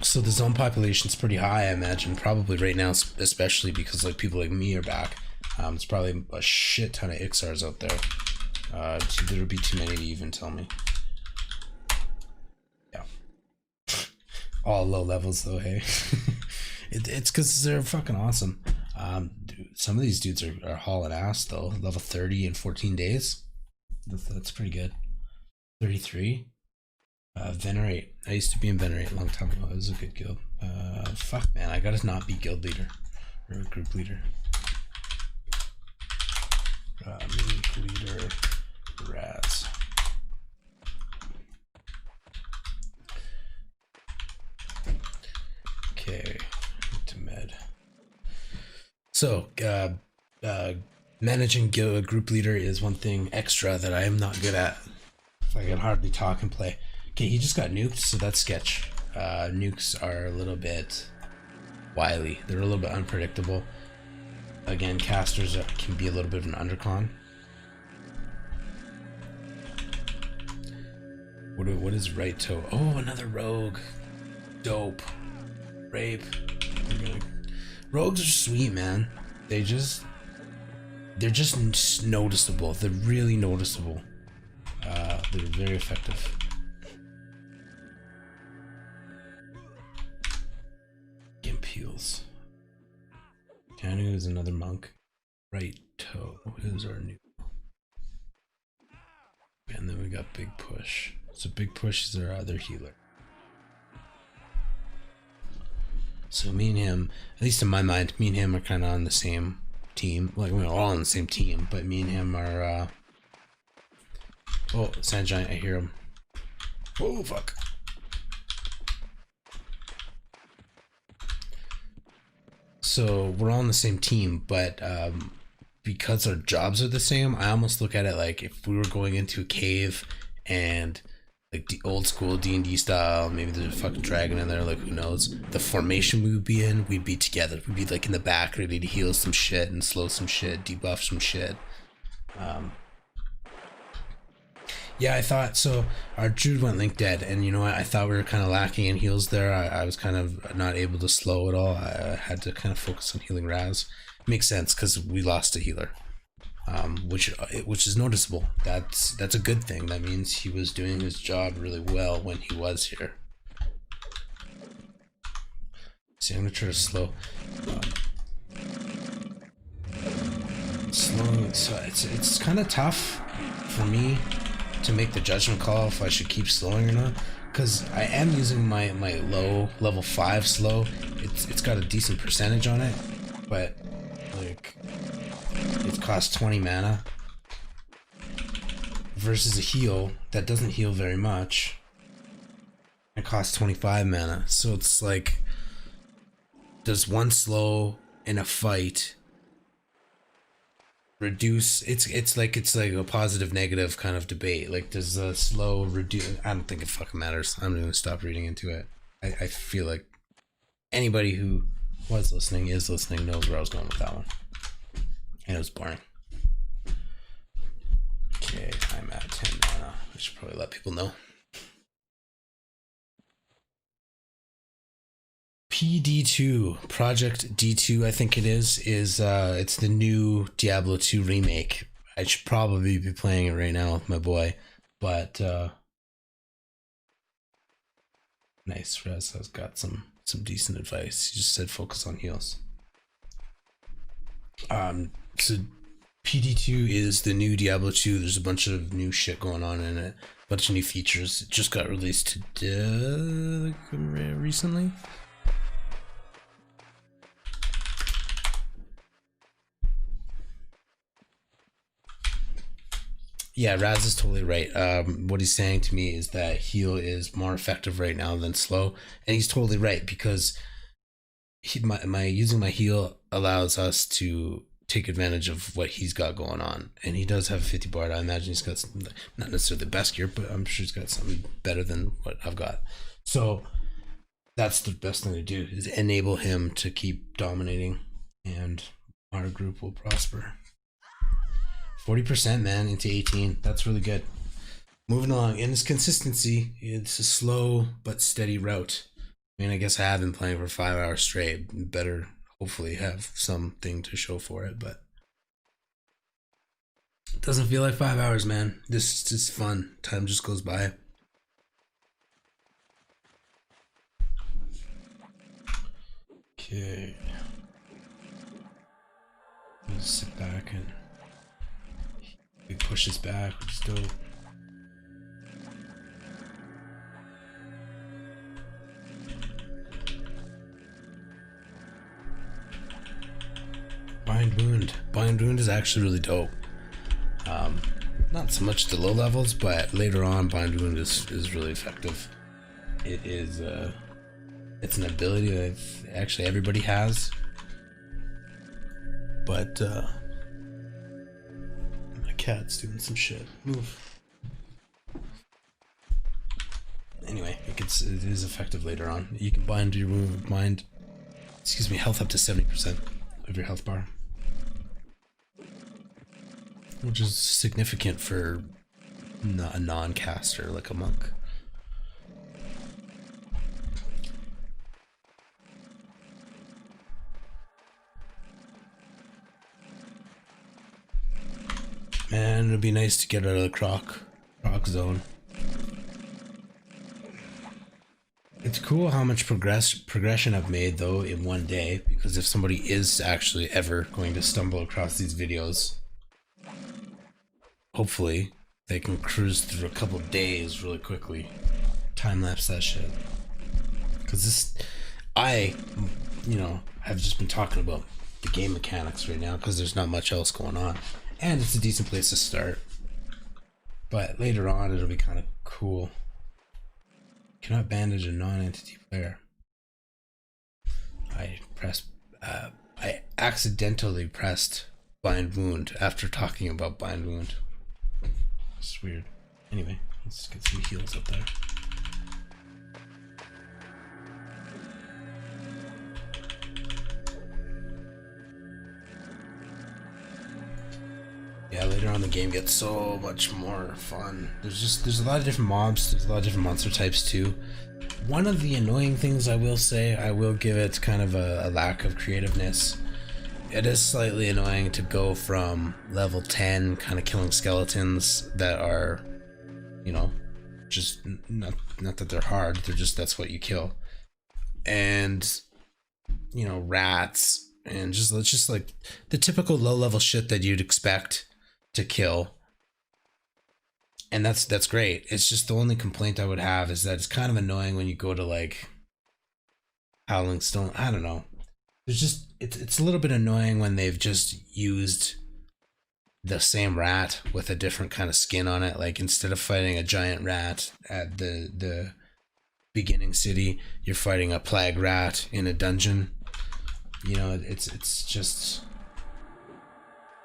So the zone population is pretty high, I imagine. Probably right now, especially because like people like me are back. There's probably a shit ton of Ixars out there. There would be too many to even tell me. Yeah. All low levels though, hey. It's because they're fucking awesome. Dude, some of these dudes are hauling ass though. Level 30 in 14 days. That's pretty good. 33. Venerate. I used to be in Venerate a long time ago. It was a good guild. Fuck man, I gotta not be guild leader or group leader. Leader Raz. Okay, to med. So, managing a group leader is one thing extra that I am not good at. I can hardly talk and play. Okay, he just got nuked, so that's sketch. Nukes are a little bit wily. They're a little bit unpredictable. Again, casters can be a little bit of an undercon. What is right toe? Oh, another rogue. Dope. Rape. Rogues are sweet, man. They're just noticeable. They're really noticeable. They're very effective. Gimp heals. Kanu is another monk. Right toe is our new. And then we got Big Push. So Big Push is our other healer. So me and him, at least in my mind, me and him are kind of on the same team. Like we're all on the same team, but me and him are. Oh, Sand Giant! I hear him. Oh fuck! So we're all on the same team, but because our jobs are the same, I almost look at it like if we were going into a cave and like the old school D&D style, maybe there's a fucking dragon in there, like who knows, the formation we would be in, we'd be together. We'd be like in the back ready to heal some shit and slow some shit, debuff some shit. Yeah, I thought so. Our Druid went Link dead, and you know what? I thought we were kind of lacking in heals there. I was kind of not able to slow at all. I had to kind of focus on healing Raz, Makes sense because we lost a healer, which is noticeable. That's a good thing. That means he was doing his job really well when he was here. See, I'm gonna try to slow. Slowing, so it's kind of tough for me to make the judgment call if I should keep slowing or not, because I am using my low level 5 slow. It's got a decent percentage on it, but like it costs 20 mana versus a heal that doesn't heal very much. It costs 25 mana, so it's like, does one slow in a fight reduce? It's like a positive negative kind of debate. Like, does a slow reduce? I don't think it fucking matters. I'm gonna stop reading into it. I feel like anybody who was listening, is listening, knows where I was going with that one, and it was boring. Okay, I'm at 10 mana. I should probably let people know. PD2, Project D2, I think it is it's the new Diablo 2 remake. I should probably be playing it right now with my boy, but nice. Rez has got some decent advice. He just said focus on heals. So PD2 is the new Diablo 2. There's a bunch of new shit going on in it, a bunch of new features. It just got released recently. Yeah, Raz is totally right. What he's saying to me is that heal is more effective right now than slow, and he's totally right, because using my heal allows us to take advantage of what he's got going on, and he does have a 50 bard. I imagine he's got some, not necessarily the best gear, but I'm sure he's got something better than what I've got. So that's the best thing to do, is enable him to keep dominating, and our group will prosper. 40%, man, into 18. That's really good. Moving along. In this consistency, it's a slow but steady route. I mean, I guess I have been playing for 5 hours straight. Better hopefully have something to show for it, but it doesn't feel like 5 hours, man. This is just fun. Time just goes by. Okay. Just sit back and he pushes back, which is dope. Bind Wound. Bind Wound is actually really dope. Not so much the low levels, but later on Bind Wound is really effective. It is it's an ability that actually everybody has. But my cat's doing some shit. Move. Anyway, it is effective later on. You can bind your health up to 70% of your health bar, which is significant for a non-caster like a monk. Man, it'd be nice to get out of the Croc zone. It's cool how much progression I've made though in one day, because if somebody is actually ever going to stumble across these videos, hopefully they can cruise through a couple of days really quickly. Time lapse that shit. Because I have just been talking about the game mechanics right now because there's not much else going on. And it's a decent place to start. But later on it'll be kind of cool. Cannot bandage a non-entity player. I accidentally pressed Bind Wound after talking about Bind Wound. It's weird. Anyway, let's get some heals up there. Yeah, later on the game gets so much more fun. There's a lot of different mobs, there's a lot of different monster types too. One of the annoying things I will say, I will give it kind of a lack of creativeness, it is slightly annoying to go from level 10 kind of killing skeletons that are, you know, just not that they're hard, they're just that's what you kill. And you know, rats and just like the typical low level shit that you'd expect to kill. And that's great. It's just the only complaint I would have is that it's kind of annoying when you go to like Howling Stone. I don't know. There's just it's a little bit annoying when they've just used the same rat with a different kind of skin on it. Like instead of fighting a giant rat at the beginning city, you're fighting a plague rat in a dungeon. You know, it's just.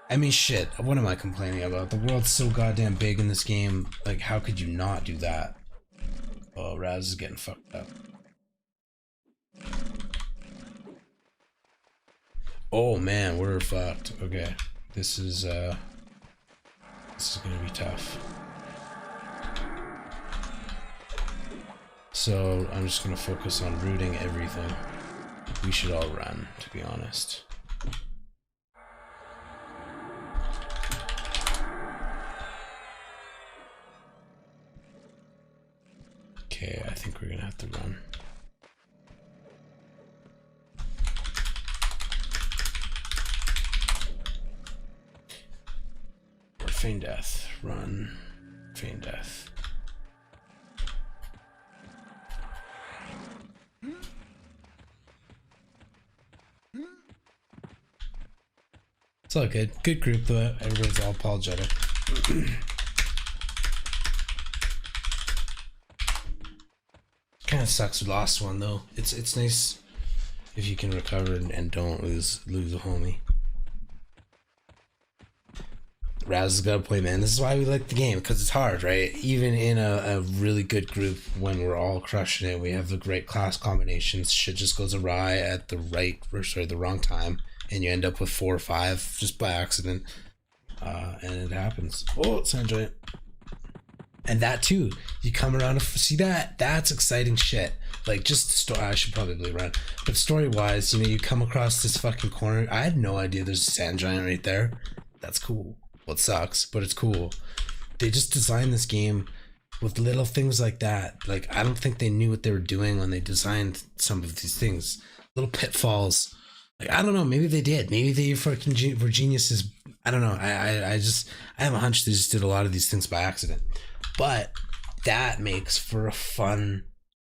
I mean, shit. What am I complaining about? The world's so goddamn big in this game. Like, how could you not do that? Oh, Raz is getting fucked up. Oh man, we're fucked. Okay, this is gonna be tough. So I'm just gonna focus on rooting everything. We should all run, to be honest. Okay, I think we're gonna have to run. Or feign death. Run. Feign death. It's all good. Good group though. Everybody's all apologetic. Kind of sucks we lost one though. It's nice if you can recover and don't lose a homie. Raz has got to play, man. This is why we like the game, because it's hard, right? Even in a really good group, when we're all crushing it, we have the great class combinations. Shit just goes awry at the wrong time, and you end up with 4 or 5 just by accident, and it happens. Oh, Sand Giant. And that too, you come around to see that. That's exciting shit. Like just story. I should probably run, but story-wise, you know, you come across this fucking corner. I had no idea there's a Sand Giant right there. That's cool. Well, it sucks, but it's cool. They just designed this game with little things like that. Like I don't think they knew what they were doing when they designed some of these things. Little pitfalls. Like I don't know. Maybe they did. Maybe they fucking were geniuses. I don't know. I have a hunch they just did a lot of these things by accident. But that makes for a fun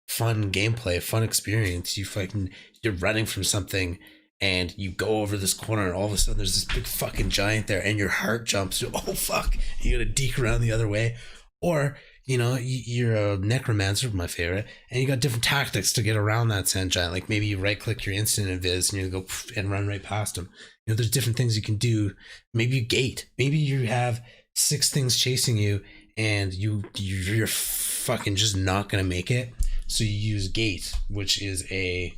gameplay, fun experience. You're running from something and you go over this corner and all of a sudden there's this big fucking giant there and your heart jumps. Oh fuck! You gotta deke around the other way, or you know you're a necromancer, my favorite, and you got different tactics to get around that sand giant. Like maybe you right click your instant invis and you go and run right past him. You know, there's different things you can do. Maybe you gate. Maybe you have 6 things chasing you and you're fucking just not gonna make it. So you use gate, which is a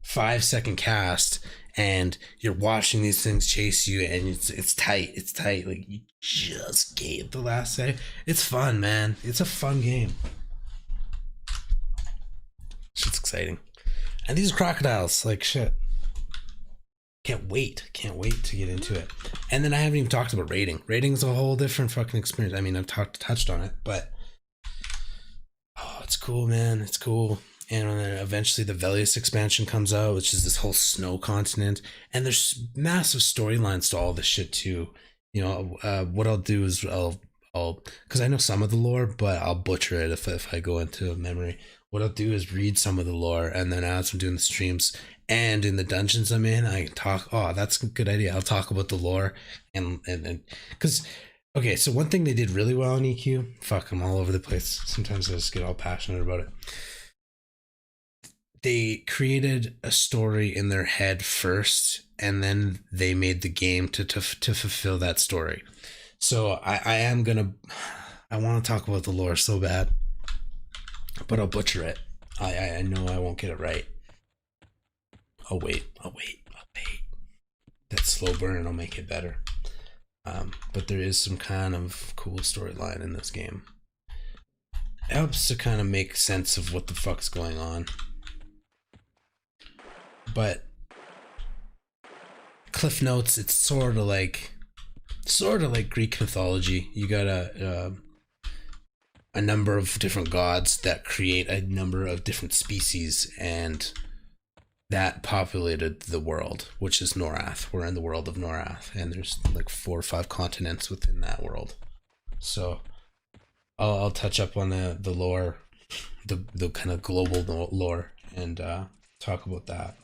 5-second cast, and you're watching these things chase you, and it's tight. Like you just gate the last second. It's fun, man. It's a fun game. Shit's exciting. And these crocodiles, like shit. Can't wait to get into it. And then I haven't even talked about raiding. Raiding is a whole different fucking experience. I mean, I've touched on it, but oh, it's cool, man. It's cool. And then eventually the Velius expansion comes out, which is this whole snow continent. And there's massive storylines to all this shit too. You know, what I'll do is I'll because I know some of the lore, but I'll butcher it if I go into memory. What I'll do is read some of the lore, and then as I'm doing the streams and in the dungeons I'm in, I talk. Oh, that's a good idea. I'll talk about the lore and because. Okay, so one thing they did really well in EQ, fuck, I'm all over the place. Sometimes I just get all passionate about it. They created a story in their head first, and then they made the game to fulfill that story. So I want to talk about the lore so bad, but I'll butcher it. I know I won't get it right. I'll wait. That slow burn will make it better. But there is some kind of cool storyline in this game. It helps to kind of make sense of what the fuck's going on. But Cliff Notes. It's sort of like Greek mythology. You got a number of different gods that create a number of different species, and that populated the world, which is Norath. We're in the world of Norath, and there's like 4 or 5 continents within that world. So I'll touch up on the lore, the kind of global lore, and talk about that.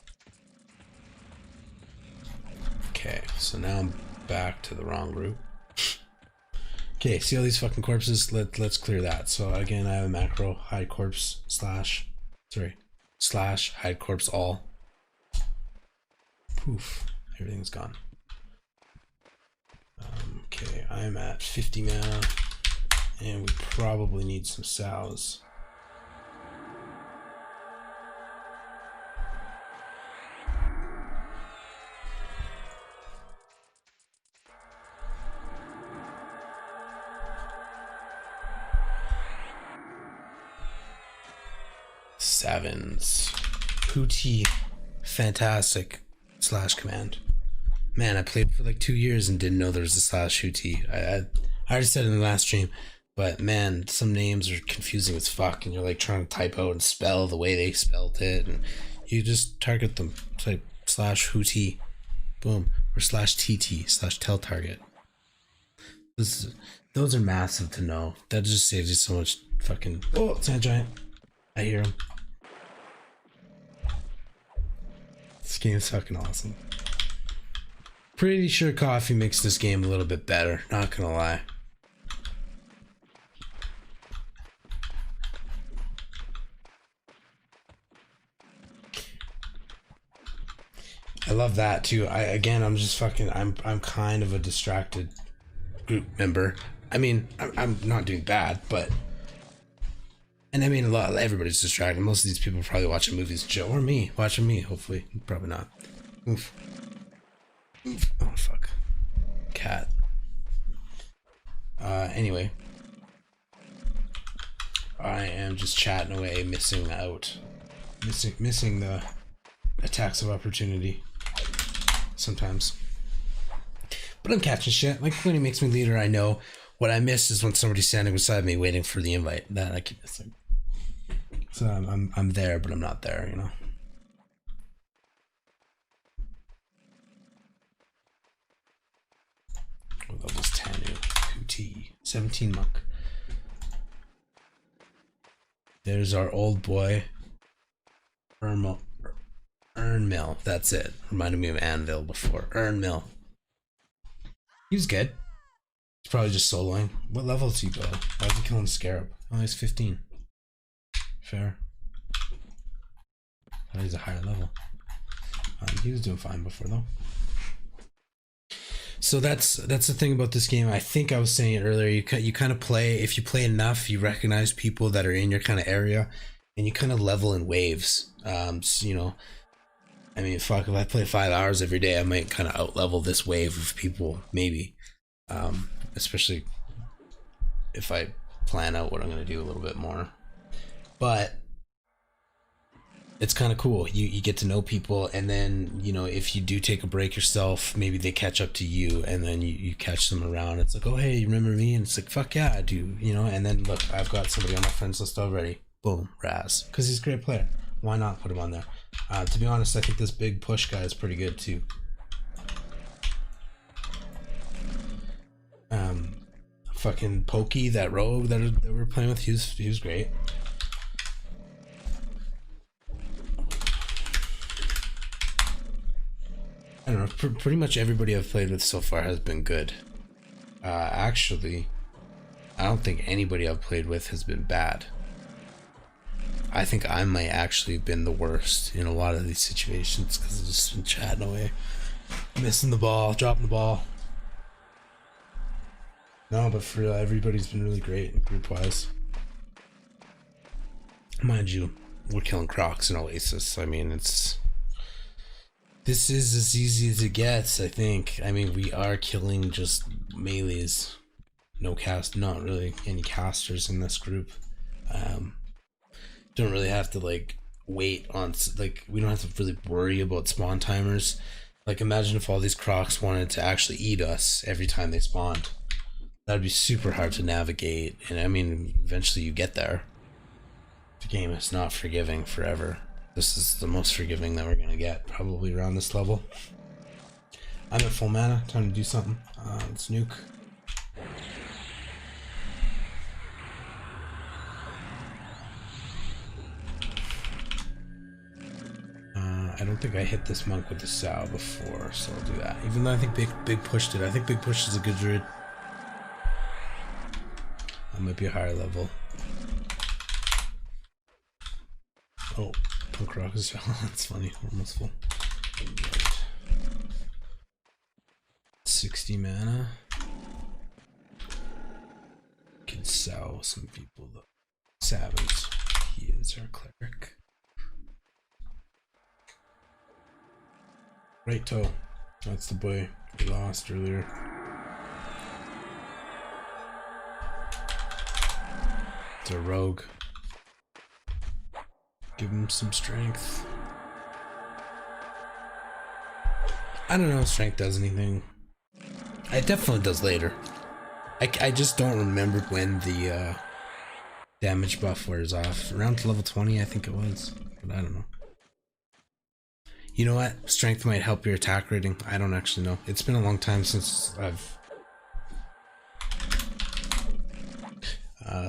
Okay, so now I'm back to the wrong group. Okay, see all these fucking corpses? Let's clear that. So again, I have a macro hide corpse slash hide corpse all. Poof, everything's gone. Okay, I'm at 50 mana, and we probably need some sows. Sevens. Hootie. Fantastic slash command. Man, I played for like 2 years and didn't know there was a slash hootie. I already said it in the last stream, but man, some names are confusing as fuck, and you're like trying to type out and spell the way they spelled it, and you just target them. It's like slash hootie. Boom. Or slash TT slash tell target. Those are massive to know. That just saves you so much fucking. Oh, sand giant. I hear him. This game's fucking awesome. Pretty sure coffee makes this game a little bit better, not gonna lie. I love that too. I'm just fucking I'm kind of a distracted group member. I mean, I'm not doing bad, but and I mean, everybody's distracted. Most of these people are probably watching movies, Joe, or me, watching me, hopefully. Probably not. Oof. Oof. Oh, fuck. Cat. Anyway. I am just chatting away, missing the attacks of opportunity. Sometimes. But I'm catching shit. Like, when he makes me leader, I know. What I miss is when somebody's standing beside me waiting for the invite. That I keep missing. So I'm there, but I'm not there, you know. Oh, that was Tanu. 2T. 17 monk. There's our old boy. Urnmill. That's it. Reminded me of Anvil before. Urnmill. He was good. He's probably just soloing. What level is he, bro? Why is he killing Scarab? Oh, he's 15. Fair. Oh, he's a higher level. He was doing fine before though. So that's the thing about this game. I think I was saying it earlier. You kind of play, if you play enough, you recognize people that are in your kind of area, and you kind of level in waves. So, you know, I mean, fuck, if I play 5 hours every day, I might kind of out level this wave of people, maybe. Especially if I plan out what I'm going to do a little bit more. But it's kind of cool. You get to know people, and then, you know, if you do take a break yourself, maybe they catch up to you, and then you catch them around. It's like, oh, hey, you remember me? And it's like, fuck yeah, I do, you know. And then look, I've got somebody on my friends list already. Boom, Raz, because he's a great player. Why not put him on there? To be honest, I think this big push guy is pretty good too. Fucking Pokey, that rogue that we're playing with, he was great. I don't know, pretty much everybody I've played with so far has been good. Actually, I don't think anybody I've played with has been bad. I think I might actually have been the worst in a lot of these situations because I've just been chatting away, missing the ball, dropping the ball. No, but for real, everybody's been really great group-wise. Mind you, we're killing Crocs and Oasis. I mean, this is as easy as it gets, I think. I mean, we are killing just melees. Not really any casters in this group. Don't really have to like wait on, like, we don't have to really worry about spawn timers. Like, imagine if all these Crocs wanted to actually eat us every time they spawned. That'd be super hard to navigate, and I mean, eventually you get there. The game is not forgiving forever. This is the most forgiving that we're gonna get, probably around this level. I'm at full mana, time to do something. Let's nuke. I don't think I hit this monk with the Sow before, so I'll do that. Even though I think Big pushed it. I think Big Push is a good druid. That might be a higher level. Oh, Punk Rock is that's funny. Almost full. 60 mana. Could Sow some people though. Savage. He is our cleric. Right toe. That's the boy we lost earlier. It's a rogue. Give him some strength. I don't know if strength does anything. It definitely does later. I just don't remember when the damage buff wears off. Around to level 20, I think it was. But I don't know. You know what? Strength might help your attack rating. I don't actually know. It's been a long time since I've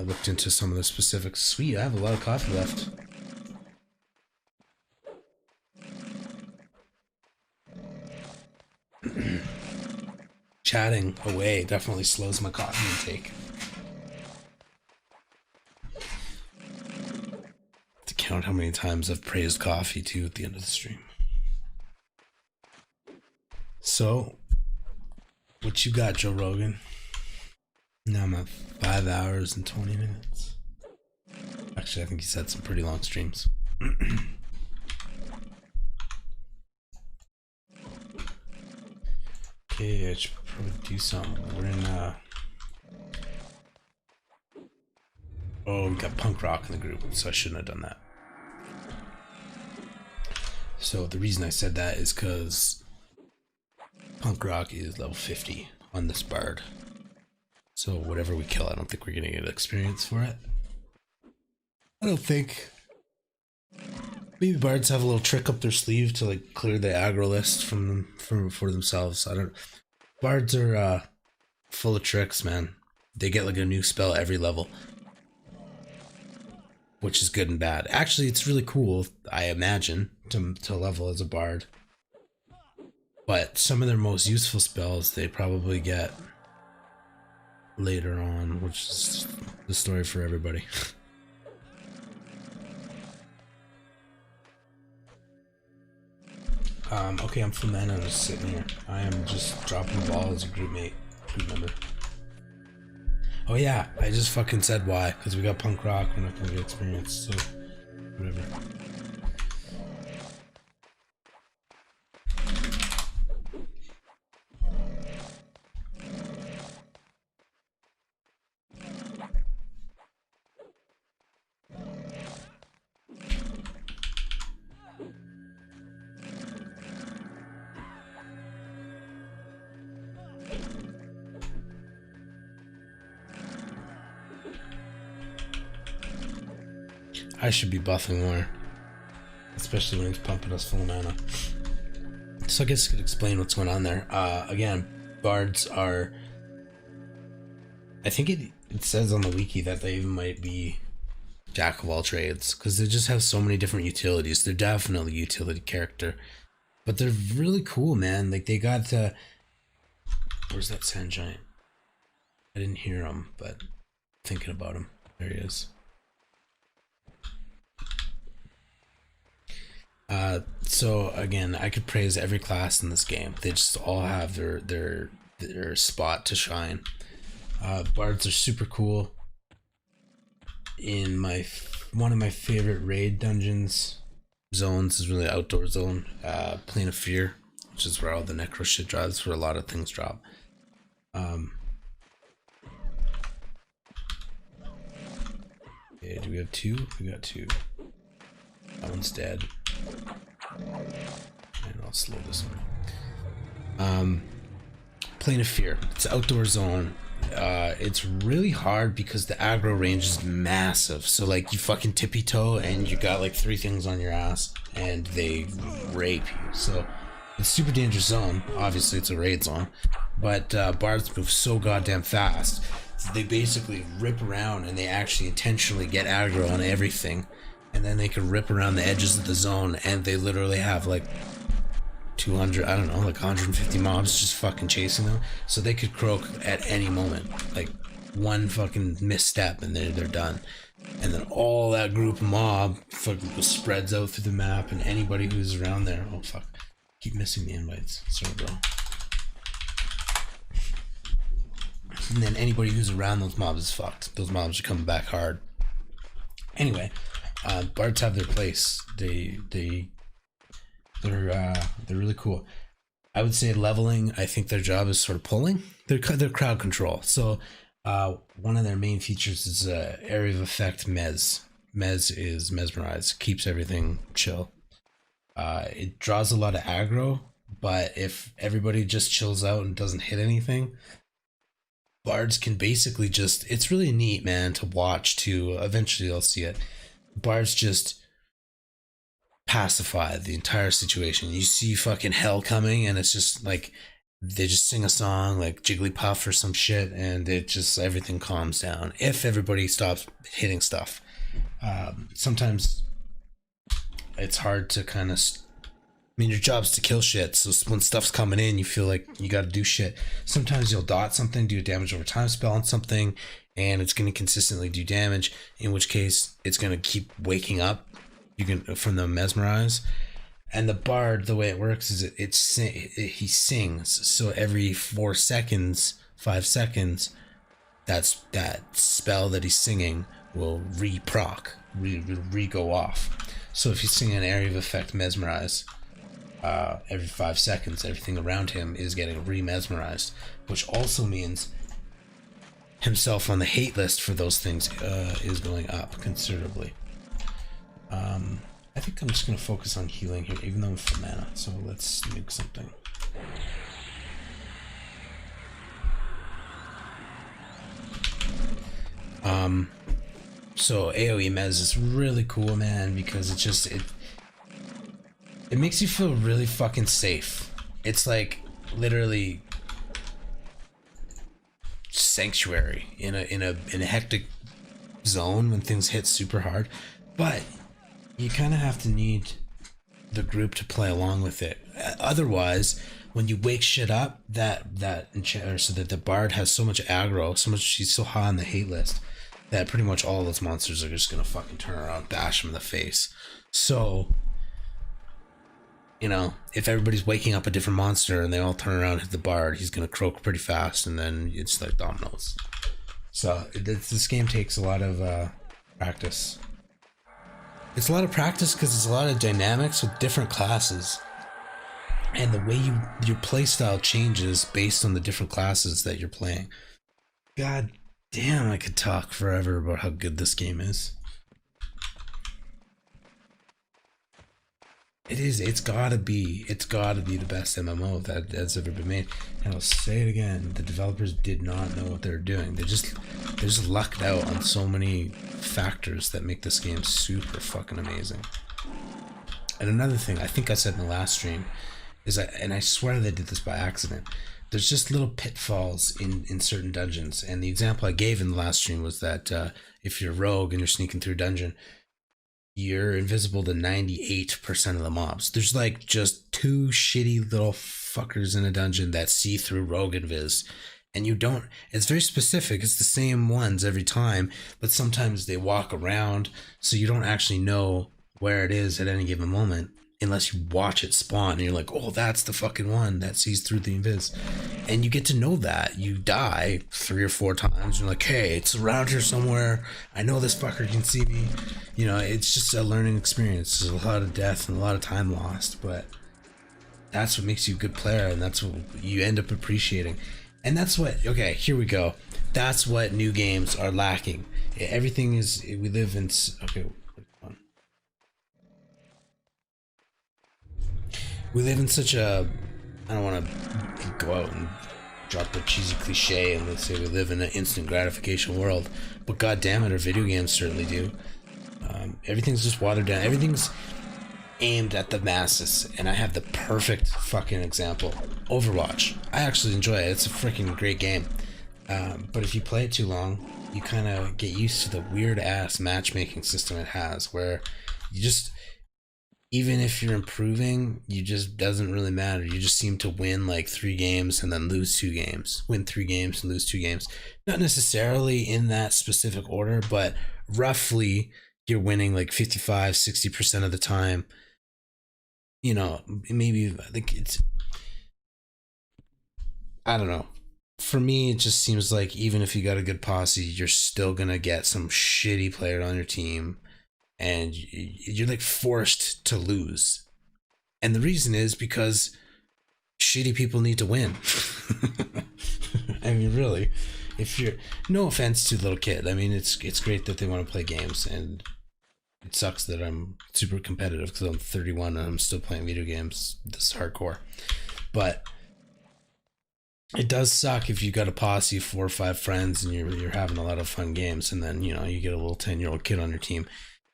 looked into some of the specifics. Sweet, I have a lot of coffee left. Chatting away definitely slows my coffee intake. To count how many times I've praised coffee too at the end of the stream. So, what you got, Joe Rogan? Now I'm at 5 hours and 20 minutes. Actually, I think he's had some pretty long streams. Okay, I should probably do something. We're in, oh, we got Punk Rock in the group, so I shouldn't have done that. So the reason I said that is because Punk Rock is level 50 on this bard. So whatever we kill, I don't think we're gonna get experience for it. I don't think. Maybe bards have a little trick up their sleeve to like clear the aggro list for themselves. I don't. Bards are full of tricks, man. They get like a new spell every level, which is good and bad. Actually, it's really cool, I imagine, to level as a bard. But some of their most useful spells they probably get later on, which is the story for everybody. Okay, I'm full mana, I'm just sitting here. I am just dropping the ball as a group member. Oh yeah, I just fucking said why, because we got Punk Rock, we're not gonna get experience, so whatever. I should be buffing more, especially when he's pumping us full mana. So I guess I could explain what's going on there. Again, bards are, I think it says on the wiki that they might be jack of all trades, because they just have so many different utilities. They're definitely a utility character, but they're really cool, man. Like they got where's that sand giant? I didn't hear him, but thinking about him. There he is. So again, I could praise every class in this game. They just all have their spot to shine. Bards are super cool. In one of my favorite raid dungeons zones is really outdoor zone, Plane of Fear, which is where all the necro shit drops, where a lot of things drop. Okay, do we have two? We got two. That one's dead. And I'll slow this one. Plane of Fear. It's an outdoor zone. It's really hard because the aggro range is massive. So like you fucking tippy toe and you got like 3 things on your ass and they rape you. So it's a super dangerous zone. Obviously it's a raid zone, but bards move so goddamn fast. They basically rip around and they actually intentionally get aggro on everything, and then they can rip around the edges of the zone and they literally have like 200, I don't know, like 150 mobs just fucking chasing them. So they could croak at any moment. Like one fucking misstep and they're done. And then all that group mob fucking spreads out through the map, and anybody who's around there, oh fuck, keep missing the invites. Sorry, bro. And then anybody who's around those mobs is fucked. Those mobs are coming back hard. Anyway, bards have their place. They're really cool. I would say leveling. I think their job is sort of pulling. They're crowd control. So one of their main features is area of effect mez. Mez is mesmerize. Keeps everything chill. It draws a lot of aggro, but if everybody just chills out and doesn't hit anything, bards can basically just, it's really neat, man, to watch too. Eventually you'll see it. Bards just pacify the entire situation. You see fucking hell coming and it's just like they just sing a song like Jigglypuff or some shit, and it just, everything calms down if everybody stops hitting stuff. Sometimes it's hard to kind of, I mean, your job's to kill shit, so when stuff's coming in, you feel like you gotta do shit. Sometimes you'll dot something, do a damage over time spell on something, and it's gonna consistently do damage, in which case it's gonna keep waking up. You can, from the mesmerize. And the bard, the way it works is he sings, so every 4 seconds, 5 seconds, that spell that he's singing will re-proc, re-go off. So if he's singing an area of effect mesmerize, every 5 seconds, everything around him is getting re-mesmerized, which also means himself on the hate list for those things is going up considerably. I think I'm just going to focus on healing here, even though I'm full mana, so let's make something. So AoE Mez is really cool, man, because it just, it makes you feel really fucking safe. It's like literally sanctuary in a hectic zone when things hit super hard, but you kind of have to need the group to play along with it. Otherwise, when you wake shit up, so that the bard has so much aggro, she's so high on the hate list that pretty much all those monsters are just gonna fucking turn around, bash him in the face. So, you know, if everybody's waking up a different monster and they all turn around and hit the bard, he's gonna croak pretty fast, and then it's like dominoes. So this game takes a lot of practice. It's a lot of practice because it's a lot of dynamics with different classes, and the way your playstyle changes based on the different classes that you're playing. God damn, I could talk forever about how good this game is. It is. It's gotta be the best MMO that's ever been made. And I'll say it again: the developers did not know what they were doing. They just lucked out on so many factors that make this game super fucking amazing. And another thing, I think I said in the last stream, is and I swear they did this by accident. There's just little pitfalls in certain dungeons, and the example I gave in the last stream was that if you're a rogue and you're sneaking through a dungeon, you're invisible to 98% of the mobs. There's like just 2 shitty little fuckers in a dungeon that see through rogue invis, and you don't, it's very specific, it's the same ones every time, but sometimes they walk around, so you don't actually know where it is at any given moment unless you watch it spawn, and you're like, oh, that's the fucking one that sees through the invis. And you get to know that. You die 3 or 4 times, you're like, hey, it's around here somewhere, I know this fucker can see me. You know, it's just a learning experience. There's a lot of death and a lot of time lost, but that's what makes you a good player, and that's what you end up appreciating. And that's what, okay, here we go, that's what new games are lacking. Everything is, we live in, okay, we live in such a I don't want to go out and drop a cheesy cliche and let's say we live in an instant gratification world, but god damn it, our video games certainly do. Everything's just watered down. Everything's aimed at the masses, and I have the perfect fucking example. Overwatch. I actually enjoy it. It's a freaking great game. But if you play it too long, you kind of get used to the weird ass matchmaking system it has, where you just, even if you're improving, you just doesn't really matter. You just seem to win like 3 games and then lose 2 games. Win 3 games and lose 2 games. Not necessarily in that specific order, but roughly you're winning like 55-60% of the time. You know, maybe like it's, I don't know. For me, it just seems like even if you got a good posse, you're still gonna get some shitty player on your team, and you're like forced to lose. And the reason is because shitty people need to win. I mean, really, if you're, no offense to little kid, I mean, it's great that they want to play games, and it sucks that I'm super competitive because I'm 31 and I'm still playing video games this hardcore. But it does suck if you got a posse of 4 or 5 friends and you're having a lot of fun games, and then, you know, you get a little 10-year-old kid on your team.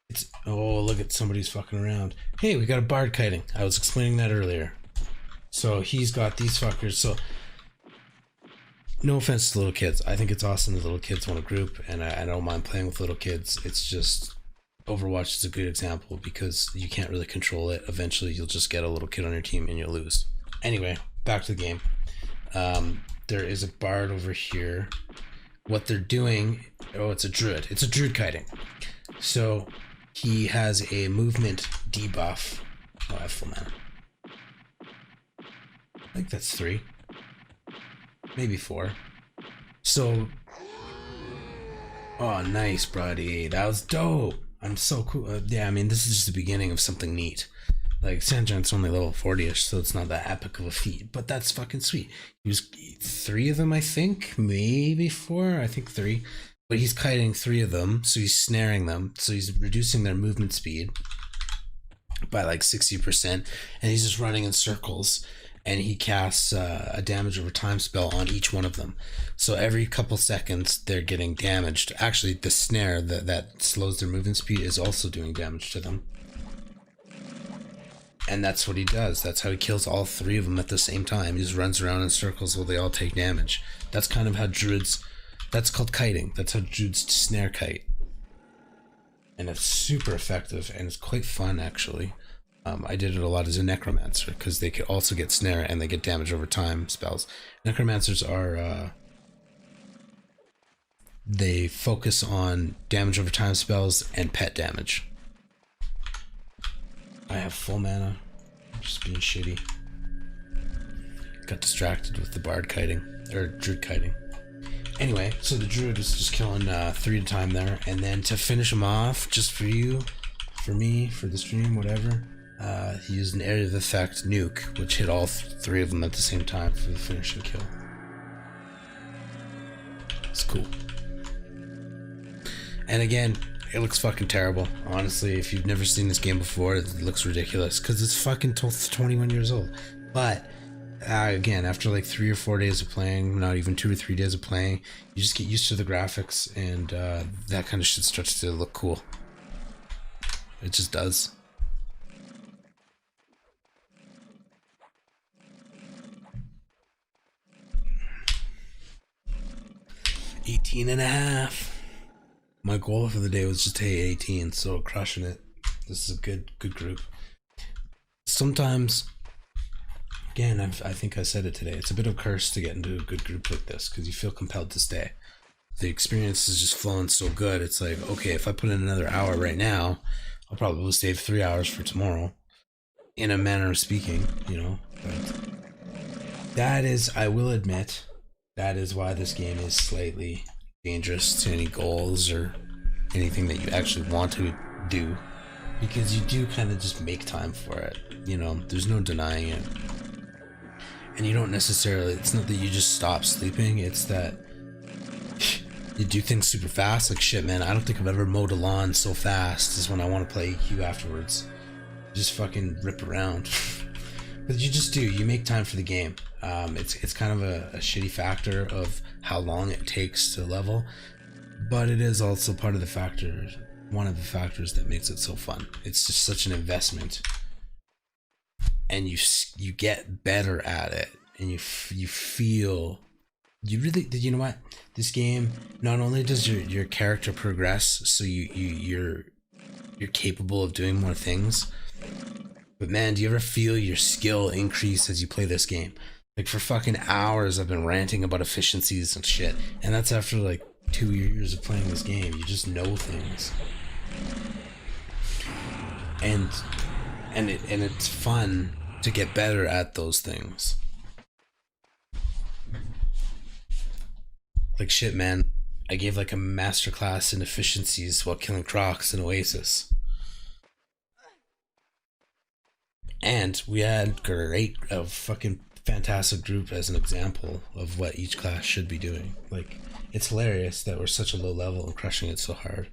It's, oh, look at somebody's fucking around. Hey, we got a bard kiting. I was explaining that earlier. So he's got these fuckers. So no offense to little kids. I think it's awesome that little kids want a group, and I don't mind playing with little kids. It's just Overwatch is a good example because you can't really control it. Eventually you'll just get a little kid on your team and you'll lose. Anyway, back to the game. There is a bard over here. What they're doing, oh, it's a druid. It's a druid kiting. So he has a movement debuff. Oh, I have full mana. I think that's 3. Maybe 4. So, oh, nice, buddy. That was dope. I'm so cool. Yeah, I mean, this is just the beginning of something neat. Like, Sandgiant's only level 40-ish, so it's not that epic of a feat, but that's fucking sweet. He was 3 of them, I think, maybe 4, I think 3. But he's kiting 3 of them, so he's snaring them, so he's reducing their movement speed by like 60%, and he's just running in circles, and he casts a damage over time spell on each one of them. So every couple seconds, they're getting damaged. Actually, the snare that slows their movement speed is also doing damage to them. And that's what he does. That's how he kills all 3 of them at the same time. He just runs around in circles while they all take damage. That's kind of how druids, that's called kiting. That's how druids snare kite. And it's super effective, and it's quite fun, actually. I did it a lot as a necromancer because they could also get snare and they get damage over time spells. Necromancers are they focus on damage over time spells and pet damage. I have full mana. I'm just being shitty. Got distracted with the bard kiting, or druid kiting. Anyway, so the druid is just killing 3 at a time there, and then to finish him off, just for you, for me, for the stream, whatever, he used an area of effect nuke, which hit all 3 of them at the same time for the finishing kill. It's cool. And again, it looks fucking terrible. Honestly, if you've never seen this game before, it looks ridiculous because it's fucking 21 years old. But again, after like 3 or 4 days of playing, not even 2 or 3 days of playing, you just get used to the graphics, and that kind of shit starts to look cool. It just does. $18.5. My goal for the day was just to hit 18, so crushing it. This is a good group. Sometimes, again, I think I said it today, it's a bit of a curse to get into a good group like this because you feel compelled to stay. The experience is just flowing so good. It's like, okay, if I put in another hour right now, I'll probably save 3 hours for tomorrow, in a manner of speaking, you know. But that is, I will admit, that is why this game is slightly dangerous to any goals or anything that you actually want to do, because you do kind of just make time for it, you know. There's no denying it, and you don't necessarily, it's not that you just stop sleeping, it's that you do things super fast. Like, shit, man, I don't think I've ever mowed a lawn so fast as when I want to play EQ afterwards. Just fucking rip around. But you just do. You make time for the game. It's kind of a shitty factor of how long it takes to level, but it is also part of the factor. One of the factors that makes it so fun. It's just such an investment, and you get better at it, and you feel you really. You know what? This game not only does your character progress, so you're capable of doing more things. But man, do you ever feel your skill increase as you play this game? Like for fucking hours I've been ranting about efficiencies and shit. And that's after like 2 years of playing this game. You just know things. And it's fun to get better at those things. Like shit, man. I gave like a masterclass in efficiencies while killing Crocs in Oasis. And we had a fucking fantastic group as an example of what each class should be doing. Like, it's hilarious that we're such a low level and crushing it so hard.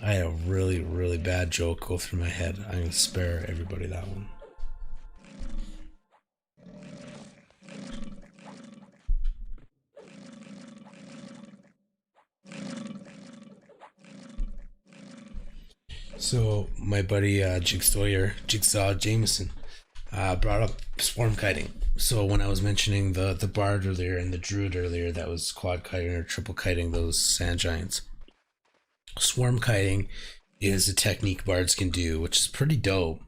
I had a really, really bad joke go through my head. I'm gonna spare everybody that one. So my buddy Jigsaw Jameson brought up swarm kiting. So when I was mentioning the bard earlier and the druid earlier, that was quad kiting or triple kiting those sand giants. Swarm kiting is a technique bards can do, which is pretty dope.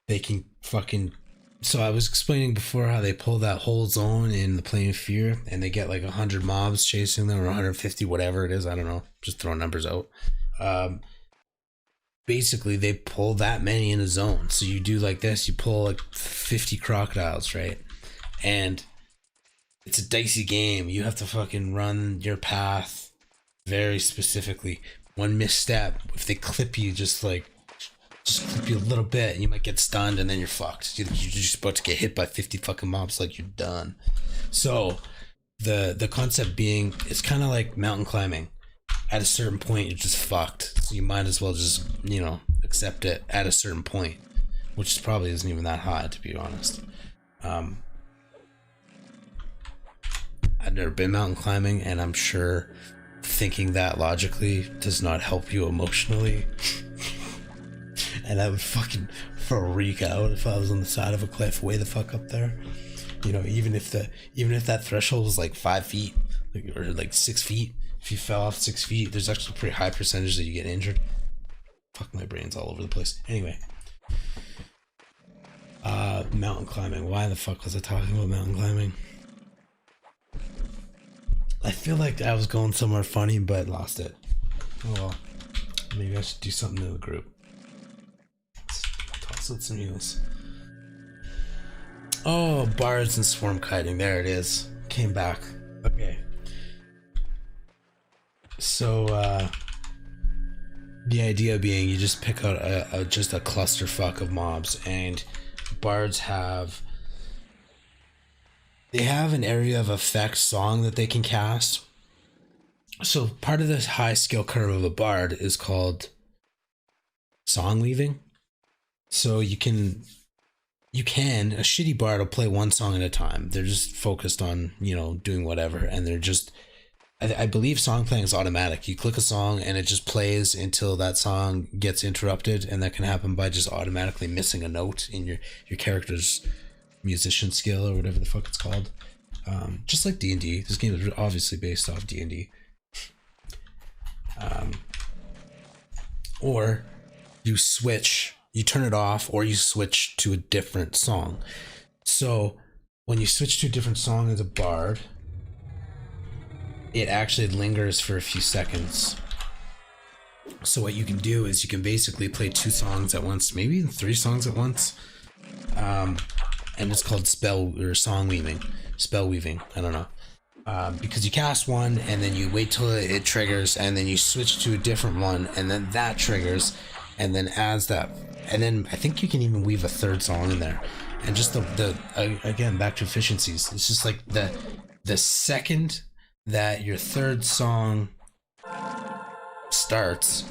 They can fucking. So I was explaining before how they pull that whole zone in the Plane of Fear, and they get like 100 mobs chasing them, or 150, whatever it is. I don't know. Just throwing numbers out. Basically they pull that many in a zone. So you do like this, you pull like 50 crocodiles, right? And it's a dicey game. You have to fucking run your path very specifically. One misstep, if they clip you, just clip you a little bit, and you might get stunned, and then you're fucked. You're just about to get hit by 50 fucking mobs, like you're done. So the concept being, it's kind of like mountain climbing. At a certain point, you're just fucked. So you might as well just, accept it at a certain point, which probably isn't even that high, to be honest. I've never been mountain climbing, and I'm sure thinking that logically does not help you emotionally. And I would fucking freak out if I was on the side of a cliff way the fuck up there. Even if that threshold was like 5 feet, or like 6 feet. If you fell off 6 feet, there's actually a pretty high percentage that you get injured. Fuck, my brain's all over the place. Anyway. Mountain climbing. Why the fuck was I talking about mountain climbing? I feel like I was going somewhere funny, but lost it. Oh well. Maybe I should do something in the group. Let's toss out some heels. Oh, bards and swarm kiting. There it is. Came back. Okay. So, the idea being you just pick out just a clusterfuck of mobs, and bards have an area of effect song that they can cast. So part of this high skill curve of a bard is called song weaving. So a shitty bard will play one song at a time. They're just focused on, doing whatever, and they're just, I believe song playing is automatic. You click a song and it just plays until that song gets interrupted, and that can happen by just automatically missing a note in your character's musician skill or whatever the fuck it's called. Just like D&D. This game is obviously based off D&D. Or you turn it off, or you switch to a different song. So when you switch to a different song as a bard, it actually lingers for a few seconds. So what you can do is you can basically play 2 songs at once, maybe even 3 songs at once. And it's called spell weaving. I don't know. Because you cast one, and then you wait till it triggers, and then you switch to a different one, and then that triggers, and then adds that. And then I think you can even weave a 3rd song in there. And just again, back to efficiencies. It's just like the second that your 3rd song starts,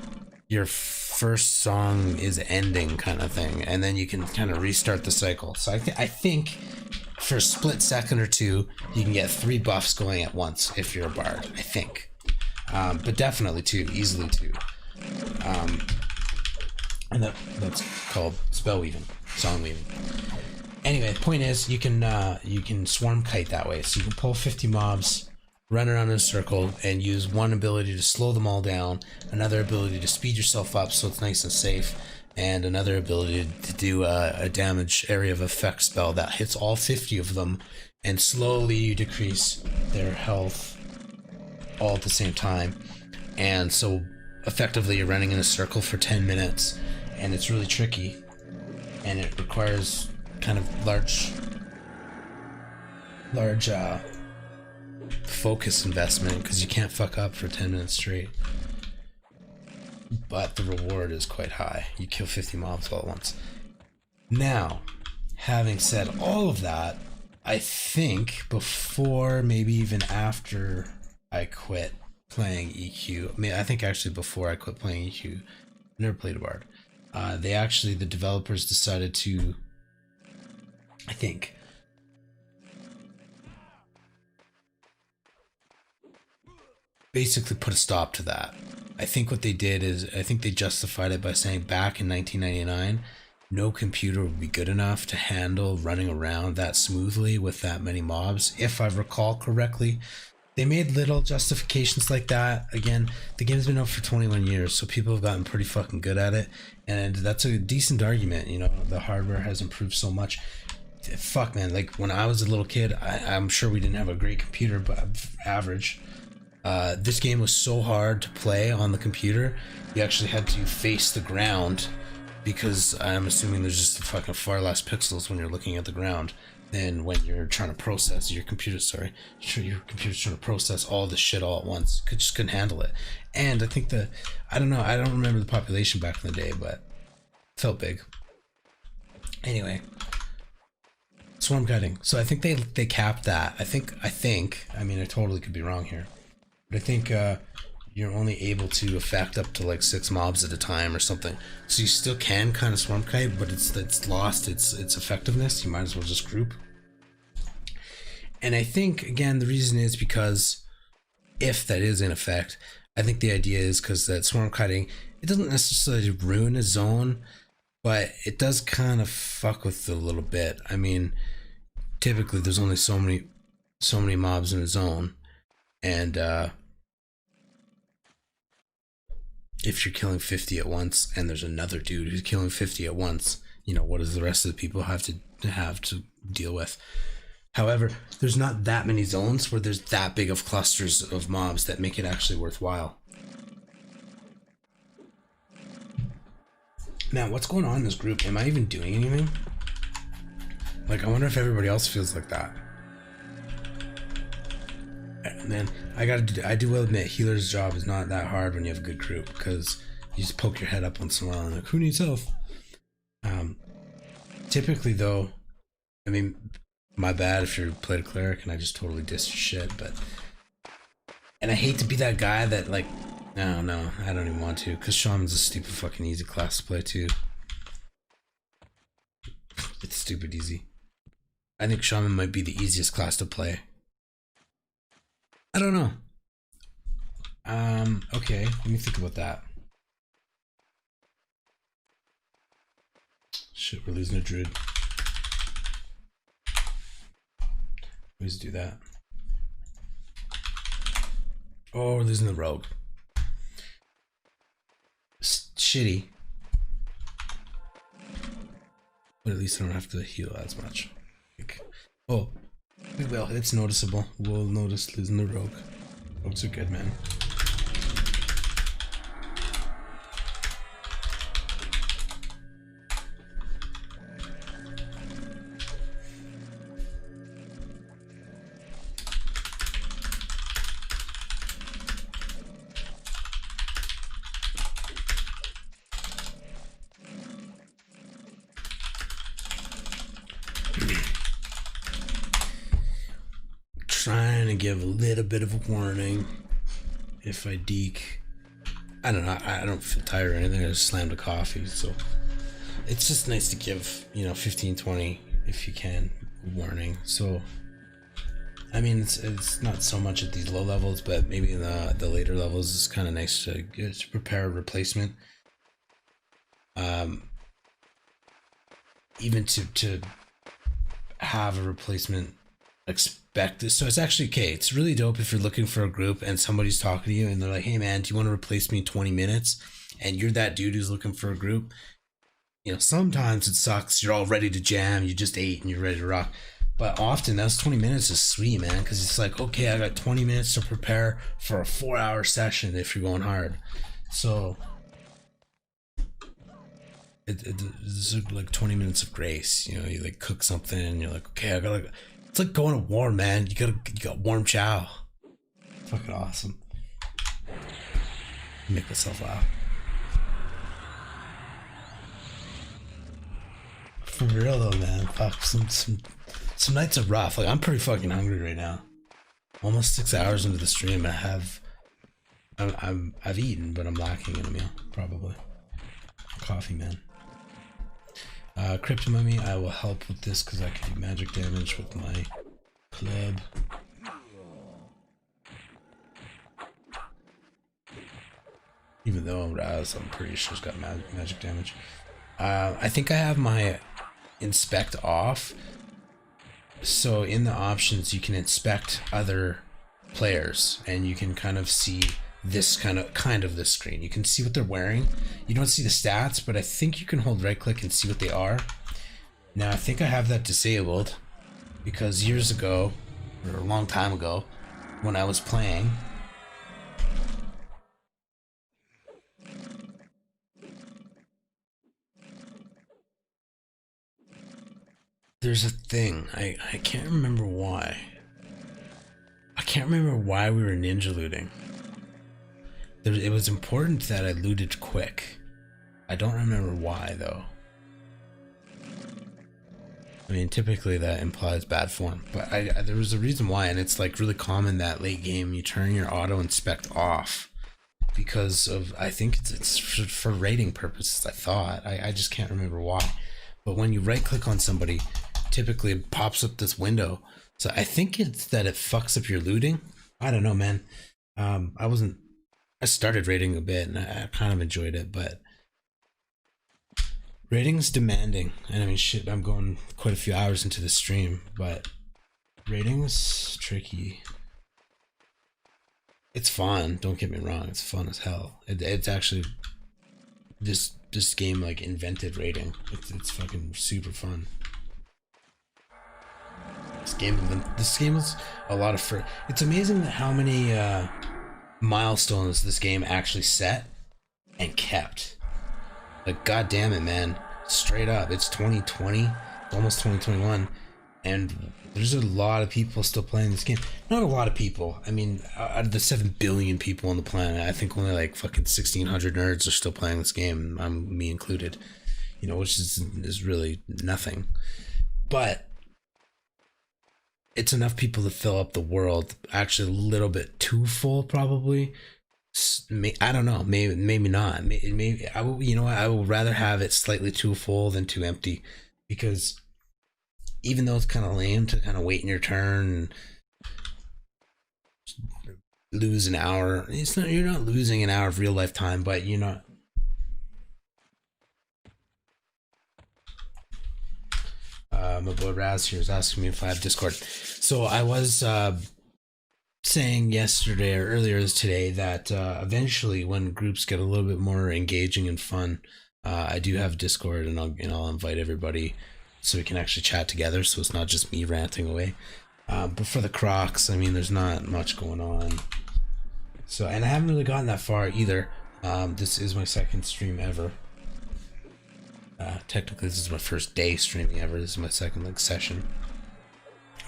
your first song is ending kind of thing, and then you can kind of restart the cycle. So I think for a split second or two, you can get 3 buffs going at once if you're a bard, I think. But definitely 2, easily 2. And that's called spell weaving, song weaving. Anyway, the point is, you can swarm kite that way. So you can pull 50 mobs, run around in a circle, and use one ability to slow them all down, another ability to speed yourself up so it's nice and safe, and another ability to do a damage area of effect spell that hits all 50 of them, and slowly you decrease their health all at the same time. And so effectively you're running in a circle for 10 minutes, and it's really tricky, and it requires kind of large focus investment because you can't fuck up for 10 minutes straight. But the reward is quite high. You kill 50 mobs all at once. Now, having said all of that, I think before, maybe even after I quit playing EQ, I think actually before I quit playing EQ, I never played a bard. The developers decided to, I think, basically put a stop to that. I think what they did is, I think they justified it by saying back in 1999, no computer would be good enough to handle running around that smoothly with that many mobs, if I recall correctly. They made little justifications like that. Again, the game's been out for 21 years, so people have gotten pretty fucking good at it, and that's a decent argument. You know, the hardware has improved so much. Fuck, man, like when I was a little kid, I'm sure we didn't have a great computer, but average. This game was so hard to play on the computer, you actually had to face the ground, because I'm assuming there's just fucking far less pixels when you're looking at the ground than when you're trying to process your computer's trying to process all this shit all at once. Just couldn't handle it. And I think I don't remember the population back in the day, but it felt big. Anyway, swarm kiting. So I think they capped that. I think, I mean, I totally could be wrong here, but I think you're only able to affect up to like 6 mobs at a time or something. So you still can kind of swarm kite, but it's lost its effectiveness. You might as well just group. And I think, again, the reason is because, if that is in effect, I think the idea is because that swarm kiting, it doesn't necessarily ruin a zone, but it does kind of fuck with it a little bit. I mean, typically there's only so many mobs in a zone, and if you're killing 50 at once and there's another dude who's killing 50 at once, you know, what does the rest of the people have to deal with? However, there's not that many zones where there's that big of clusters of mobs that make it actually worthwhile. Man, what's going on in this group? Am I even doing anything? Like, I wonder if everybody else feels like that. Man, I do will admit, healer's job is not that hard when you have a good group, because you just poke your head up once in a while and like, who needs health? Typically though, I mean, my bad if you played a cleric and I just totally dissed your shit, but, and I hate to be that guy that like, no, I don't even want to, because Shaman's a stupid fucking easy class to play too. It's stupid easy. I think Shaman might be the easiest class to play. I don't know. Okay, let me think about that. Shit, we're losing a druid. Always do that. Oh, we're losing the rogue. Shitty. But at least I don't have to heal as much. Oh, we will. It's noticeable. We'll notice losing the rogue. Rogues are good, man. Trying to give a little bit of a warning if I deke. I don't know. I don't feel tired or anything. I just slammed a coffee, so it's just nice to give 15, 20 if you can warning. So I mean, it's not so much at these low levels, but maybe in the later levels, it's kind of nice to prepare a replacement. Even to have a replacement expected. So it's actually okay. It's really dope if you're looking for a group and somebody's talking to you and they're like, "Hey man, do you want to replace me in 20 minutes?" And you're that dude who's looking for a group. Sometimes it sucks. You're all ready to jam. You just ate and you're ready to rock. But often those 20 minutes is sweet, man, because it's like, okay, I got 20 minutes to prepare for a 4-hour session if you're going hard. So it's like 20 minutes of grace. You like cook something and you're like, okay, it's like going to war, man. You got warm chow. Fucking awesome. Make myself laugh. For real though, man. Fuck, some nights are rough. Like, I'm pretty fucking hungry right now. Almost 6 hours into the stream, I've eaten, but I'm lacking in a meal, probably. Coffee, man. Crypto Mummy, I will help with this because I can do magic damage with my club. Even though Raz, I'm pretty sure, has got magic damage. I think I have my inspect off. So in the options, you can inspect other players, and you can kind of see this kind of this screen. You can see what they're wearing. You don't see the stats, but I think you can hold right click and see what they are. Now I think I have that disabled because years ago, or a long time ago, when I was playing, there's a thing. I can't remember why. I can't remember why we were ninja looting. It was important that I looted quick. I don't remember why though. I mean, typically that implies bad form, but there was a reason why, and it's like really common that late game you turn your auto inspect off because of, I think it's for rating purposes. I thought I just can't remember why. But when you right click on somebody, typically it pops up this window. So I think it's that it fucks up your looting. I don't know, man. I started raiding a bit and I kind of enjoyed it, but raiding's demanding. And I mean, shit, I'm going quite a few hours into the stream, but raiding's tricky. It's fun, don't get me wrong, it's fun as hell. It's actually, this game like invented raiding. It's fucking super fun. This game is a lot of it's amazing how many milestones this game actually set and kept. Like, god damn it, man. Straight up, it's 2020, almost 2021, and there's a lot of people still playing this game. Not a lot of people. I mean, out of the 7 billion people on the planet, I think only like fucking 1,600 nerds are still playing this game. Me included. Which is really nothing. But it's enough people to fill up the world. Actually, a little bit too full, probably. I don't know. Maybe not. Maybe I will. I will rather have it slightly too full than too empty, because even though it's kind of lame to kind of wait in your turn and lose an hour, you're not losing an hour of real life time, but you're not. My boy Raz here is asking me if I have Discord. So I was saying yesterday or earlier today that eventually, when groups get a little bit more engaging and fun, I do have Discord, and I'll invite everybody so we can actually chat together. So it's not just me ranting away. But for the Crocs, I mean, there's not much going on. So, and I haven't really gotten that far either. This is my second stream ever. Technically, this is my first day streaming ever. This is my second session.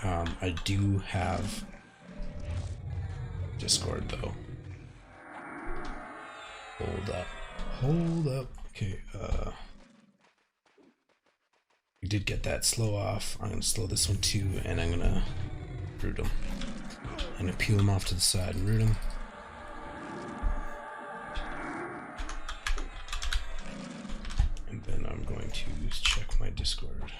I do have Discord though. Hold up. Okay. We did get that slow off. I'm gonna slow this one too, and I'm gonna root them. I'm gonna peel them off to the side and root them. Let's check my Discord.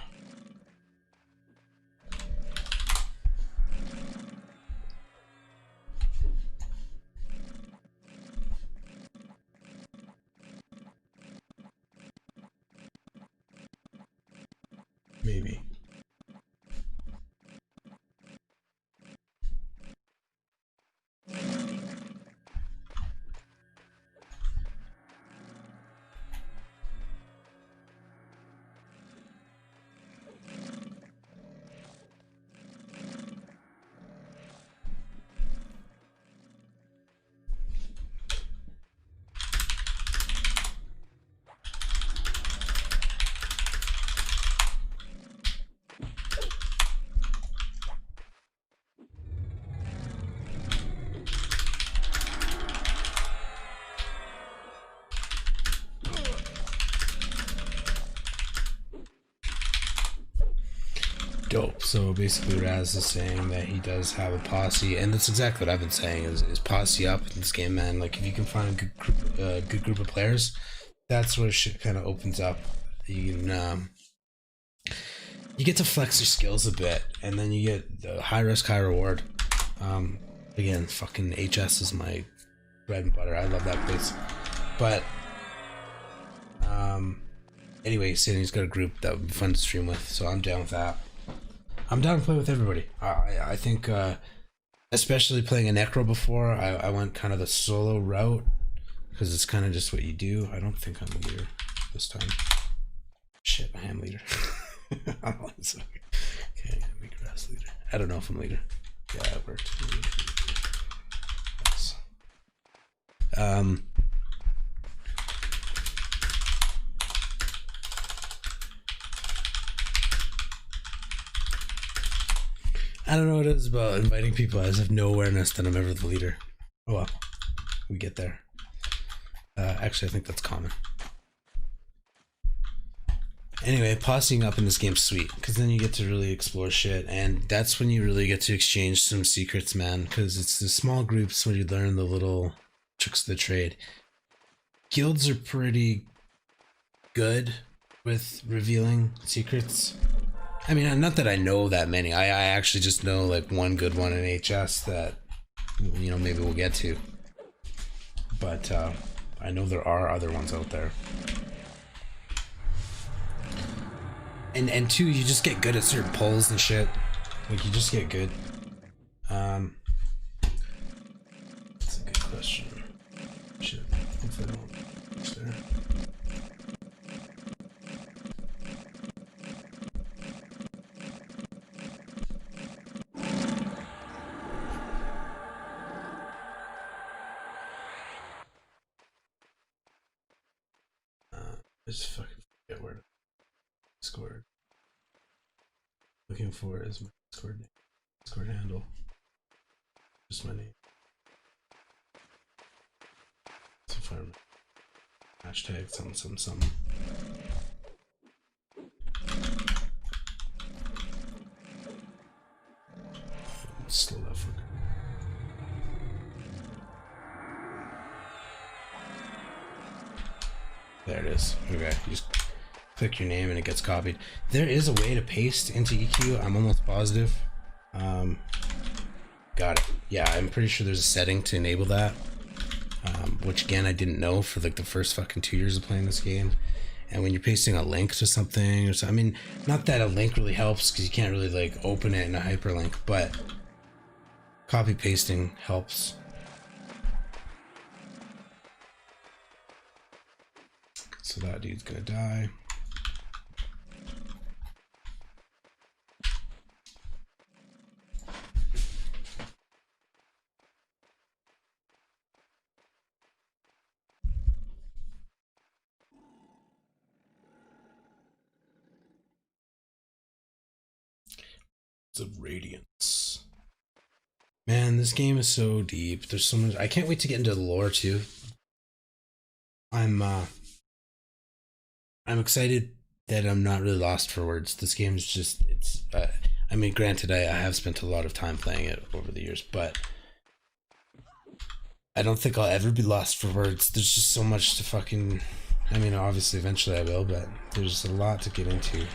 Maybe. Dope. So basically Raz is saying that he does have a posse, and that's exactly what I've been saying is posse up in this game, man. Like if you can find a good group of players, that's where shit kind of opens up. You can you get to flex your skills a bit, and then you get the high risk, high reward. Again, fucking HS is my bread and butter. I love that place. But anyway, saying he's got a group that would be fun to stream with, so I'm down with that. I'm down to play with everybody. I think, especially playing a Necro before, I went kind of the solo route, because it's kind of just what you do. I don't think I'm a leader this time. Shit, I am leader. Okay, make Raz leader. I don't know if I'm leader. Yeah, it worked. Yes. I don't know what it is about inviting people. I just have no awareness that I'm ever the leader. Oh well, we get there. Actually, I think that's common. Anyway, posseing up in this game's sweet, because then you get to really explore shit, and that's when you really get to exchange some secrets, man, because it's the small groups where you learn the little tricks of the trade. Guilds are pretty good with revealing secrets. I mean, not that I know that many. I actually just know like one good one in HS that, you know, maybe we'll get to. But I know there are other ones out there. And two, you just get good at certain pulls and shit. Like, you just get good. That's a good question. Shit, hopefully I don't reach there. I just fucking forget where to Discord. Looking for is my Discord name. Discord handle. Just my name. So far, hashtag something. Slow that fucker. There it is. Okay, you just click your name and it gets copied. There is a way to paste into EQ. I'm almost positive. Got it. Yeah, I'm pretty sure there's a setting to enable that. Which again, I didn't know for like the first fucking 2 years of playing this game. And when you're pasting a link to something or something, I mean, not that a link really helps because you can't really like open it in a hyperlink, but copy pasting helps. So that dude's gonna die. Of radiance. Man, this game is so deep. There's so much. I can't wait to get into the lore too. I'm excited that I'm not really lost for words. This game is just, it's I mean, granted, I have spent a lot of time playing it over the years, but I don't think I'll ever be lost for words. There's just so much to fucking I mean, obviously, eventually I will, but there's a lot to get into.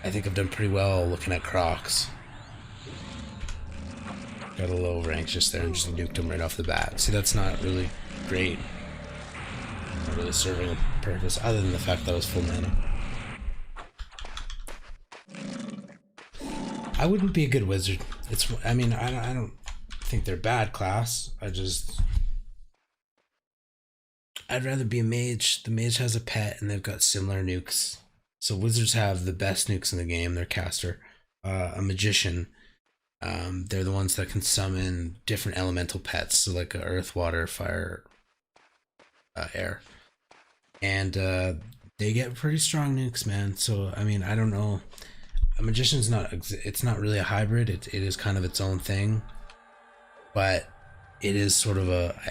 I think I've done pretty well looking at Crocs. Got a little over anxious there and just nuked him right off the bat. See, that's not really great. Not really serving a purpose, other than the fact that I was full mana. I wouldn't be a good wizard. I mean, I don't think they're bad class. I'd rather be a mage. The mage has a pet and they've got similar nukes. So wizards have the best nukes in the game. They're caster. A magician. They're the ones that can summon different elemental pets. So like earth, water, fire, air. And they get pretty strong nukes, man. So, I mean, I don't know. A magician's it's not really a hybrid. It is kind of its own thing. But it is sort of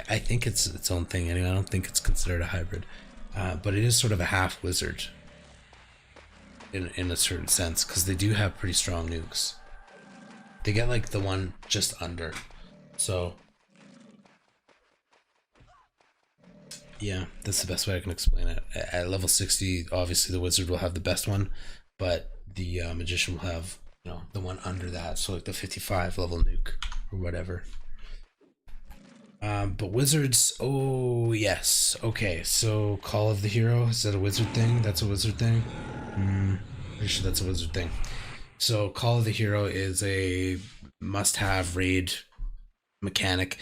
I think it's its own thing anyway. I don't think it's considered a hybrid. But it is sort of a half wizard in a certain sense, because they do have pretty strong nukes. They get like the one just under. So yeah, that's the best way I can explain it. At level 60, obviously the wizard will have the best one, but the magician will have, you know, the one under that. So like the 55 level nuke or whatever. But wizards, oh yes, okay. So Call of the Hero, is that a wizard thing? That's a wizard thing. Pretty sure that's a wizard thing. So Call of the Hero is a must-have raid mechanic.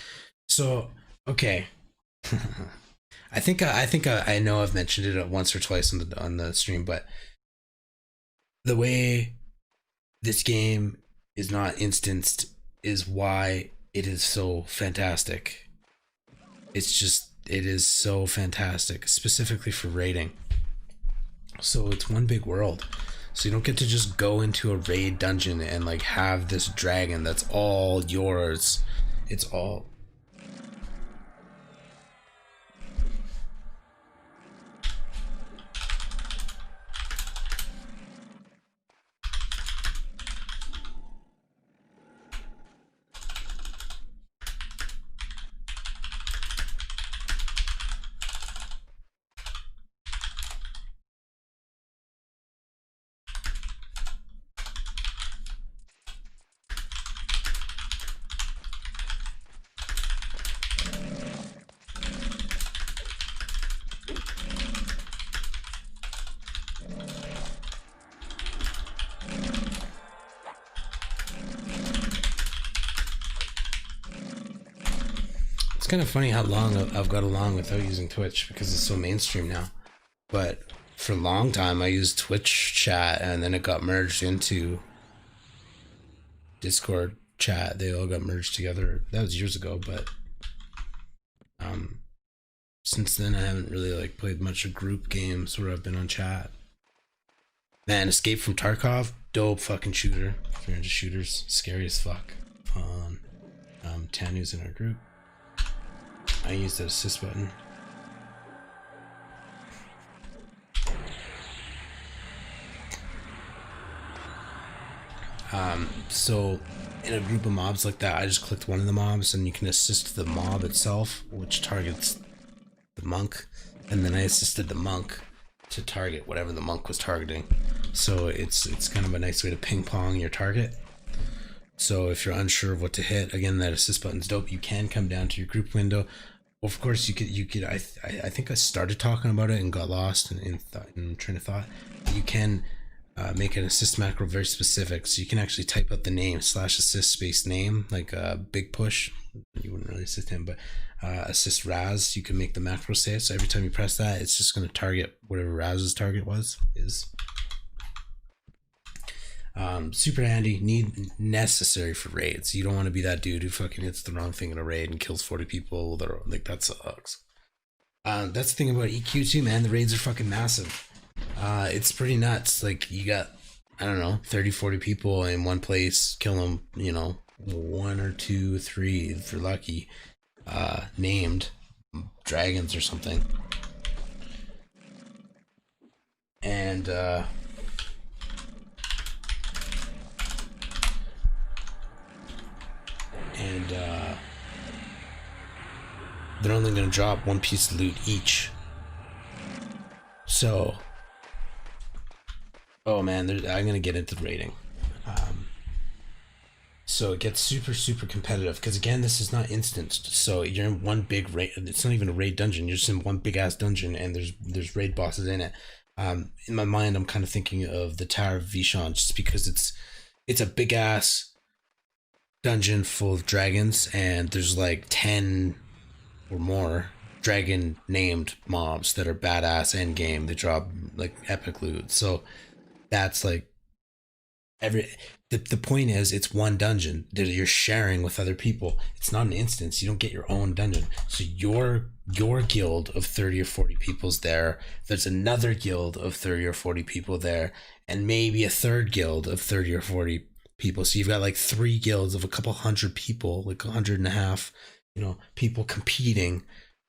So okay. I think I know I've mentioned it once or twice on the stream, but the way this game is not instanced is why it is so fantastic. It is so fantastic, specifically for raiding. So it's one big world. So you don't get to just go into a raid dungeon and like have this dragon that's all yours. It's all kind of funny how long I've got along without using Twitch because it's so mainstream now. But for a long time I used Twitch chat and then it got merged into Discord chat. They all got merged together. That was years ago, but since then I haven't really like played much of group games where I've been on chat. Man, Escape from Tarkov, dope fucking shooter. If you're into shooters, scary as fuck. Fun. Tanu's in our group. I used the assist button. So in a group of mobs like that, I just clicked one of the mobs and you can assist the mob itself, which targets the monk, and then I assisted the monk to target whatever the monk was targeting. So it's kind of a nice way to ping pong your target. So if you're unsure of what to hit, again, that assist button's dope. You can come down to your group window. Of course, you could. I think I started talking about it and got lost in train of thought. You can make an assist macro very specific, so you can actually type out the name /assist space name, like big push. You wouldn't really assist him, but assist Raz. You can make the macro say it. So every time you press that, it's just going to target whatever Raz's target is. Super handy, necessary for raids. You don't want to be that dude who fucking hits the wrong thing in a raid and kills 40 people. Like, that sucks. That's the thing about EQ too, man. The raids are fucking massive. It's pretty nuts. Like, you got, I don't know, 30, 40 people in one place, kill them, you know, 1 or 2, 3 if you're lucky, named dragons or something. And they're only going to drop 1 piece of loot each. So, oh man, I'm gonna get into the rating. So it gets super, super competitive because again, this is not instanced. So you're in one big raid. It's not even a raid dungeon. You're just in one big ass dungeon, and there's raid bosses in it. In my mind, I'm kind of thinking of the Tower of Vishon, just because it's a big ass dungeon full of dragons, and there's like 10 or more dragon named mobs that are badass end game. They drop like epic loot. So that's like every the point is it's one dungeon that you're sharing with other people. It's not an instance. You don't get your own dungeon. So your guild of 30 or 40 people's there. There's another guild of 30 or 40 people there, and maybe a third guild of 30 or 40 people. So you've got like 3 guilds of a couple hundred people, like 100 and a half, people competing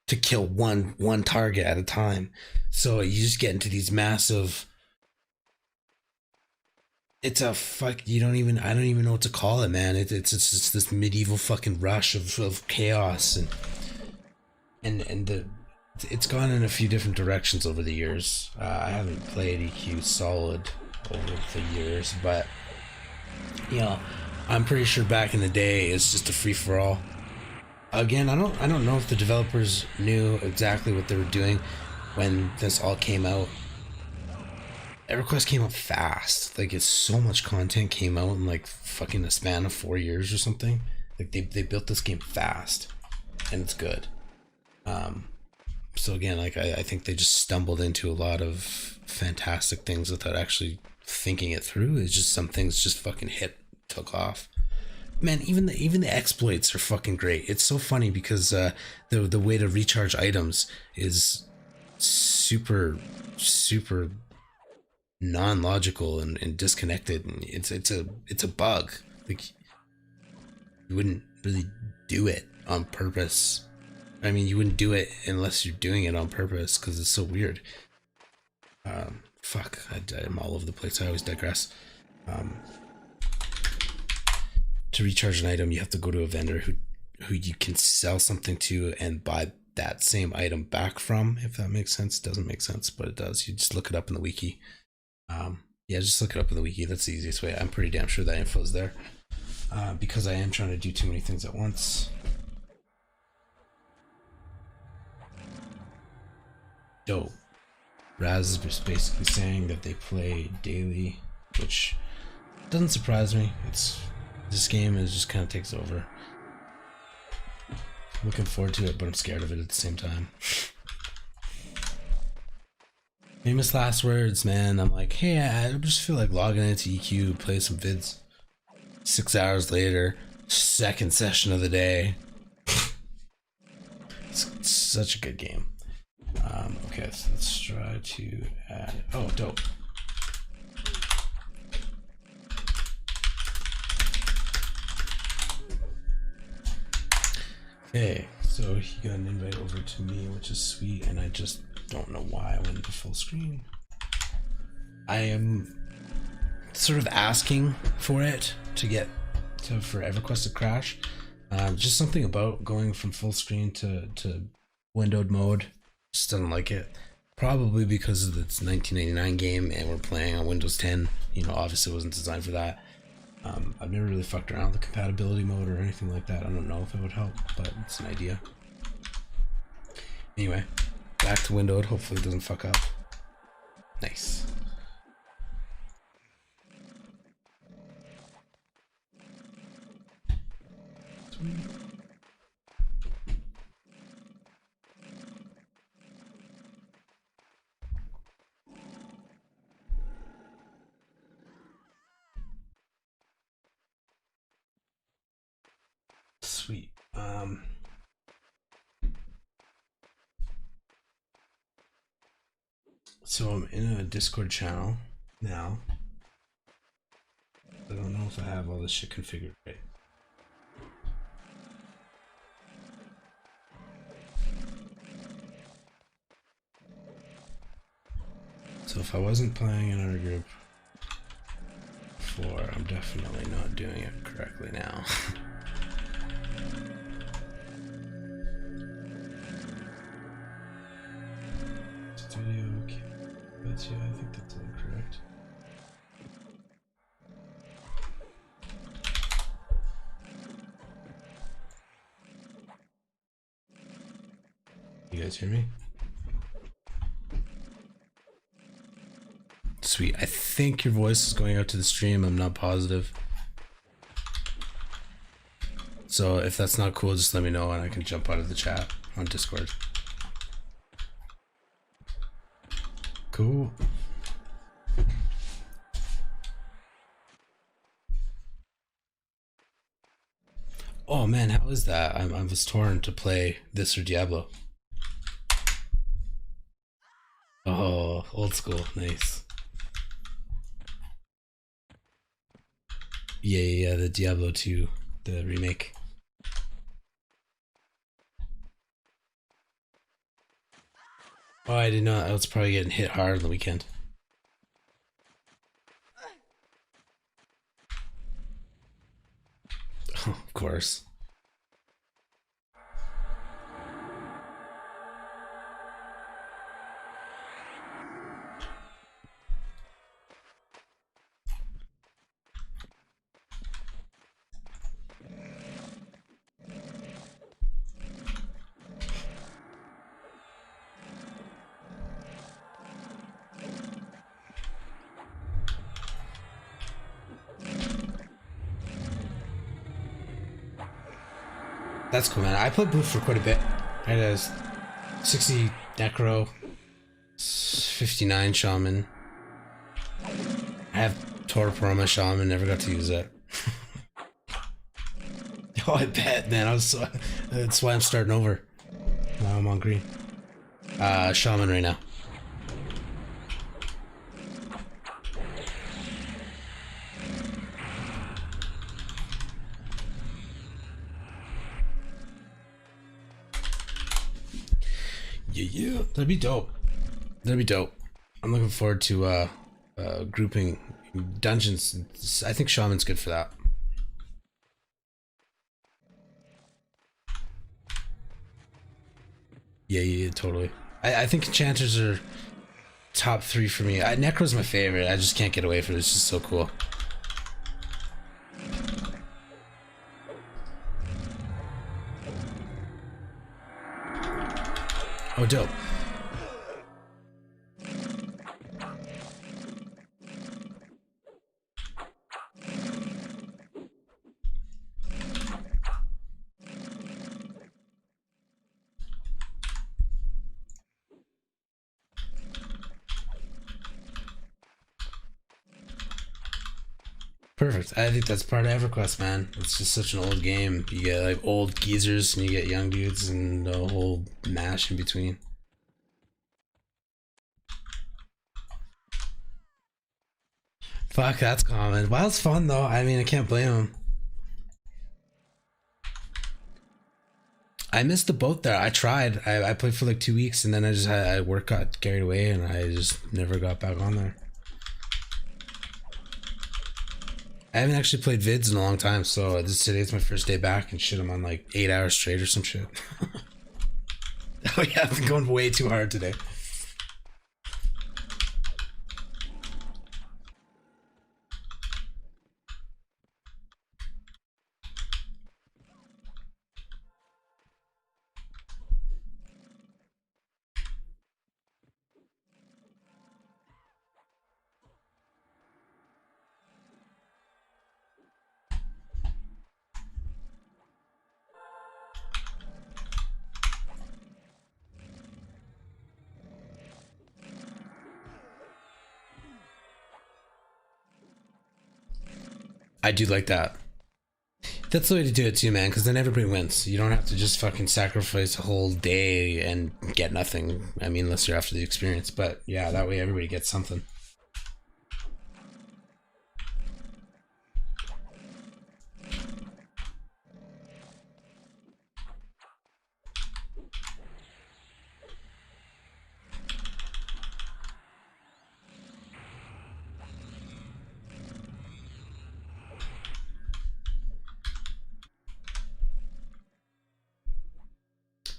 to kill one target at a time. So you just get into these massive, it's a fuck. I don't even know what to call it, man. It's just this medieval fucking rush of chaos, and it's gone in a few different directions over the years. I haven't played EQ solid over the years, but I'm pretty sure back in the day it's just a free for all. Again, I don't know if the developers knew exactly what they were doing when this all came out. Everquest came out fast. Like, it's so much content came out in like fucking the span of 4 years or something. Like they built this game fast, and it's good. So again, like I think they just stumbled into a lot of fantastic things without actually thinking it through. It's just some things just fucking took off. Man, even the exploits are fucking great. It's so funny because the way to recharge items is super non-logical and disconnected, and it's a bug. Like, you wouldn't really do it on purpose. I mean, you wouldn't do it unless you're doing it on purpose, because it's so weird. Fuck, I'm all over the place. I always digress. To recharge an item, you have to go to a vendor who you can sell something to and buy that same item back from, if that makes sense. It doesn't make sense, but it does. You just look it up in the wiki. Yeah, just look it up in the wiki. That's the easiest way. I'm pretty damn sure that info is there, because I am trying to do too many things at once. Dope. Raz is just basically saying that they play daily, which doesn't surprise me. This game is just kind of takes over. Looking forward to it, but I'm scared of it at the same time. Famous last words, man. I'm like, hey, I just feel like logging into EQ, play some vids. 6 hours later, second session of the day. It's such a good game. Okay, so let's try to add. Oh, dope. Okay, so he got an invite over to me, which is sweet, and I just don't know why I went into full screen. I am sort of asking for it for Everquest to crash. Just something about going from full screen to windowed mode just doesn't like it. Probably because it's a 1999 game and we're playing on Windows 10. Obviously it wasn't designed for that. I've never really fucked around with the compatibility mode or anything like that. I don't know if it would help, but it's an idea. Anyway, back to windowed. Hopefully it doesn't fuck up. Nice. Sweet. Sweet. So I'm in a Discord channel now. I don't know if I have all this shit configured right. So if I wasn't playing in our group before, I'm definitely not doing it correctly now. Studio, okay. You guys hear me? Sweet. I think your voice is going out to the stream. I'm not positive. So if that's not cool, just let me know and I can jump out of the chat on Discord. Cool. Oh man, how is that? I was torn to play this or Diablo. Oh, old school, nice. Yeah, the Diablo 2, the remake. Oh, I didn't know. I was probably getting hit hard on the weekend. Oh, of course. That's cool, man. I played Blue for quite a bit. I had a 60 Necro, 59 Shaman. I have Tauroproma Shaman, never got to use it. Oh, I bet, man. That's why I'm starting over. Now I'm on green. Shaman right now. Yeah. That'd be dope. That'd be dope. I'm looking forward to grouping dungeons. I think Shaman's good for that. Yeah, totally. I think enchanters are top 3 for me. Necro's my favorite. I just can't get away from it. It's just so cool. Oh, dope. Perfect. I think that's part of Everquest, man. It's just such an old game. You get like old geezers and you get young dudes and the whole mash in between. Fuck, that's common. Wild's fun though. I mean, I can't blame him. I missed the boat there. I tried. I played for like 2 weeks and then work got carried away and I just never got back on there. I haven't actually played vids in a long time, so today's my first day back and shit. I'm on like 8 hours straight or some shit. Oh yeah, I've been going way too hard today. I do like that. That's the way to do it too, man, because then everybody wins. You don't have to just fucking sacrifice a whole day and get nothing. I mean, unless you're after the experience. But yeah, that way everybody gets something.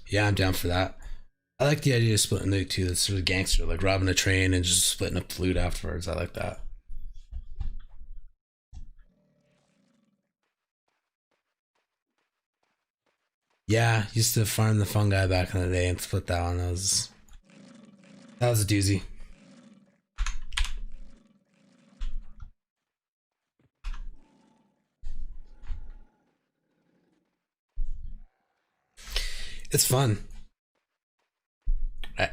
Yeah, I'm down for that. I like the idea of splitting loot too. That's sort of gangster, like robbing a train and just splitting up the loot afterwards. I like that. Yeah, used to farm the fungi back in the day and split that one. That was a doozy. It's fun. I,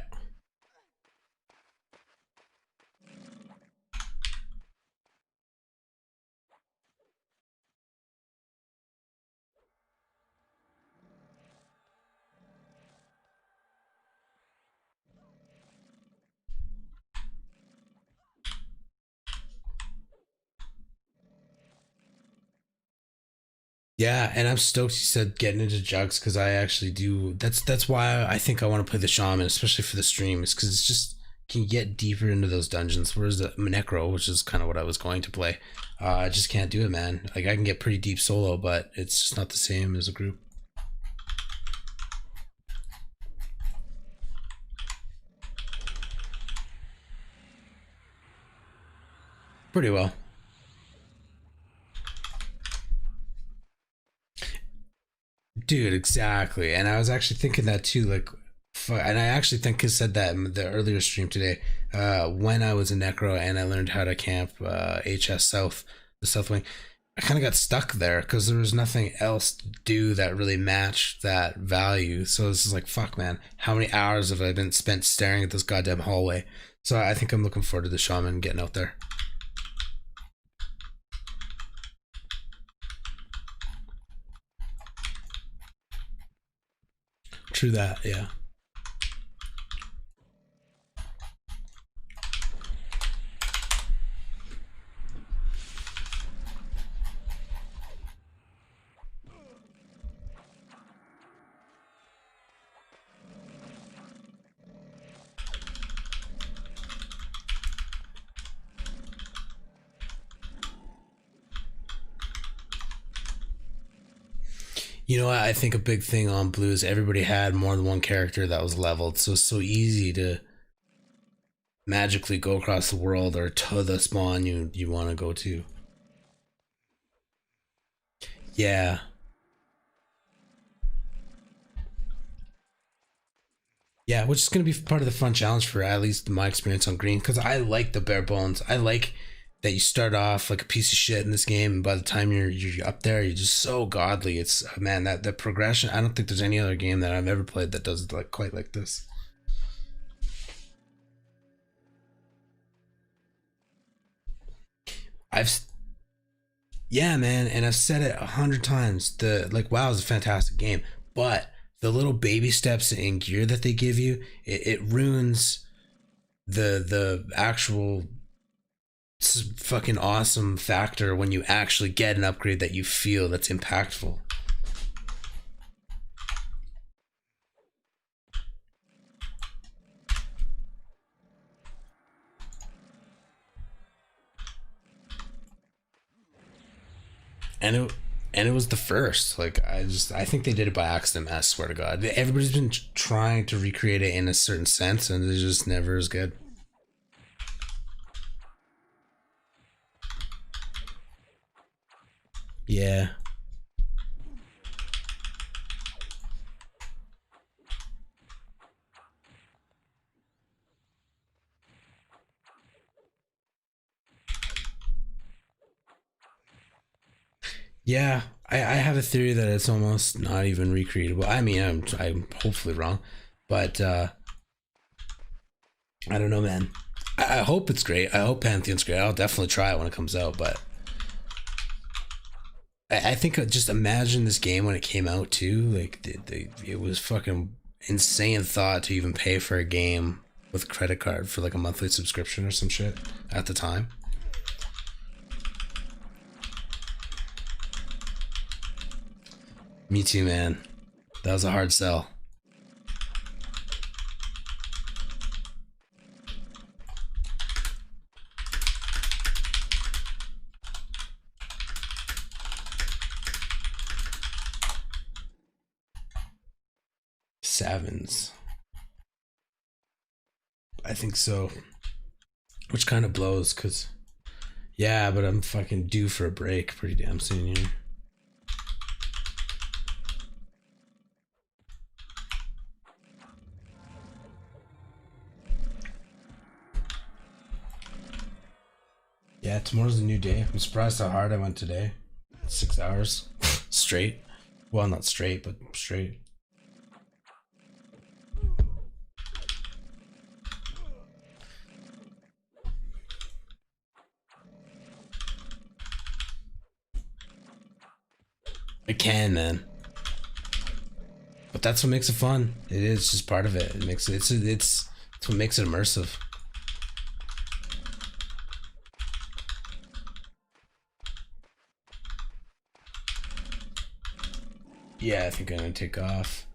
yeah, and I'm stoked you said getting into jugs because I actually do. That's why I think I want to play the shaman, especially for the stream, is because it's just can get deeper into those dungeons. Whereas the necro, which is kind of what I was going to play, I just can't do it, man. Like I can get pretty deep solo, but it's just not the same as a group. Pretty well. Dude, exactly. And I was actually thinking that too. Like, and I actually think I said that in the earlier stream today. When I was in Necro and I learned how to camp HS South, the South Wing, I kind of got stuck there because there was nothing else to do that really matched that value. So this is like, fuck, man. How many hours have I been spent staring at this goddamn hallway? So I think I'm looking forward to the shaman getting out there. True that, yeah. You know what? I think a big thing on Blue is everybody had more than one character that was leveled, so it's so easy to magically go across the world or to the spawn you want to go to. Yeah, yeah, which is going to be part of the fun challenge for at least my experience on green because I like the bare bones. I like that you start off like a piece of shit in this game, and by the time you're up there, you're just so godly. It's man that the progression. I don't think there's any other game that I've ever played that does it like quite like this. I've Yeah, man, and I've said it 100 times. The like WoW is a fantastic game, but the little baby steps in gear that they give you, it ruins the actual fucking awesome factor when you actually get an upgrade that you feel that's impactful. And it was the first. Like I think they did it by accident. I swear to God, everybody's been trying to recreate it in a certain sense, and it's just never as good. Yeah, yeah. I have a theory that it's almost not even recreatable. I mean, I'm hopefully wrong, but I don't know, man. I hope it's great. I hope Pantheon's great. I'll definitely try it when it comes out. But I think just imagine this game when it came out too. Like it was fucking insane thought to even pay for a game with a credit card for like a monthly subscription or some shit at the time. Me too, man. That was a hard sell. Sevens. I think so. Which kind of blows, cause yeah, but I'm fucking due for a break pretty damn soon here. Yeah, tomorrow's a new day. I'm surprised how hard I went today. 6 hours straight. Well, not straight, but straight. I can, man. But that's what makes it fun. It is just part of it. It makes it. It's what makes it immersive. Yeah, I think I'm gonna take off.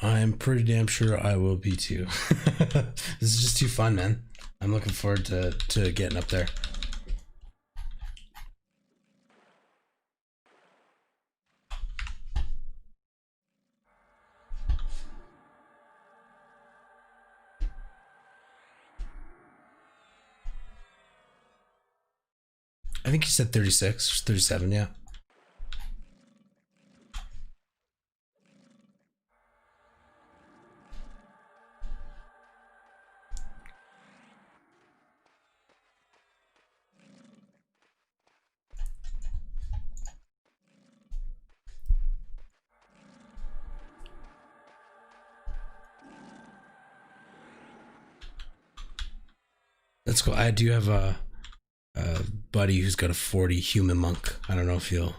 I'm pretty damn sure I will be too. This is just too fun, man. I'm looking forward to getting up there. I think you said 36 or 37, yeah. That's cool. I do have a buddy who's got a 40 human monk. I don't know if he'll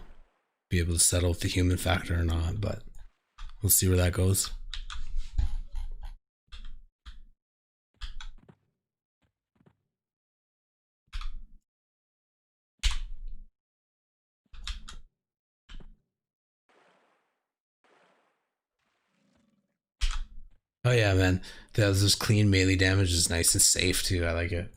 be able to settle with the human factor or not, but we'll see where that goes. Oh yeah, man. Those clean melee damage is nice and safe too. I like it.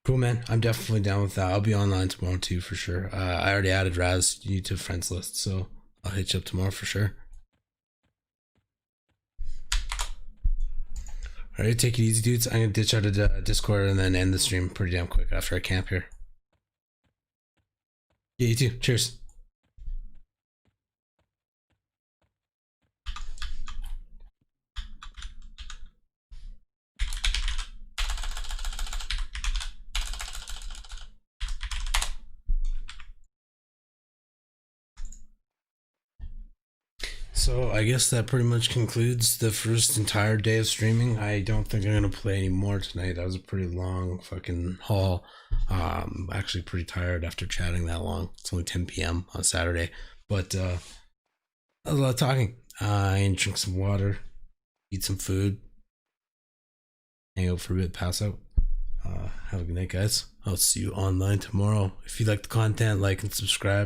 Cool, man. I'm definitely down with that. I'll be online tomorrow too, for sure. I already added Raz you to friends list, so I'll hit you up tomorrow for sure. All right, take it easy, dudes. I'm gonna ditch out of Discord and then end the stream pretty damn quick after I camp here. Yeah, you too. Cheers. So I guess that pretty much concludes the first entire day of streaming. I don't think I'm gonna play any more tonight. That was a pretty long fucking haul. Actually pretty tired after chatting that long. It's only 10 p.m. on Saturday, but that was a lot of talking. I drink some water, eat some food, hang out for a bit, pass out. Have a good night, guys. I'll see you online tomorrow. If you like the content, like and subscribe.